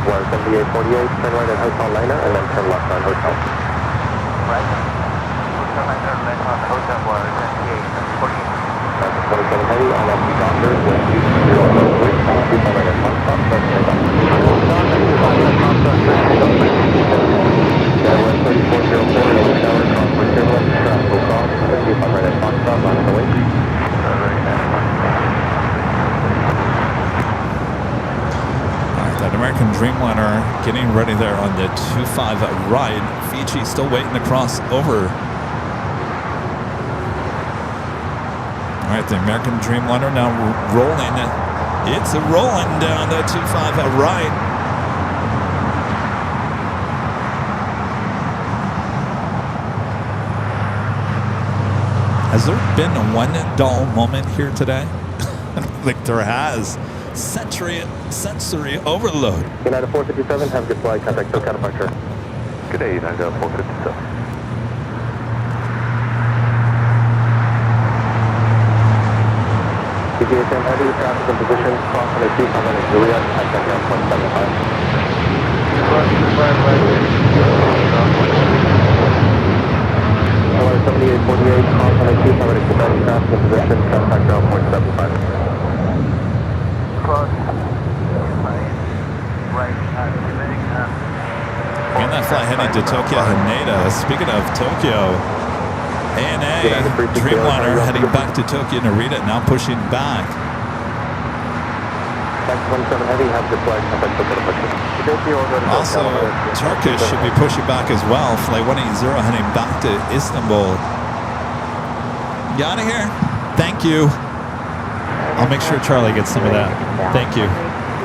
Well, 7848, turn right at Hotel Liner and then turn left on Hotel. Right. Hotel Liner, left on Hotel Wire, 78, 48. 27 heavy, on up to Doctor, with 2 right at Foxtrot, first take off. Airline 3404, Yellow Tower, cross for turbulence, traffic will cross, 25 right at Foxtrot, line of the way. That American Dreamliner getting ready there on the 25 ride. Fiji still waiting to cross over. All right, the American Dreamliner now rolling. It's rolling down the 25 right. Has there been one dull moment here today? I don't think there has. Sensory overload. United 457, have a good flight. Contact SoCal departure. Good day, United 457. CGSM heavy, traffic in position, cross on the 25 Juliet, contact down 7848, cross on the 25 Quebec, traffic in position, contact down 0.75. Again, that flight heading to Tokyo Haneda. Speaking of Tokyo, ANA Dreamliner heading back to Tokyo Narita, now pushing back. 17 heavy, have a good flight. Contact SoCal departure. Also, Turkish should be pushing back as well. Flight 180 heading back to Istanbul. You out of here? Thank you. I'll make sure Charlie gets some of that. Thank you.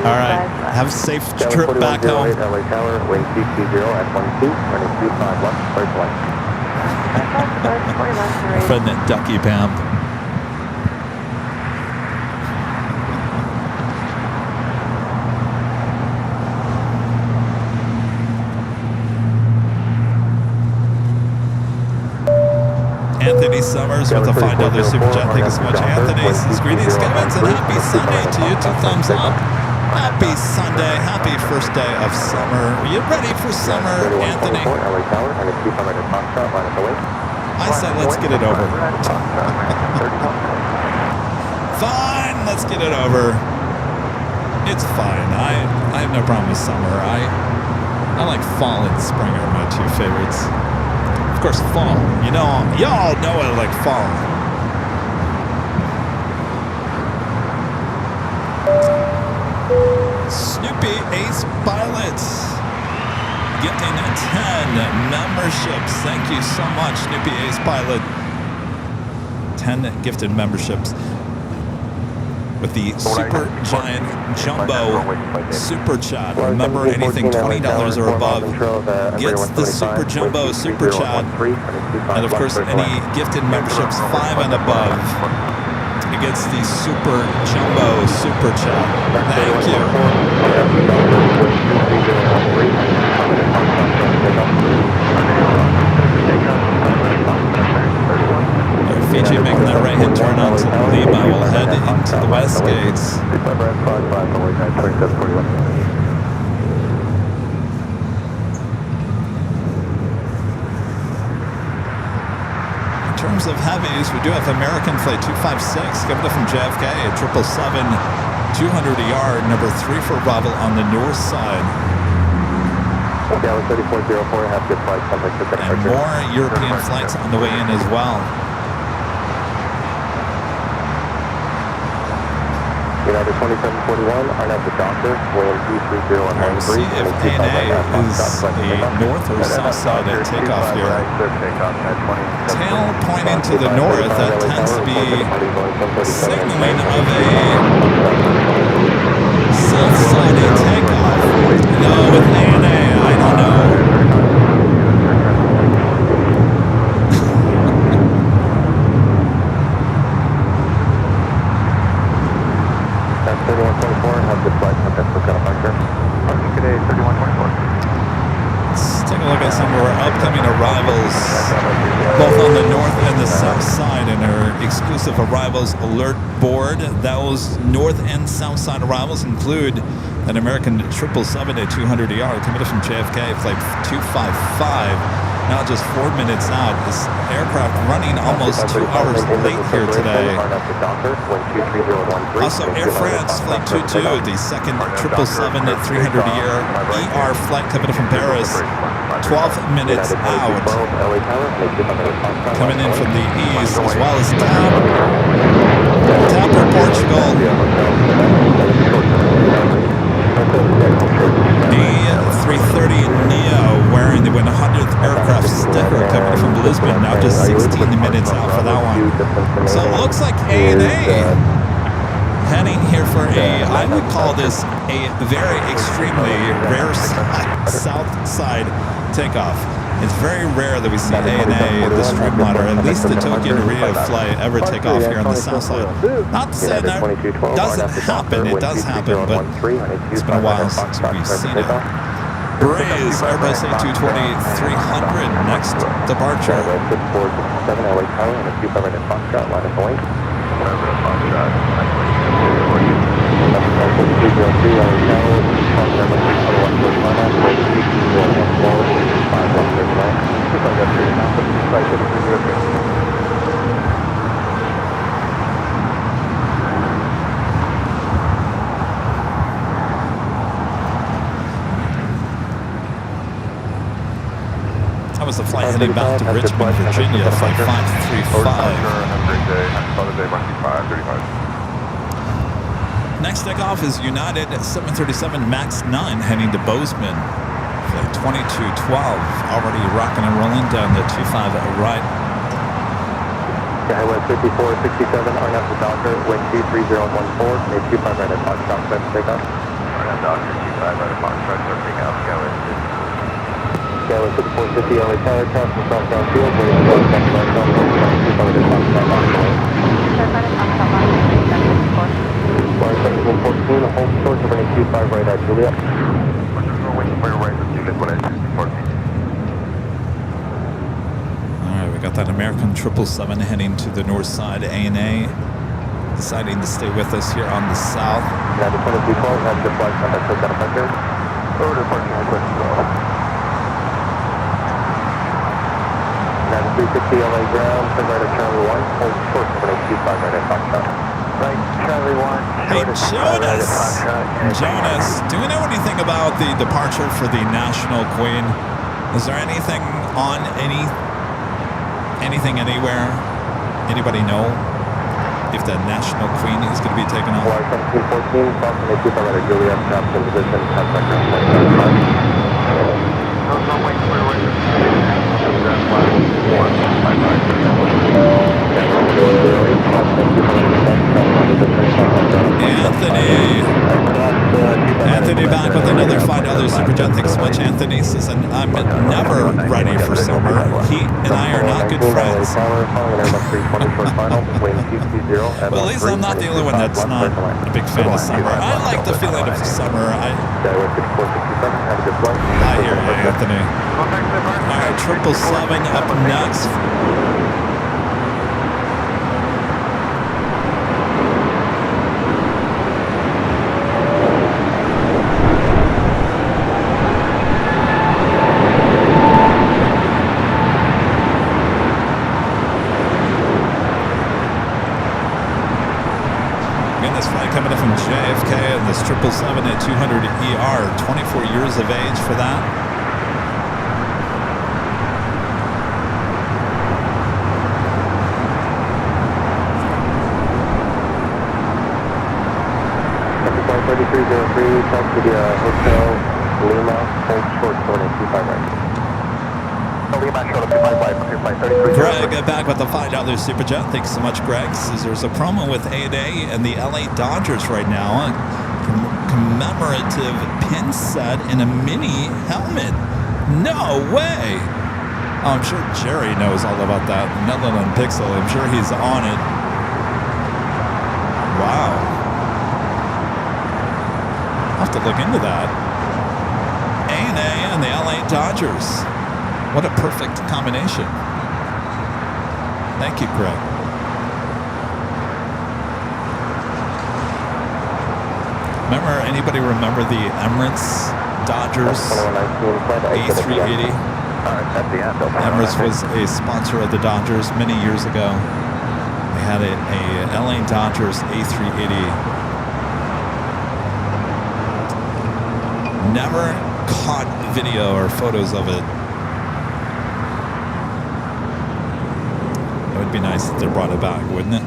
All right. Have a safe trip back home. LA Tower, wing 220 at 12, running 25 left, first line. Friend that Ducky Pam. Anthony Summers with a $5 super chat. Thank you so much, Anthony. Greetings, Kevin, and happy Sunday to you. 2 thumbs up. Happy Sunday. Happy first day of summer. Are you ready for summer, Anthony? I said let's get it over. Fine, let's get it over. It's fine. I have no problem with summer. I like fall and spring are my two favorites. Of course, fall. You know, y'all know I like fall. Snoopy Ace Pilots gifting 10 memberships. Thank you so much, Snoopy Ace Pilot. 10 gifted memberships with the Super Giant Jumbo Super Chat. Remember, anything $20 or above gets the Super Jumbo Super Chat. And of course, any gifted memberships 5 and above gets the Super Jumbo Super Chat. Thank you. Fiji making that right-hand turn onto Lima. We'll head into the west gates. In terms of heavies, we do have American Flight 256 coming up from JFK at 777, 200 a yard, number 3 for Bravo on the north side. Dallas 3404, have good flight. And more European flights on the way in as well. United 2741, RNAV the Doctor, William 230 on Let's see if ANA is a north or south side at takeoff here. Tail pointing to the north, that tends to be signaling of a south side takeoff. No, with ANA, I don't know. exclusive arrivals alert board. Those north and south side arrivals include an American 777 at 200ER committed from JFK, flight 255. Now just 4 minutes out. This aircraft running almost 2 hours late here today. Also, Air France Flight 22, the second 777 at 300ER flight coming from Paris, 12 minutes out. Coming in from the east, as well as TAP for Portugal. A330neo wearing the 100th aircraft sticker coming from Lisbon, now just 16 minutes out for that one. So it looks like ANA heading here for I would call this a very extremely rare south side takeoff. It's very rare that we see ANA, the Streamliner, at least the Tokyo Narita flight, ever take off here on the south side. Not to say that doesn't happen, it does happen, but it's been a while since we've seen it. Braze, Airbus A220 300, next departure. That was the flight heading back to Richmond, Virginia, flight 535. Next takeoff is United 737 MAX 9 heading to Bozeman, flight 2212, already rocking and rolling down the 25 right. Skyway 5467, RNAV to Docker, wind 23014, a 25 right at Foxtrot, set to take off. RNAV Docker, 25 right at Foxtrot, start to take off, Skyway 5450, LA Tower, cross from southbound field, waiting for the second right down, 25 right at Foxtrot, on the way. Line 7114, hold short of running 25 right at Juliet. Waiting for your right at Juliet, 114. Alright, we got that American 777 heading to the north side. ANA deciding to stay with us here on the south. United 2212, have the flight contact for departure. Over departure request to go. United 360 LA ground, turn right at Charlie 1, hold short of running 25 right at Foxtrot. Right, Charlie 1. Hey, Jonas, do we know anything about the departure for the National Queen? Is there anything on anything anywhere? Anybody know if the National Queen is going to be taken off? Flight 1714, Boston, a 25 right at Juliet, trapped in position, contact ground 25. No, wait, Anthony back with another $5 super jet. Thanks so much, Anthony. Says, I'm never ready for summer. He and I are not good friends. Well, at least I'm not the only one that's not a big fan of summer. I like the feeling of summer. I hear you, Anthony. All right, 777 up next. Coming in from JFK and this 777 at 200ER, 24 years of age for that. Flight 3303, talk to the Hotel Lima, hold short, going at 25 right. Greg back with the $5 super jet. Thanks so much, Greg. Says there's a promo with ANA and the LA Dodgers right now. A commemorative pin set and a mini helmet. No way! Oh, I'm sure Jerry knows all about that. Netherland Pixel. I'm sure he's on it. Wow. I'll have to look into that. ANA and the LA Dodgers. What a perfect combination. Thank you, Greg. Remember, anybody remember the Emirates Dodgers A380? Emirates was a sponsor of the Dodgers many years ago. They had a LA Dodgers A380. Never caught video or photos of it. It would be nice if they brought it back, wouldn't it?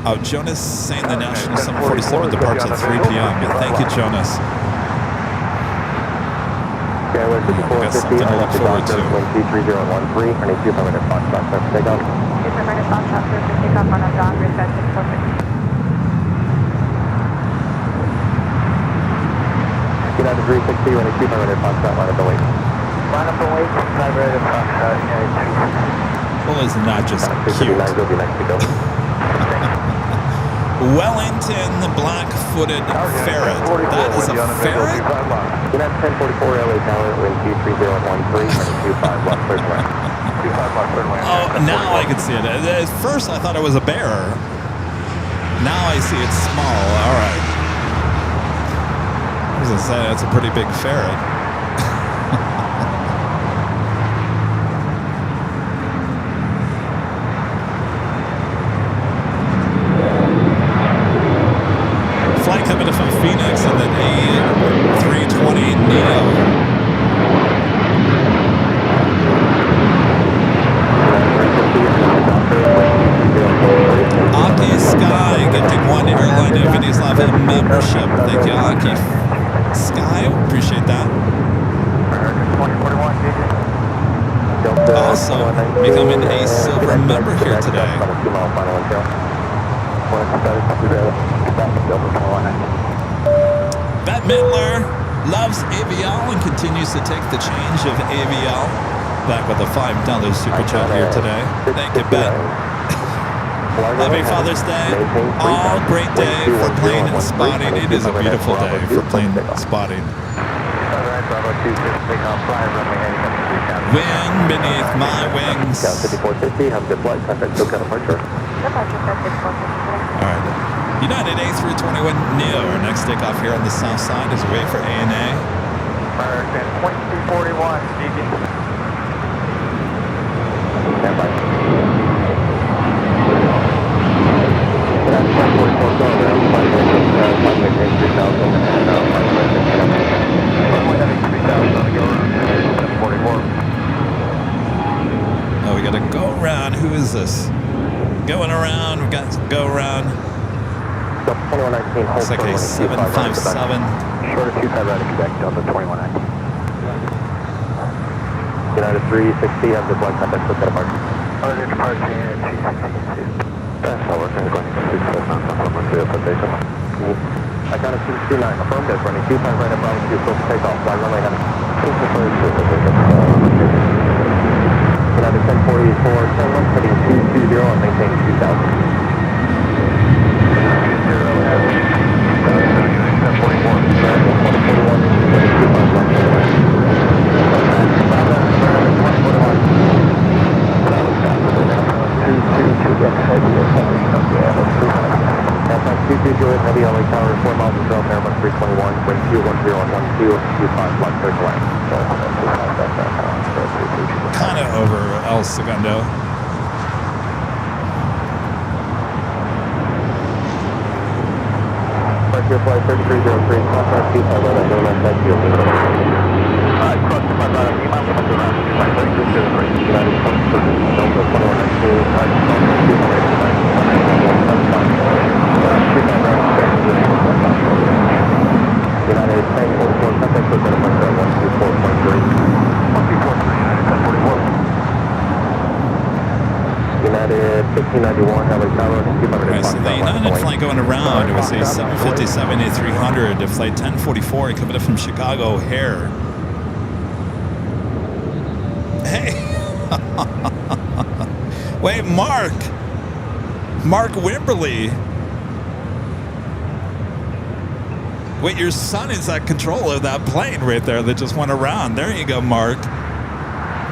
Oh, Jonas saying the National 747 departs at 3 p.m. Thank you, Jonas. Okay, we're 5450, something to look forward to. 3013, and if you have a Foxtrot, take off. If you're ready, Foxtrot, pick up on a John, reset 646. United 360, when it's 200 Foxtrot, line up the wait. Line up the wait, 500 Foxtrot, Well, isn't that just cute? Will be next to go. Wellington, the black-footed ferret. That is a ferret? United 1044 LA Tower, wind 23013, and 25 left, third lane. 25 left, third lane. Oh, now I can see it. At first, I thought it was a bear. Now I see it's small. All right. I was going to say, that's a pretty big ferret. Flight coming in from Phoenix and then A320 Neo. Aki Sky gifting one Airline Infinity Love membership. Thank you, Aki Sky. Appreciate that. Also becoming a silver member here today. Bette Midler loves AVL and continues to take the change of AVL. Back with a $5 super chat here today. Thank you, Bette. Happy Father's Day. All great day for plane spotting. It is a beautiful day for plane spotting. Wind beneath my wings. Alright. United A321 Neo. Our next takeoff here on the south side is away for ANA. American 0.241, GG. Stand by. Oh, we got to go around. Who is this? Going around. We got to go around. Looks like a 757. Short of 25 right of Quebec, Delta 2119. United 360, have the blood contact with that departure. Other departure, United 262. That's how we're going to go ahead and I got a 229, affirmative, running 25 right at Bravo 2, full takeoff, fly runway heading. United 1044, 10 heading 220 and maintain 2000. Heavy LA Tower, 4 miles of trail, Airbus 321, wind 21012, 25 left, third lane. Kind of over El Segundo. Your flight 3303, contact 25 right at Airline, thank you. Cross 25 right at Lima, Lima to Round, flight 3303, United 2119, Delta 2119, United 1044, contact with that appointment at 124.3. 124.3, United 1041. United 1591, LA Tower, Alright, so the United flight going around, it was a 757 A300 to flight 1044 coming up from Chicago O'Hare. Hey! Wait, Mark Wimberly. Wait, your son is at control of that plane right there that just went around. There you go, Mark.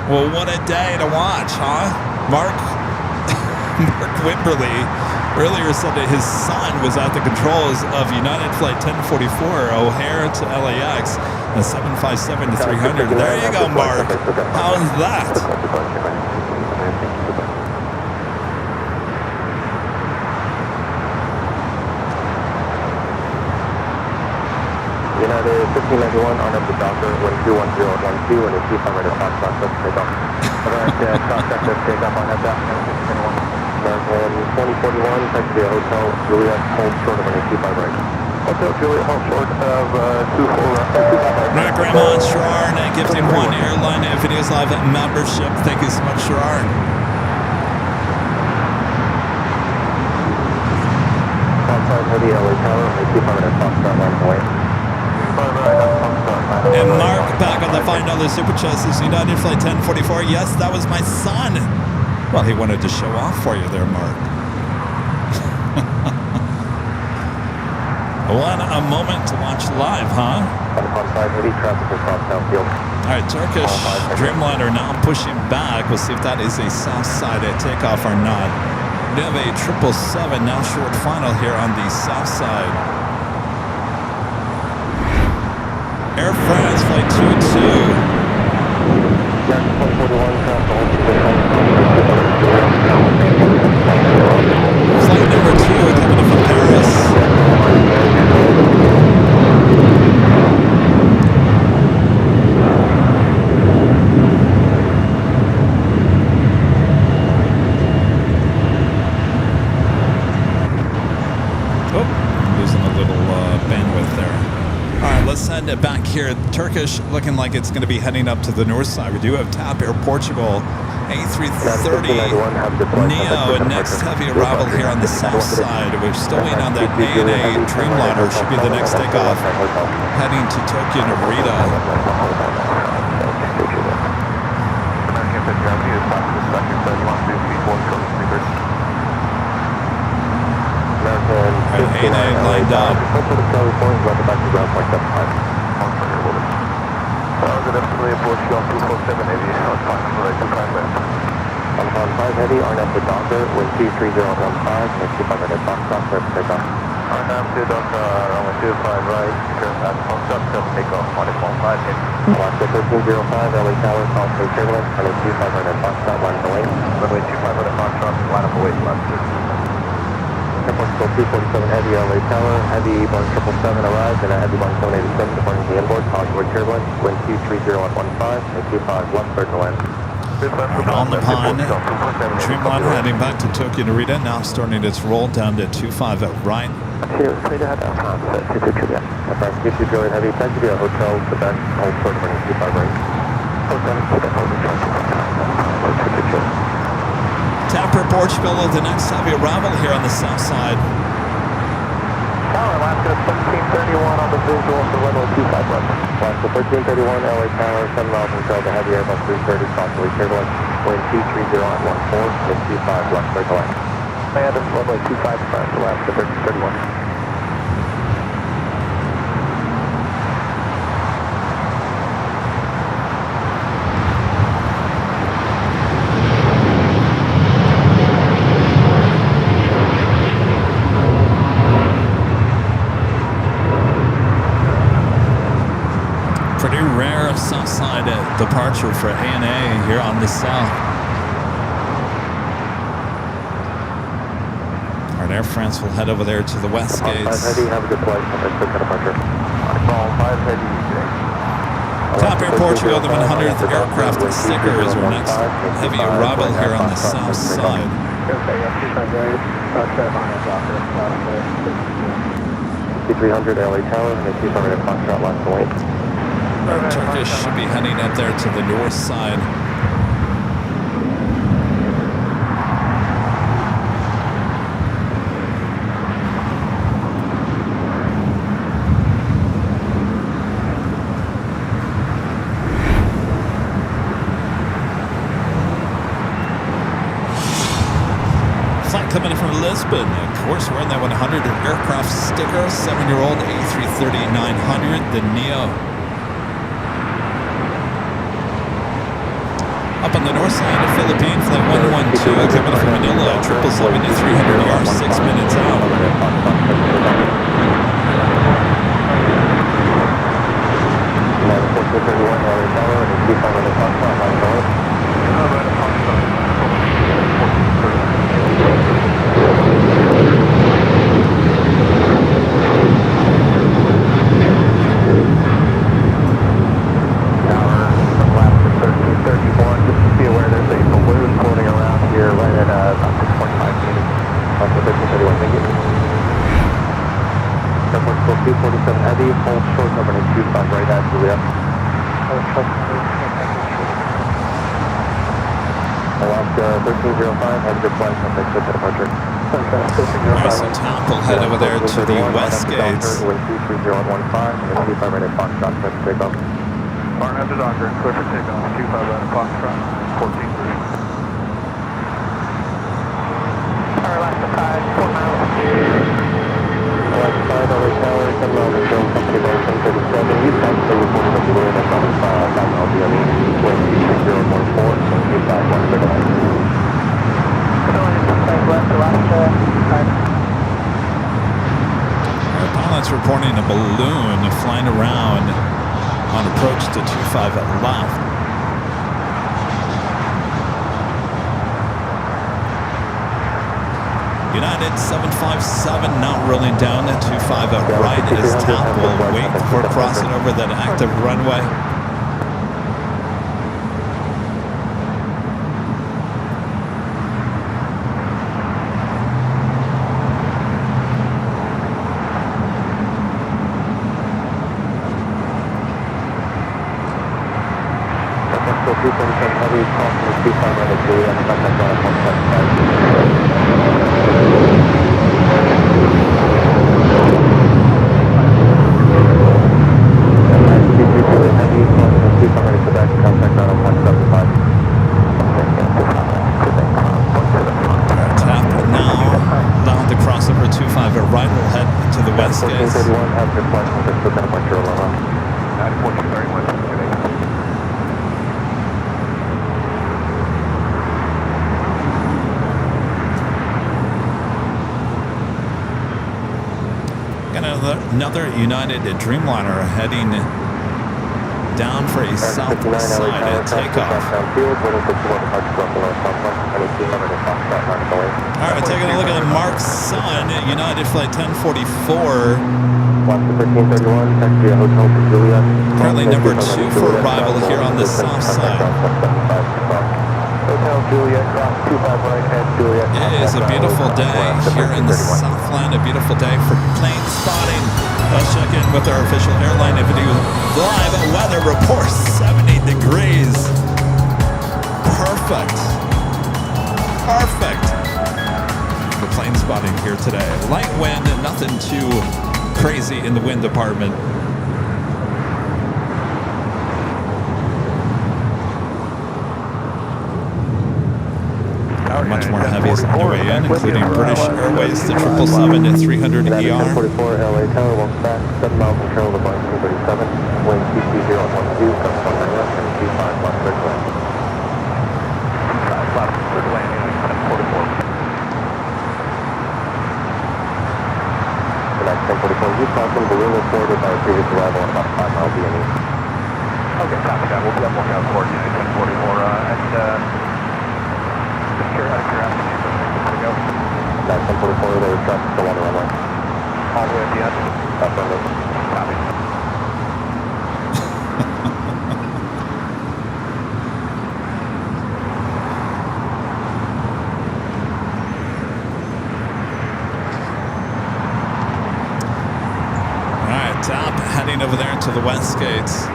Well, what a day to watch, huh? Mark Mark Wimberly earlier said that his son was at the controls of United Flight 1044 O'Hare to LAX, the 757 to 300. There you go, Mark. How's that? United 1591 on up the Docker, wind 21012, and a 25 right at Foxtrot, let's take off. Alright, Foxtrot, let's take off on up that, American 2041, text via Hotel Juliet, hold short of an 25 right. Hotel Juliet, hold short of 24 right. Rick Ramon, Sherard, gifting one Airline Videos Live membership. Thank you so much, Sherard. Outside heavy LA Tower, a 25 right at Foxtrot, line away. And Mark back on the $5 super chest is United Flight 1044. Yes, that was my son. Well, he wanted to show off for you there, Mark. What a moment to watch live, huh? All right, Turkish Dreamliner now pushing back. We'll see if that is a south side at takeoff or not. We have a 777 now short final here on the south side. Air France Flight 22. Flight number 2 coming in from Paris. Oh, losing a little bandwidth there. All right, let's send it back here. Turkish looking like it's going to be heading up to the north side. We do have TAP Air Portugal, A330 Neo, and next heavy arrival here on the south side. We're still waiting on that ANA Dreamliner. Should be the next takeoff, heading to Tokyo Narita. ANA lined up. On 5 heavy, RNAV to Docker, wind 23015, and 25 minutes on stop, clear for takeoff. RNAV to Docker, runway 25 right, clear on stop, clear for takeoff, 115 heavy. Alaska 1305, LA Tower, call for turbulence, runway 25 right at Foxtrot, line away. Runway 25 right at Foxtrot, line up away, left 13. Portugal 247 heavy LA Tower, heavy Boeing 777 arrived, and a heavy Boeing 787 departing the inboard, calling for turbulence, wind 23015, and 25 left, clear to land. On the pond, Dreamliner heading back to Tokyo Narita, now starting its roll down to 25 at right. Straight ahead, France 22 Juliet heavy, taxi via Hotel Quebec, hold short of 25 right. Tapper Portugal of the next heavy arrival here on the south side. Tower, Alaska 1331 on the visual for runway 25 left. Alaska 1331, LA Tower, 7 miles inside the heavy Airbus 330, possibly turbulence, wind 230 at 14, and 25 left, clear to land. And runway 25 left, Alaska 1331. Departure for ANA here on the south. All right, Air France will head over there to the west gates. Have a good flight. Top Air Portugal, the 100th aircraft stickers are next heavy arrival here on the south side. 300 LA Tower, and 200 Foxtrot left away. Turkish should be heading up there to the north side. Flight coming in from Lisbon. Of course, we're in that 100 aircraft sticker. 7-year-old A330-900, the Neo. Up on the north side of Philippine, flight 112, coming from Manila, 777 to 300 yards, 6 minutes out. Heavy, hold short number 25 right at Juliet. Alaska 1305, have a good flight, contact ship departure. Alright, so top will head over there to the west gates. Wind 23015, and 25 right at Foxtrot, set to take off. Barn after Docker, clear for takeoff, 25 right at Foxtrot, 1430. Tower Alaska 5, 4 miles. Alaska 5, LA Tower, 10 miles and show, company bar 1037, east side, so reporting of the wind at 5 miles BME, wind 23014, 25 1 for delay. West Alaska 5. Our pilot's reporting a balloon flying around on approach to 25 at left. United 757 now rolling down at 25 at right as TAP will wait before crossing over that active runway. Heavy, crossing 25 right at Juliet, and contact ground at 25 at right will head to the west gates. 1431, have your flight contact ship departure, Aloha. 1431, today. Another United Dreamliner heading down for a south side at takeoff. All right, taking a look at Mark Sun, United Flight 1044. Currently number 2 for arrival here on the south side. Hotel Juliet, cross 25 right at Juliet. It is a beautiful day here in the Southland, a beautiful day for plane spotting. Let's check in with our official airline video live weather report, 70 degrees. Perfect. Perfect for plane spotting here today. Light wind, nothing too crazy in the wind department. Much more heavies on the way in, including British Airways, the 777 at 300 ER. 1044 LA Tower, welcome back. 7 miles from Charlotte, Boeing 237. Wind 23012, comes 19 left, and 25 left, clear to land. 5 left, clear to landing, 1044. That's 1044. You crossing balloon reported by previous arrival on about 5 miles BME. Okay, copy that. We'll be up lookout for United 1044, Out of curiosity, where to go? That's 1044, there was traffic still on the runway. All the way at the end? Affirmative. Copy. All right, top heading over there to the west gates.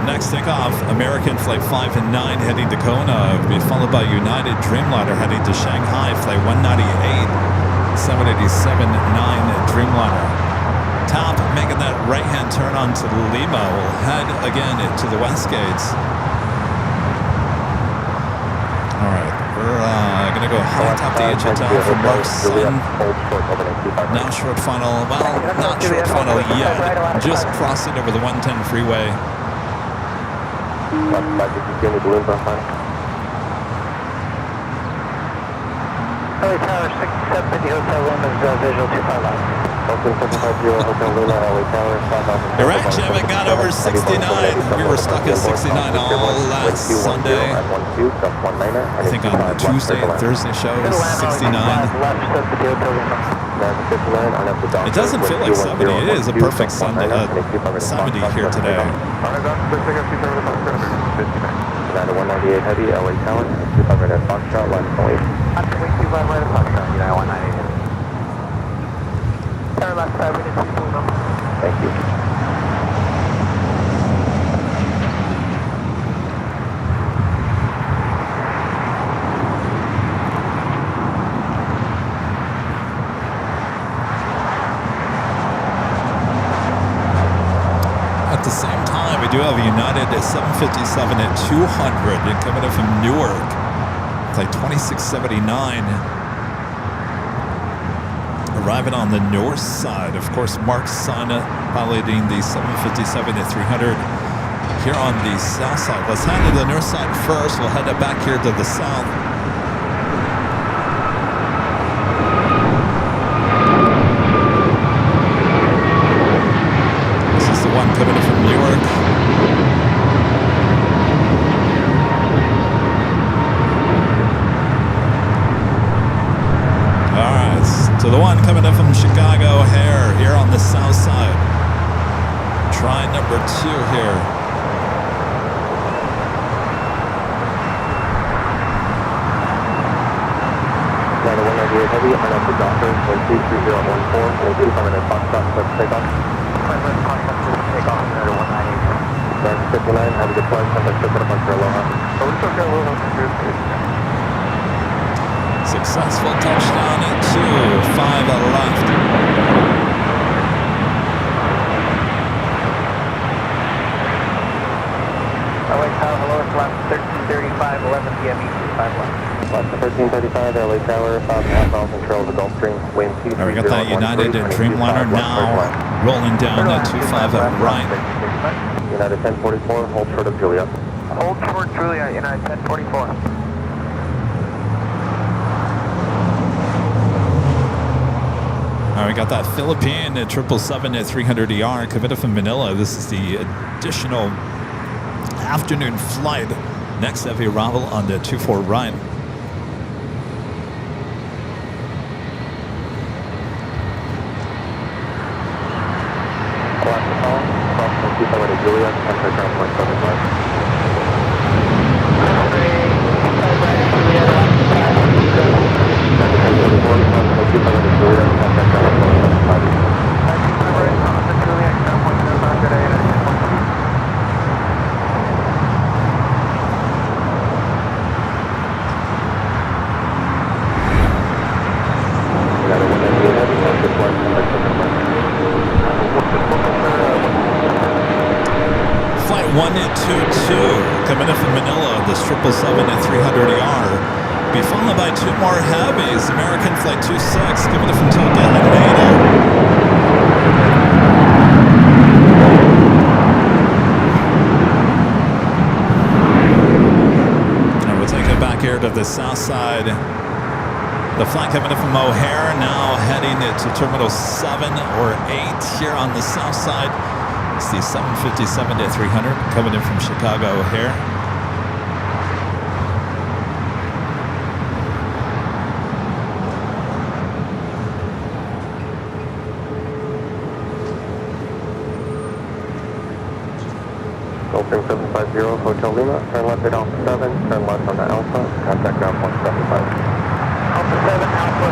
Next takeoff, American Flight 5 and 9 heading to Kona, will be followed by United Dreamliner heading to Shanghai, Flight 198, 787-9 Dreamliner. Top making that right-hand turn onto Lima will head again to the west gates. All right, We're going to go high top the HTL for Mark's son. Now short final. Well, not short final yet. Just crossing over the 110 freeway. LA Tower 6750 Hotel Lima is visual 25 left. Iraq haven't got over 69. We were stuck at 69 all last Sunday. I think on the Tuesday and Thursday shows 69. It doesn't feel like 70. It is a perfect Sunday, 70 here today. 198 heavy, LA Tower, 25 at Foxtrot, line 08. After we 25 right at Foxtrot, United 198. Tower left side, we did 2 number. Thank you. At the same time, we do have United at 757 at 200 and coming in from Newark. It's like 2679. Arriving on the north side. Of course, Mark's son piloting the 757 at 300 here on the south side. Let's head to the north side first. We'll head back here to the south. Coming in from Newark. All right, so the one coming in from Chicago O'Hare here on the south side. Try number 2 here. Line 198 heavy, I know the doctor, 1233014, and 25 at Foxtrot, let's take off. Take off, United 198. 59, have a good flight, send us to Bunker Aloha. Successful touchdown at 2, 5 left. LA Tower, hello, it's left 1335, 11 p.m. Eastern, 5 left. Left 1335, LA Tower, 5.5 miles control of the Gulf Stream, wind 23013. All right, we got that United and Dreamliner now rolling down at 25 at right. United 1044, hold short of Julia. Hold short Julia, United 1044. All right, we got that Philippine at 777 at 300 ER committed from Manila. This is the additional afternoon flight. Next heavy arrival on the 24 right. Julia, temperature ground point 75. Flight 122 coming in from Manila, this 777 at 300 ER. Be followed by 2 more heavies. American Flight 26 coming in from Tokyo, Haneda. And we'll take it back here to the south side. The flight coming in from O'Hare now heading to Terminal 7 or 8 here on the south side. It's the 757 at 300 coming in from Chicago O'Hare. Gulfstream 750, Hotel Lima, turn left at Alpha 7, turn left on the Alpha, contact ground point 75. Alpha 7, Alpha,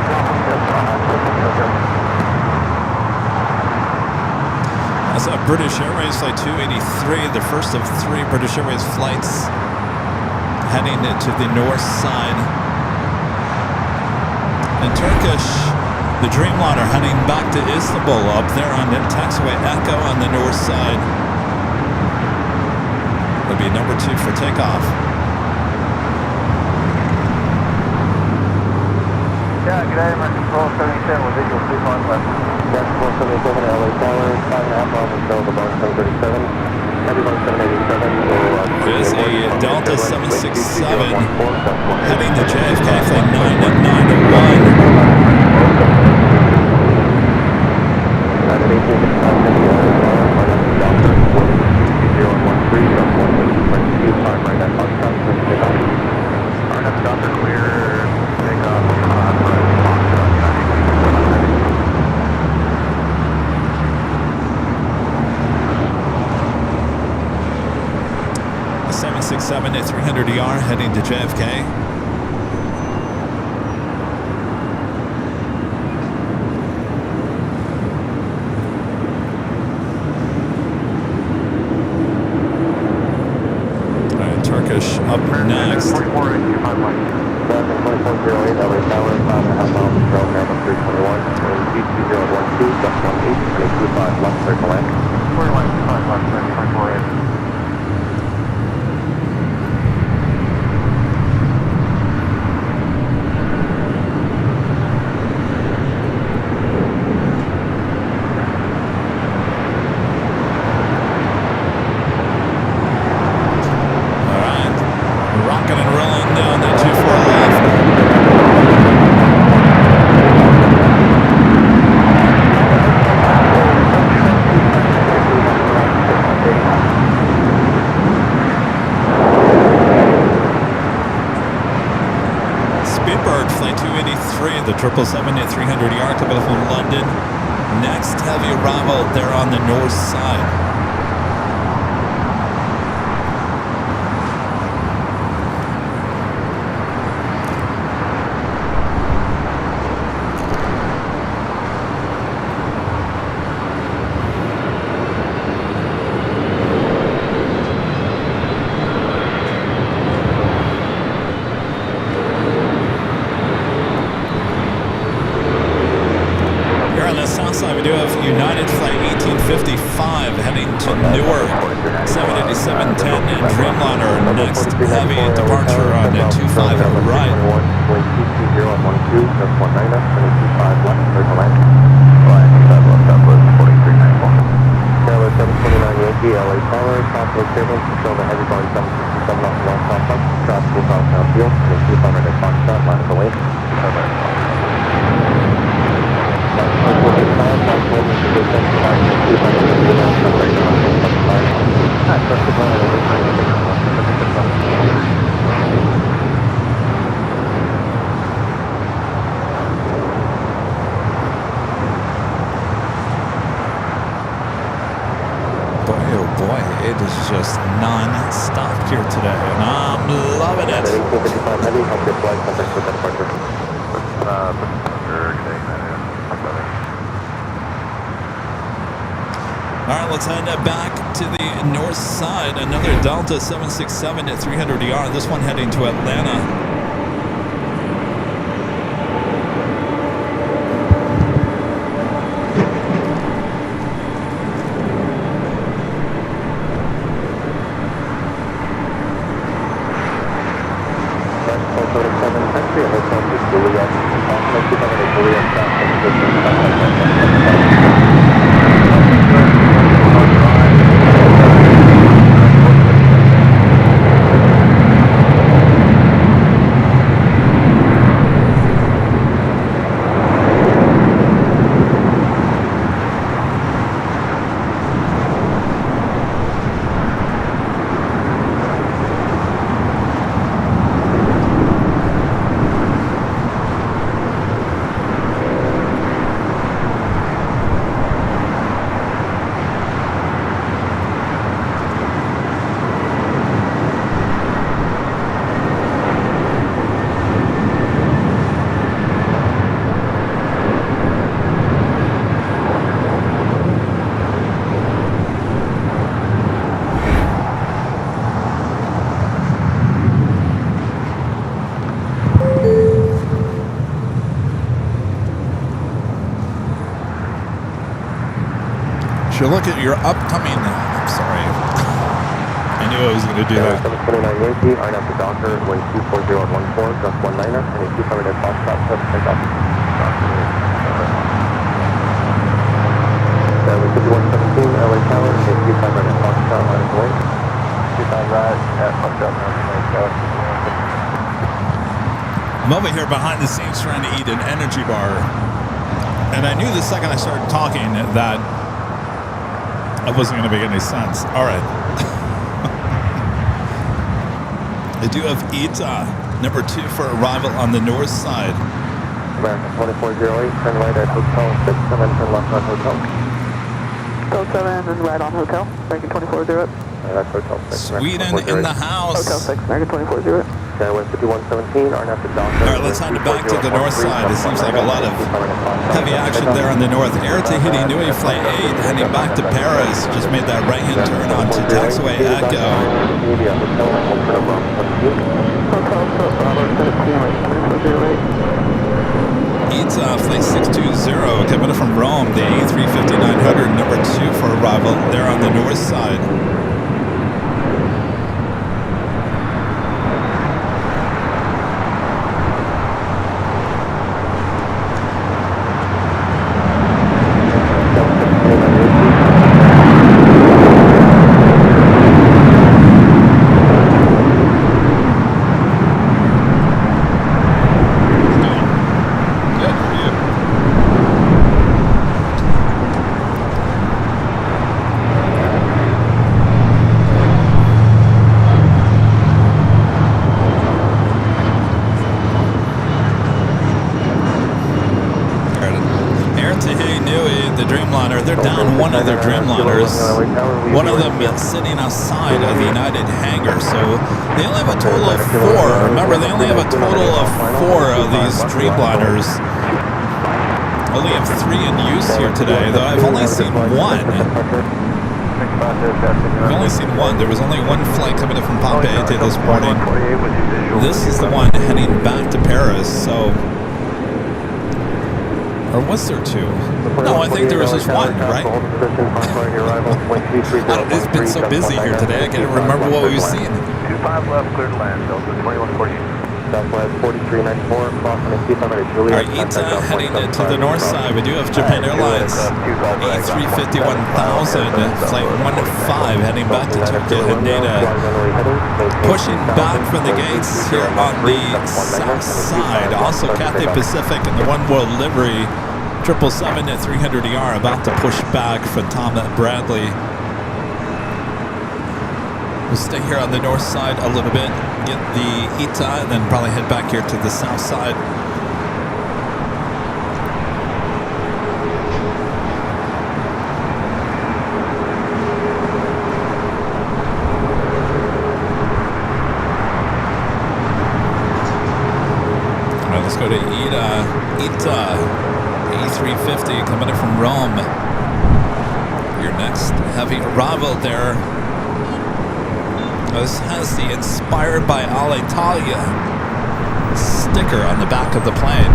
That's a British Airways Flight 283, the first of 3 British Airways flights heading to the north side. In Turkish, the Dreamliner heading back to Istanbul up there on the taxiway Echo on the north side. It'll be number 2 for takeoff. Yeah, good day, American Control 77 with visual 25 left. That's 477 LA Tower, 5.5 miles until the Boeing 737. Heavy Boeing 787. There's a Delta 767 heading to JFK flight 9901. The 767 at 300ER heading to JFK. Turkish up next. 24 2408 LA Tower, 5.5 miles until November 321, and G2012, just 18, and 25 left, clear to land. 2125 left, 2408. The 777 at 300ER coming from London. Next heavy arrival there on the north side. We do have United Flight 1855 heading to Newark, 787-10 and Dreamliner. Next heavy departure on the 25 right. Tower 729 Yankee, LA Tower, Southwest Airlines, control the heavy Boeing 767 off Los Angeles, traffic will southbound field, and 25 at Foxtrot, line of the way. Boy, it is just non-stop here today, and I'm loving it. All right, let's head back to the north side. Another Delta 767 at 300ER. This one heading to Atlanta. Should look at your upcoming. I'm sorry. I knew I was going to do that. 729 Yankee, iron up to Docker, wind 24014, just 19er, and a 200 at Foxtrot, take off. That was 5117, LA Tower, and 25 right at Foxtrot on its way. 25 right at Foxtrot on its way, Tower. I'm over here behind the scenes trying to eat an energy bar. And I knew the second I started talking that it wasn't going to make any sense. All right. I do have ETA, number 2 for arrival on the north side. American 2408, turn right at Hotel 6, and then turn left on Hotel. Hotel 7 and right on Hotel, American 240. That's Hotel 6. Sweden in the house. Hotel 6, American 240. Skyway 5117, RNAV to Docker. All right, let's head back to the north side. It seems like a lot of heavy action there on the north. Air Tahiti Nui Flight 8 heading back to Paris. Just made that right-hand turn onto taxiway Echo. ETA Flight 620 coming in from Rome, the A350-900, number 2 for arrival there on the north side. One of them sitting outside of the United hangar, so they only have a total of 4. Remember, they only have a total of 4 of these Dreamliners. Only have 3 in use here today, though I've only seen 1. I've only seen 1. There was only 1 flight coming in from Pompeii this morning. This is the one heading back to Paris, so... Or was there 2? No, I think there was just 1, right? It's been so busy here today, I can't remember what we've seen. 25 left, clear to land, Delta 2148. Southwest 4394, crossing the 200 Juliet. All right, ETA heading to the north side. We do have Japan Airlines A350-1000, flight 15 heading back to Tokyo Haneda. Pushing back from the gates here on the south side. Also Cathay Pacific and the One World livery 777 at 300ER about to push back from Tom Bradley. We'll stay here on the north side a little bit, get the ETA, and then probably head back here to the south side. All right, let's go to ETA, A350 coming in from Rome. Your next heavy arrival there. This has the Inspired by Alitalia sticker on the back of the plane.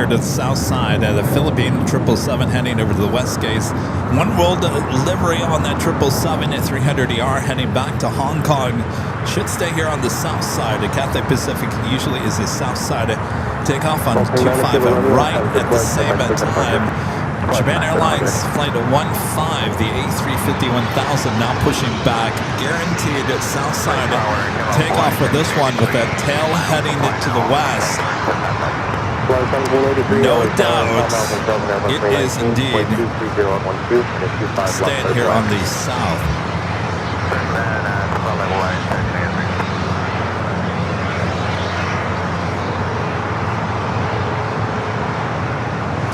To the south side, the Philippine 777 heading over to the west gates. One World livery on that 777 at 300ER heading back to Hong Kong. Should stay here on the south side. The Cathay Pacific usually is the south side. Take off on 25 right at the same time. Japan Airlines flight 15, the A350-1000 now pushing back. Guaranteed south side take off for this one with that tail heading to the west. No doubt, it is indeed staying here on the south.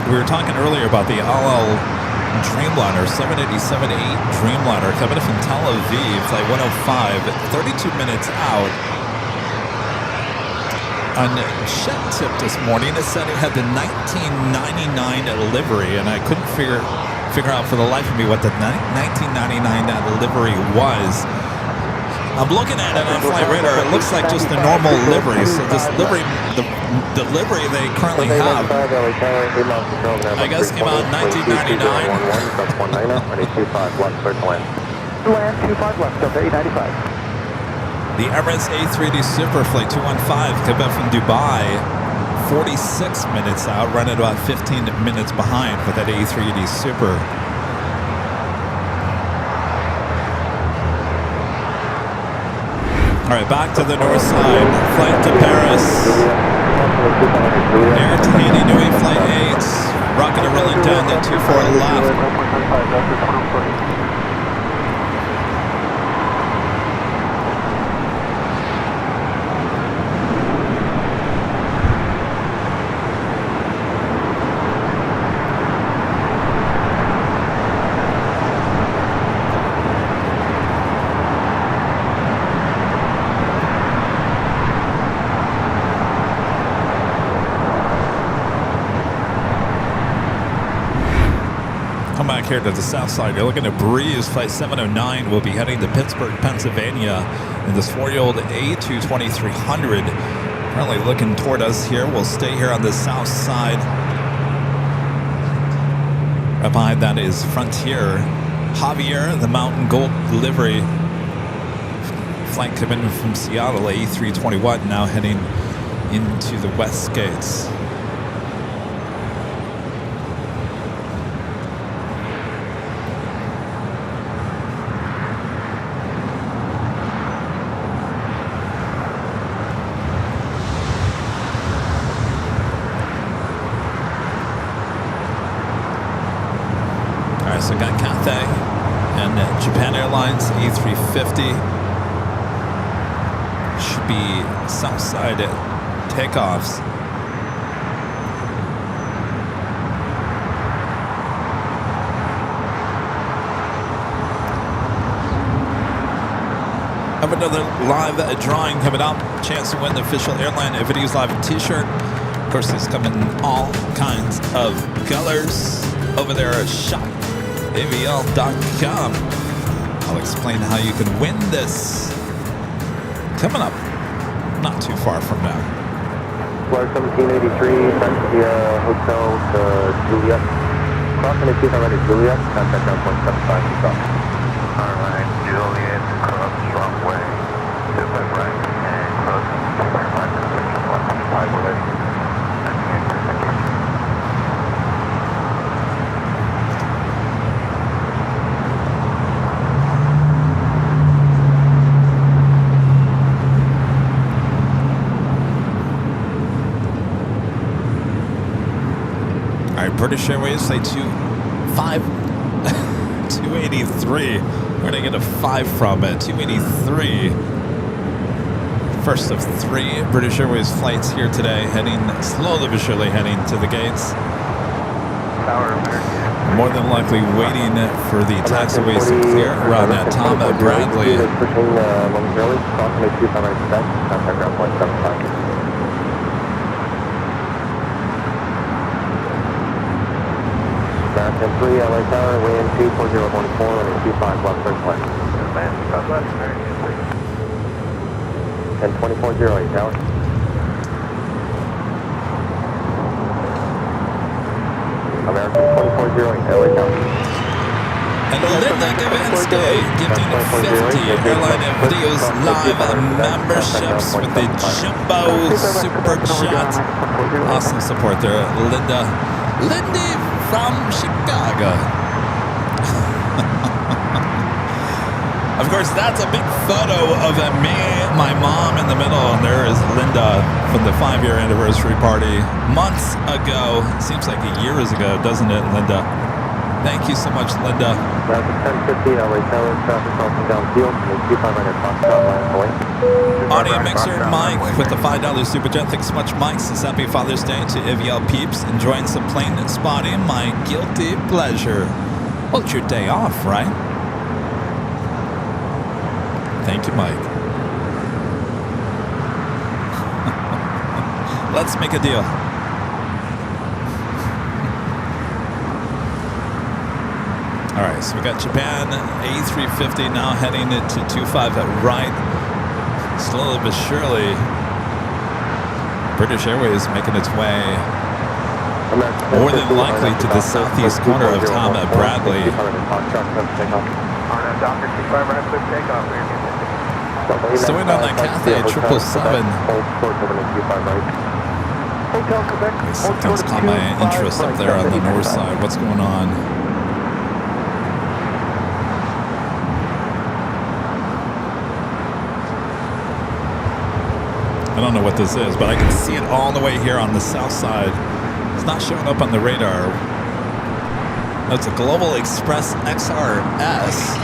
We were talking earlier about the Dreamliner, 787-8 Dreamliner coming in from Tel Aviv, flight 105, 32 minutes out. On jet tip this morning, it said it had the 1999 livery, and I couldn't figure out for the life of me what the 1999 livery was. I'm looking at it on Flight Radar. It looks like just the normal livery. So this livery, the livery they currently have, I guess came out in 1999. Land 25 left, Delta 895. The Emirates A380 Super Flight 215 coming from Dubai, 46 minutes out, running about 15 minutes behind with that A380 Super. All right, back to the north side. Flight to Paris. Air Tahiti, Nui Flight 8. Rocket and rolling down the 24 left. Here to the south side. You're looking at Breeze. Flight 709 will be heading to Pittsburgh, Pennsylvania in this 4-year-old A220-300. Currently looking toward us here. We'll stay here on the south side. Right behind that is Frontier. Javier, the Mountain Gold livery. Flight coming in from Seattle, A321, now heading into the West Gates. So got Cathay and Japan Airlines A350 should be south side takeoffs. Have another live drawing coming up. Chance to win the official Airline Videos Live t-shirt. Of course, it's coming in all kinds of colors over there at shop.avl.com. I'll explain how you can win this coming up not too far from now. Flight 1783, back to the hotel to Juliet. Crossing the already Juliet, contact down 0.75 stop. Alright, Juliet, cross runway, 25 right, and crossing 25 direction 125 already. British Airways say 283. Where did I get a 5 from? 283. First of 3 British Airways flights here today, heading slowly but surely heading to the gates. More than likely waiting for the taxiways to clear around that Tom Bradley. American 3, LA Tower, wind 24014 and 25 left first line. Land 25 left, American 3. And 2408 Tower. American 2408, LA Tower. And Linda Gavinsky gifting 50 Airline Videos Live memberships with the Jumbo Super Chat. Awesome support there, Linda. Lindy from Chicago. Of course, that's a big photo of me, my mom in the middle, and there is Linda from the 5-year anniversary party months ago. Seems like a year ago, doesn't it, Linda? Thank you so much, Linda. American 1050, LA Tower, traffic crossing downfield, and 2500 Foxtrot line away. Audio Mixer Mike with the $5 Super Chat. Thanks so much, Mike. Says happy Father's Day to AVL peeps. Enjoying some plane spotting, my guilty pleasure. Well, it's your day off, right? Thank you, Mike. Let's make a deal. All right, so we got Japan A350 now heading into 25 at right. Slowly but surely, British Airways making its way more than likely to the southeast corner of Tom Bradley. Still in on that Cathay 777. Something's caught my interest up there on the north side. What's going on? I don't know what this is, but I can see it all the way here on the south side. It's not showing up on the radar. That's a Global Express XRS.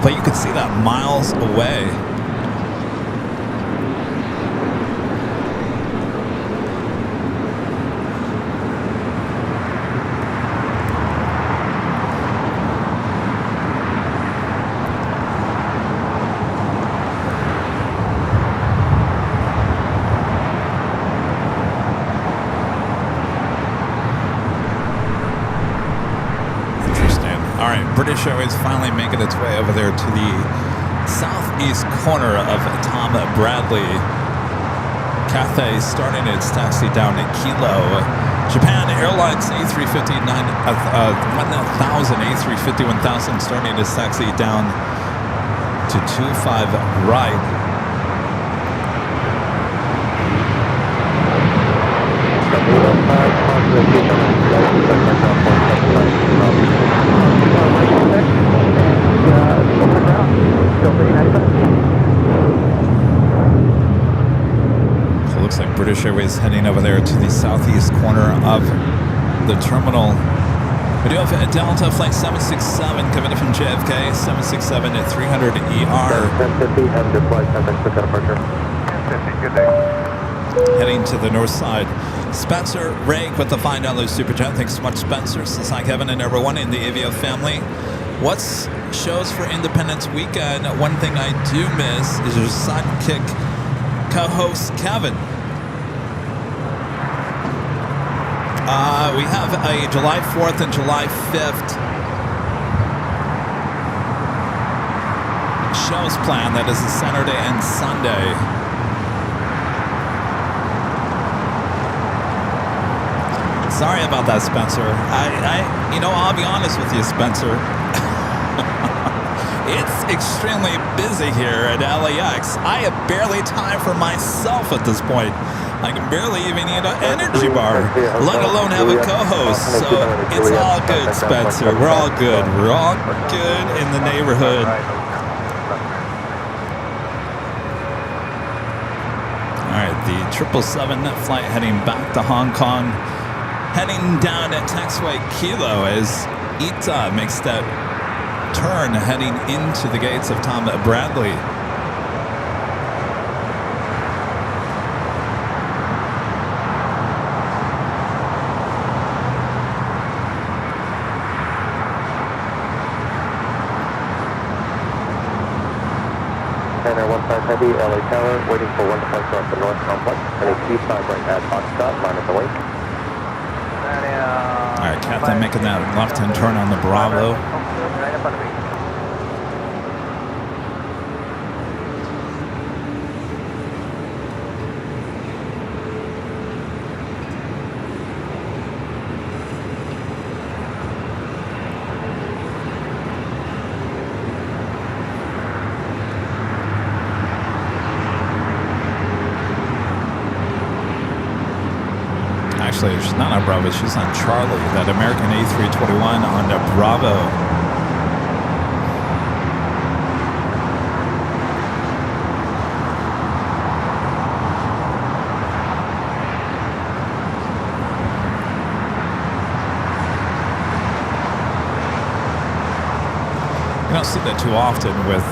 But you can see that miles away. British Airways finally making its way over there to the southeast corner of Tom Bradley. Cathay starting its taxi down at Kilo. Japan Airlines A350 1000 A350 1000 starting its taxi down to 25 right. So it looks like British Airways heading over there to the southeast corner of the terminal. We do have a Delta flight 767 coming in from JFK, 767 at 300 ER. 1050, have a good flight, 1050, departure. 1050, good day. Heading to the north side. Spencer Rake with the $5 super chat. Thanks so much, Spencer. Says hi, Kevin, and everyone in the Avio family. What's shows for Independence Weekend? One thing I do miss is your sidekick co-host Kevin. We have a July 4th and July 5th shows planned. That is a Saturday and Sunday. Sorry about that, Spencer. I'll be honest with you, Spencer. It's extremely busy here at LAX. I have barely time for myself at this point. I can barely even eat an energy bar, let alone have a co-host. So it's all good, Spencer. We're all good. We're all good in the neighborhood. All right, the 777 flight heading back to Hong Kong. Heading down at taxiway Kilo as Ita makes that turn heading into the gates of Tom Bradley. Air 15 Heavy, LA Tower, waiting for one departure off the North Complex. And a Q5 right at Foxtrot, line at the wake. All right, Cathay making that left-hand turn on the Bravo. Right in front of me. Actually, she's not on Bravo, she's on Charlie, that American A321 on the Bravo. You don't see that too often with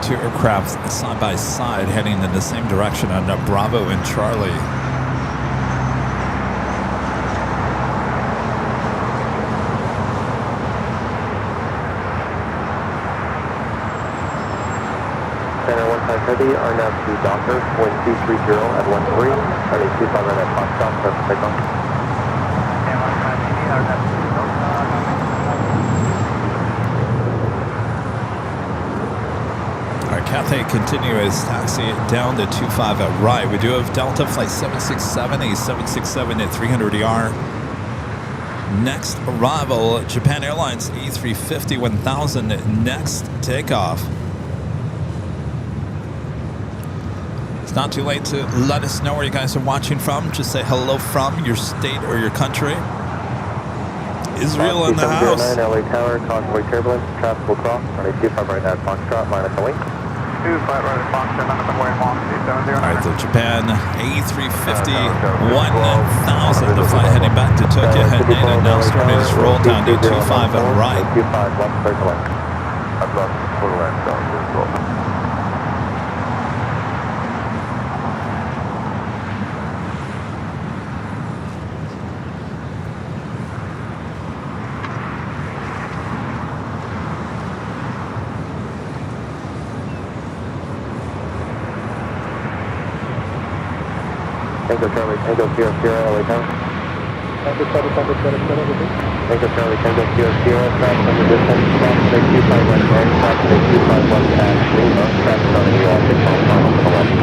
two aircraft side by side heading in the same direction on Bravo and Charlie. City, RNAV to Docker, wind 230 at 13, runway 25 right at Foxtrot, press takeoff. Our Cathay continuous taxi down to 25 at right. We do have Delta Flight 767, a 767 at 300 ER. Next arrival, Japan Airlines A350 1000, next takeoff. It's not too late to let us know where you guys are watching from. Just say hello from your state or your country. Israel in the house. LA Tower, convoy turbulence, traffic will cross, runway 25 right at Foxtrot, minus a wing. 25 right at Foxtrot, minus a wing, long 270. All right, the Japan A350 1000, the flight heading back to Tokyo, heading in and now starting its roll down to 25 at right. 25 left, clear to land. I've got full land down to as well. Tango Charlie, Tango Sierra Sierra, LA Tower. Tango Charlie, Tango Sierra Sierra, Tango Charlie, Tango Sierra Sierra, traffic on the distance, traffic at 25 west right, traffic at 25 west at Lima, traffic on the US, 6 on final to the left.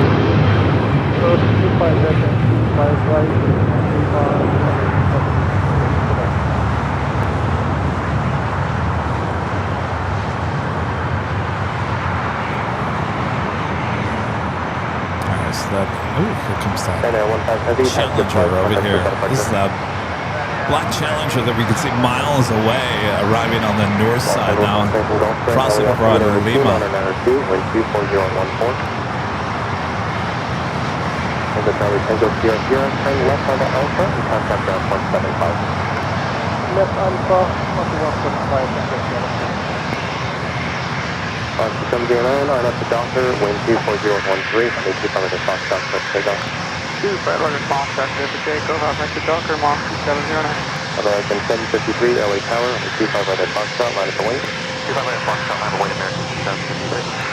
So 25 left and 25 right, 25 That, ooh, here comes that Challenger Challenger over here. This is the black Challenger that we can see miles away, arriving on the north side now, crossing over out of Lima. Wind 24014. Tango Charlie, Tango Sierra Sierra, turn left onto Alpha and contact ground 175. left Alpha, 21.5, Tango Sierra. 709, on up to Docker, wind 24013, runway 25 at Foxtrot, press takeoff. 25 right at Foxtrot, clear for takeoff, out next to Docker, Mach 2709. Otherwise, in 753, LA Tower, runway 25 right at Foxtrot, line at the wing. 25 right at Foxtrot, line at the wing, American 753.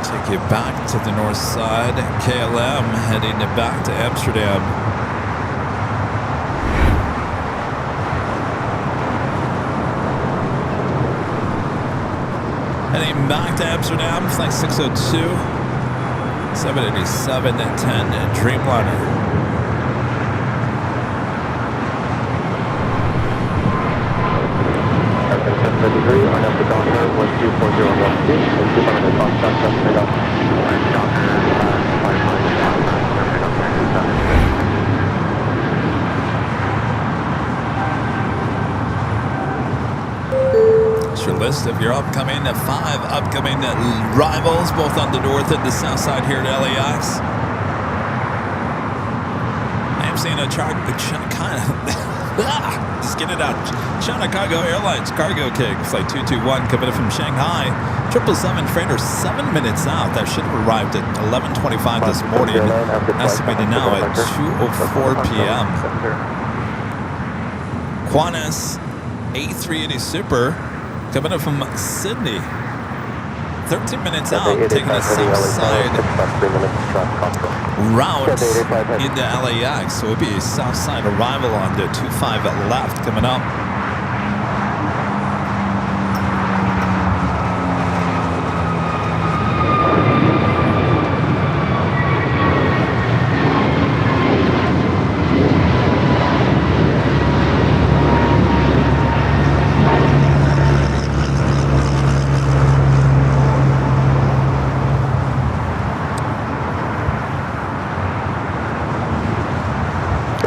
Take you back to the north side. KLM heading back to Amsterdam. Heading back to Amsterdam, flight 602, 787 at 10 Dreamliner. On up to Docker, wind 24012, wind 25 at Foxtrot, press takeoff. It's your list of your upcoming 5 upcoming rivals, both on the north and the south side here at LAX. I am seeing a kind of just get it out. China Cargo Airlines Cargo King flight 221 coming in from Shanghai. 777 freighter 7 minutes out. That should have arrived at 11:25 this morning. Estimated now at 2:04 p.m. Qantas A380 Super coming in from Sydney. 13 minutes out, taking the south side route into LAX. So it'll be a south side arrival on the 25 at left coming up.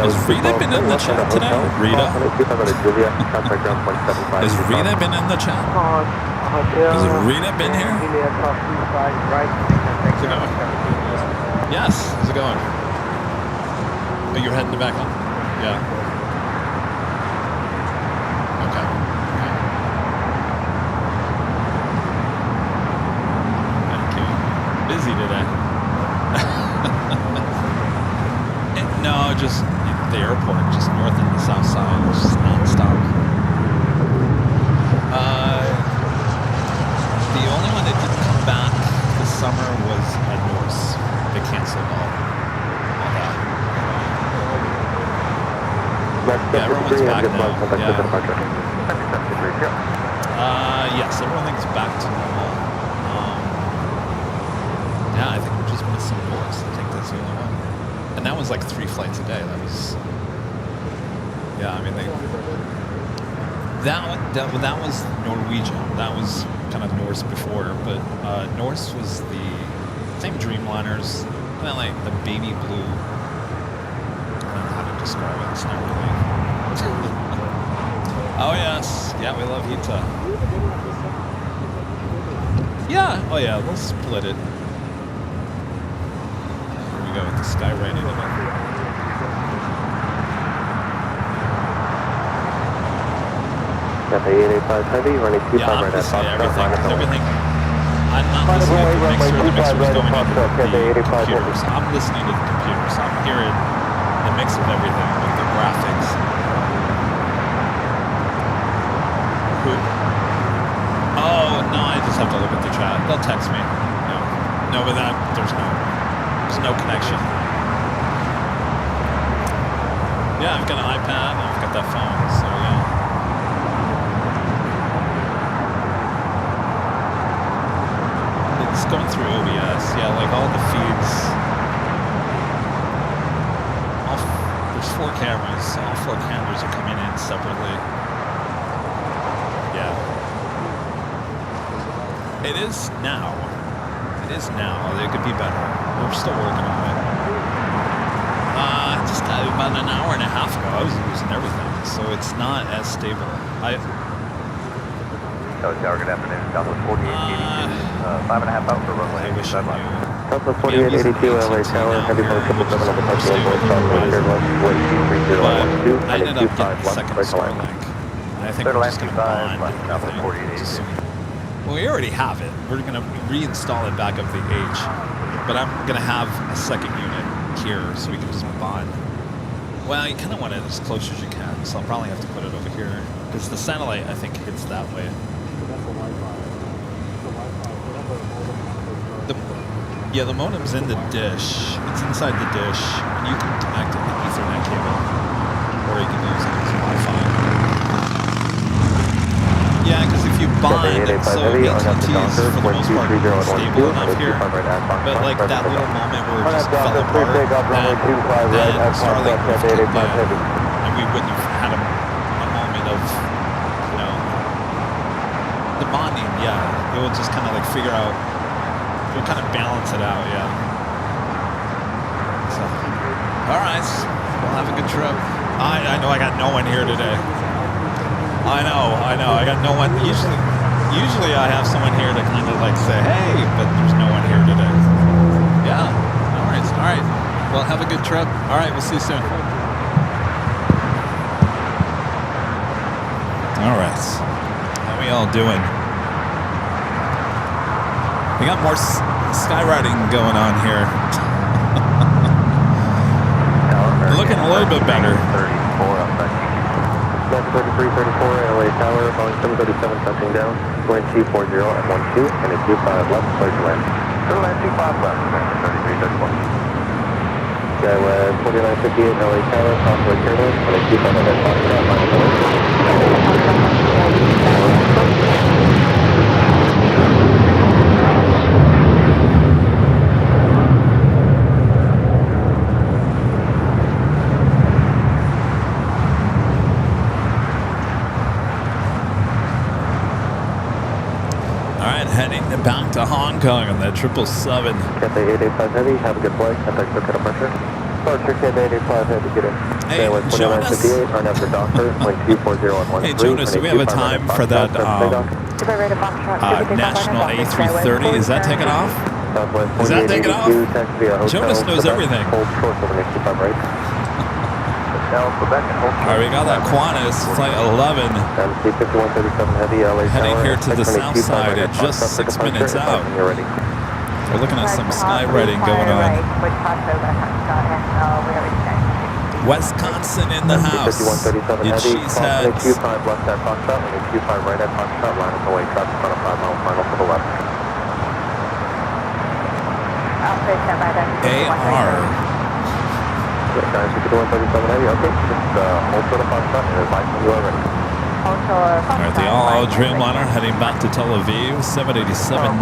Has Rita been in the chat today? Rita? Has Rita been in the chat? Has Rita been here? How's it going? Yes. How's it going? Oh, you're heading back home? Yeah. Okay. Thank you. Busy today. No, just the airport, just north and the south side. It's just non-stop. The only one that didn't come back this summer was Norse. They canceled all that. Yeah, everyone's back now. Yes, everything's back to normal. Yeah, I think we're just missing Norse. I think that's the only one. And that was like 3 flights a day. That was, yeah. I mean, that was Norwegian. That was kind of Norse before, but Norse was the same Dreamliners, kind of like the baby blue. I don't know how to describe it. It's not really. Oh yes, yeah, we love Hita. Yeah. Oh yeah, we'll split it. Here we go with the sky rating of it. Got the 885 heavy, running 25 right at Fox. Everything. I'm not listening to the mixer. The mixer is going into the computers. I'm listening to the computers. I'm hearing the mix of everything with the graphics. Who? Oh no, I just have to look at the chat. They'll text me. No, but that there's no connection. Yeah, I've got an iPad. I've got that phone. So yeah. It's going through OBS, yeah, like all the feeds. There's 4 cameras. All 4 cameras are coming in separately. Yeah. It is now. It could be better. We're still working on it. Just about an hour and a half ago, I was losing everything, so it's not as stable. Tower, good afternoon. Southwest 4882, 5.5 out for runway. I wish I knew. Southwest 4882, LA Tower, heavy mode 777 on the touch airport, Southwest Airlines, 423012, I ended up getting 25 second left, Starlink. And I think we're just going to bond everything. Well, we already have it. We're going to reinstall it back up the H. But I'm going to have a second unit here so we can just bond. Well, you kind of want it as close as you can, so I'll probably have to put it over here. Because the satellite, I think, hits that way. The modem's in the dish. It's inside the dish, and you can connect it to the Ethernet cable, or you can use it as Wi-Fi. Yeah, because if you bond, so AT&T's for the most part stable enough here, but like that little moment where it just fell apart, then Starlink would have kicked in, and we wouldn't have had a moment of, the bonding. Yeah, it will just kind of like figure out. We'll kind of balance it out, yeah. So, all right, we'll have a good trip. I know I got no one here today. I know. I got no one. Usually I have someone here to kind of like say, hey, but there's no one here today. Yeah. All right. Well, have a good trip. All right, we'll see you soon. All right. How we all doing? We got more skywriting going on here. Looking a little bit better. 3334 LA Tower, Boeing 737 touching down, wind 240 at 12, and a 25 left, clear to land. Clear to land 25 left, 3334. Skyway 4958 LA Tower, Southwest Airlines, and a 25 at Foxtrot, line of Heading back to Hong Kong on that 777. Cathay 885 Heavy, have a good flight. Contact circuit of pressure. Departure Cathay 885 Heavy, get in. Hey, Jonas. Earn after Docker, wind 240 at 13. Hey, Jonas, do we have a time for that national A330? Is that taken off? Southwest Is that taking off? 4882, taxi via Hotel Jonas knows Quebec. everything. Hold short over next 25 right. Hotel Quebec and hold. All right, we got that Qantas flight 11 MC 5137 heavy, LA heading Tower. here to the south 625 side right at just Foxtrot for 6 departure. minutes out. When you're ready. We're looking at some skywriting going on. Wisconsin in the house. 5137 And heavy, she's crossing had 25 left at Foxtrot, and 25 right at Foxtrot, line up the way, traffic on a 5-mile final to the left. AR. Guys, 5137 heavy, okay, just hold for the Foxtrot and advise when you are ready. All right, the all Dreamliner heading back to Tel Aviv. 787-9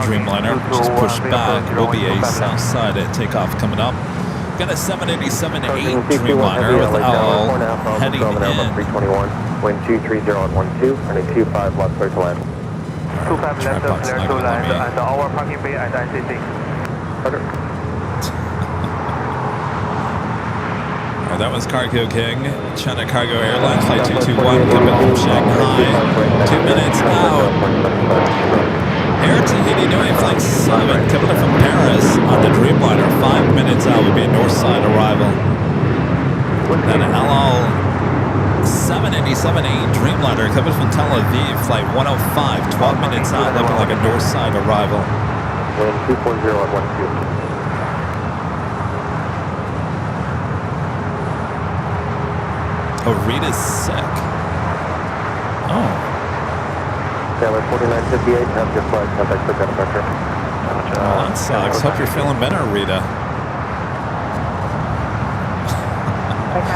Dreamliner, which is pushed back. Will be a south side at takeoff coming up. Got a 787-8 Dreamliner with all heading in. 321, wind 230 on 12, and a 25 left clear to land. 25 left of clear to land at the our parking bay at ICC. That was Cargo King, China Cargo Airlines, Flight 221, coming from Shanghai. 2 minutes out. Air Tahiti Nui, Flight 7, coming up from Paris on the Dreamliner. 5 minutes out will be a north side arrival. Then LL 787-8 Dreamliner coming from Tel Aviv, Flight 105, 12 minutes out, looking like a north side arrival. Wind 240 on 12. Oh, Rita's sick. Oh. Taylor 4958, have your flight, contact for departure. Well, that sucks. Hope you're feeling better, Rita.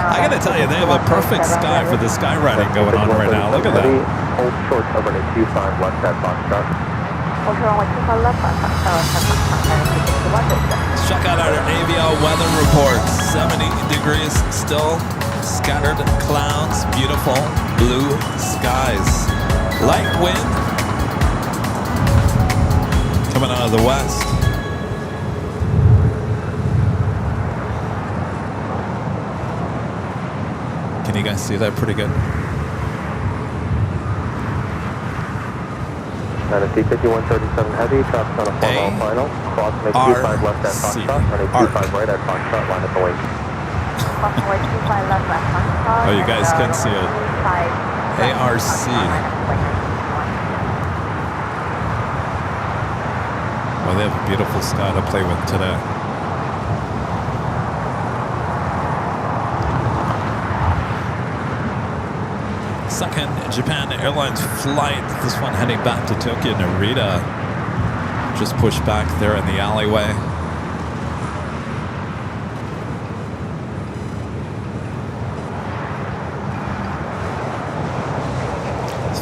I gotta tell you, they have a perfect sky for the skywriting going on right now. Look at that. Hold short over to 25 left at Foxtrot. Let's check out our AVL weather report. 70 degrees still. Scattered clouds, beautiful blue skies. Light wind coming out of the west. Can you guys see that pretty good? Manatee 5137 heavy, traffic on a 4-mile final. Cross make 25 left at Foxtrot, running 25 right at Foxtrot, line at the wing. Oh, you guys can see it. ARC. Well, they have a beautiful sky to play with today. Second Japan Airlines flight. This one heading back to Tokyo. Narita just pushed back there in the alleyway.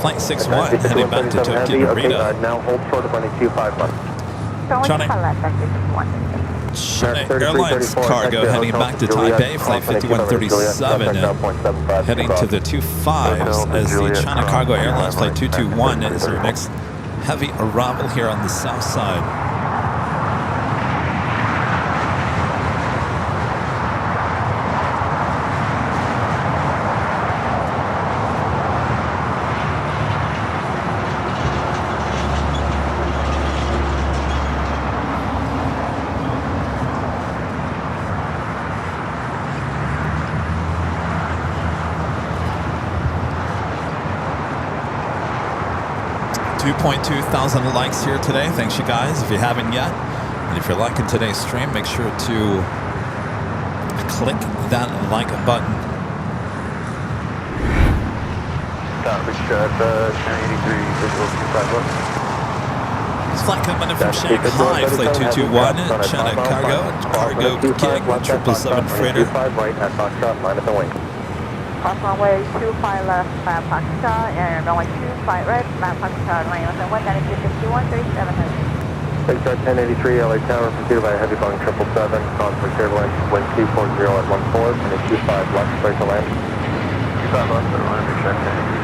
Flight 61 heading back to Tokyo Narita. Okay, now hold short of running 25 left. China Airlines cargo heading back to Taipei, Flight 5137, heading to the 25s as the China Cargo Airlines Flight 221 is our next heavy arrival here on the south side. $2,200 likes here today. Thanks, you guys, if you haven't yet. And if you're liking today's stream, make sure to click that like button. Richard, 1083, visual 25 left. This flight coming in from Shanghai, Flight 221, China Cargo King, 777 freighter. 25 right at Foxtrot, line at the wing. Runway 25 left, map Foxtrot, and runway 25 right, map Foxtrot, line up and 5137. Take 1083, LA Tower, pursued by a heavy Boeing 777, conflict turbulence, wind 240 at 14, and a 25 left, clear to land. 25 left, but line up check 1083.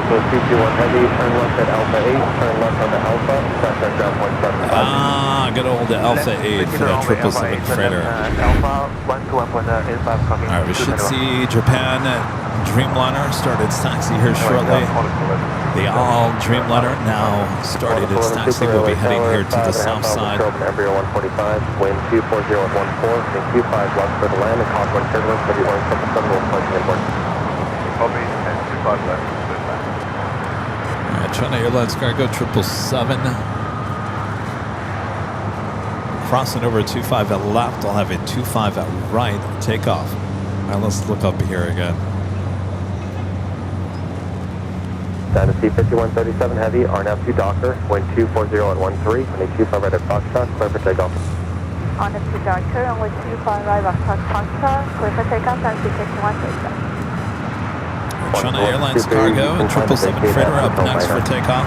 So 221 heavy, turn left at Alpha 8, turn left on the Alpha, that's at ground point 75. good old Alpha 8 for that 777 freighter. Alpha 121.85 copy. All right, we should see Japan Dreamliner start its taxi here shortly. The all Dreamliner now started its taxi. We'll be heading here to the south side. Embryo 145, wind 240 at 14, and Q5 left for the land, and contour turbulence, 3177 will plug inboard. Copy, and 25 left. All right, China Airlines cargo 777. Crossing over 25 at left, I'll have a 25 at right, takeoff. All right, let's look up here again. Dynasty 5137 heavy, RNAV 2 Docker, wind 240 at 13, and a 25 right at Foxtrot, clear for takeoff. On the 2 Docker, and with 25 right at Foxtrot, clear for takeoff, Dynasty 5137. China Airlines cargo, 777 freighter up next for takeoff.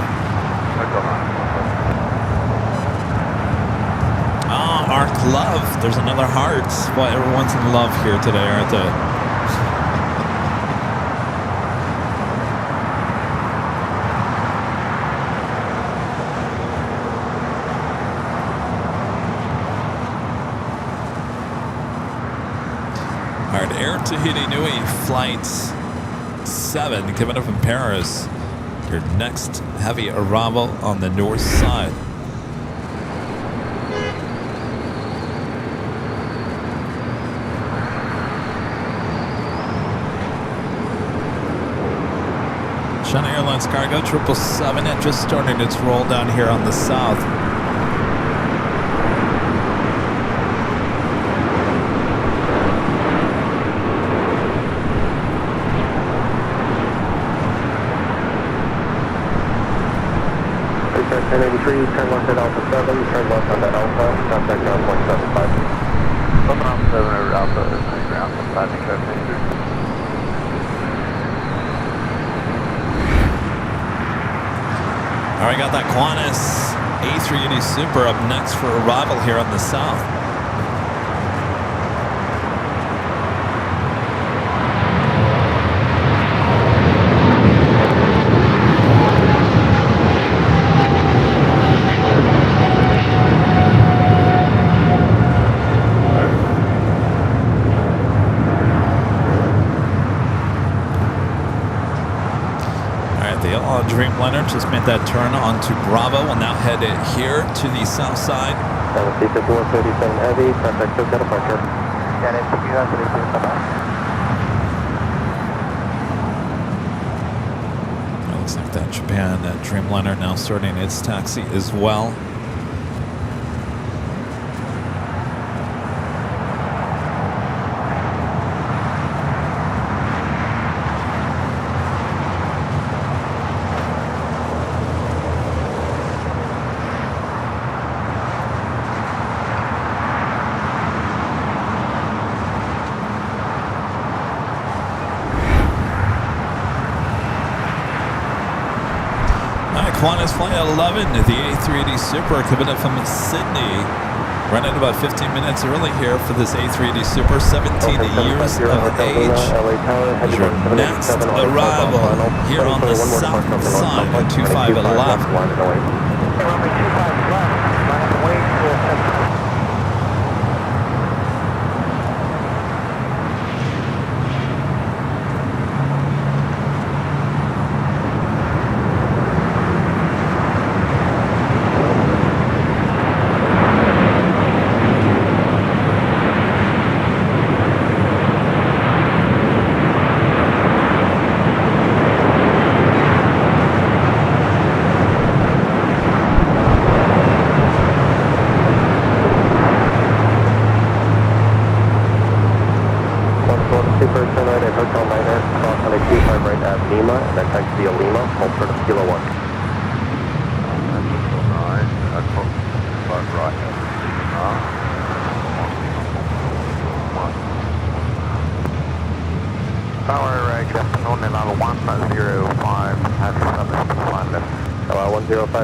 Arc Love. There's another heart. Boy, everyone's in love here today, aren't they? All right, Air Tahiti Nui Flight 7 coming up from Paris. Your next heavy arrival on the north side. China Airlines cargo 777 it just started its roll down here on the south. Return 1083, turn left at Alpha 7, turn left on that Alpha, contact ground 175. Open Alpha 7 over Alpha, ground 175. All right, got that Qantas A380 Super up next for arrival here on the south. Dreamliner just made that turn onto Bravo. We'll now head here to the south side. Dynasty 5137 heavy, contact SoCal departure. Dynasty 5137. It looks like that Japan Dreamliner now starting its taxi as well. Qantas Flight 11, the A380 Super coming up from Sydney. Running about 15 minutes early here for this A380 Super, 17 years of age. Is your next arrival here on the south side at 25 at left.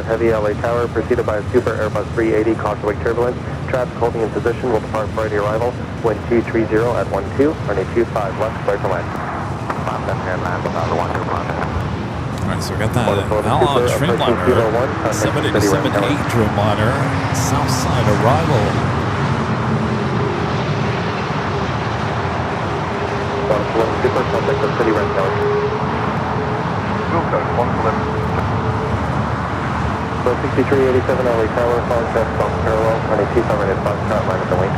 Heavy LA Tower, preceded by a Super Airbus 380, causeway turbulence. Traffic holding in position will depart Friday arrival. Wind 230 at 12, runway 25 left, clear to land. All right, so we got that outlaw Dreamliner, 787-8 Dreamliner, south side arrival. Super, contact the city right now. Fuel code 111. So 6387 LA Tower, Foxtrot, Fox Parallel, 22 right at Foxtrot, line at the wing.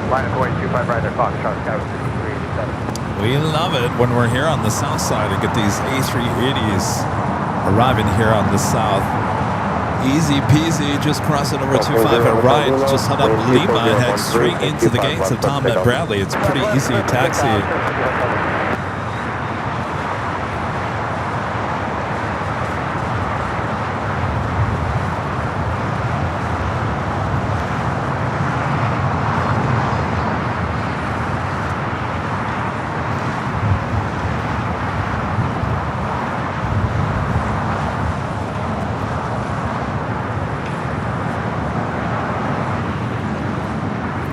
Line at the wing, 25 right at Foxtrot, Tower 6387. We love it when we're here on the south side and get these A380s arriving here on the south. Easy peasy, just cross it over 25 at right, just head up Lima and head straight into the gates of Tom at Bradley. It's a pretty easy taxi.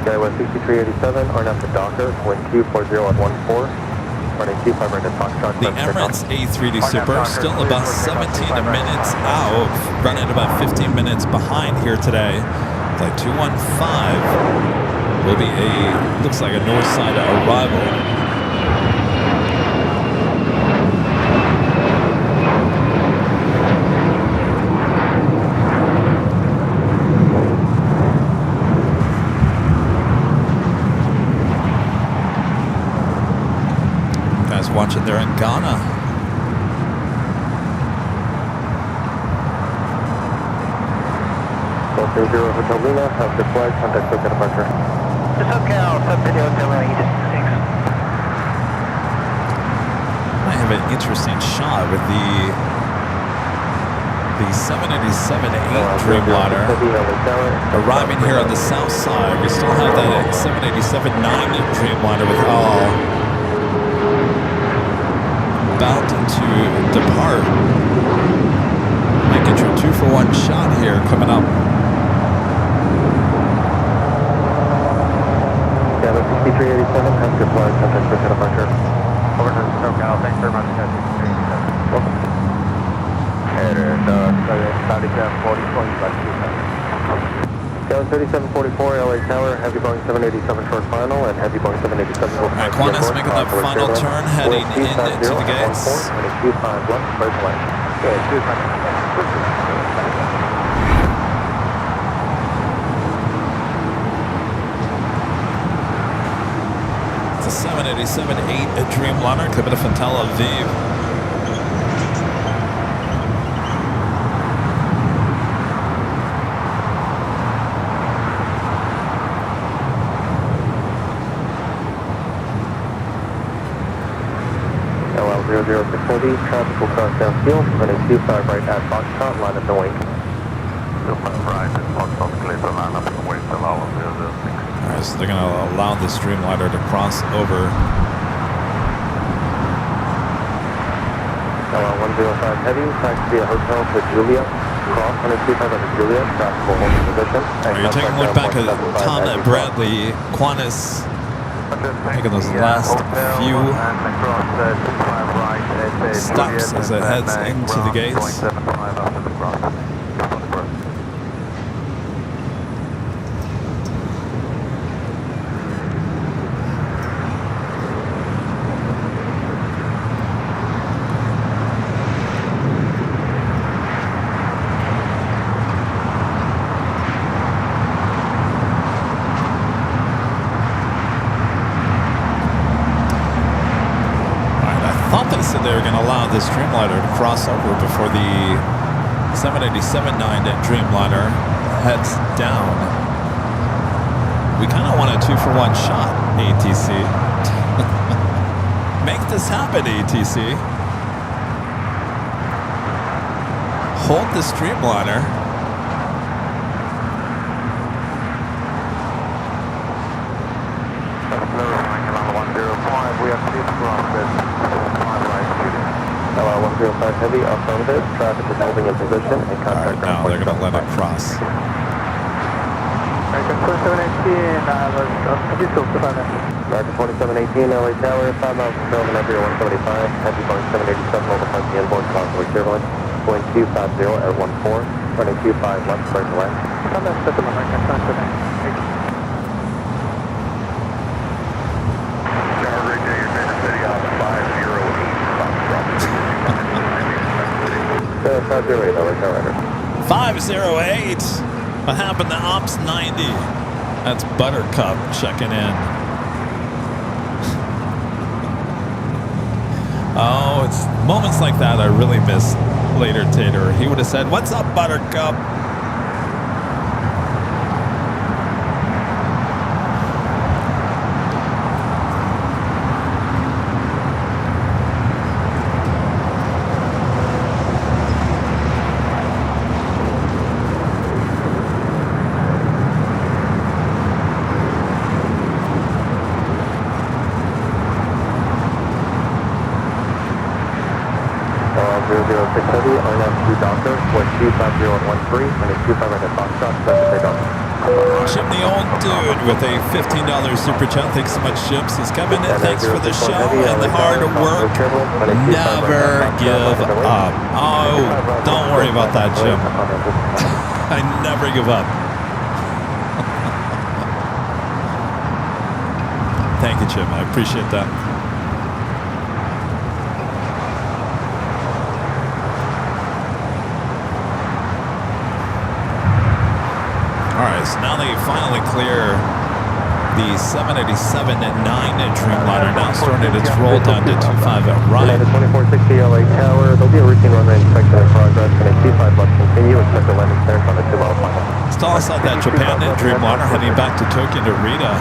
Skywest 6387, RNAV to Docker, wind Q40 at 14, running Q5 right at Foxtrot. The Emirates A380 Super still about 17 minutes out, running about 15 minutes behind here today. Flight 215 will be looks like a north side arrival. Watching there in Ghana. Hotel Hotel Lima, have the flight, contact Hotel departure. The SoCal, sub-video Hotel Lima, Egypt, thanks. I have an interesting shot with the 787-8 Dreamliner arriving here on the south side. We still have that 787-9 Dreamliner with all about to depart. Might get your 2-for-1 shot here coming up. Yeah, 6387, have the flight, contact Hotel departure. Over to the SoCal, thanks very much, guys. Welcome. And 3744, you'd like to do that. Down 3744, LA Tower, heavy Boeing 787 short final, and heavy Boeing 787 All right, Qantas making that final turn, heading into the gates. Q5 left, right away. Yeah, 25. It's a 787-8 Dreamliner coming from Tel Aviv. LL00640, traffic will cross downfield, running 25 right at Foxtrot, line up the wing. 25 right at Foxtrot, clear to line up the wing, LL006. Alright, so they're going to allow the Dreamliner to cross over. LL105 heavy, taxi via hotel to Julia, cross 125 at Julia, traffic will hold in position. You're taking a look back at Tom at Bradley, Qantas making those last few stops as it heads into the gates. They were going to allow this Dreamliner to cross over before the 787-9 Dreamliner heads down. We kind of want a 2-for-1 shot, ATC. Make this happen, ATC. Hold the Dreamliner. We have 105 heavy, affirmative, traffic is holding in position, and contact now they're going to let it cross. Confirm 787 Roger 2718, LA Tower, 5 miles from Kelvin, Emperor 175, heavy Boeing 787, overflight the inboard, Convoy Turbulence, Boeing 250 at 14, running 25 left, break away. So 508, LA Tower. 508. What happened to Ops 90? That's Buttercup checking in. Oh, it's moments like that I really miss Later Tater. He would have said, "What's up, Buttercup?" Chimney Old Dude with a $15 super chat. Thanks so much, Chip. Says, Kevin, thanks for the show and the hard work. Never give up. Oh, don't worry about that, Jim. I never give up. Thank you, Jim. I appreciate that. All right, so now they finally clear the 787 at 9 at Dreamliner. Now starting its roll down to 25 at right. 2460 LA Tower. There'll be a routine runway inspection in progress. And a T5 left continue. Expect a landing clearance on the 2-mile final. Still outside that Japan at Dreamliner, heading back to Tokyo to Rita.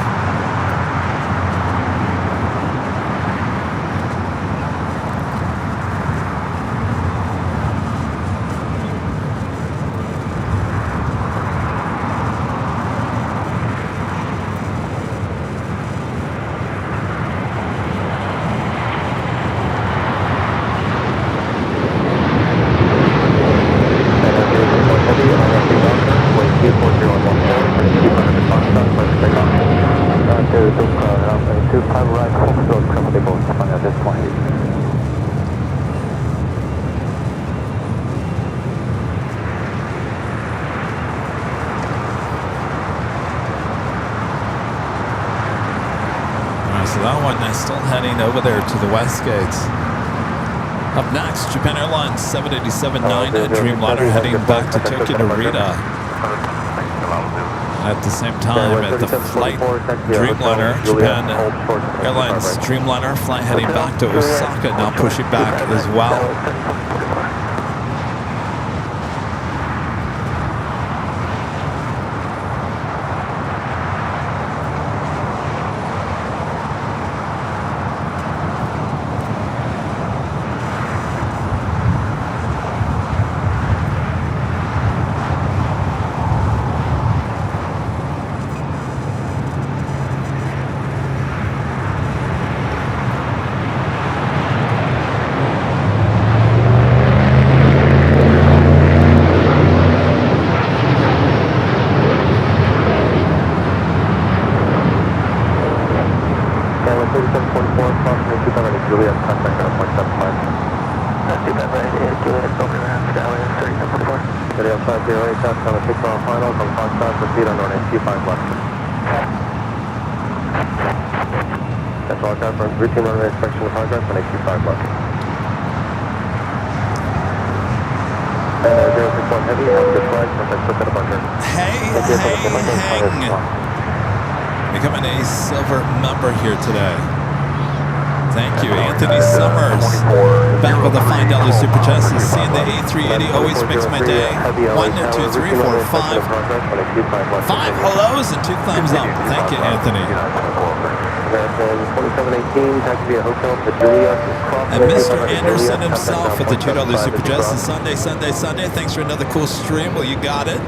Over there to the west gates. Up next, Japan Airlines 787-9 at Dreamliner heading back to Tokyo to Rita. At the same time, at the flight, Dreamliner, Japan Airlines Dreamliner flight heading back to Osaka, now pushing back as well. Routine runway inspection in progress on HQ5 left. And 061 Heavy, have a good flight, perfect, put that a bunker. Hang. Becoming a silver member here today. Thank you, Anthony Summers. Back with a $5 super chat. Seeing the A380 always makes my day. 1, 2, 3, 4, 5. 5 hellos and 2 thumbs up. Thank you, Anthony. And Mr. Anderson himself with the $2 super chat. Sunday. Thanks for another cool stream. Well, you got it.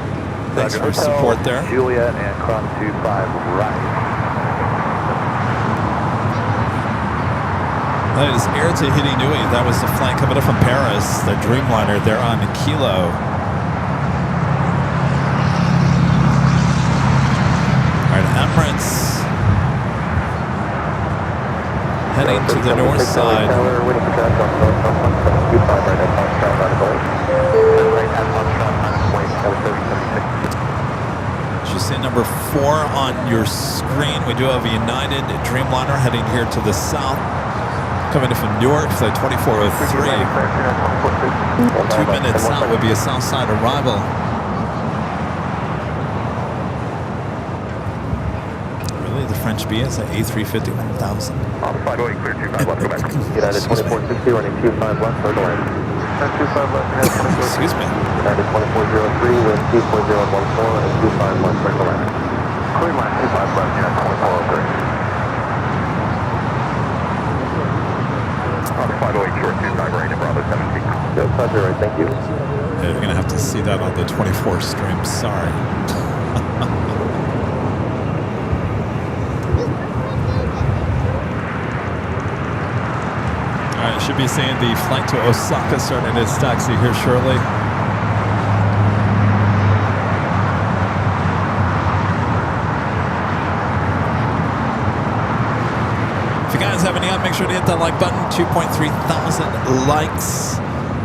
Thanks for your support there. Juliet and cross 25 right. That is Air Tahiti Nui. That was the flight coming up from Paris, the Dreamliner. They're on Kilo. All right, heading to the north side. Waiting for tax off north on 25 right at Foxtrot, not a goal. Right at Foxtrot, not a point, 3076. You see number 4 on your screen. We do have a United Dreamliner heading here to the south. Coming in from Newark, flight 2403. 2 minutes out would be a south side arrival. Really, the French B is at A350 1000. Going clear 25 left, go back. United 2460 running 25 left, clear to land. 25 left, Excuse me. United 2403, wind 2.014 and 25 left, clear to land. Clear line 25 left, United 2403. 508 short 25 right at Bravo 17. Yes, Roger, right, thank you. Yeah, you're going to have to see that on the 24 stream. Sorry. All right, should be seeing the flight to Osaka starting its taxi here shortly. If you guys have any up, make sure to hit that like button. 2.3 thousand likes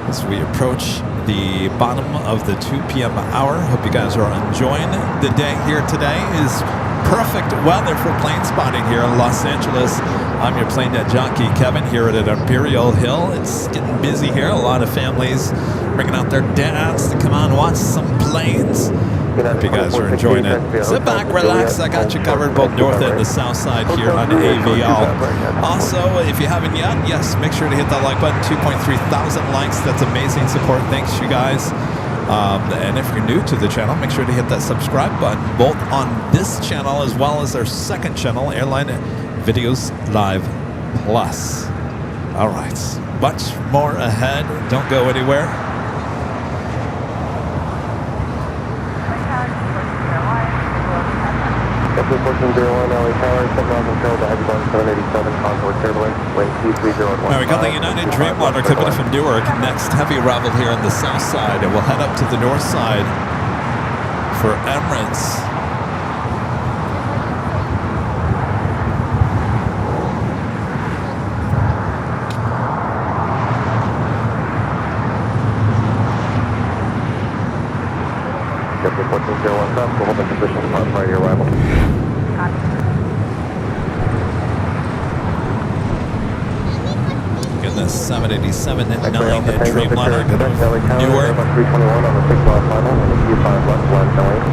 as we approach the bottom of the 2 p.m. hour. Hope you guys are enjoying the day here today. Is perfect weather for plane spotting here in Los Angeles. I'm your plane jockey Kevin here at Imperial Hill. It's getting busy here. A lot of families bringing out their dads to come on and watch some planes. Hope you guys are enjoying it. Sit back, relax. I got you covered both north and the south side here on AVL. Also, if you haven't yet, yes, make sure to hit that like button. 2.3 thousand likes. That's amazing support. Thanks, you guys. And if you're new to the channel, make sure to hit that subscribe button, both on this channel as well as our second channel, Airline Videos Live Plus. All right, much more ahead. Don't go anywhere. Captain 1401, LA Tower, 7,000 control to Headline 787, Contour Turbulence, wind 23015. All right, we got the United Dreamliner coming in from Newark. Next heavy arrival here on the south side, and we'll head up to the north side for Emirates. Captain 1401, stop, we'll hold in position upon prior to arrival. Again, the 787 9 Dreamliner coming from Newark. 321 on the 6 mile final, and the Q5 left, line telling.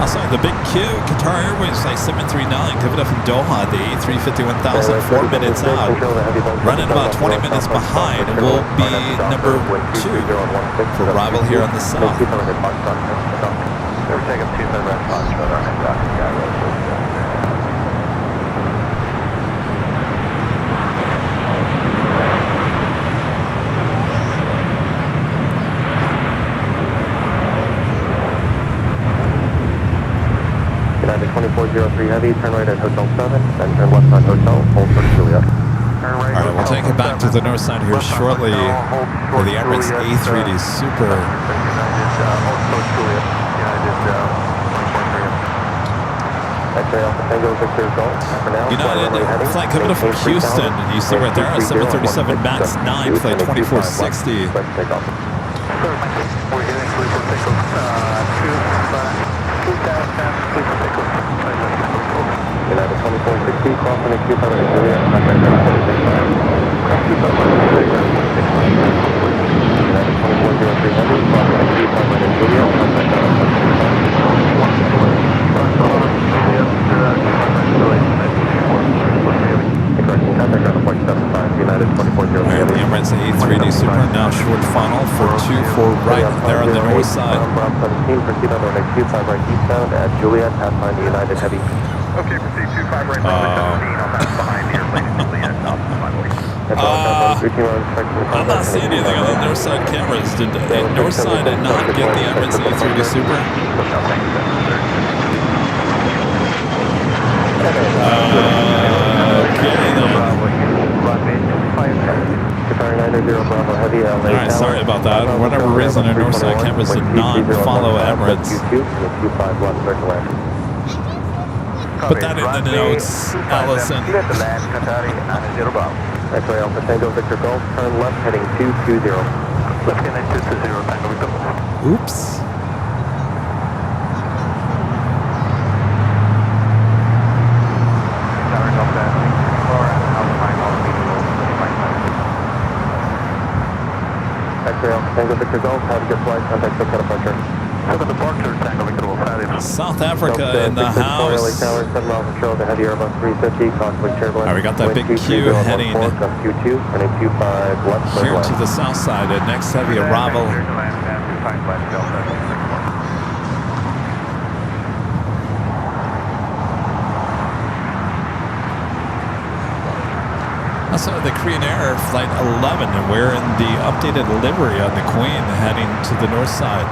Also, the Big Q, Qatar Airways Flight 739, coming up from Doha, the A350 1000, 4 minutes out. Running about 20 minutes behind, will be number 2 for arrival here on the south. We're taking 2 red Foxtrot on it, United 2403 Heavy, turn right at Hotel 7, then turn left on Hotel, hold for Juliet. All right, we'll take it back to the north side here shortly for the Emirates A380 Super. United flight coming up from Houston. You see right there, a 737 MAX 9, flight 2460. United 2460, crossing the Q5 and Juliet, contact down 765. Cross Q5 United 2403 Heavy, crossing the Q5 and Juliet, contact down 765. United 2403 Heavy. The Emirates A380 Super now short funnel for 24 right there on the north side. Bravo 17, proceed on the next Q5 right eastbound at Juliet, pathfind the United Heavy. Okay, proceed 25 right, 17 on that behind the airplane in Juliet, south of I'm not seeing anything on the north side cameras. Did the north side not get the Emirates A380 Super? Alright, sorry about that. For whatever reason, the north side cameras did not follow Emirates. Put that in the notes, Allison. Clear to land, Qatari 90 Bravo. X-ray Alpha Tango Victor Golf, turn left heading 220. Left heading 220, Tango Victor Golf. Oops. Turn off that 64 and Alpha Final Video 25. X-ray Alpha Tango Victor Golf, have a good flight, contact the departure. Second departure, Tango Victor Golf. South Africa in the house. Tower, 7 miles control to head Airbus 350, conflict turbulence. All right, we got that big queue heading here to the south side. The next heavy arrival. Also, the Korean Air Flight 11, and we're in the updated livery on the Queen heading to the north side.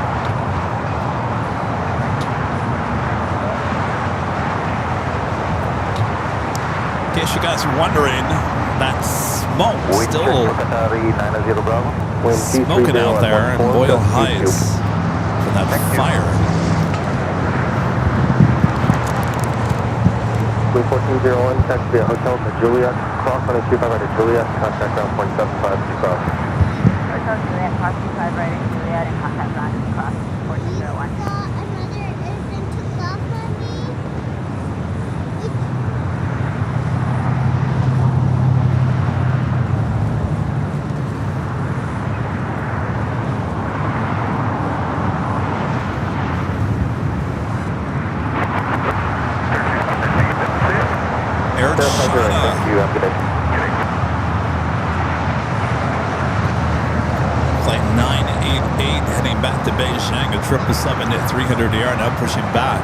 In case you guys are wondering, that smoke still smoking out there in Boyle Heights from that fire. Wind 1401, taxi via hotel to Juliet, cross on a 25 right at Juliet, contact ground point 75 to cross. Hotel Juliet, cross 25 right at Juliet, and contact ground cross 1401. Flight 988 heading back to Beijing at 777 at 300 AR, now pushing back.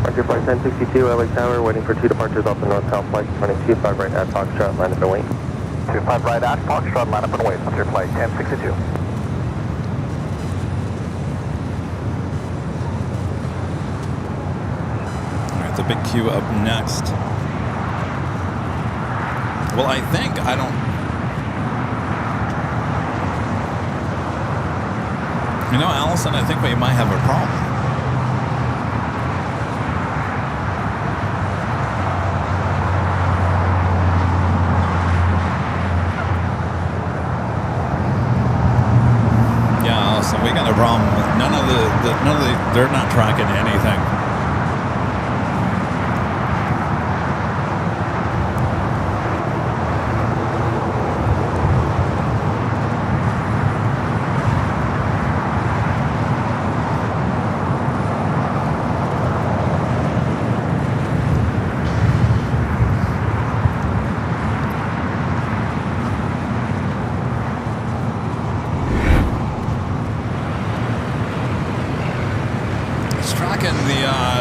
Roger, flight 1062, LA Tower, waiting for 2 departures off the north-south flight, 2225 right at Foxtrot, line up and wait. 25 right at Foxtrot, line up and wait. After flight 1062. Alright, the big queue up next. Well, I think, I don't... You know, Allison, I think we might have a problem. So we got a problem with none of the they're not tracking anything.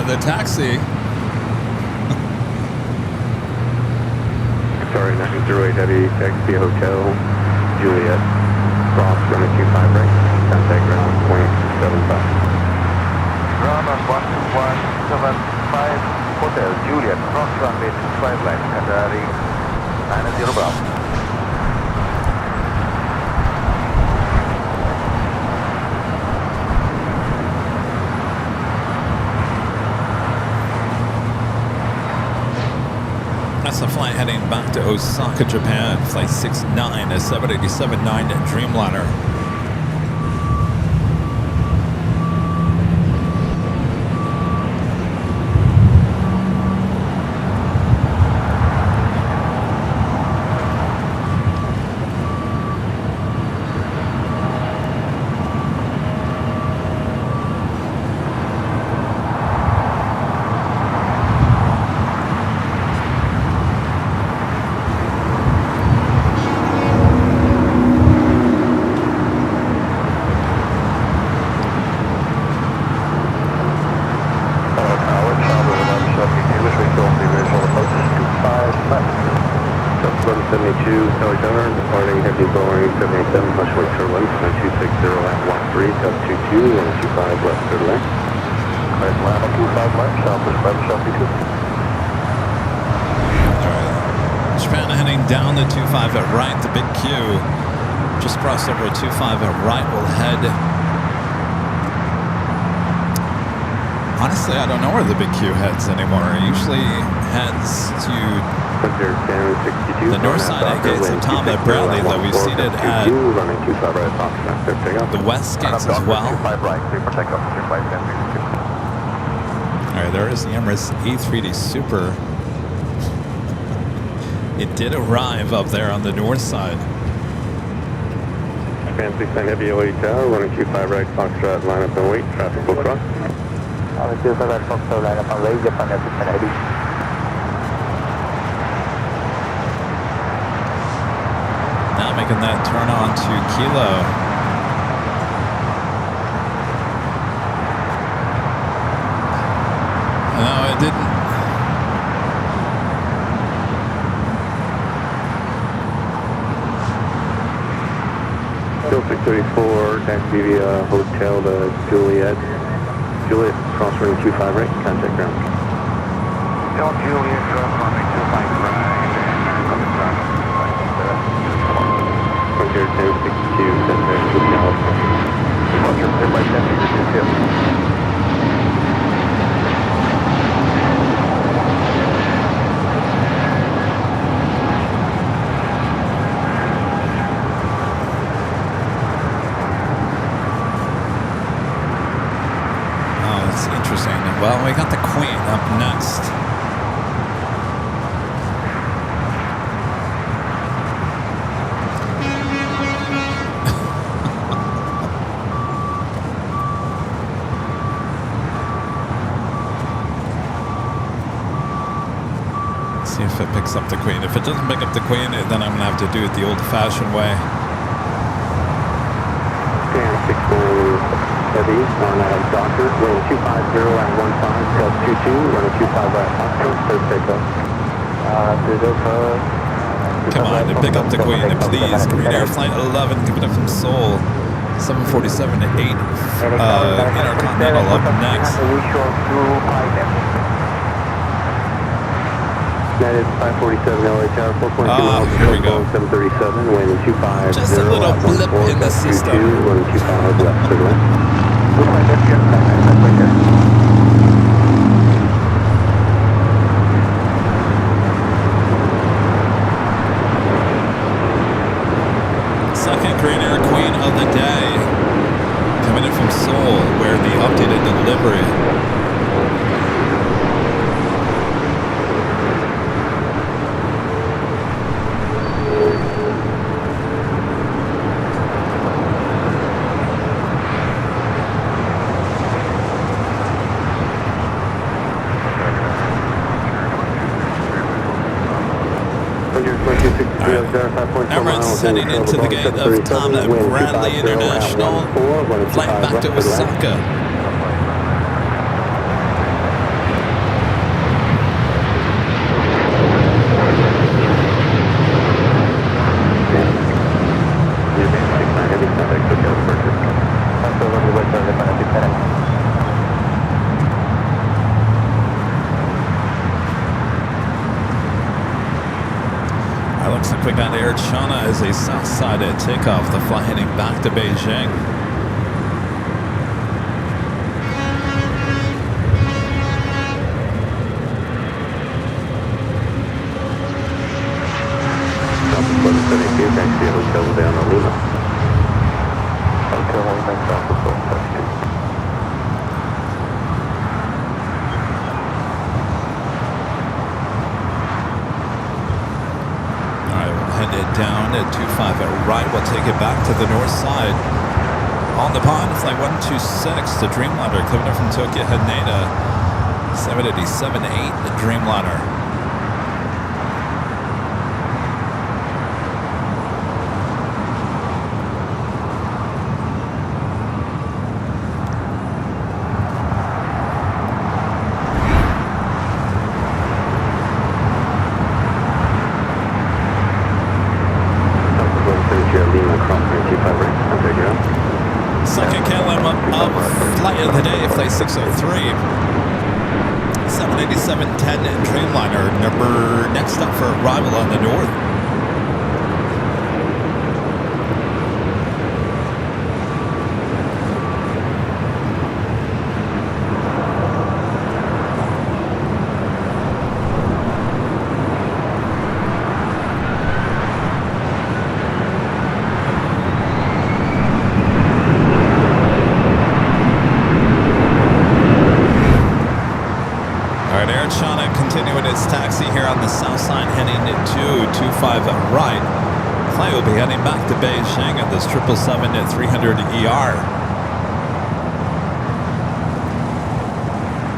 The taxi. Sorry, 908 Heavy, taxi Hotel, Juliet, cross runway 25 right, contact ground point 75. Ground on 12175, Hotel Juliet, cross runway 25 right, Qatari 90 Bravo. That's a flight heading back to Osaka, Japan. Flight 69, a 787-9 Dreamliner. Japan heading down the 25 at right. The big Q just crossed over a 25 at right. We'll head. Honestly, I don't know where the big Q heads anymore. It usually heads to the north side at gates of Tom at Bradley, though we've seen it at the west gates as well. All right, there is the Emirates A380 Super. It did arrive up there on the north side. Japan 69 Heavy OE Tower, running 25 right, Foxtrot, line up and wait, traffic will cross. Now making that turn on to Kilo. No, it didn't. Still 634, taxi via hotel to Juliet. Juliet, cross running 25 right, contact ground. Tell Juliet, cross running 25 right, and coming down. Frontier 1062, send there to California. Frontier 10 by 10 meters to tip. Well, we got the Queen up next. See if it picks up the Queen. If it doesn't pick up the Queen, then I'm going to have to do it the old-fashioned way. Heavy on Docker, running 250 at 15, tail 22, running 25 right, Foxtrot, third takeoff. Come on, and pick up the Queen, please. Green Air Flight 11, coming up from Seoul. 747 to 8. Intercontinental up next. United 547 LA Tower, 4.2 miles. Here we go. 737, wind 250. Just a little blip in the system. Running 25 left, clear left. Second Green Air Queen of the day, coming in from Seoul, where the updated delivery. Emirates heading into the gate of Tom at Bradley International, flying back to Osaka. Looks like we got Air China as a south side at takeoff. The flight heading back to Beijing. Down at 25 at right. We'll take it back to the north side. On the pond, flight 126, the Dreamliner coming in from Tokyo Haneda. 787-8, the Dreamliner. Second KLM up flight of the day, flight 603. 7 18710 Dreamliner, number next up for arrival on the north. Continuing its taxi here on the south side, heading to 25 right. Flight will be heading back to Beijing at this 777 at 300 ER.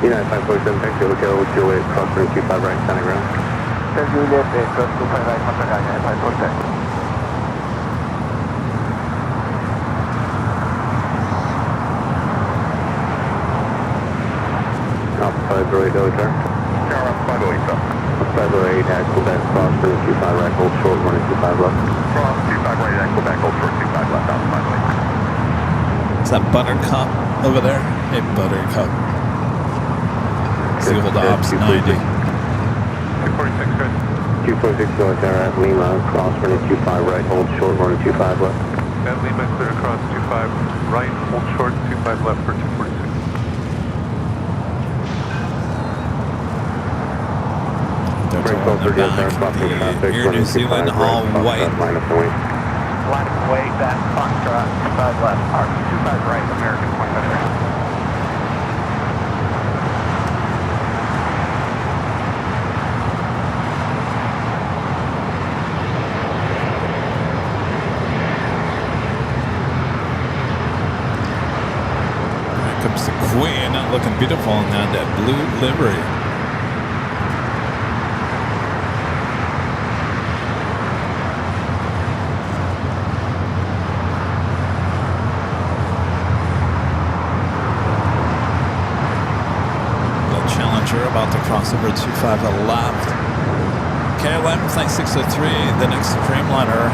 United 547, taxi hotel with your way across 25 right, standing ground. Juliet, cross 25 right, contact United 547. Alpha 508, go return. 508 at Quebec, cross 25 right, hold short, 125 left. Cross 25 right at Quebec, hold short 25 left, Alpha 508. Is that Buttercup over there? Hey, Buttercup. Sealed ops 90. 246, good. 246, go there at Lima, cross 25 right, hold short, 125 left. At Lima, clear across 25 right, hold short 25 left for 246. They're on the back. The Air New Zealand all white. Line of way, back, Foxtrot, 25 left, Arc 25 right, American 25 right. Here comes the Queen, looking beautiful in that blue livery. About to cross over 25 left. KLM Flight 603, the next Dreamliner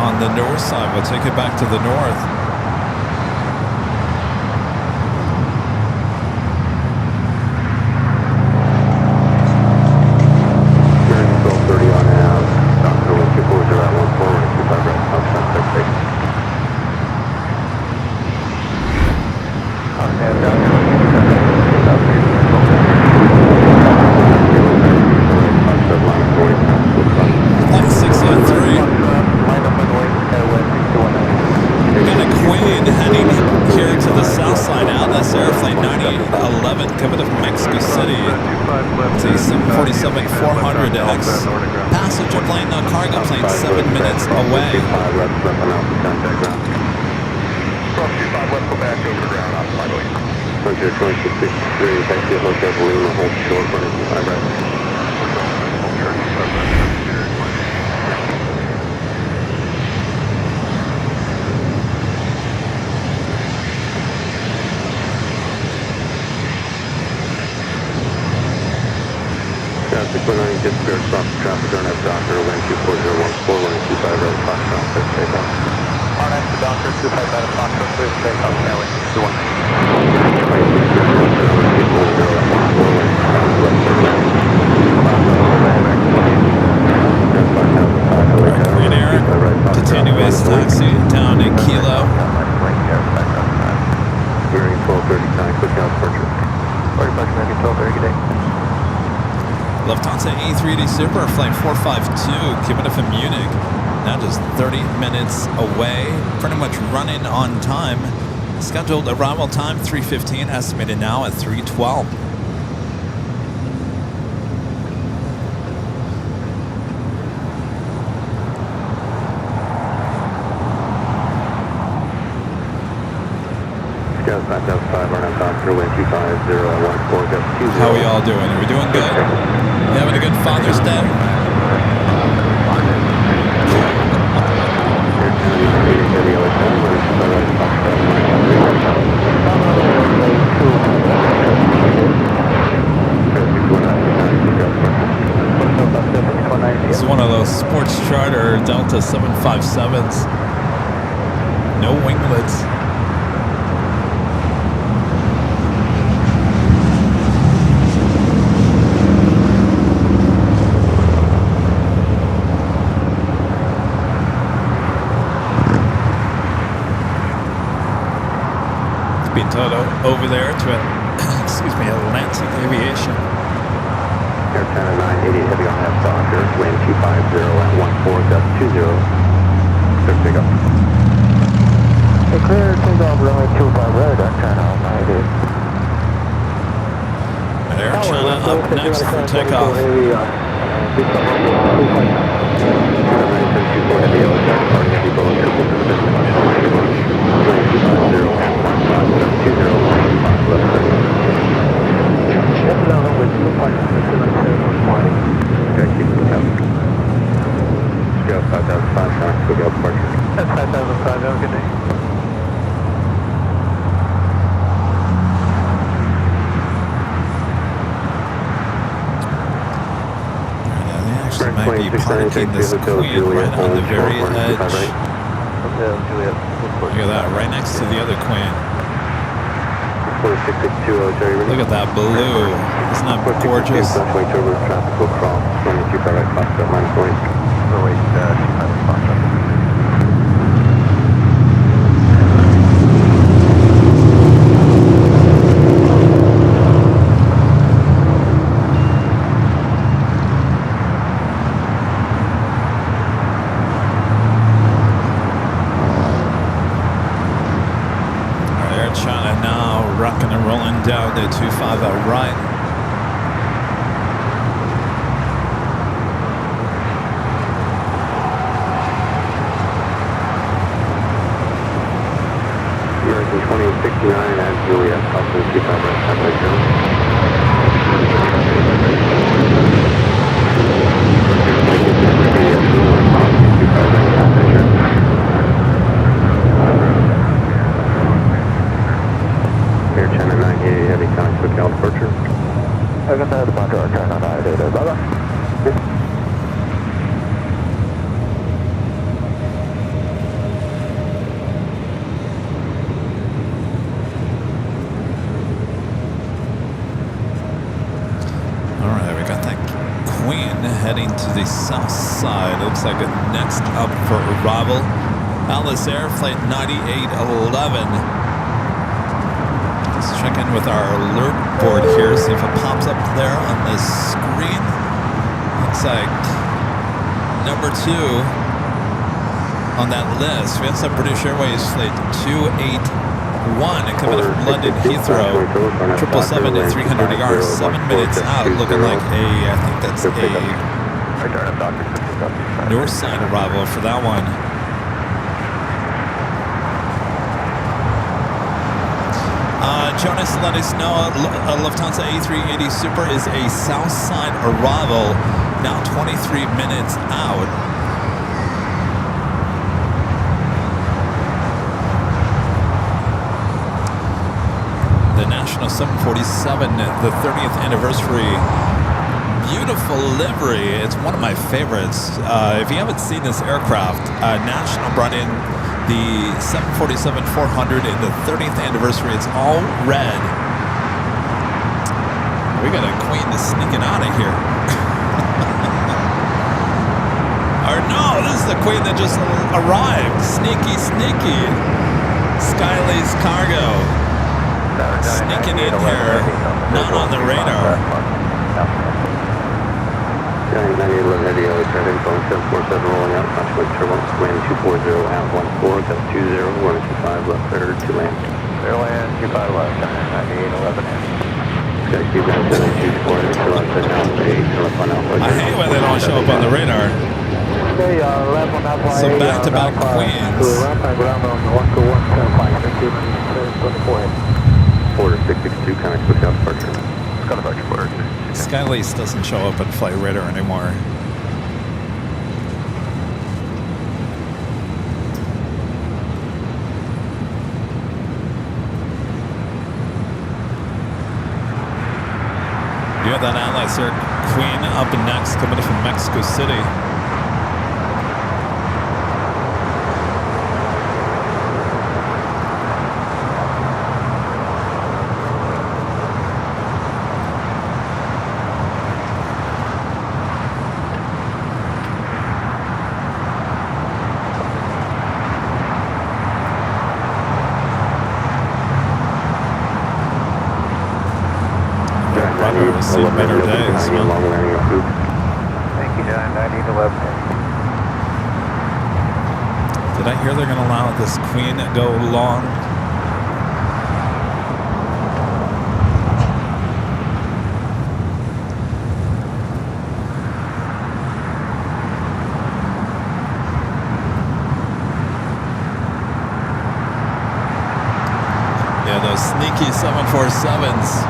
on the north side. We'll take it back to the north. Passenger plane, no cargo plane, 7 minutes away. Cross 25 left, go back over ground, Alpha 508. Frontier 2663, taxi hotel Lima, hold short, 125 right. Traffic 19 disappeared across the traffic on F Doctor, wind 24014, 125 right, Foxtrot, clear to take off. On F to Doctor, 25 out of Foxtrot, clear to take off, now it's 219. Queen Air, continuous taxi down in Kilo. Bearing 1239, quick out departure. 45 American 1230, good day. Lufthansa A380 Super Flight 452 coming up from Munich. Now just 30 minutes away, pretty much running on time. Scheduled arrival time 3:15, estimated now at 3:12. How are we all doing? Are we doing good? You having a good Father's Day? This is one of those sports charter Delta 757s. No winglets. over there to Atlantic Aviation. Air China 980 heavy on half Docker, wind 250 at 14, gust 20. Clear takeoff. Hey, clear takeoff runway 25 right, Air China 980. Air China up next for takeoff. China 974 heavy yellow star, departing heavy below triple to the business class. Wind 250 at 15, gust 20, 5 left turn. Okay, keep it up. Scale 5005, Connect to go departure. That's 5005, have a good day. They actually might be parking this Queen right on the very edge. Look at that, right next to the other Queen. 4662, Jerry, ready? Look at that blue. Isn't that gorgeous? Flashway turbo traffic will cross. Running 25 right, Foxtrot, minus 40. Wait, 25 Foxtrot. Air China now rocking and rolling down the 25 out right. American 2869 at Juliet, Austin 25 right, halfway zero. Air China 980 heavy Connect to Cal departure. I got that departure, Air China 980, bye-bye. Alright, we got that Queen heading to the south side. Looks like next up for arrival, Alice Air Flight 9811. Let's check in with our alert board here, see if it pops up there on the screen. Looks like number 2 on that list. We also have British Airways Flight 281 coming from London Heathrow, 777 at 300 ER, 7 minutes out, looking like I think that's a north side arrival for that one. Jonas let us know Lufthansa A380 Super is a south side arrival, now 23 minutes out. The National 747, the 30th anniversary. Beautiful livery. It's one of my favorites. If you haven't seen this aircraft, National brought in the 747-400 in the 30th anniversary. It's all red. We got a Queen that's sneaking out of here. Or no, this is the Queen that just arrived. Sneaky, sneaky. Skylace Cargo. Sneaking in here, not on the radar. 9811 heavy yellow traffic, Boeing 747 rolling out, Foxtrot turbo, wind 240 at 14, gust 20, running 25 left clear to land. Clear land, 25 left, 9811 in. Skykeep 972 to left at Alpha 8, to left on Alpha. I hate when they don't show up on the radar. Okay, left on Alpha 8. So back-to-back Queens. To the ramp and ground on 12175, 4662, Connect with Cal departure. Got a bunch of work. Skylace doesn't show up on Flight Radar anymore. You have that Atlas Air Queen up next, coming from Mexico City. rudder has seen better days. Long landing approved. Thank you, John. 90 to left. Did I hear they're going to allow this Queen to go long? Yeah, those sneaky 747s.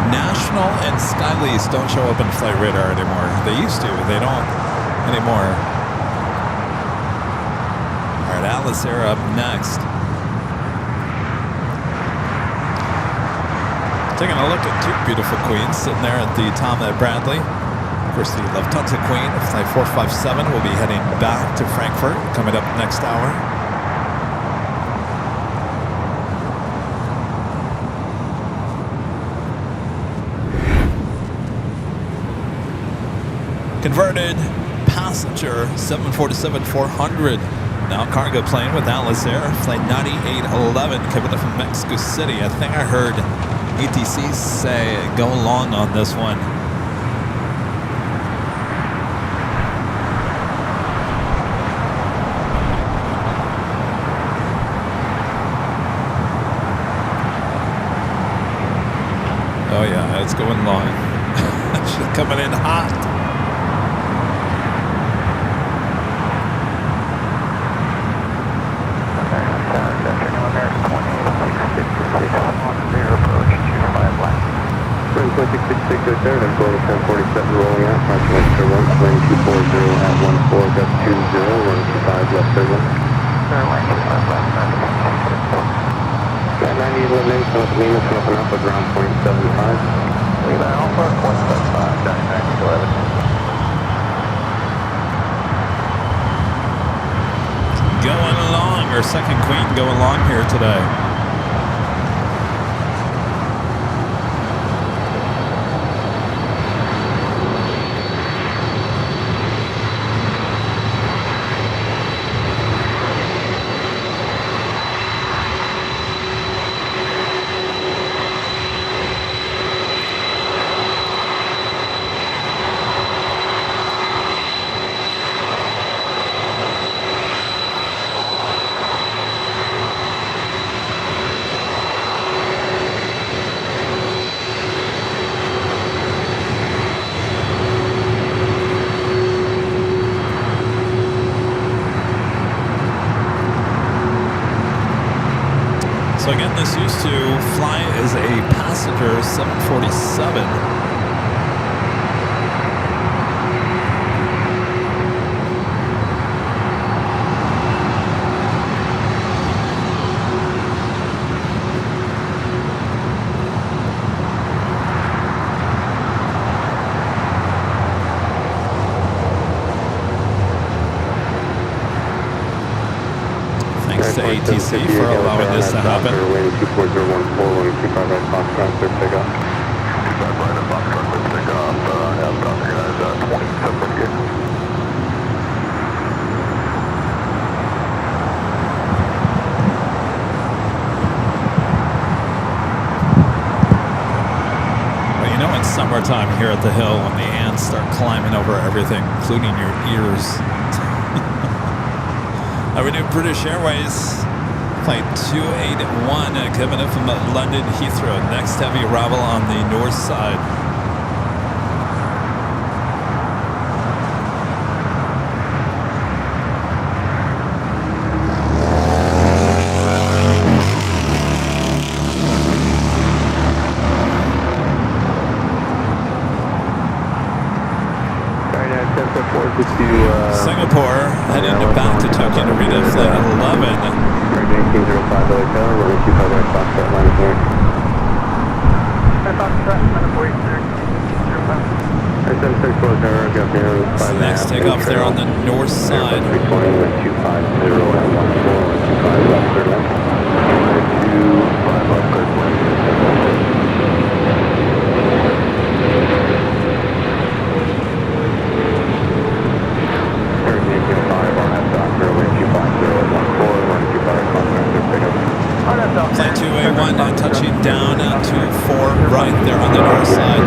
National and Skylease don't show up in flight radar anymore. They used to, they don't anymore. All right, Atlas Air up next. Taking a look at two beautiful Queens sitting there at the Tom at Bradley. Of course, the Lufthansa Queen, flight 457, will be heading back to Frankfurt coming up next hour. Converted passenger 747-400, now cargo plane with Atlas Air, flight 9811, coming up from Mexico City. I think I heard ATC say go long on this one. Oh yeah, it's going long. She's coming in hot. Running 2666 there, then Florida 1047 rolling out, approximately to run, running 240 at 14, gust 20, running 25 left third one. Got 90 eliminating, come up Lima, come up and up at ground point 75. Lima Alpha, 175, 90 11. Going along, our second Queen going along here today. So again, this used to fly as a passenger 747. Thanks to ATC for allowing this to happen. Waiting 24014, running 25 right Foxtrot, clear takeoff. 25 right at Foxtrot, clear takeoff. Have Dr. guys 27 here. Well, you know, in summertime here at the hill, when the ants start climbing over everything, including your ears. Our new British Airways, flight 281, coming up from London Heathrow. Next heavy arrival on the north side. Singapore, heading back to Tokyo Narita, flight 11. 1805 Hotel, running 25 right Foxtrot, line of clear. Foxtrot, 143, So next takeoff there on the north side. 320, 250 at 14, 25 left third left. 25 left third left. On that Doc Plane 2A1 touching down to 4 right there on the north side.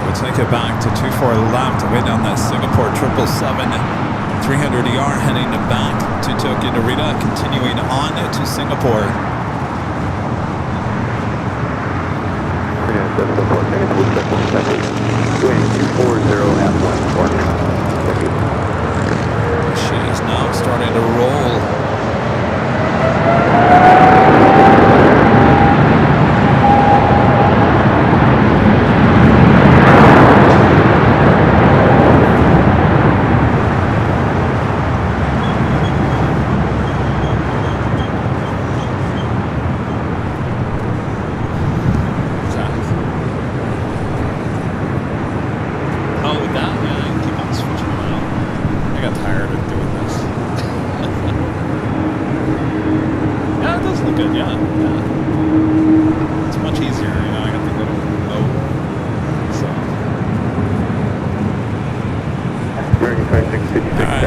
We'll take it back to 24 left, way down that Singapore 777. 300 ER heading back to Tokyo Narita, continuing on to Singapore. She is now starting to roll.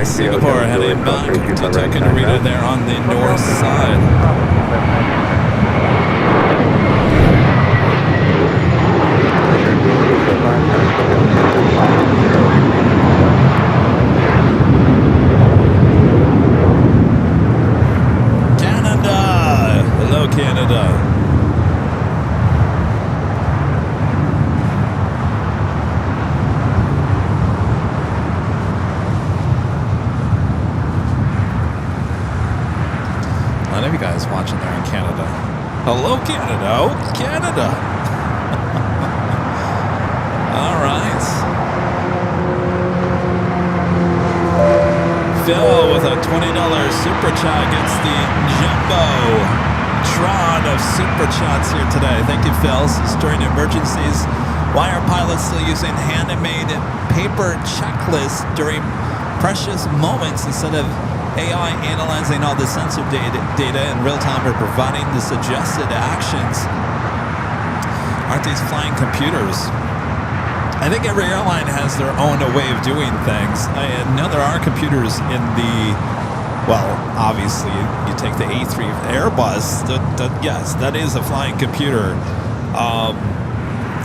Singapore heading back to Tokyo Narita there on the north side. Canada! Hello, Canada. You guys watching there in Canada. Hello, Canada. Oh, Canada. All right. Phil with a $20 super chat gets the jumbo tron of super chats here today. Thank you, Phil. This is during emergencies. Why are pilots still using hand-made paper checklists during precious moments instead of AI analyzing all the sensor data in real time or providing the suggested actions? Aren't these flying computers? I think every airline has their own way of doing things. I know there are computers in the, well, obviously you take the A3 Airbus, yes, that is a flying computer.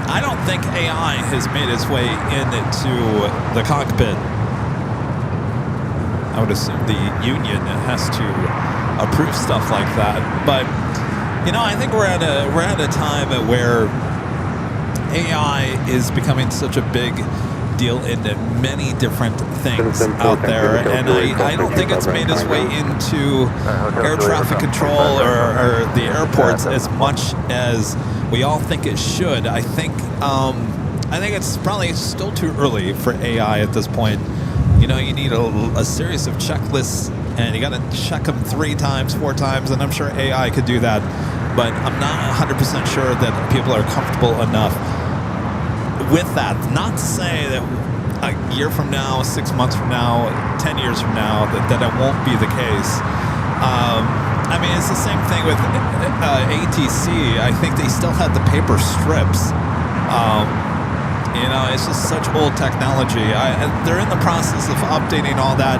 I don't think AI has made its way into the cockpit. I would assume the union has to approve stuff like that. But you know, I think we're at a time where AI is becoming such a big deal in many different things out there, and I don't think it's made its way into air traffic control or the airports as much as we all think it should. I think it's probably still too early for AI at this point. You know, you need a series of checklists, and you got to check them 3 times, 4 times, and I'm sure AI could do that. But I'm not 100% sure that people are comfortable enough with that. Not to say that a year from now, 6 months from now, 10 years from now, that it won't be the case. I mean, it's the same thing with ATC. I think they still had the paper strips. You know, it's just such old technology. They're in the process of updating all that,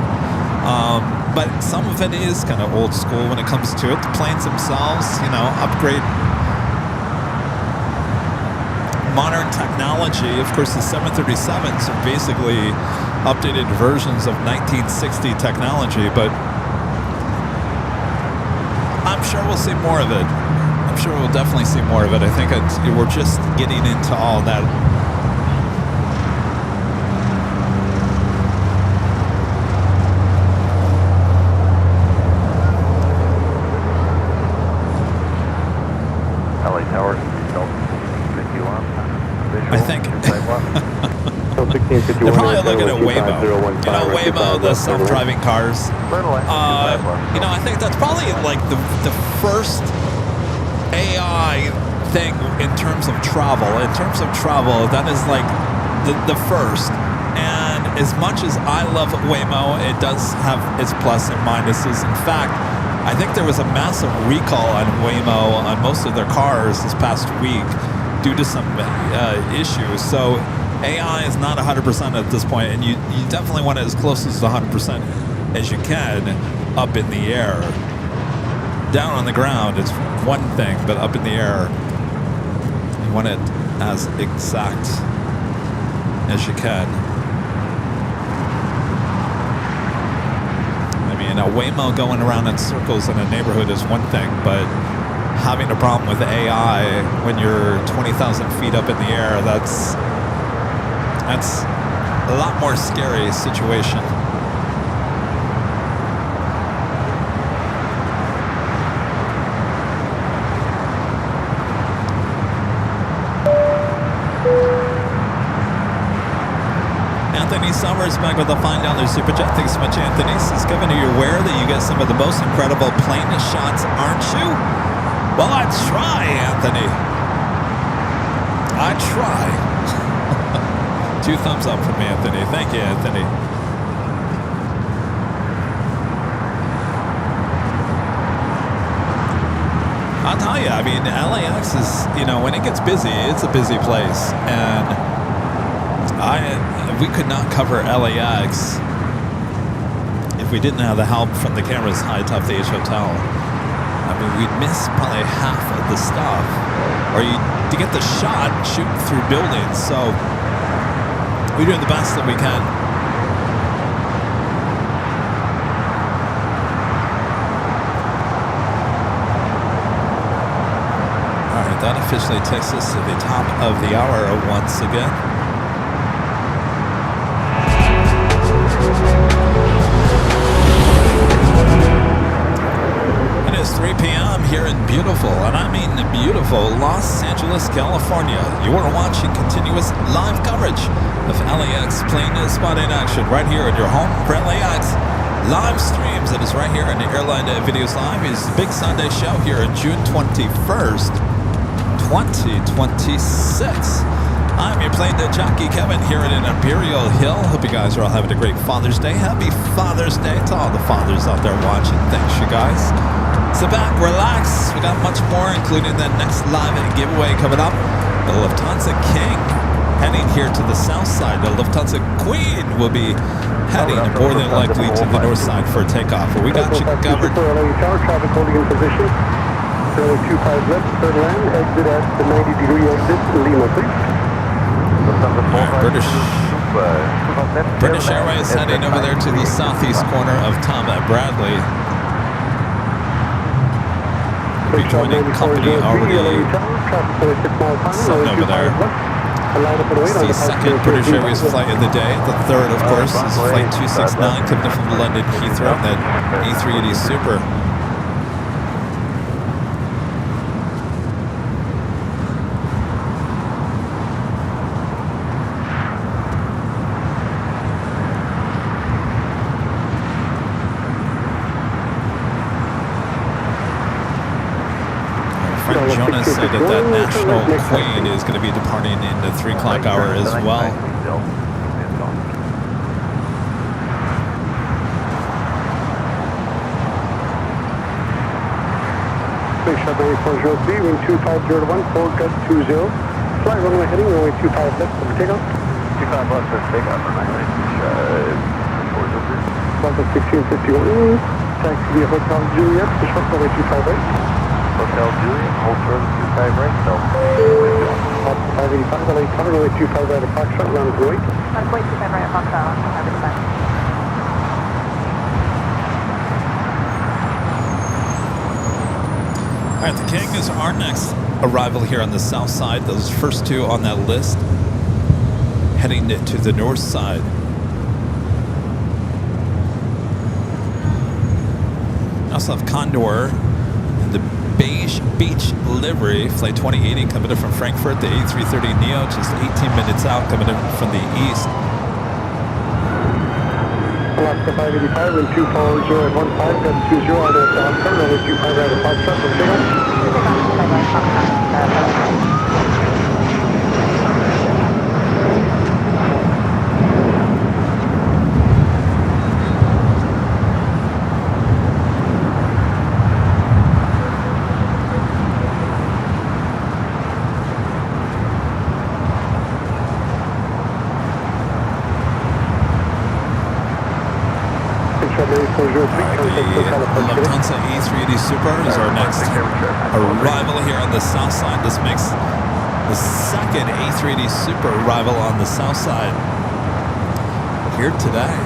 but some of it is kind of old school when it comes to it. The planes themselves, you know, upgrade modern technology. Of course, the 737s are basically updated versions of 1960 technology, but I'm sure we'll see more of it. I'm sure we'll definitely see more of it. I think we're just getting into all that. They're probably looking at Waymo. You know, Waymo, the self-driving cars. You know, I think that's probably like the first AI thing in terms of travel. In terms of travel, that is like the first. And as much as I love Waymo, it does have its plus and minuses. In fact, I think there was a massive recall on Waymo on most of their cars this past week due to some issues. So AI is not 100% at this point, and you definitely want it as close as 100% as you can up in the air. Down on the ground, it's one thing, but up in the air, you want it as exact as you can. I mean, a Waymo going around in circles in a neighborhood is one thing, but having a problem with AI when you're 20,000 feet up in the air, that's a lot more scary situation. Anthony Summers back with a $5 super chat. Thanks so much, Anthony. Says, Kevin, are you aware that you get some of the most incredible plane shots, aren't you? Well, I try, Anthony. I try. 2 thumbs up from Anthony. Thank you, Anthony. I'll tell you, I mean, LAX is, when it gets busy, it's a busy place. And we could not cover LAX if we didn't have the help from the cameras high atop the H Hotel. I mean, we'd miss probably half of the stuff, or to get the shot shooting through buildings. So we're doing the best that we can. All right, that officially takes us to the top of the hour once again. It is 3 p.m. here in beautiful, and I mean beautiful, Los Angeles, California. You are watching continuous live coverage of LAX plane spotting action right here in your home for LAX live streams. It is right here in the Airline Videos Live. It's the big Sunday show here on June 21st, 2026. I'm your Plane Jockey Kevin here in Imperial Hill. Hope you guys are all having a great Father's Day. Happy Father's Day to all the fathers out there watching. Thanks, you guys. Sit back, relax. We got much more, including the next live giveaway coming up. The Lufthansa King heading here to the south side. The Lufthansa Queen will be heading more than likely to the north side for a takeoff. But we got you covered. Traffic holding in position. Runway 25 left, third land, exit at the 90-degree exit, Lima, please. British Airways heading over there to the southeast corner of Tom Bradley. We'll be joining company already sitting over there. It's the second British Airways flight of the day. The third, of course, is Flight 269 coming in from London Heathrow, and then A380 Super. Jonas said that National Queen is going to be departing in the 3 o'clock hour as well. Big shot 9403, wind 250 to 1, 4 gut 20. Fly runway heading, runway 25 left for takeoff. 25 left for takeoff, runway 1651. Taxi via Hotel Juliet, push up runway 25 right. Hotel Juliet, hold further 25 right, so. 585, LA cover, runway 25 right at Foxtrot, round to wait. Runway 25 right at Foxtrot, 585. All right, the King is our next arrival here on the south side. Those first 2 on that list heading to the north side. We also have Condor in the beige beach livery, flight 2080 coming in from Frankfurt, the A330neo, just 18 minutes out, coming in from the east. Alaska 585, wind 240 at 15, gun 20 out at Oscar, runway 25 right at Foxtrot, for takeoff. Lufthansa A380 Super is our next arrival here on the south side. This makes the second A380 Super arrival on the south side here today.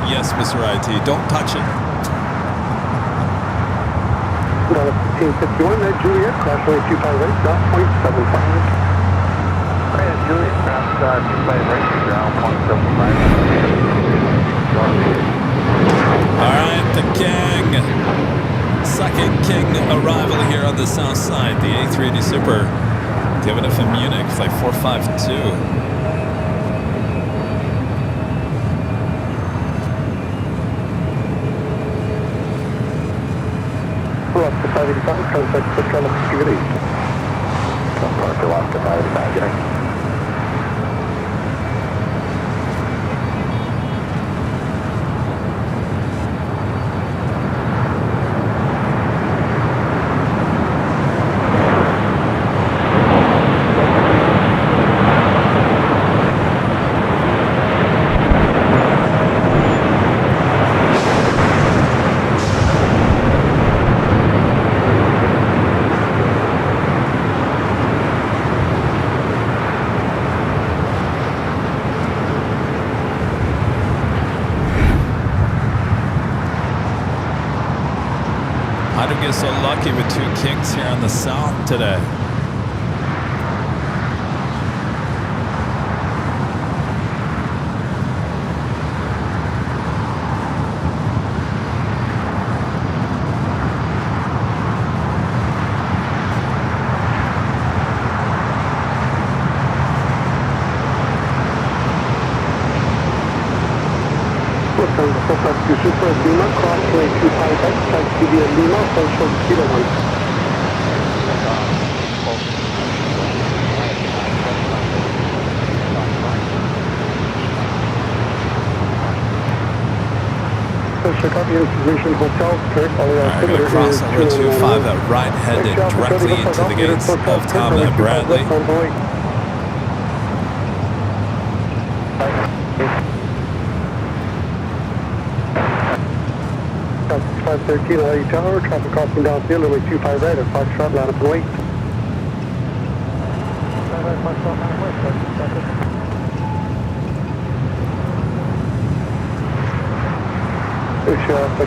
Yes, Mr. IT, don't touch it. 1551, Juliet, crash runway 25 right, ground 0.75. Right, Juliet, crash 25 right, ground 0.75. All right, the King. Second King arrival here on the south side. The A380 Super giving it from Munich, flight 452. Alaska 585, contact Quick Activity. Alaska 585, getting. How do we get so lucky with two Kings here on the south today? Super Lima, crossway 25 right, taxi via Lima, full short speed of 1. Check out the information hotel, correct, all the We're going to cross over 25 at right, headed directly into the gates of Tom and Bradley. 513 LA Tower, traffic crossing downfield, runway 25 right, at Foxtrot, line up and wait.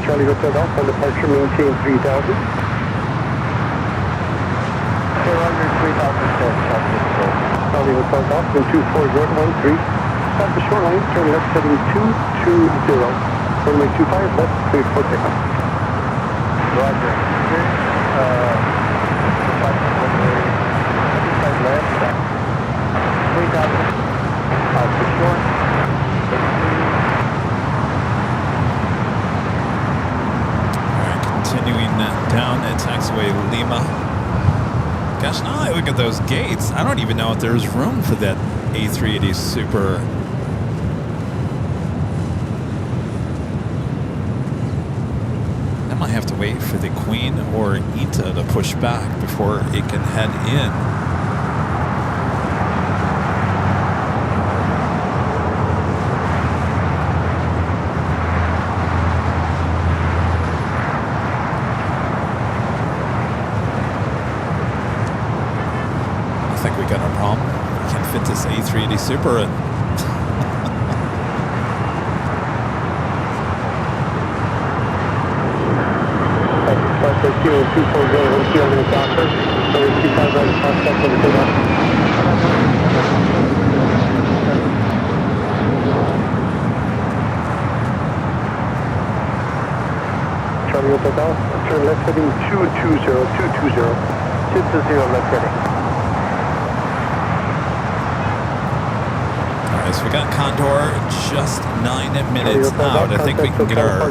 Charlie Hotel Golf on departure, maintain 3000. Charlie Hotel Golf, in 24013. Stop the shoreline, turn left heading 220. Runway 25 left, clear for takeoff. Roger. 25 left. 3000. Out the shore. Continuing down at taxiway Lima. Gosh, now I look at those gates. I don't even know if there's room for that A380 Super. I might have to wait for the Queen or Ita to push back before it can head in. I think we got a problem. We can't fit this A380 Super in. Charlie Hotel Golf, turn left heading 220 left heading. Alright, so we got Condor just 9 minutes out. I think we can get our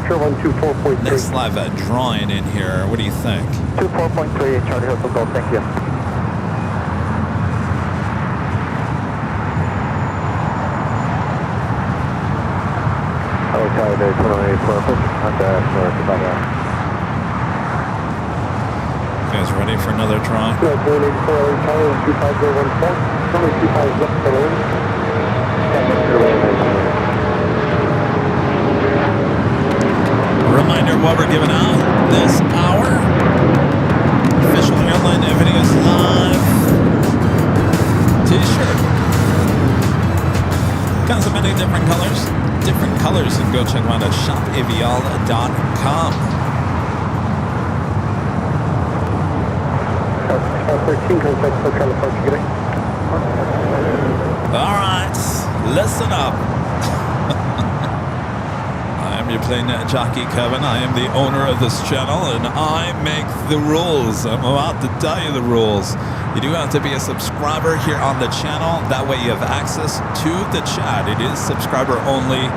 next live drawing in here. What do you think? 24.3, Charlie Hotel Golf, thank you. Okay, there's 108 perfect. You guys ready for another try? No, 184 LA Tower, 25014. Runway 25 left for the lane. Reminder what we're giving out this hour. Official airline videos live. T-shirt. Comes in many different colors. Different colors. You can go check them out at shopavl.com. 13 contact for California. All right, listen up. I am your Plane Jockey Kevin. I am the owner of this channel, and I make the rules. I'm about to tell you the rules. You do have to be a subscriber here on the channel. That way you have access to the chat. It is subscriber only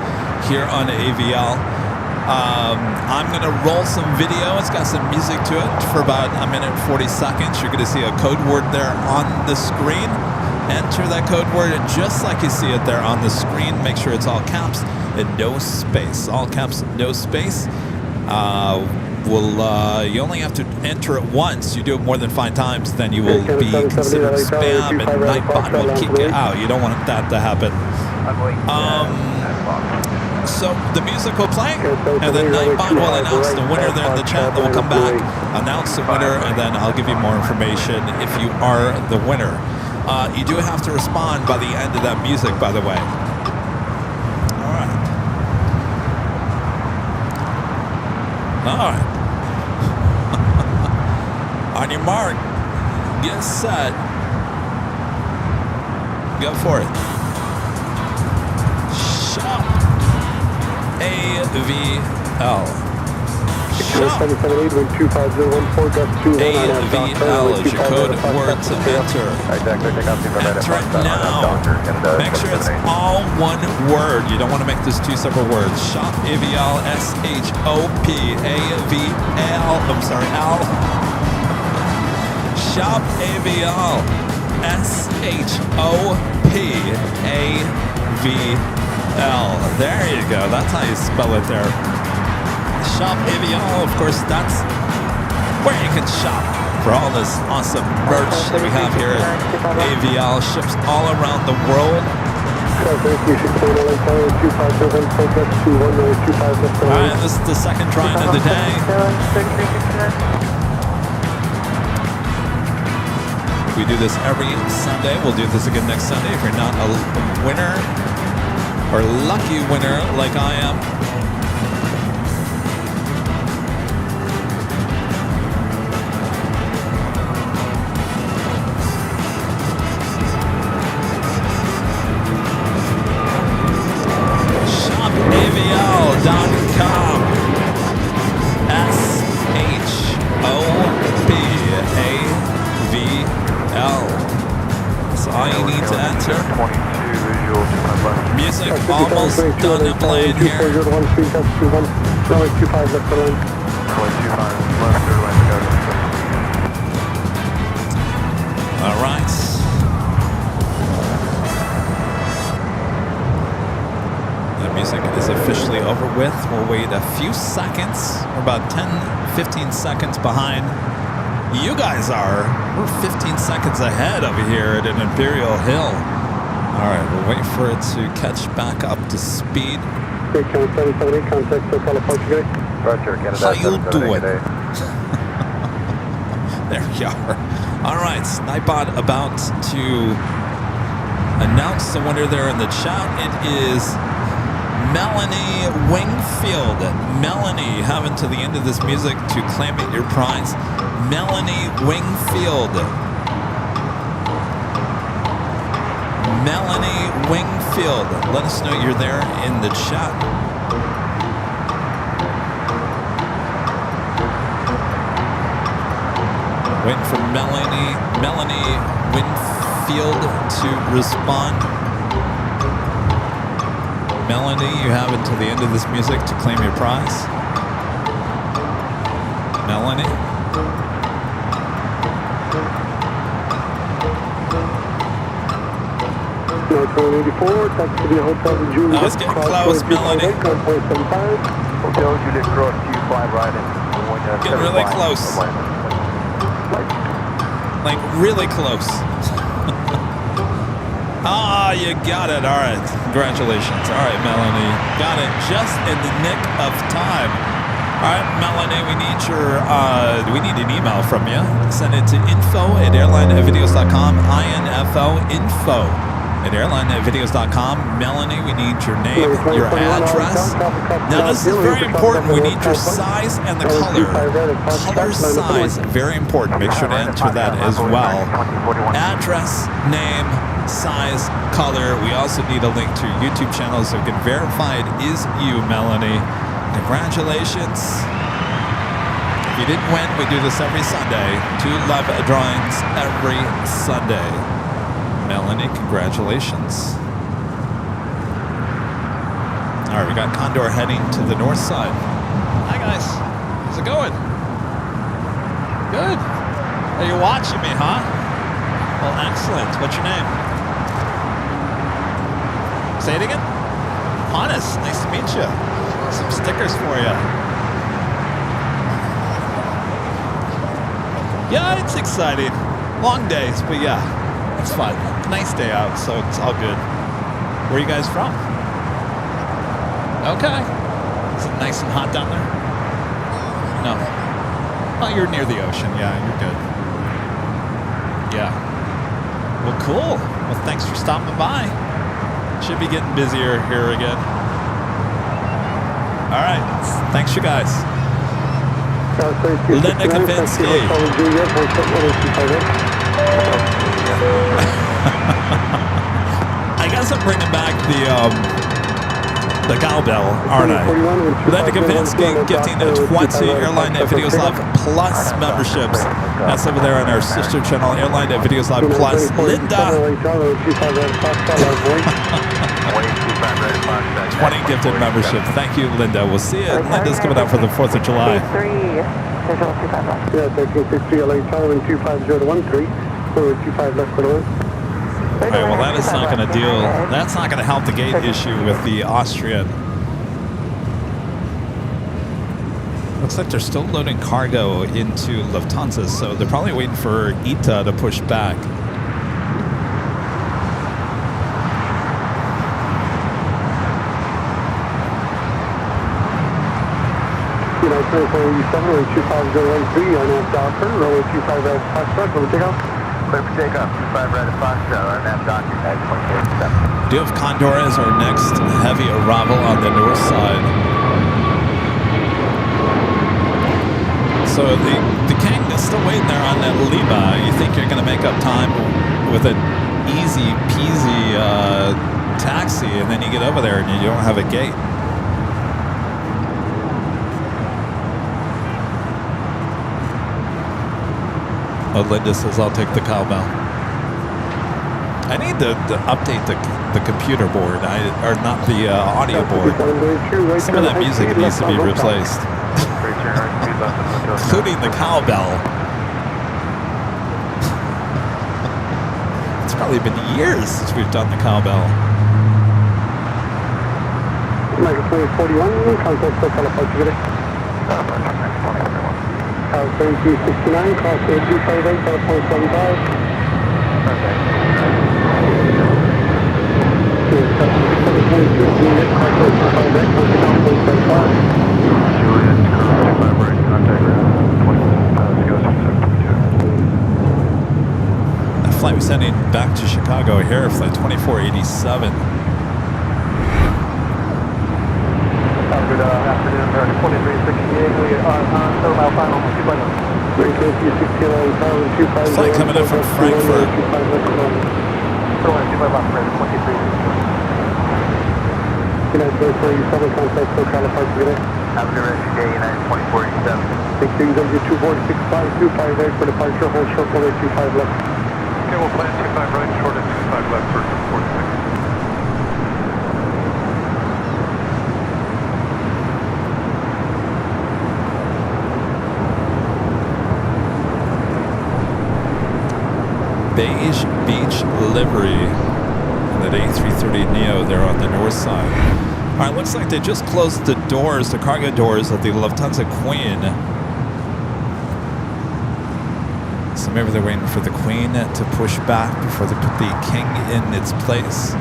here on AVL. I'm going to roll some video. It's got some music to it for about a minute 40 seconds. You're going to see a code word there on the screen. Enter that code word just like you see it there on the screen. Make sure it's all caps and no space. All caps, no space. You only have to enter it once. You do it more than 5 times, then you will be considered spam, and Nightbot will kick you out. You don't want that to happen. So the music will play, and then Nightbot will announce the winner there in the chat. Then we'll come back, announce the winner, and then I'll give you more information if you are the winner. You do have to respond by the end of that music, by the way. All right. All right. On your mark, get set, go for it. Shop AVL. Shop AVL is your code word to enter. Enter it now. Make sure it's all one word. You don't want to make this 2 separate words. Shop AVL, SHOPAVL. I'm sorry, L. Shop AVL, SHOPAVL. There you go. That's how you spell it there. Shop AVL, of course, that's where you can shop for all this awesome merch that we have here at AVL. Ships all around the world. All right, this is the second try of the day. We do this every Sunday. We'll do this again next Sunday. If you're not a winner or lucky winner like I am, shopavl.com. SHOPAVL. That's all you need to enter. Music almost done and playing here. All right. The music is officially over with. We'll wait a few seconds. We're about 10-15 seconds behind. You guys are. We're 15 seconds ahead over here at an Imperial Hill. All right, we'll wait for it to catch back up to speed. How you doing? There we are. All right, Nightbot about to announce the winner there in the chat. It is Melanie Wingfield. Melanie, you have until the end of this music to claim it your prize. Melanie Wingfield. Melanie Wingfield. Let us know you're there in the chat. Waiting for Melanie Wingfield to respond. Melanie, you have until the end of this music to claim your prize. Melanie. That's to the Hotel Julia. I was getting close, Melanie. Hotel Juliet Cross, Q5 right in. Getting really close. Like really close. Ah, you got it. All right. Congratulations. All right, Melanie. Got it just in the nick of time. All right, Melanie, we need an email from you. Send it to info@airlinevideos.com, info@airlinevideos.com. Melanie, we need your name, your address. Now, this is very important. We need your size and the color. Color size, very important. Make sure to enter that as well. Address, name, size, color. We also need a link to your YouTube channel so we can verify it is you, Melanie. Congratulations. If you didn't win, we do this every Sunday. 2 live drawings every Sunday. Melanie, congratulations. All right, we got Condor heading to the north side. Hi, guys. How's it going? Good. Hey, you're watching me, huh? Well, excellent. What's your name? Say it again. Honest, nice to meet you. Some stickers for you. Yeah, it's exciting. Long days, but yeah, it's fun. Nice day out, so it's all good. Where are you guys from? Okay. Is it nice and hot down there? No. Oh, you're near the ocean. Yeah, you're good. Yeah. Well, cool. Well, thanks for stopping by. Should be getting busier here again. All right. Thanks, you guys. Linda Kavinsky. I guess I'm bringing back the cowbell, aren't I? Linda Kavinsky gifting 20 Airline Videos Live Plus memberships. That's over there on our sister channel, Airline Videos Live Plus. Linda. 20 gifted membership. Thank you, Linda. We'll see you. Linda's coming out for the 4th of July. Yeah, 1363 LA Tower 25013. 25 left for the one. All right, well, that is not going to deal. That's not going to help the gate issue with the Austrian. Looks like they're still loading cargo into Lufthansa, so they're probably waiting for ITA to push back. United 2487, 25013 on that Docker, runway 25 right Foxtrot, over takeoff. Clear for takeoff, 25 right at Foxtrot, on that Docker, at 2487. Do have Condor as our next heavy arrival on the north side. So the King is still waiting there on that Liba. You think you're going to make up time with an easy peasy taxi, and then you get over there and you don't have a gate. Oh, Linda says, I'll take the cowbell. I need to update the computer board, or not the audio board. Some of that music needs to be replaced. Including the cowbell. It's probably been years since we've done the cowbell. Michael 2041, contact SoCal approach. 3269, cross 8258, 4.75. That flight was sending back to Chicago here, flight 2487. Good afternoon, American 2368. We are on Thermal Final 250. Flight coming in from Frankfurt. United 2487, contact SoCal approach. Have a good rest of your day, United 2487. Take things up to 246.525 right for departure, hold short, 125 left. Okay, we'll plan 25 right, short at 25 left for 46. Beige Beach livery. And that A330neo there on the north side. All right, looks like they just closed the doors, the cargo doors of the Lufthansa Queen. So maybe they're waiting for the Queen to push back before they put the King in its place.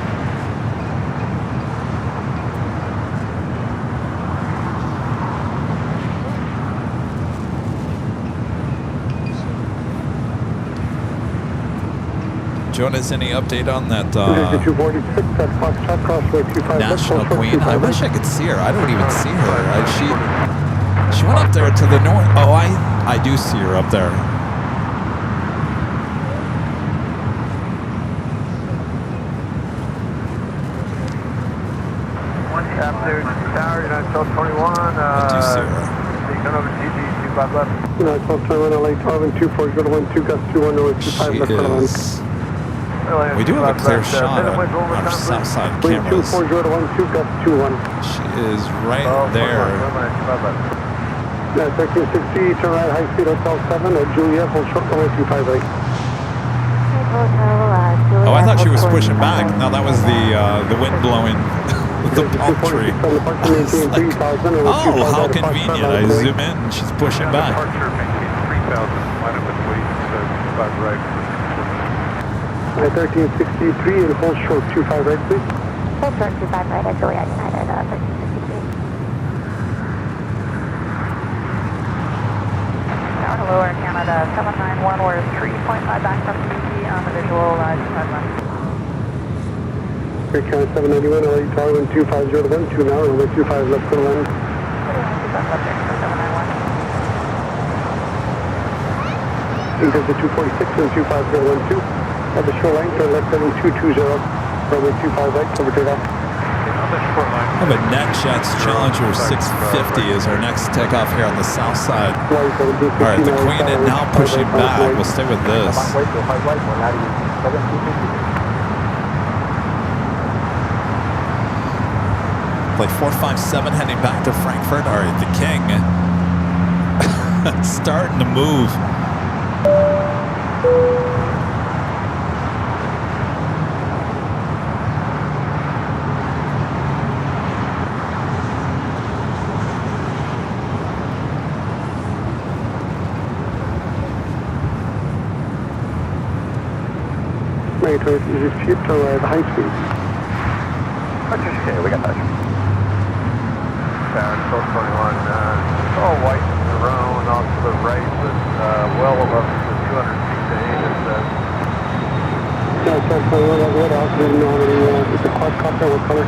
Jonas, any update on that National Queen? I wish I could see her. I don't even see her. She went up there to the north. Oh, I do see her up there. After Tower, United 1221. I do see her. Turn over GG 25 left. United 1221, LA 12 and 24, go to 12, gust 21, over 25 left. We do have a clear shot on our south side cameras. 24, go to 12, gust 21. She is right there. 1360, turn right, high speed, hotel 7 at Juliet, hold short, runway 25 right. Oh, I thought she was pushing back. No, that was the wind blowing the palm tree. Like, oh, how convenient. I zoom in and she's pushing back. 1363 and hold short 25 right, please. Hold short 25 right at Juliet United, 1363. Tower to Lower Canada 791, we're 3.5 back from PG on the visual 25 left. Great Canada 791, LA Tower 125 to 1, 2 now, runway 25 left for 1. Into the 246 and 25012. At the shoreline, turn left heading 220, runway 25 right, cover takeoff. I have a NetJets Challenger 650 is our next takeoff here on the south side. All right, the Queen is now pushing back. We'll stay with this. Like 457 heading back to Frankfurt. All right, the King starting to move. Is it ship to high speed? Okay, we got that. Tower 1221, it's all white in the row and off to the right with well above the 200 feet to 8, it says. Yeah, 1221, what else? Didn't know any, it's a quadcopter, what color?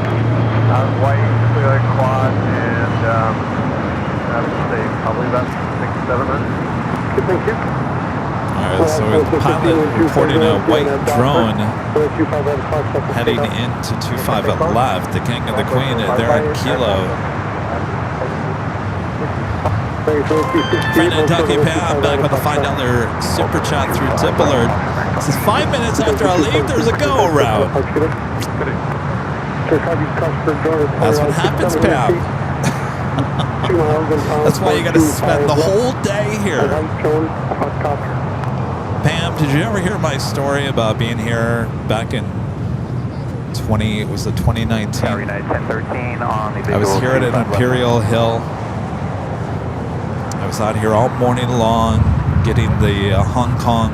White, clear like quad, and I would say probably about 6-7 minutes. Good, thank you. All right, so the pilot reporting a white drone heading into 25 at left. The King and the Queen, they're at Kilo. Friend and Ducky Pam back with a $5 super chat through Tippalert. This is 5 minutes after I leave, there's a go around. That's what happens, Pam. That's why you got to spend the whole day here. Pam, did you ever hear my story about being here back in 2019? Tower United 1013 on the I was here at Imperial Hill. I was out here all morning long getting the Hong Kong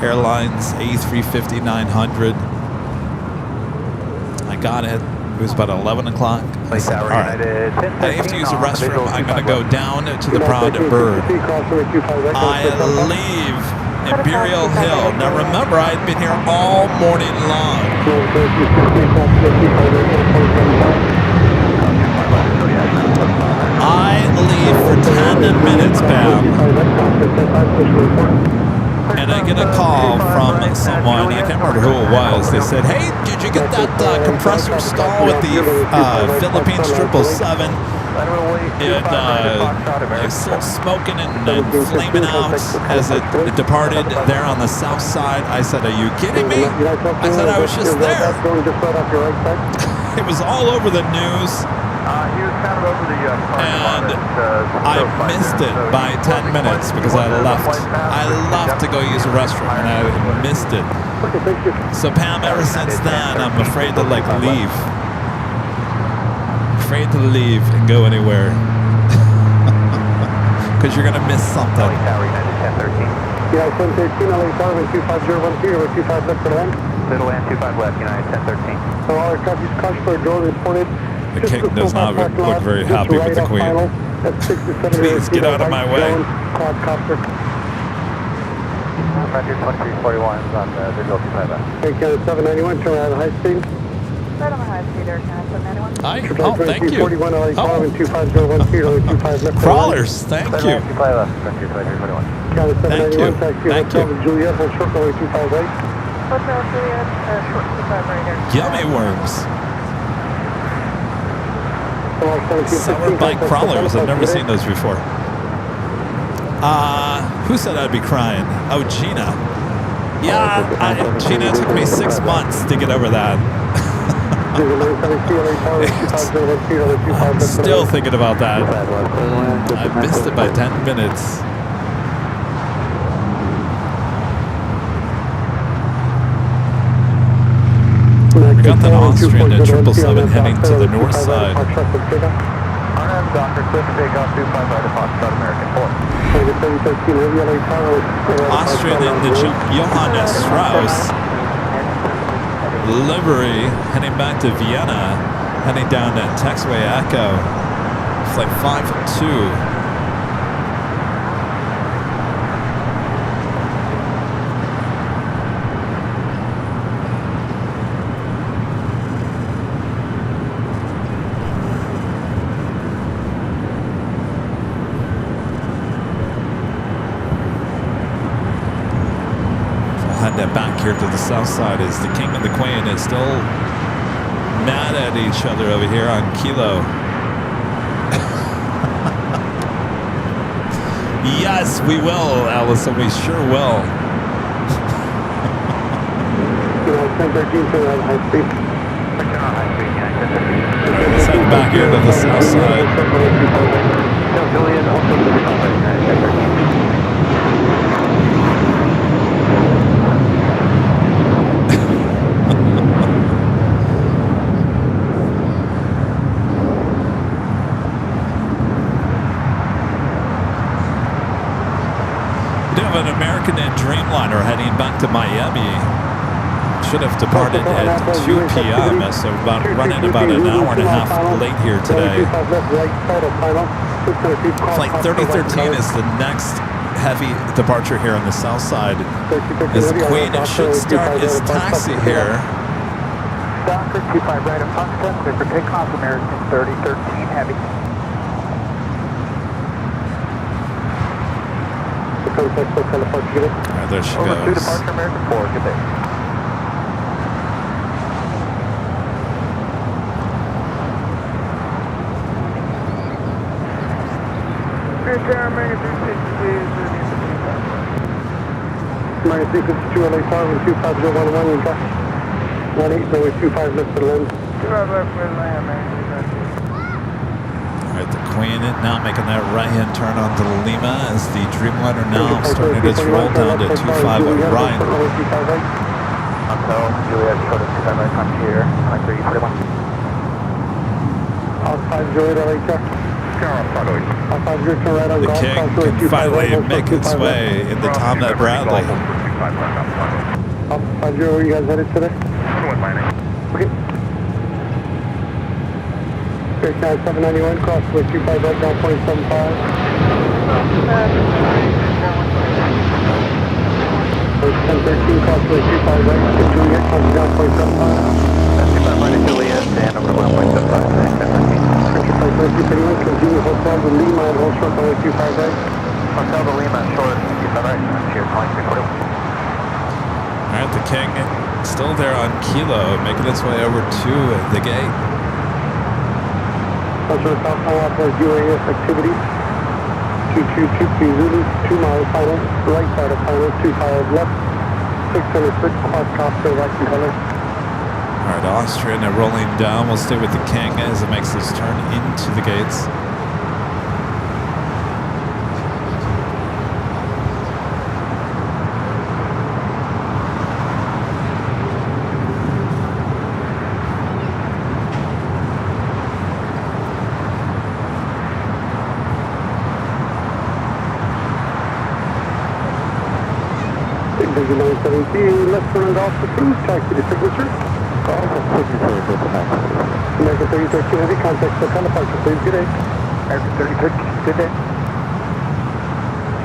Airlines A350-900. I got it. It was about 11 o'clock. I said, all right, I have to use the restroom. I'm going to go down to the Proud Bird. I leave Imperial Hill. Now remember, I had been here all morning long. I leave for 10 minutes, Pam. And I get a call from someone, I can't remember who it was. They said, hey, did you get that compressor stall with the Philippines 777? It's still smoking and flaming out as it departed there on the south side. I said, are you kidding me? I said, I was just there. It was all over the news. He was kind of over the and I missed it by 10 minutes because I left to go use the restroom and I missed it. So Pam, ever since then, I'm afraid to like leave. afraid to leave and go anywhere. Because you're going to miss something. LA Tower, United 1013. United 1013, LA Tower, 25013, or 25 left for land. Little land 25 left, United 1013. So all our copies, crash for a drone reported. The king does not look very happy with the queen. Please get out of my way. Quadcopter. Roger 2341 on the visual 25 left. Thank you, 791, turn around high speed. Right on the high speed, Air Canada 791. Hi. Oh, thank you. 41, LA Tower, Oh, 25013, or 25 left. crawlers, thank you. 25 left, Roger 2341. Canada Thank you. 791, taxi Thank Hotel you. Juliet, hold short, LA 25 right. Hotel Juliet, short 25 right there. Yummy worms. So Summer bike crawlers. I've never seen those before. Who said I'd be crying? Oh, Gina. Yeah, Gina, it took me 6 months to get over that. I'm still thinking about that. I missed it by 10 minutes. We got that Austrian at 777 heading to the north side. RM Dr. Cliff, takeoff 25 right of Foxtrot, American 4. Austrian in the Johannes Strauss livery heading back to Vienna, heading down to Taxiway Echo, flight 52. Back here to the south side is the king and the queen is still mad at each other over here on Kilo. Yes, we will, Allison. We sure will. Let's head back here to the south side. An American and Dreamliner heading back to Miami. Should have departed at 2 p.m. So running about an hour and a half late here today. Flight 3013 is the next heavy departure here on the south side. As the Queen should start its taxi here. Doctor 25 right of Foxtrot, clear for takeoff, American 3013 heavy. There she Over 2 goes. departure, American 4, good day. Minus 352 LA Tower, 25011, you got 18, no, 25 left for the land. 25 left for the land, man. All right, the Queen now making that right-hand turn onto Lima as the Dreamliner now starting its roll down to 25 right. Hotel Juliet, short of 25 right, come here, like 341. Outside Juliet, LA Tower. The King can finally make its way into Tom at Bradley. Where you guys headed today? Okay. Great, now 791, cross with 25 right down 0.75. 1013, cross with 25 right, Juliet, comes down 0.75. 25 right to Juliet, and over 1.75, 1013, continue hotel to Lima and hold short only 25 right. Hotel to Lima, short 25 right, cheers, calling 341. All right, the King still there on Kilo, making its way over to the gate. Cultural South Airport UAS activity. 2222 Zulu, 2 miles final, right side of final, 25 left, 600 foot quadcopter, right and color. All right, Austrian rolling down. We'll stay with the King as it makes this turn into the gates. Easy 917, left turn and off the cruise, taxi to signature. Golf signature for the next. American 3013 Heavy, contact the teleporter, please. Good day. American 3013, good day.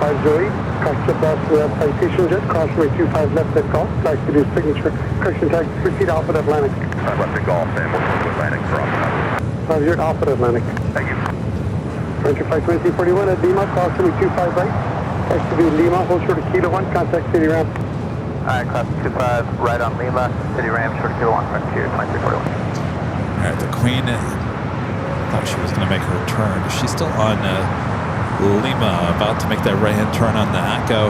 508, cross jet off to the citation jet, cross runway 25 left at golf, taxi to signature, correction taxi, proceed Alpha Atlantic. Left at Golf and we'll go to Atlantic for Alpha. You're at Alpha Atlantic. Thank you. Frontier 52341 at Lima, cross runway 25 right. Taxi to Lima, hold short of Kilo 1, contact City Ramp. Alright, class 25, right on Lima, City Ram, short of Kilo 1, Frontier 2341. All right, the Queen thought she was going to make her turn. She's still on Lima, about to make that right-hand turn on the Echo.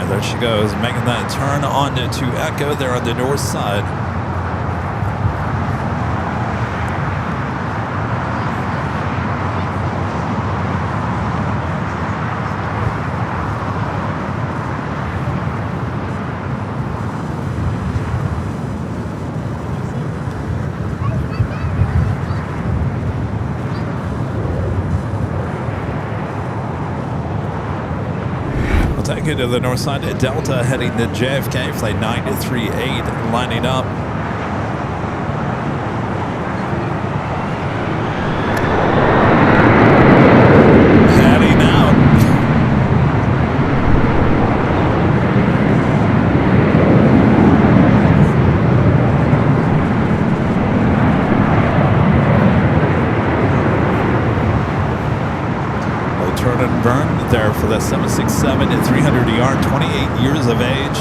There she goes, making that turn on to Echo there on the north side. Take it to the north side of Delta, heading to JFK, flight 9238, lining up. Heading out. Turn and burn there for the 767 at 300ER, 28 years of age.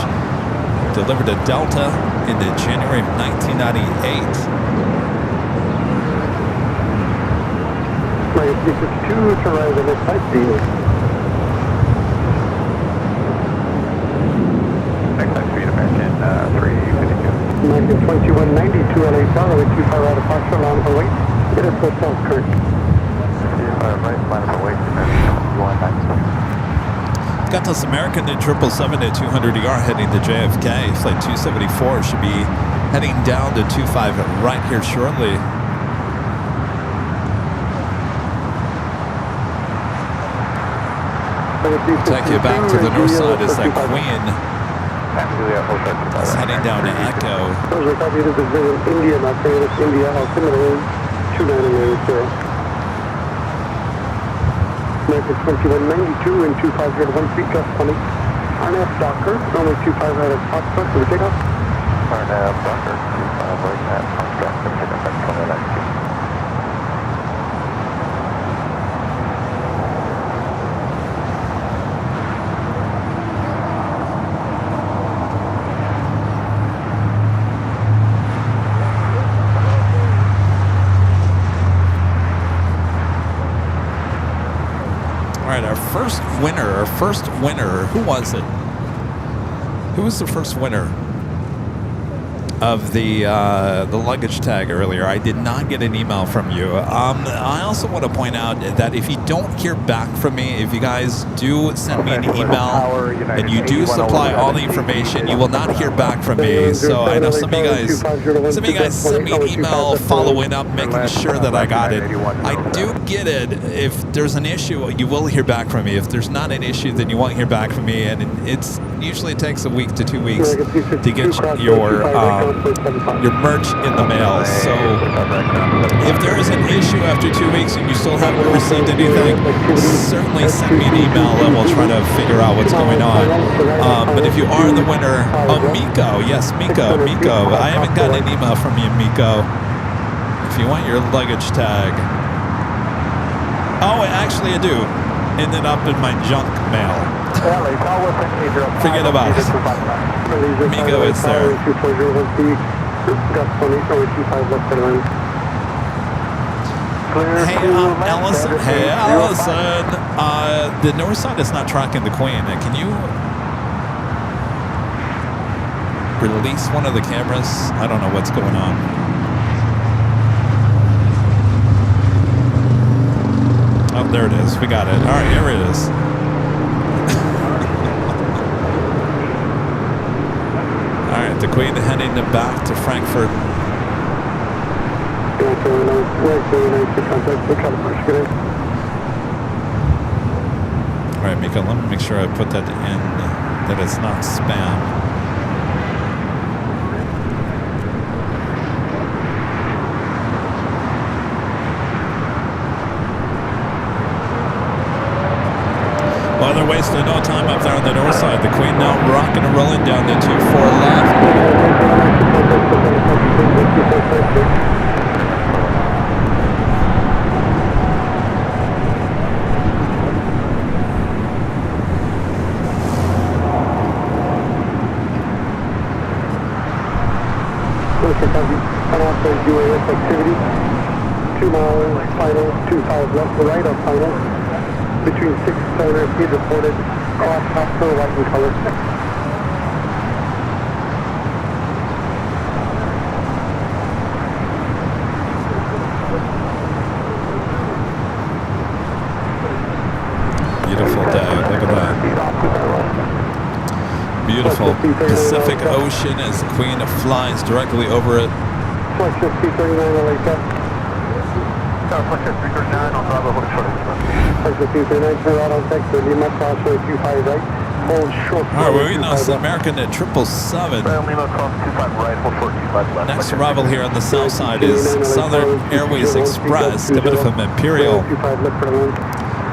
Delivered to Delta in January of 1998. Flight 362 to arrive at the site scene. Next time, speed American 352. American 2192 LA Tower with 25 out of Foxtrot, line for wait. Get us what's else, Kurt. Right, line up away, American 2192. Got this American at 777 at 200ER heading to JFK. Flight 274 should be heading down to 25 right here shortly. Take you back to the north side as that Queen is heading down to Echo. Those are copied as Brazil, India, Las Vegas, India, altimeter 2990. American 2192 and 2501 feet, gust 20. RNAV Docker, runway 25 right at Foxtrot, for the takeoff. RNAV Docker, 25 right at Foxtrot, for the takeoff at 2092. Our first winner, who was it? Who was the first winner of the luggage tag earlier? I did not get an email from you. I also want to point out that if you don't hear back from me, if you guys do send me an email and you do supply all the information, you will not hear back from me. So I know some of you guys send me an email following up, making sure that I got it. I do get it. If there's an issue, you will hear back from me. If there's not an issue, then you won't hear back from me. And it's usually takes a week to 2 weeks to get your merch in the mail. So if there is an issue after 2 weeks and you still haven't received anything, certainly send me an email and we'll try to figure out what's going on. But if you are the winner, Miko, yes, Miko, I haven't gotten an email from you, Miko. If you want your luggage tag. Oh, actually I do. Ended up in my junk mail. Forget about it. Miko, it's there. Hey, Ellison. Hey, Ellison. The north side is not tracking the Queen. Can you release one of the cameras. I don't know what's going on. Oh, there it is. We got it. All right, here it is. All right, the Queen heading back to Frankfurt. All right, Mika, let me make sure I put that in, that it's not spam. Well, they're wasting no time up there on the north side. The Queen now rocking and rolling down the 2-4 left. Unauthorized UAS activity. 2 mile final, 25 left to right of final. Between 6 and 700 feet reported cross hostile white in color. Beautiful day. Look at that. Beautiful Pacific Ocean as the Queen flies directly over it. Flexion C39 LAX. Flexion 339 on Bravo, hold short. Flexion C39, turn right on text, Lima, crossway 25 right. Hold short. All right, we lost the American at 777. Lima, cross 25 right, hold short 25 left. Next arrival here on the south side is Southern Airways Express coming from Imperial.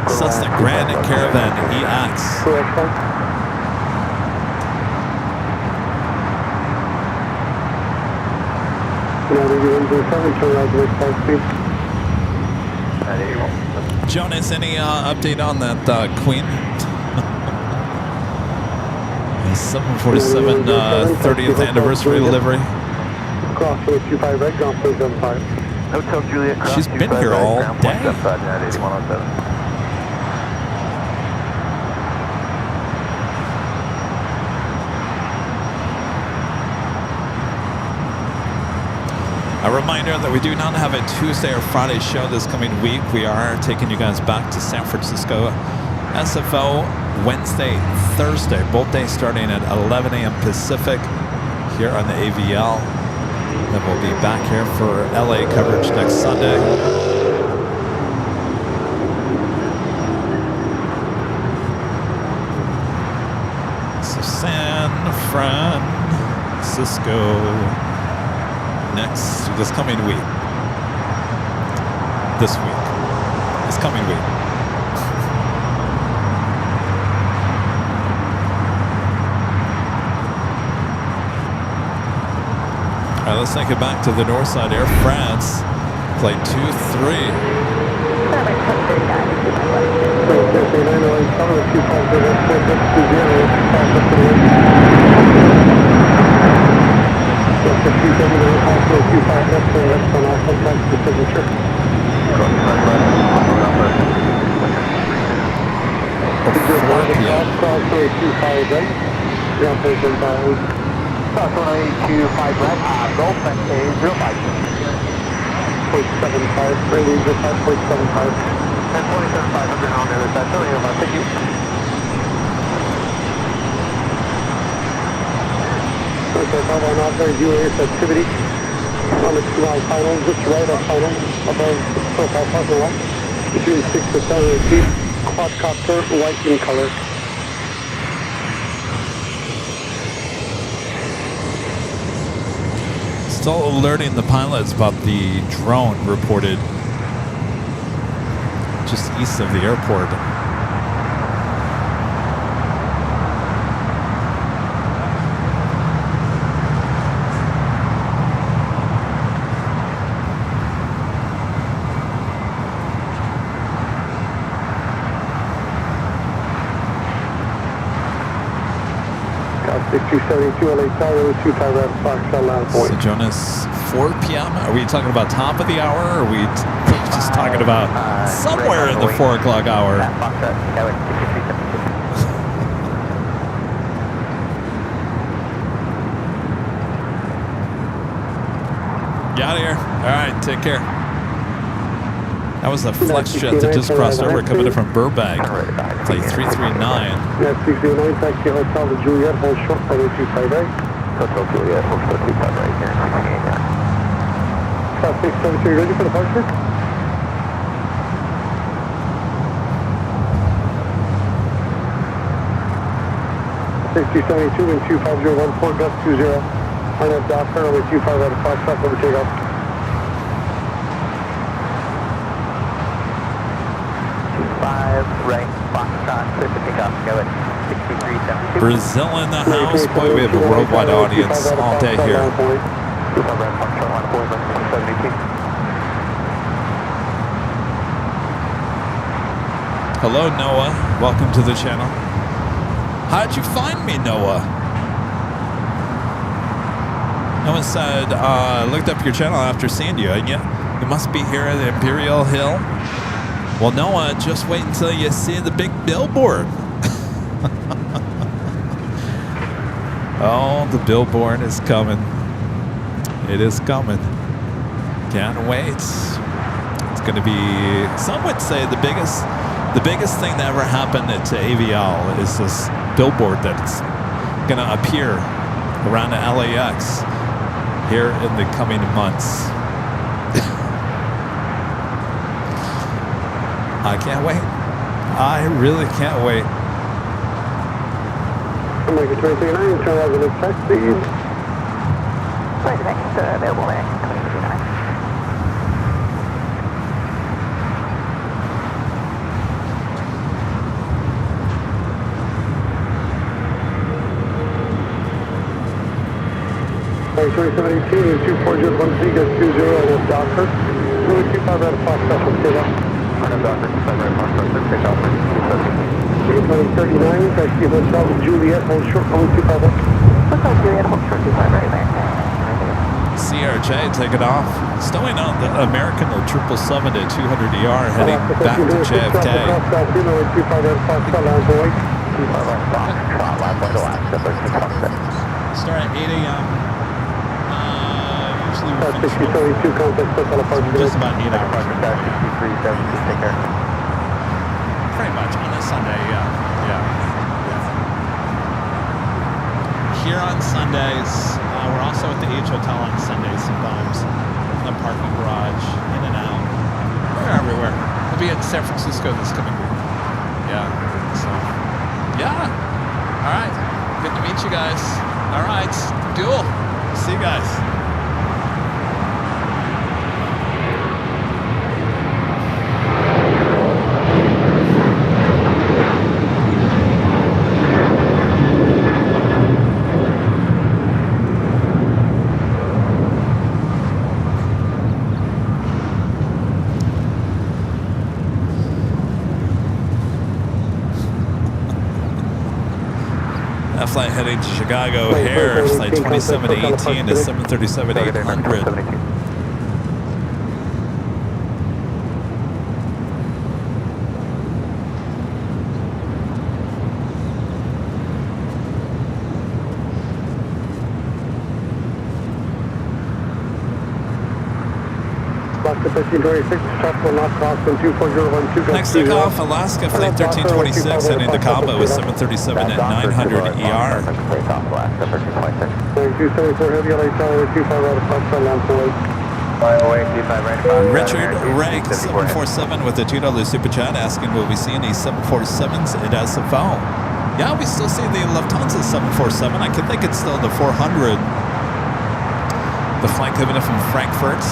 Cessna Grand Caravan EX. Jonas, any update on that Queen? 747 30th anniversary delivery. Crossway 25 right, crossway 75. Hotel Juliet, cross She's been here all day. A reminder that we do not have a Tuesday or Friday show this coming week. We are taking you guys back to San Francisco SFO Wednesday, Thursday, both days starting at 11 a.m. Pacific here on the AVL. Then we'll be back here for LA coverage next Sunday. So San Francisco next, this coming week. This coming week. All right, let's take it back to the north side. Air France, flight 23. UAS activity on the 2 mile final, just right of final, above the profile parking lot, between 6 to 7 feet, quadcopter, white in color. Still alerting the pilots about the drone reported just east of the airport. So Jonas, 4 p.m. Are we talking about top of the hour, or are we just talking about somewhere in the 4 o'clock hour? You out of here? All right, take care. That was a flex jet that just crossed over coming in from Burbank. Flight 339. That's 339, taxi Hotel to Juliet, hold short, runway 25 right. Hotel Juliet, hold short 25 right here. South 673, ready for departure? $6072 and 25014, gust 20. On that Docker, runway 25 right at Foxtrot, over takeoff. 5 right, Foxtrot, clear for takeoff, go at 6372. Brazil in the house. Boy, we have a worldwide audience all day here. 25 right, Foxtrot, line of 4, 72. Hello, Noah. Welcome to the channel. How'd you find me, Noah? Noah said, looked up your channel after seeing you, and you must be here at Imperial Hill. Well, Noah, just wait until you see the big billboard. Oh, the billboard is coming. It is coming. Can't wait. It's going to be, some would say, the biggest thing that ever happened to AVL is this billboard that's going to appear around the LAX here in the coming months. I can't wait. I really can't wait. American 239, turn out the next taxi. Right, the next available American 239. American 2718 and 24013, gust 20, on that Docker. Runway 25 right at Foxtrot, over takeoff. On that Docker, 25 right, Foxtrot, clear for takeoff, 270. 39, taxi Hotel to Juliet, hold short, runway 25 right. Hotel Juliet, hold short 25 right there. CRJ, take it off. Stowing on the American 777 to 200ER, heading back to JFK. Start at 8 a.m. Usually we finish just about 8 hours. Pretty much on a Sunday, yeah. Here on Sundays, we're also at the H Hotel on Sundays sometimes. In the parking garage, in and out. We're everywhere. We'll be in San Francisco this coming week. Yeah. So, yeah. All right. Good to meet you guys. All right. Cool. See you guys. That flight heading to Chicago, O'Hare, flight 2718 to 737-800. Next takeoff, Alaska, flight 1326, heading to Cabo with 737 at 900 ER. Richard Rake, 747 with a $2 super chat, asking will we see any 747s at SFO? Yeah, we still see the Lufthansa 747. I think it's still the 400. The flight coming in from Frankfurt.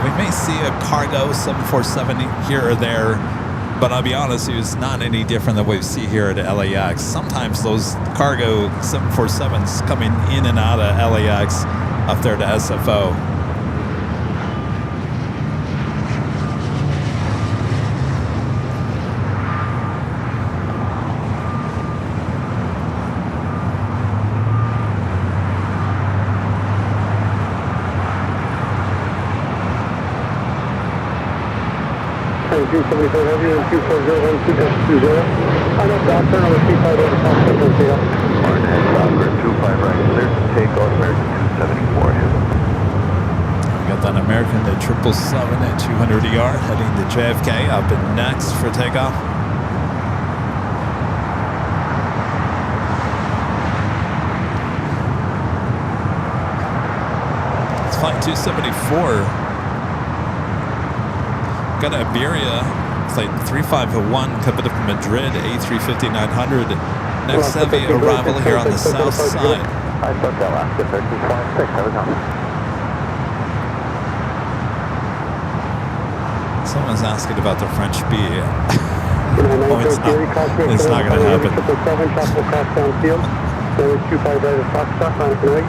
We may see a cargo 747 here or there, but I'll be honest, it's not any different than what we see here at LAX. Sometimes those cargo 747s coming in and out of LAX up there to SFO. Heavy and 24012-20. On that Docker, on the 25 over Foxtrot, over takeoff. Docker, 25 right, clear to take on American 274. We got that American at 777 at 200 ER heading to JFK up and next for takeoff. It's flight 274. Got Iberia, flight 3501 coming up from Madrid, A350-900. Next heavy arrival here on the south side. I booked Alaska 1326, I was on. Someone's asking about the French B. Oh, it's not going to happen. 777, tropical cross downfield. There is 25 right at Foxtrot, line up and wait.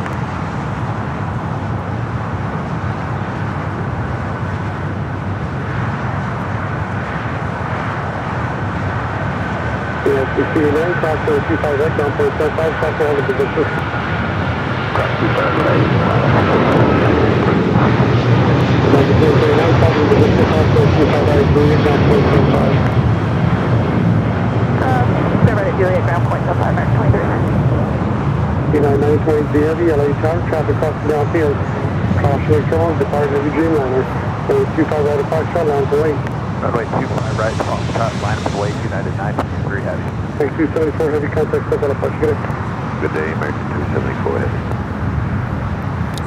Yes, we see you now, cross 25 right, down 0.75, cross the other position. Cross 25 right. Like the 0.39, cross the position, cross 25 right, Juliet, down 0.75. They're ready to do it, ground point, 05, Mark 23. 920 heavy, LA Tower, traffic crossing downfield. Caution control, departing of the Dreamliner. There is 25 right at Foxtrot, line up and wait. Runway 25 right, Foxtrot, line up and wait, United 923 heavy. Thanks, 274 heavy, contact stuff on a push, get it. Good day, American 274 heavy.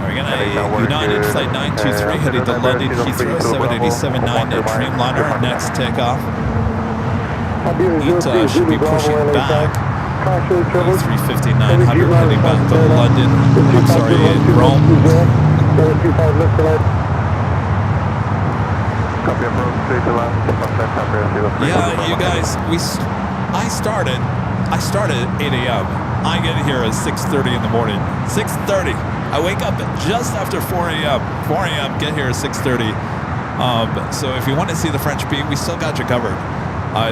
We're going to United Flight 923 heading to London Heathrow, 787-9 Dreamliner, next takeoff. ETA should be pushing back. A350-900 heading back to London. I'm sorry, Rome. Yeah, you guys, I started at 8 a.m. I get here at 6:30 in the morning. 6:30. I wake up just after 4 a.m. 4 a.m. Get here at 6:30. So if you want to see the French B, we still got you covered.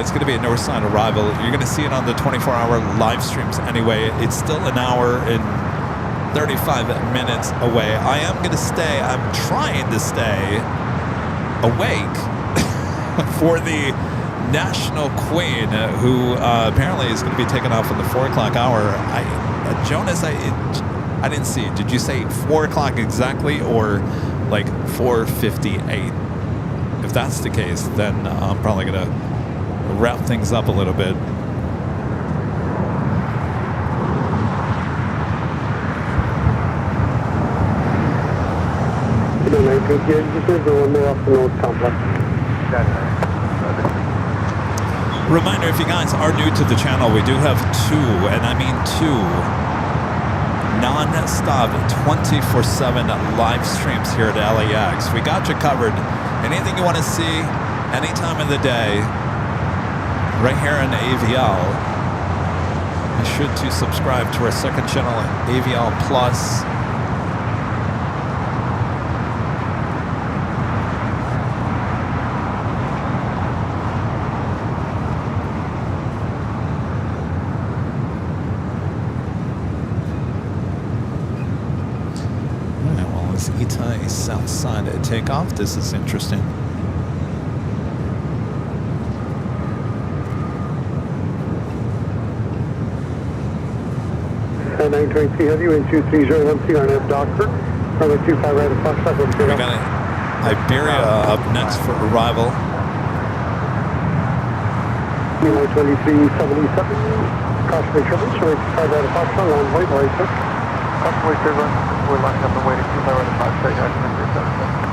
It's going to be a north side arrival. You're going to see it on the 24-hour live streams anyway. It's still an hour and 35 minutes away. I am going to stay. I'm trying to stay awake for the National Queen, who apparently is going to be taking off in the 4 o'clock hour. Jonas, I didn't see. Did you say 4 o'clock exactly or like 4:58? If that's the case, then I'm probably going to wrap things up a little bit. Reminder, if you guys are new to the channel, we do have two, and I mean two, non-stop 24/7 live streams here at LAX. We got you covered. Anything you want to see, any time of the day, right here on AVL. Be sure to subscribe to our second channel, AVL Plus. Alright, well, it's ETA south side at takeoff. This is interesting. 923 heavy, wind 23013 on F Dockford. Runway 25 right at Foxtrot. We got Iberia up next for arrival. 2377. Caution triple, runway 25 right at Foxtrot, line white, right, sir. Caution way 31, we're lining up and waiting 25 right at Foxtrot, United 923.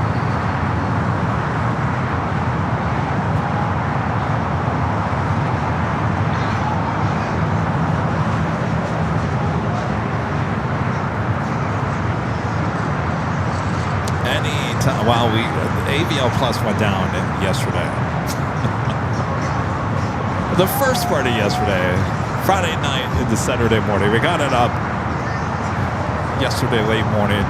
Wow, AVL Plus went down yesterday. The first part of yesterday, Friday night into Saturday morning. We got it up yesterday late morning.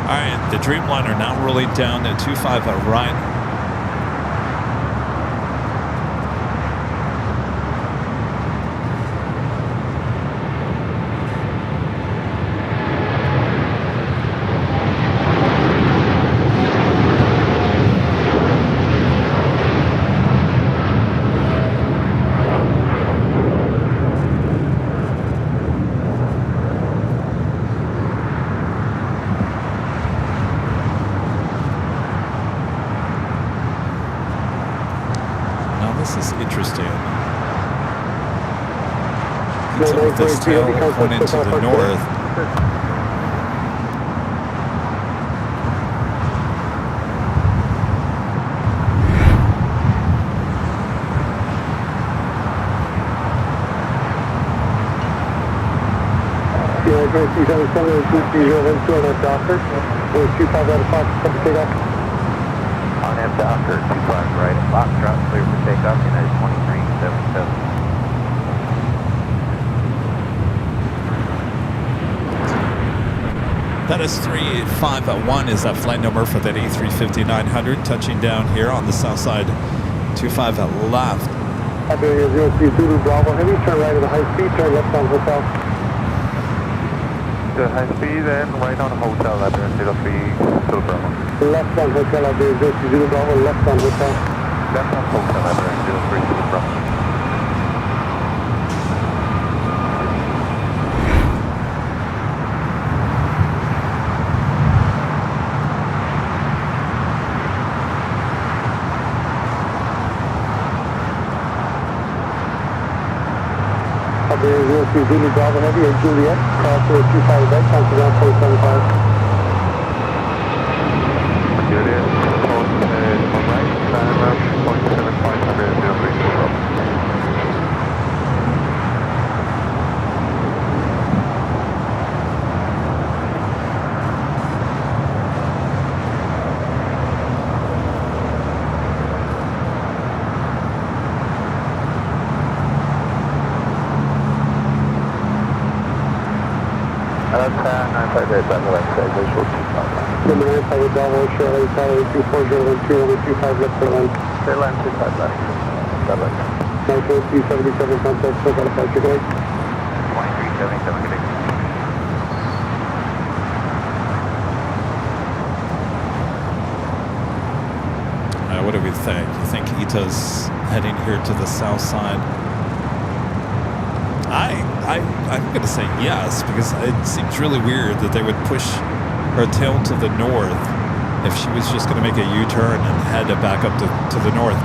All right, the Dreamliner now rolling down at 25 right. with this tail pointed to the north. On M Docker, 25 right at Foxtrot, clear for takeoff, United 2377. That is 351 is that flight number for that A350-900 touching down here on the south side, 25 left. Iberia 03 Zulu Bravo Heavy, turn right at a high speed, turn left on hotel. The high speed and right on hotel, Iberia 03 Zulu Bravo. Left on hotel, Iberia 03 Zulu Bravo, left on hotel. Left on hotel, Iberia 03 Zulu Bravo. Iberia 03 Zulu Bravo Heavy at Juliet, cross to 25 right, count around 475. Juliet, post on right, time around 0.75, Iberia 03 Zulu Bravo. Visual 25. Number 9, Tower Bravo, Charlie, Tower 24012, over 25 left for land. Clear line 25 left. That left. 94377, contact, so got a departure gate. 2377, good day. What do we think? You think Ita's heading here to the south side? I'm going to say yes, because it seems really weird that they would push her tail to the north if she was just going to make a U-turn and head back up to the north.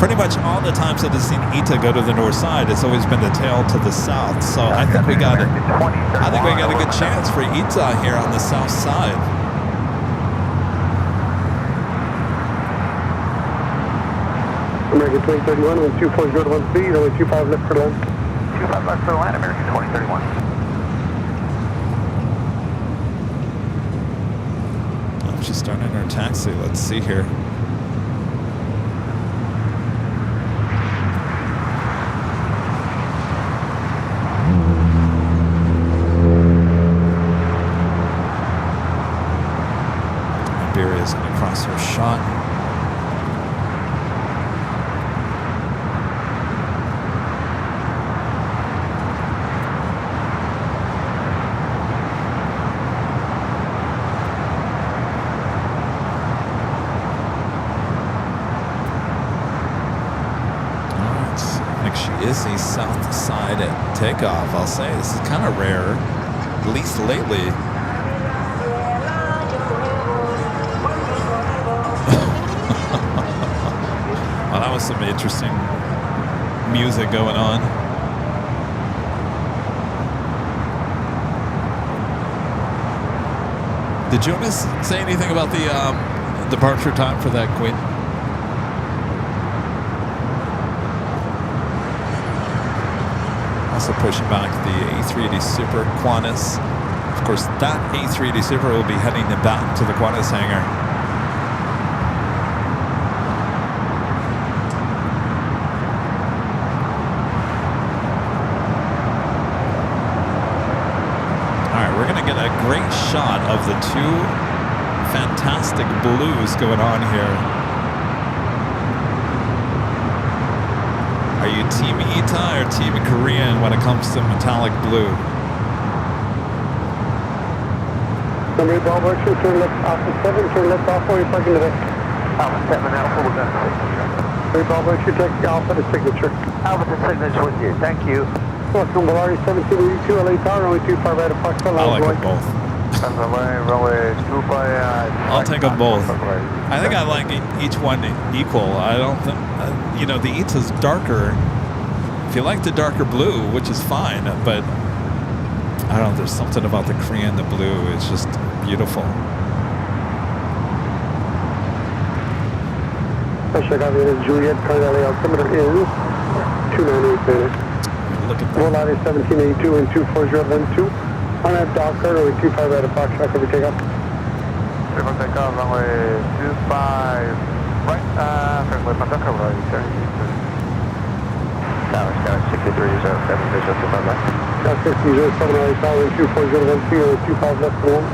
Pretty much all the times that I've seen Ita go to the north side, it's always been the tail to the south. So I think we got a good chance for Ita here on the south side. American 2031, 124 speed, only 25 left for land. 25 left for the line, American 2031. Oh, she's starting her taxi. Let's see here. Iberia's going to cross her shot. Is the south side at takeoff. I'll say this is kind of rare, at least lately. Well, that was some interesting music going on. Did Jonas say anything about the departure time for that Queen? Also pushing back the A380 Super Qantas. Of course, that A380 Super will be heading back to the Qantas hangar. All right, we're going to get a great shot of the two fantastic blues going on here. Are you Team Ita or Team Korean when it comes to metallic blue? Number 8 Bravo, turn left Alpha 7, turn left Alpha, you're parking today. Alpha 7, Alpha, we're going to 8 Bravo, take Alpha to signature. Alpha to signature with you, thank you. Welcome, Bellari 1782, LA Tower, only 25 right of Foxtrot. I like them both. I'll take them both. I think I like each one equal. I don't think, the Ita's darker If you like the darker blue, which is fine, but I don't know, there's something about the Korean, the blue, it's just beautiful. Chicago Juliet, Carnelli altimeter is 298 minutes. Look at Roll that. out is 1782 and 24012. On that Docker, runway 25 right at Foxtrot, can we take off? Triple takeoff, runway 25 right, runway Docker, runway 30. Tower Sky 6307, visual 25 left. Sky 6007, RA Tower, 24012, 25 left for 1.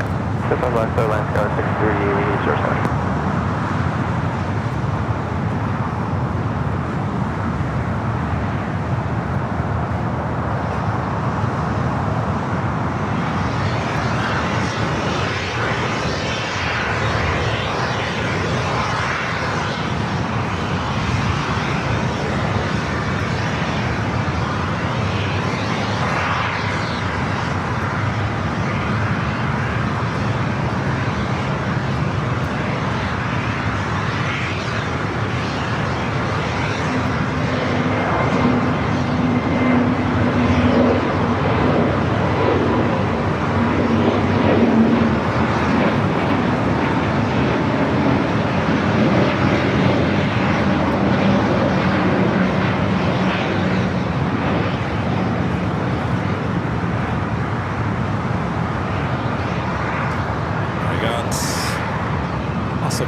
25 left, Airline Sky 6307.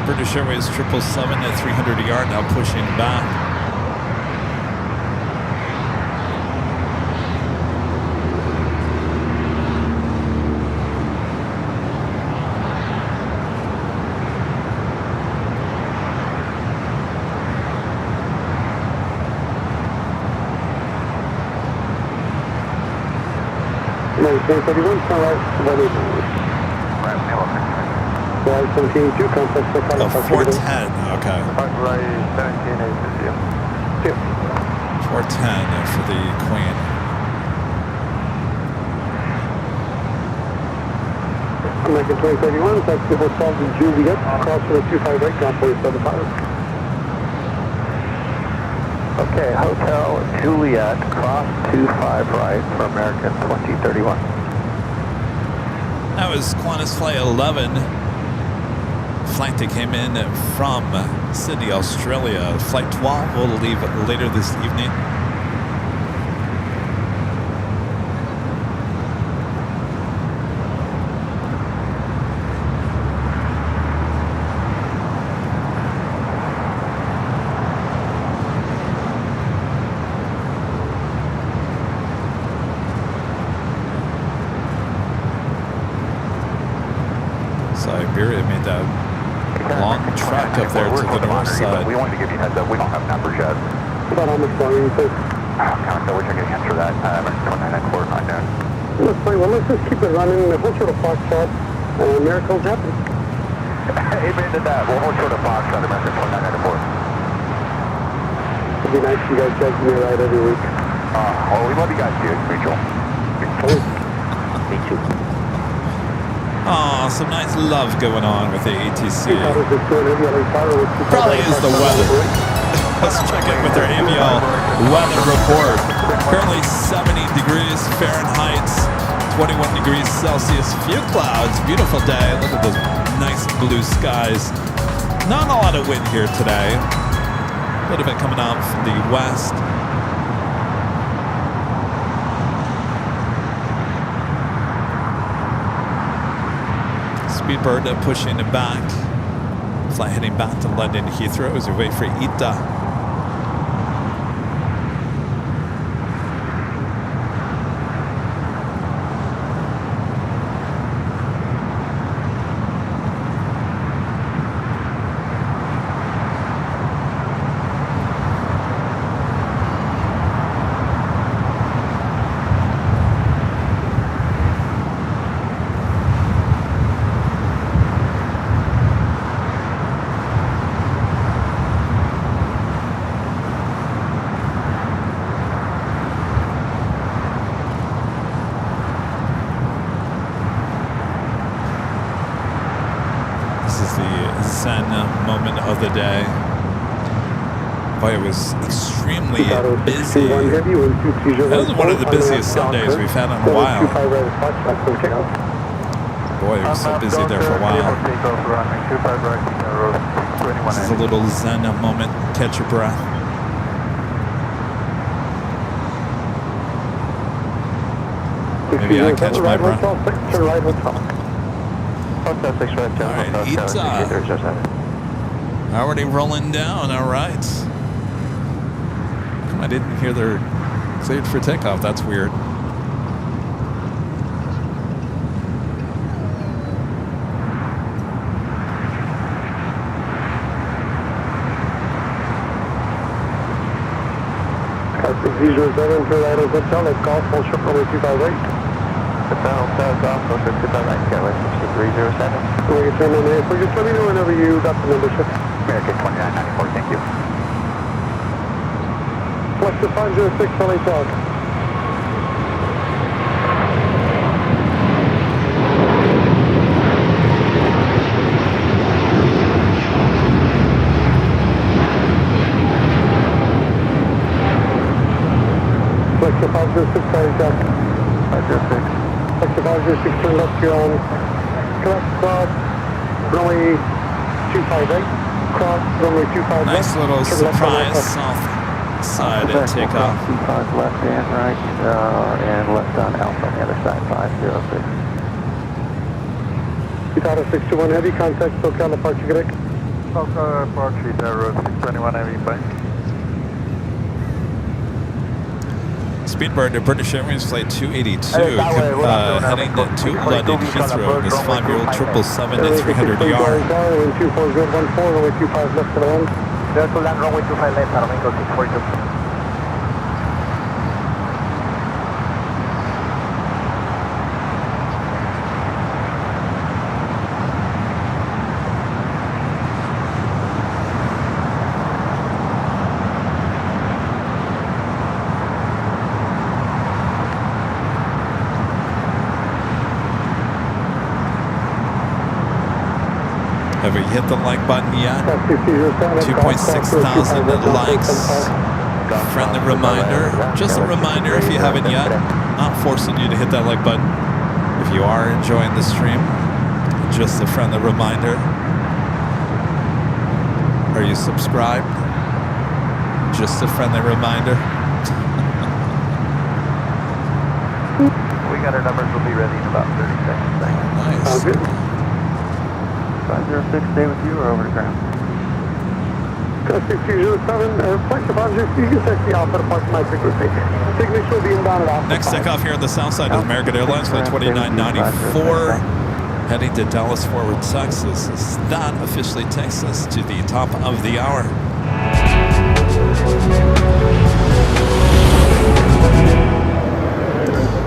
British Airways 777 at 300 a yard, now pushing back. No, 1031, sunrise, Flight 1782, complex for Oh, 410, okay. Runway 178. 410 for the Queen. American 2031, flight 212 to Juliet, cross for the 25 right, ground 47.5. Okay, Hotel Juliet, cross 25 right for American 2031. That was Qantas Flight 11. Flight that came in from Sydney, Australia. Flight 12 will leave later this evening. Siberia made that long trek up there to the north side. We wanted to give you a heads up. We don't have numbers yet. About how much longer you think? Kind of wish I could answer that. American 2994 right now. That's fine. Well, let's just keep it running. We'll sort of Foxtrot. Miracles happen. Amen to that. We'll hold short of Foxtrot, American 2994. It'd be nice if you guys get me a ride every week. Oh, we love you guys, dude. Mutual. Me too. Oh, some nice love going on with the ATC. Probably Probably is the weather. Let's check in with our AML weather report. Currently 70 degrees Fahrenheit, 21 degrees Celsius. Few clouds, beautiful day. Look at those nice blue skies. Not a lot of wind here today. A little bit coming out from the west. Speedbird pushing it back. Flight heading back to London Heathrow as we wait for Ita. Zen moment of the day. Boy, it was extremely busy. 2 heavy, That was one of the busiest Sundays we've had in a while. 25 right at Fox, left for takeoff. Boy, it was so busy there for a while. This is a little Zen moment. Catch your breath. Maybe I catch my breath. Turn right hotel. All right, Ita. Already rolling down. All right. I didn't hear they're cleared for takeoff. That's weird. Car 607 for right hotel. Let's call full ship runway 25 right. Hotel, golf, 25 right, Kevin, 6307. We're going to turn on the airport. Just let me know whenever you got the membership. American 2994, thank you. Flex to 506 LA Talk. Flex to 506 LA Talk. 506. Flex to 506, turn left here on correct cross, runway 25 right, cross, runway 25 left. Nice little turn left on surprise left. south side at takeoff. C5 left and right, and left on Alpha on the other side, 506. 621 heavy, contact SoCal departure correct. SoCal departure, 621 heavy, bye. Speedbird to British Airways Flight 282, heading to London Heathrow. This 5-year-old 777 at 300 yard. 24 good, 14, runway 25 left to the land. There's to land runway 25 left, Aeromingo 642. Have we hit the like button yet? 2.6 thousand likes. Friendly reminder. Just a reminder if you haven't yet. Not forcing you to hit that like button. If you are enjoying the stream, just a friendly reminder. Are you subscribed? Just a friendly reminder. We got our numbers, we'll be ready in about 30 seconds. Thanks. Nice. 506, stay with you or over to ground? 6207, flight to 506, you can text the Alpha departure my frequency. Signature will be inbound at Alpha. Next takeoff here on the south side of American Airlines, Flight 2994, heading to Dallas Fort Worth, Texas. That officially takes us to the top of the hour.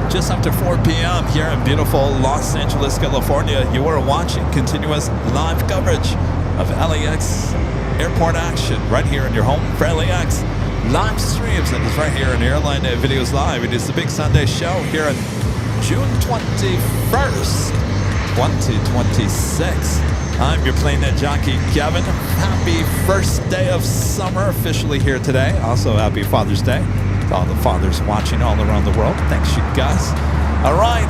Just after 4 p.m. here in beautiful Los Angeles, California, you are watching continuous live coverage of LAX airport action right here in your home for LAX. Live streams, and it's right here in Airline Videos Live. It is the Big Sunday Show here on June 21st, 2026. I'm your Plane Jockey Kevin. Happy first day of summer officially here today. Also, happy Father's Day to all the fathers watching all around the world. Thanks, you guys. All right.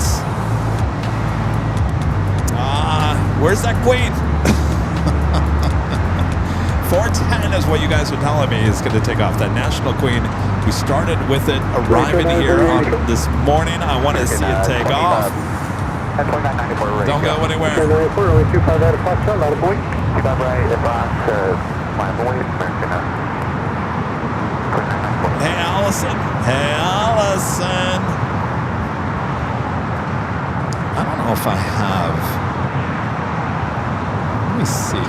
Where's that queen? 410 is what you guys are telling me is going to take off. That National Queen. We started with it arriving here on this morning. I want to see it take off. Don't go anywhere. 2994, runway 25 right at Foxtrot, line of point. 25 right at Fox, my voice, American. Hey, Allison. Hey, Allison. I don't know if I have. Let me see.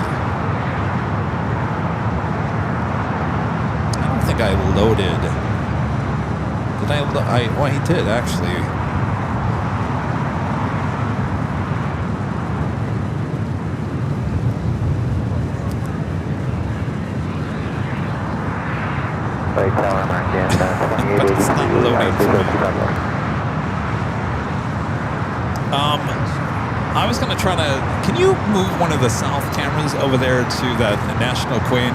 I don't think I loaded. Did I? Well, he did actually. Tower American, But it's not loading for me. I was going to try to... Can you move one of the south cameras over there to that National Queen?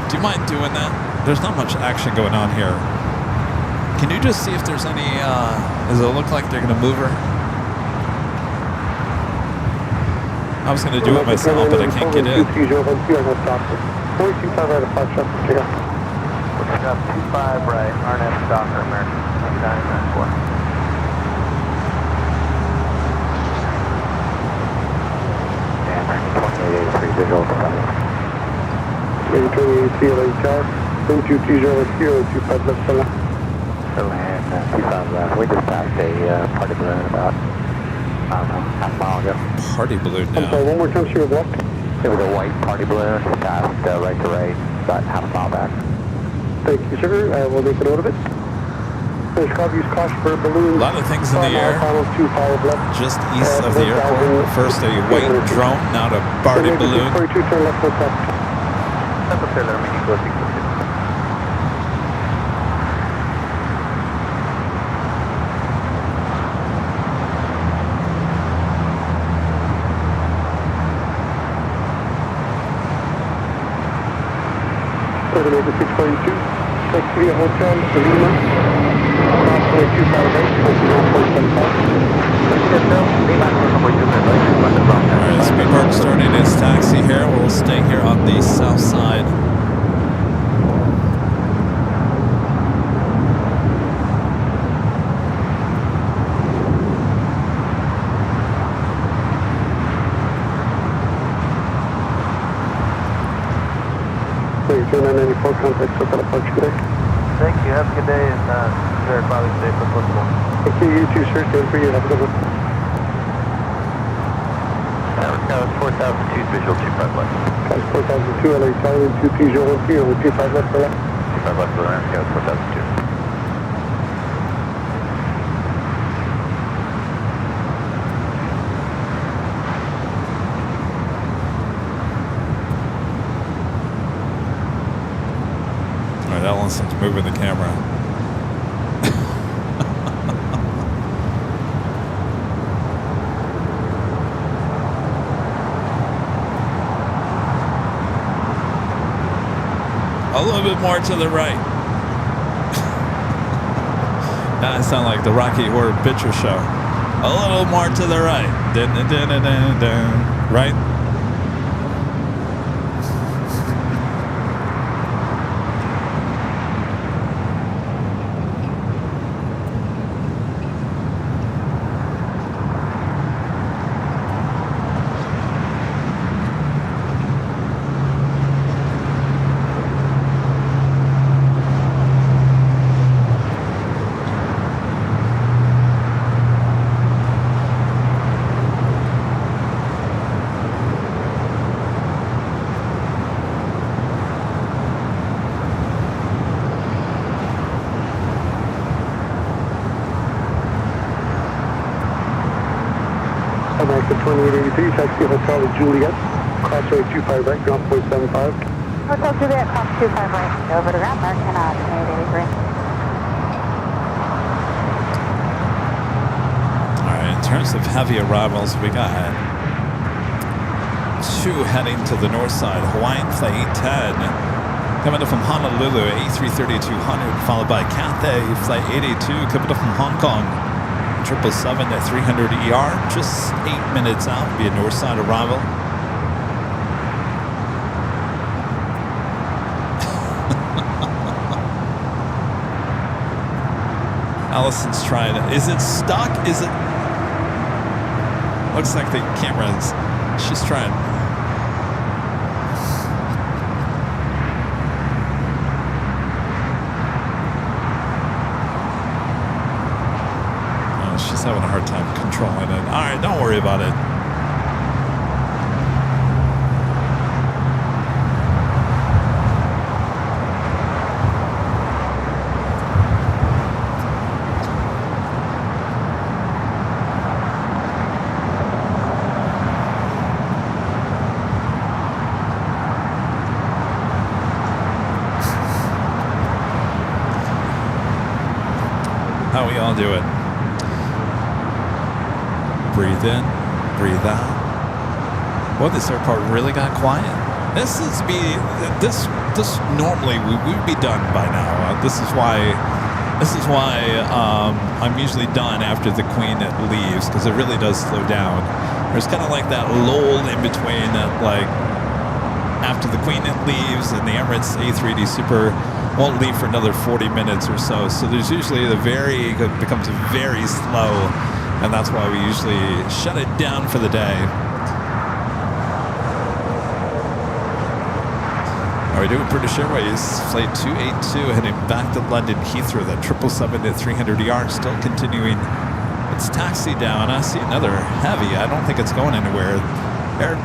Do you mind doing that? There's not much action going on here. Can you just see if there's any, does it look like they're going to move her? I was going to do it myself, but I can't get in. 230 right of Fox, check out. Looking up 25 right, RNF Docker, American 2994. Yeah, American 2883, visual to 2883, LA Tower, 2220, 25 left, So land 25 left. We just passed a party balloon about, I don't know, half a mile ago. Party balloon I'm sorry, now. one more time, sure, left. It was a white party balloon, passed right to right, about half a mile back. Thank you, sir. I will make a note of it. There's use caution for balloons. A lot of things in the air. Final 25 left. Just east of the airport. First a white drone, now a party balloon. 42, turn left, no stop. That's a failure, Mexico 606. Coordinator 642, Texas Hotel, Lima, crossway 25 right, 21.75. Alright, Speed Park starting its taxi here. We'll stay here on the south side. Turn 994, contact Hotel Park today. Thank you. Have a good day and very Father's Day for football. Thank you, you too, sir. Same for you. Have a good one. That was 4002, visual 25 left. Guys, 4002, LA Tower, 2303, only 25 left for left. 25 left for the Scout 4002. Allison's moving the camera. A little bit more to the right. Now I sound like the Rocky Horror Picture Show. A little more to the right. Dun, dun, dun, dun, dun, dun. Right? American 2883, taxi Hotel Juliet, crossway 25 right, ground point 75. Hotel Juliet, cross 25 right, over to ground, American 2883. Alright, in terms of heavy arrivals, we got two heading to the north side. Hawaiian Flight 810 coming up from Honolulu, A330-200, followed by Cathay Flight 882 coming up from Hong Kong. 777 at 300 ER, just 8 minutes out, be a north side arrival. Allison's trying it. Is it stuck? Is it? Looks like the camera's. She's trying. She's having a hard time controlling it. All right, don't worry about it. How we all do it. Breathe in, breathe out. Boy, this airport really got quiet. This normally we would be done by now. This is why I'm usually done after the Queen leaves, because it really does slow down. There's kind of like that lull in between, like after the Queen leaves and the Emirates A380 Super won't leave for another 40 minutes or so. So there's usually it becomes very slow, and that's why we usually shut it down for the day. Are we doing British Airways Flight 282 heading back to London Heathrow, that 777 at 300 yards, still continuing its taxi down. I see another heavy. I don't think it's going anywhere. Air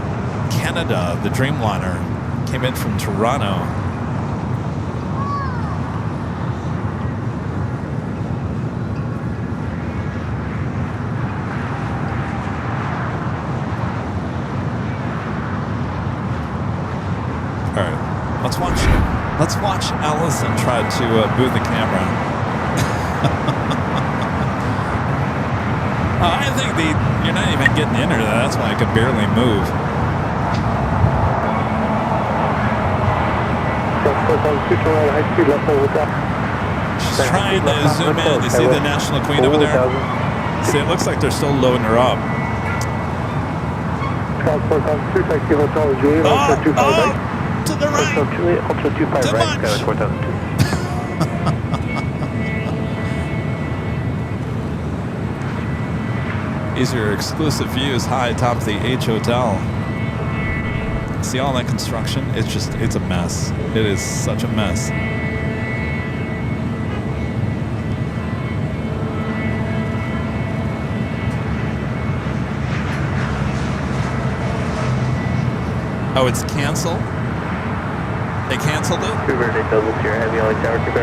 Canada, the Dreamliner, came in from Toronto. All right. Let's watch Allison try to move the camera. I think you're not even getting into that. That's why I could barely move. She's trying to zoom in. You see the National Queen over there? See, it looks like they're still loading her up. To the right. Ultra 25 Too right, much. 4002. These are exclusive views high atop the H Hotel. See all that construction? It's a mess. It is such a mess. Oh, it's canceled? They canceled it? All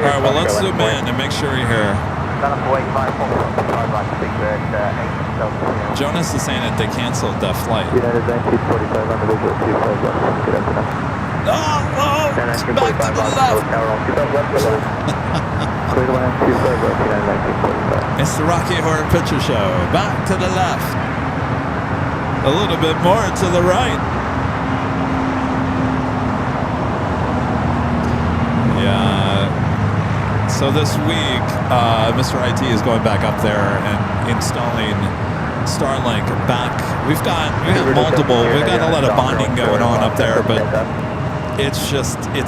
right, well, let's zoom in and make sure you're here. Jonas is saying that they canceled that flight. United 1945 on the visual 25 left. Good afternoon. Oh, back to the left. Tower on 25 left. Clear to land 25 left. United 1945. It's the Rocky Horror Picture Show. Back to the left. A little bit more to the right. Yeah. So this week, Mr. IT is going back up there and installing Starlink back. We've got multiple. We've got a lot of bonding going on up there, but it's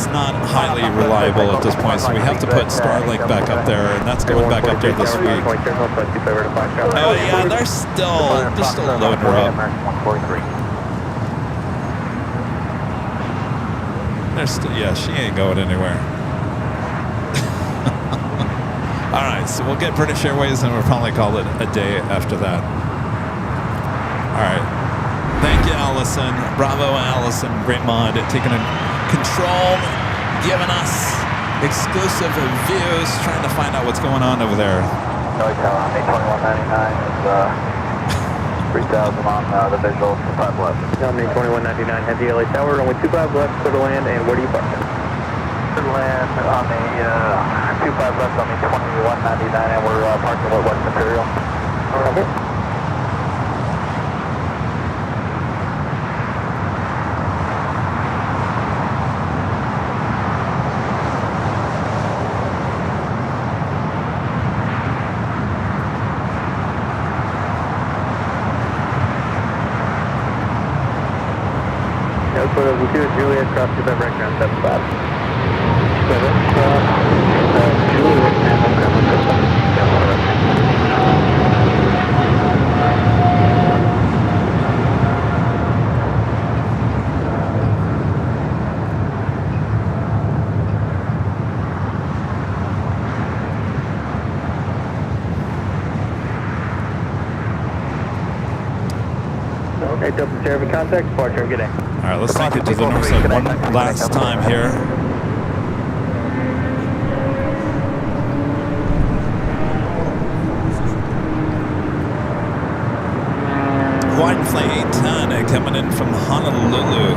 not highly reliable at this point. So we have to put Starlink back up there, and that's going back up there this week. Oh yeah, they're still loading her up. She ain't going anywhere. All right, so we'll get British Airways, and we'll probably call it a day after that. All right. Thank you, Allison. Bravo, Allison. Great mod. Taking control, giving us exclusive views, trying to find out what's going on over there. Noise tower on A2199 is 3,000 on the visual 25 left. Dominate 2199, heavy LA tower, only 25 left, clear to land, and where do you park? Clear to land on the 25 left on the 2199, and we're parking at West Imperial. Okay. Juliet, cross to the right ground, 75. Juliet, okay, Delta Sierra, contact, departure, good day. All right, let's take it to the north side one last time here. White Flight 810 coming in from Honolulu.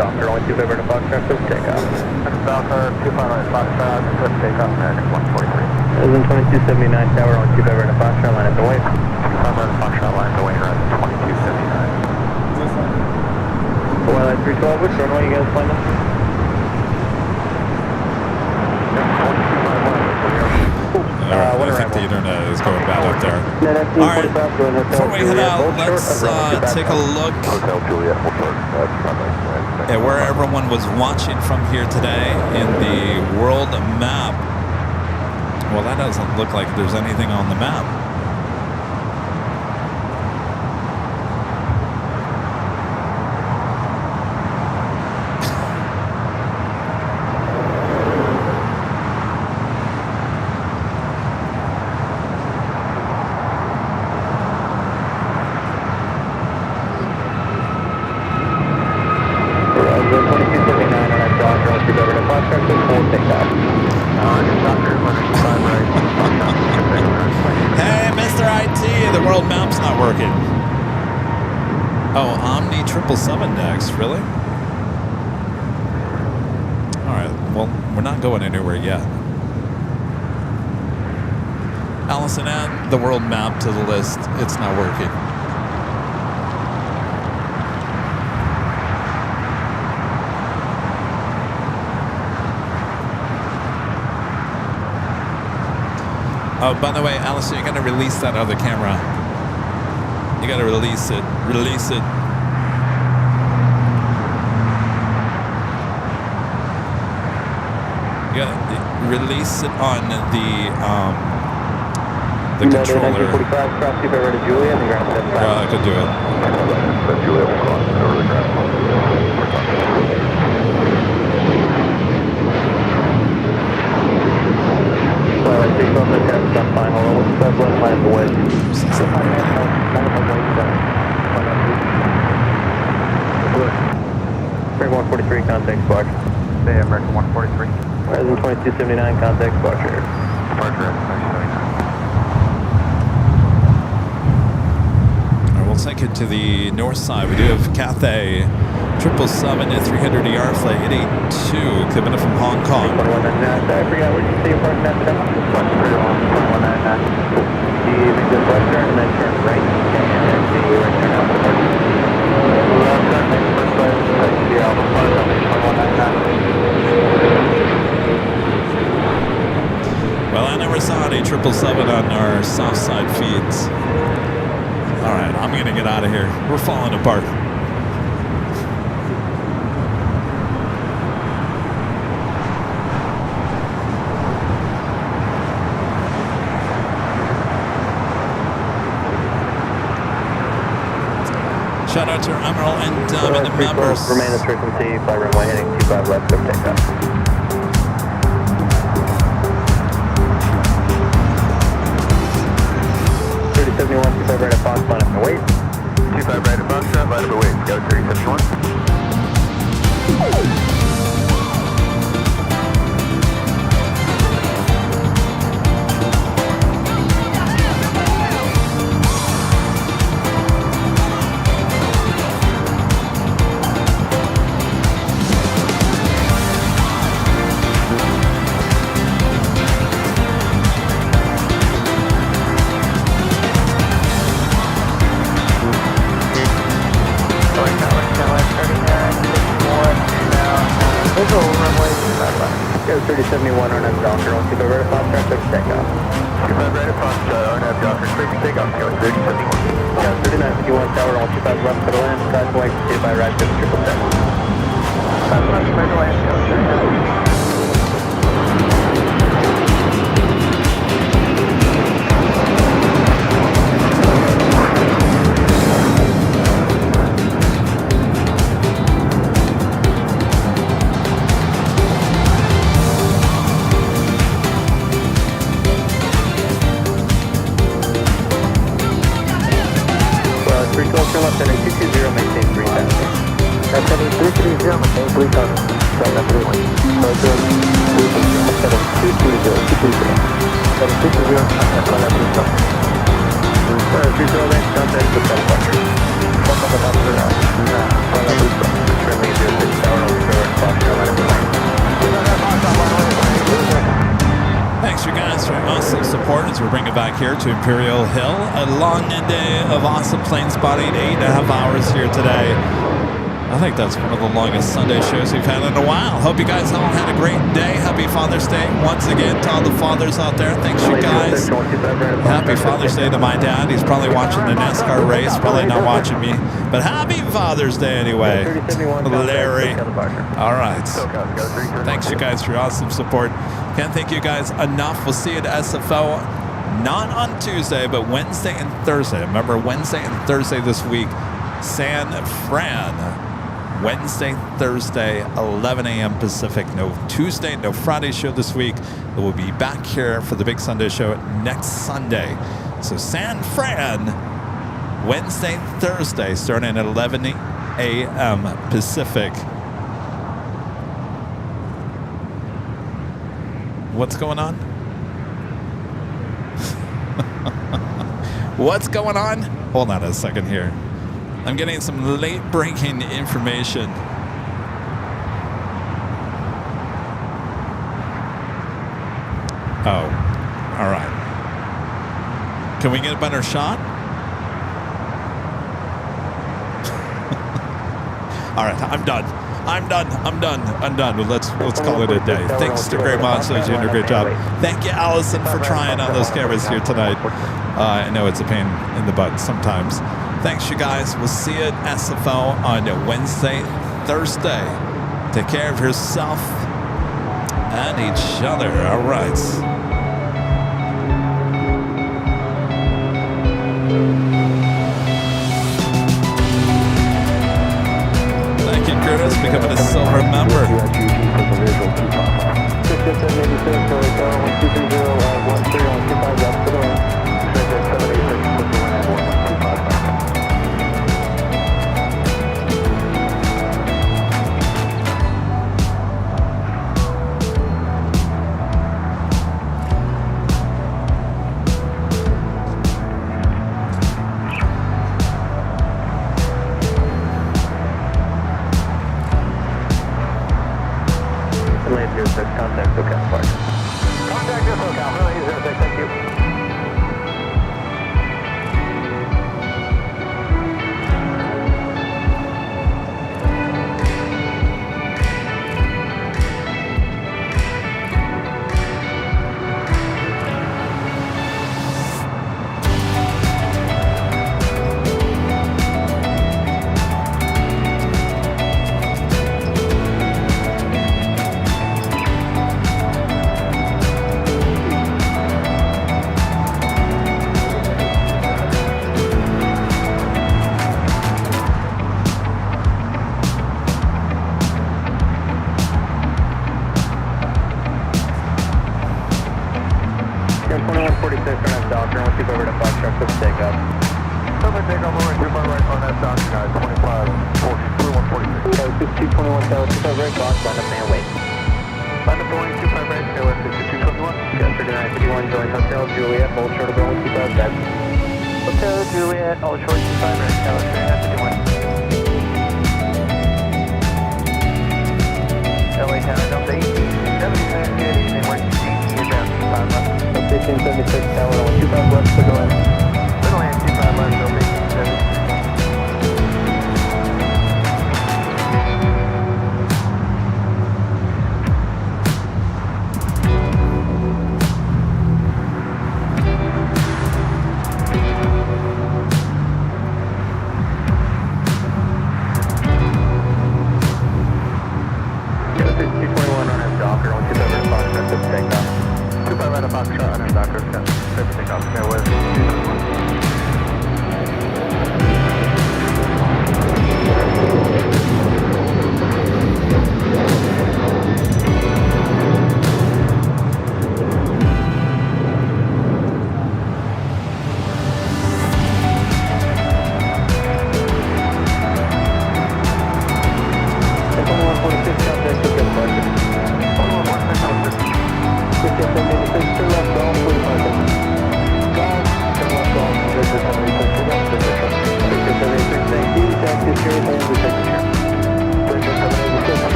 Docker, only 25 right at Foxtrot, clear for takeoff. Docker, 25 right Foxtrot, clear for takeoff, American 143. As in 2279 tower, only 25 right at Foxtrot, line at the wave. 25 right Foxtrot, line to wing, horizon 2279. Twilight 312, which runway you guys flying on? I think the internet is going bad up there. All right, before we head out, let's take a look Hotel Juliet, we'll start. at where everyone was watching from here today in the world map. Well, that doesn't look like there's anything on the map. Hey, Mr. IT, the world map's not working. Oh, Omni 777 next, really? All right, well, we're not going anywhere yet. Allison, add the world map to the list. It's not working. Oh, by the way, Allison, you gotta release that other camera. You gotta release it. Release it. You gotta release it on the controller. 1945, cross 25 right at Julia, and the ground set 5. I could do it. Juliet will cross over the ground. Twilight 312, the test on fine. Hold on, what's the left line of the way? American 143, contact squawk. Bay American 143. Horizon 2279, contact squawk share. Departure at 2279. We'll take it to the north side. We do have Cathay 777 at 300 ER flight 882 coming in from Hong Kong. 1199, I forgot what you say you're parking at the time. 1199. You make this left turn and then turn right, and then see you right turn out the park. Left turn, next first right, right to the Alpha Park, 1199. Well, I never saw an 777 on our south side feeds. All right, I'm gonna get out of here. We're falling apart. Shout out to Emerald and the members. Remain at frequency, fly runway heading 25 left, clear for takeoff. 3071, 25 right at Fox, line up and wait. 25 right at Foxtrot, line up and wait. Go 3071. Go 3071, RNAV Docker, 125 right at Foxtrot, clear for takeoff. 25 right at Foxtrot, RNAV Docker, clear for takeoff. Go 3071. Yeah, 3951 tower, 125 left, clear to land, side flight, 25 right, 777. 5 left, clear to land, go 3071. Turn left heading 220, maintain 3000. That's heading 330, maintain 3000. Right up 31. Roger. 220, 220. 312 range, contact with California. Friendly 06 tower. Thanks, you guys, for your awesome support as we're bringing back here to Imperial Hill. A long day of awesome plane spotting, 8.5 hours here today. I think that's one of the longest Sunday shows we've had in a while. Hope you guys all had a great day. Happy Father's Day once again to all the fathers out there. Thanks, you guys. Happy Father's Day to my dad. He's probably watching the NASCAR race, probably not watching me. But happy Father's Day anyway, Larry. All right. Thanks, you guys, for your awesome support. Can't thank you guys enough. We'll see you at SFO, not on Tuesday, but Wednesday and Thursday. Remember, Wednesday and Thursday this week, San Fran. Wednesday, Thursday, 11 a.m. Pacific. No Tuesday, no Friday show this week. We'll be back here for the big Sunday show next Sunday. So San Fran, Wednesday, Thursday, starting at 11 a.m. Pacific. What's going on? What's going on? Hold on a second here. I'm getting some late breaking information. Oh, all right. Can we get a better shot? All right, I'm done. Well, let's call it a day. Thanks to Greg Monson, you're doing a great job. Thank you, Allison, for trying on those cameras here tonight. I know it's a pain in the butt sometimes. Thanks, you guys. We'll see you at SFO on Wednesday, Thursday. Take care of yourself and each other. All right. Thank you, Curtis, becoming a silver member. Contact SoCal, Park. Contact SoCal, really, 06, thank you.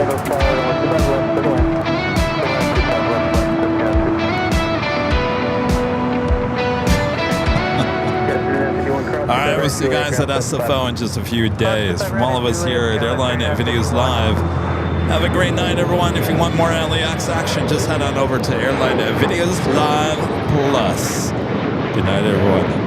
go forward, and we're left, clear to land. All right, we'll see you guys at SFO in just a few days. From all of us here at Airline Videos Live, have a great night, everyone. If you want more LAX action, just head on over to Airline Videos Live Plus. Good night, everyone.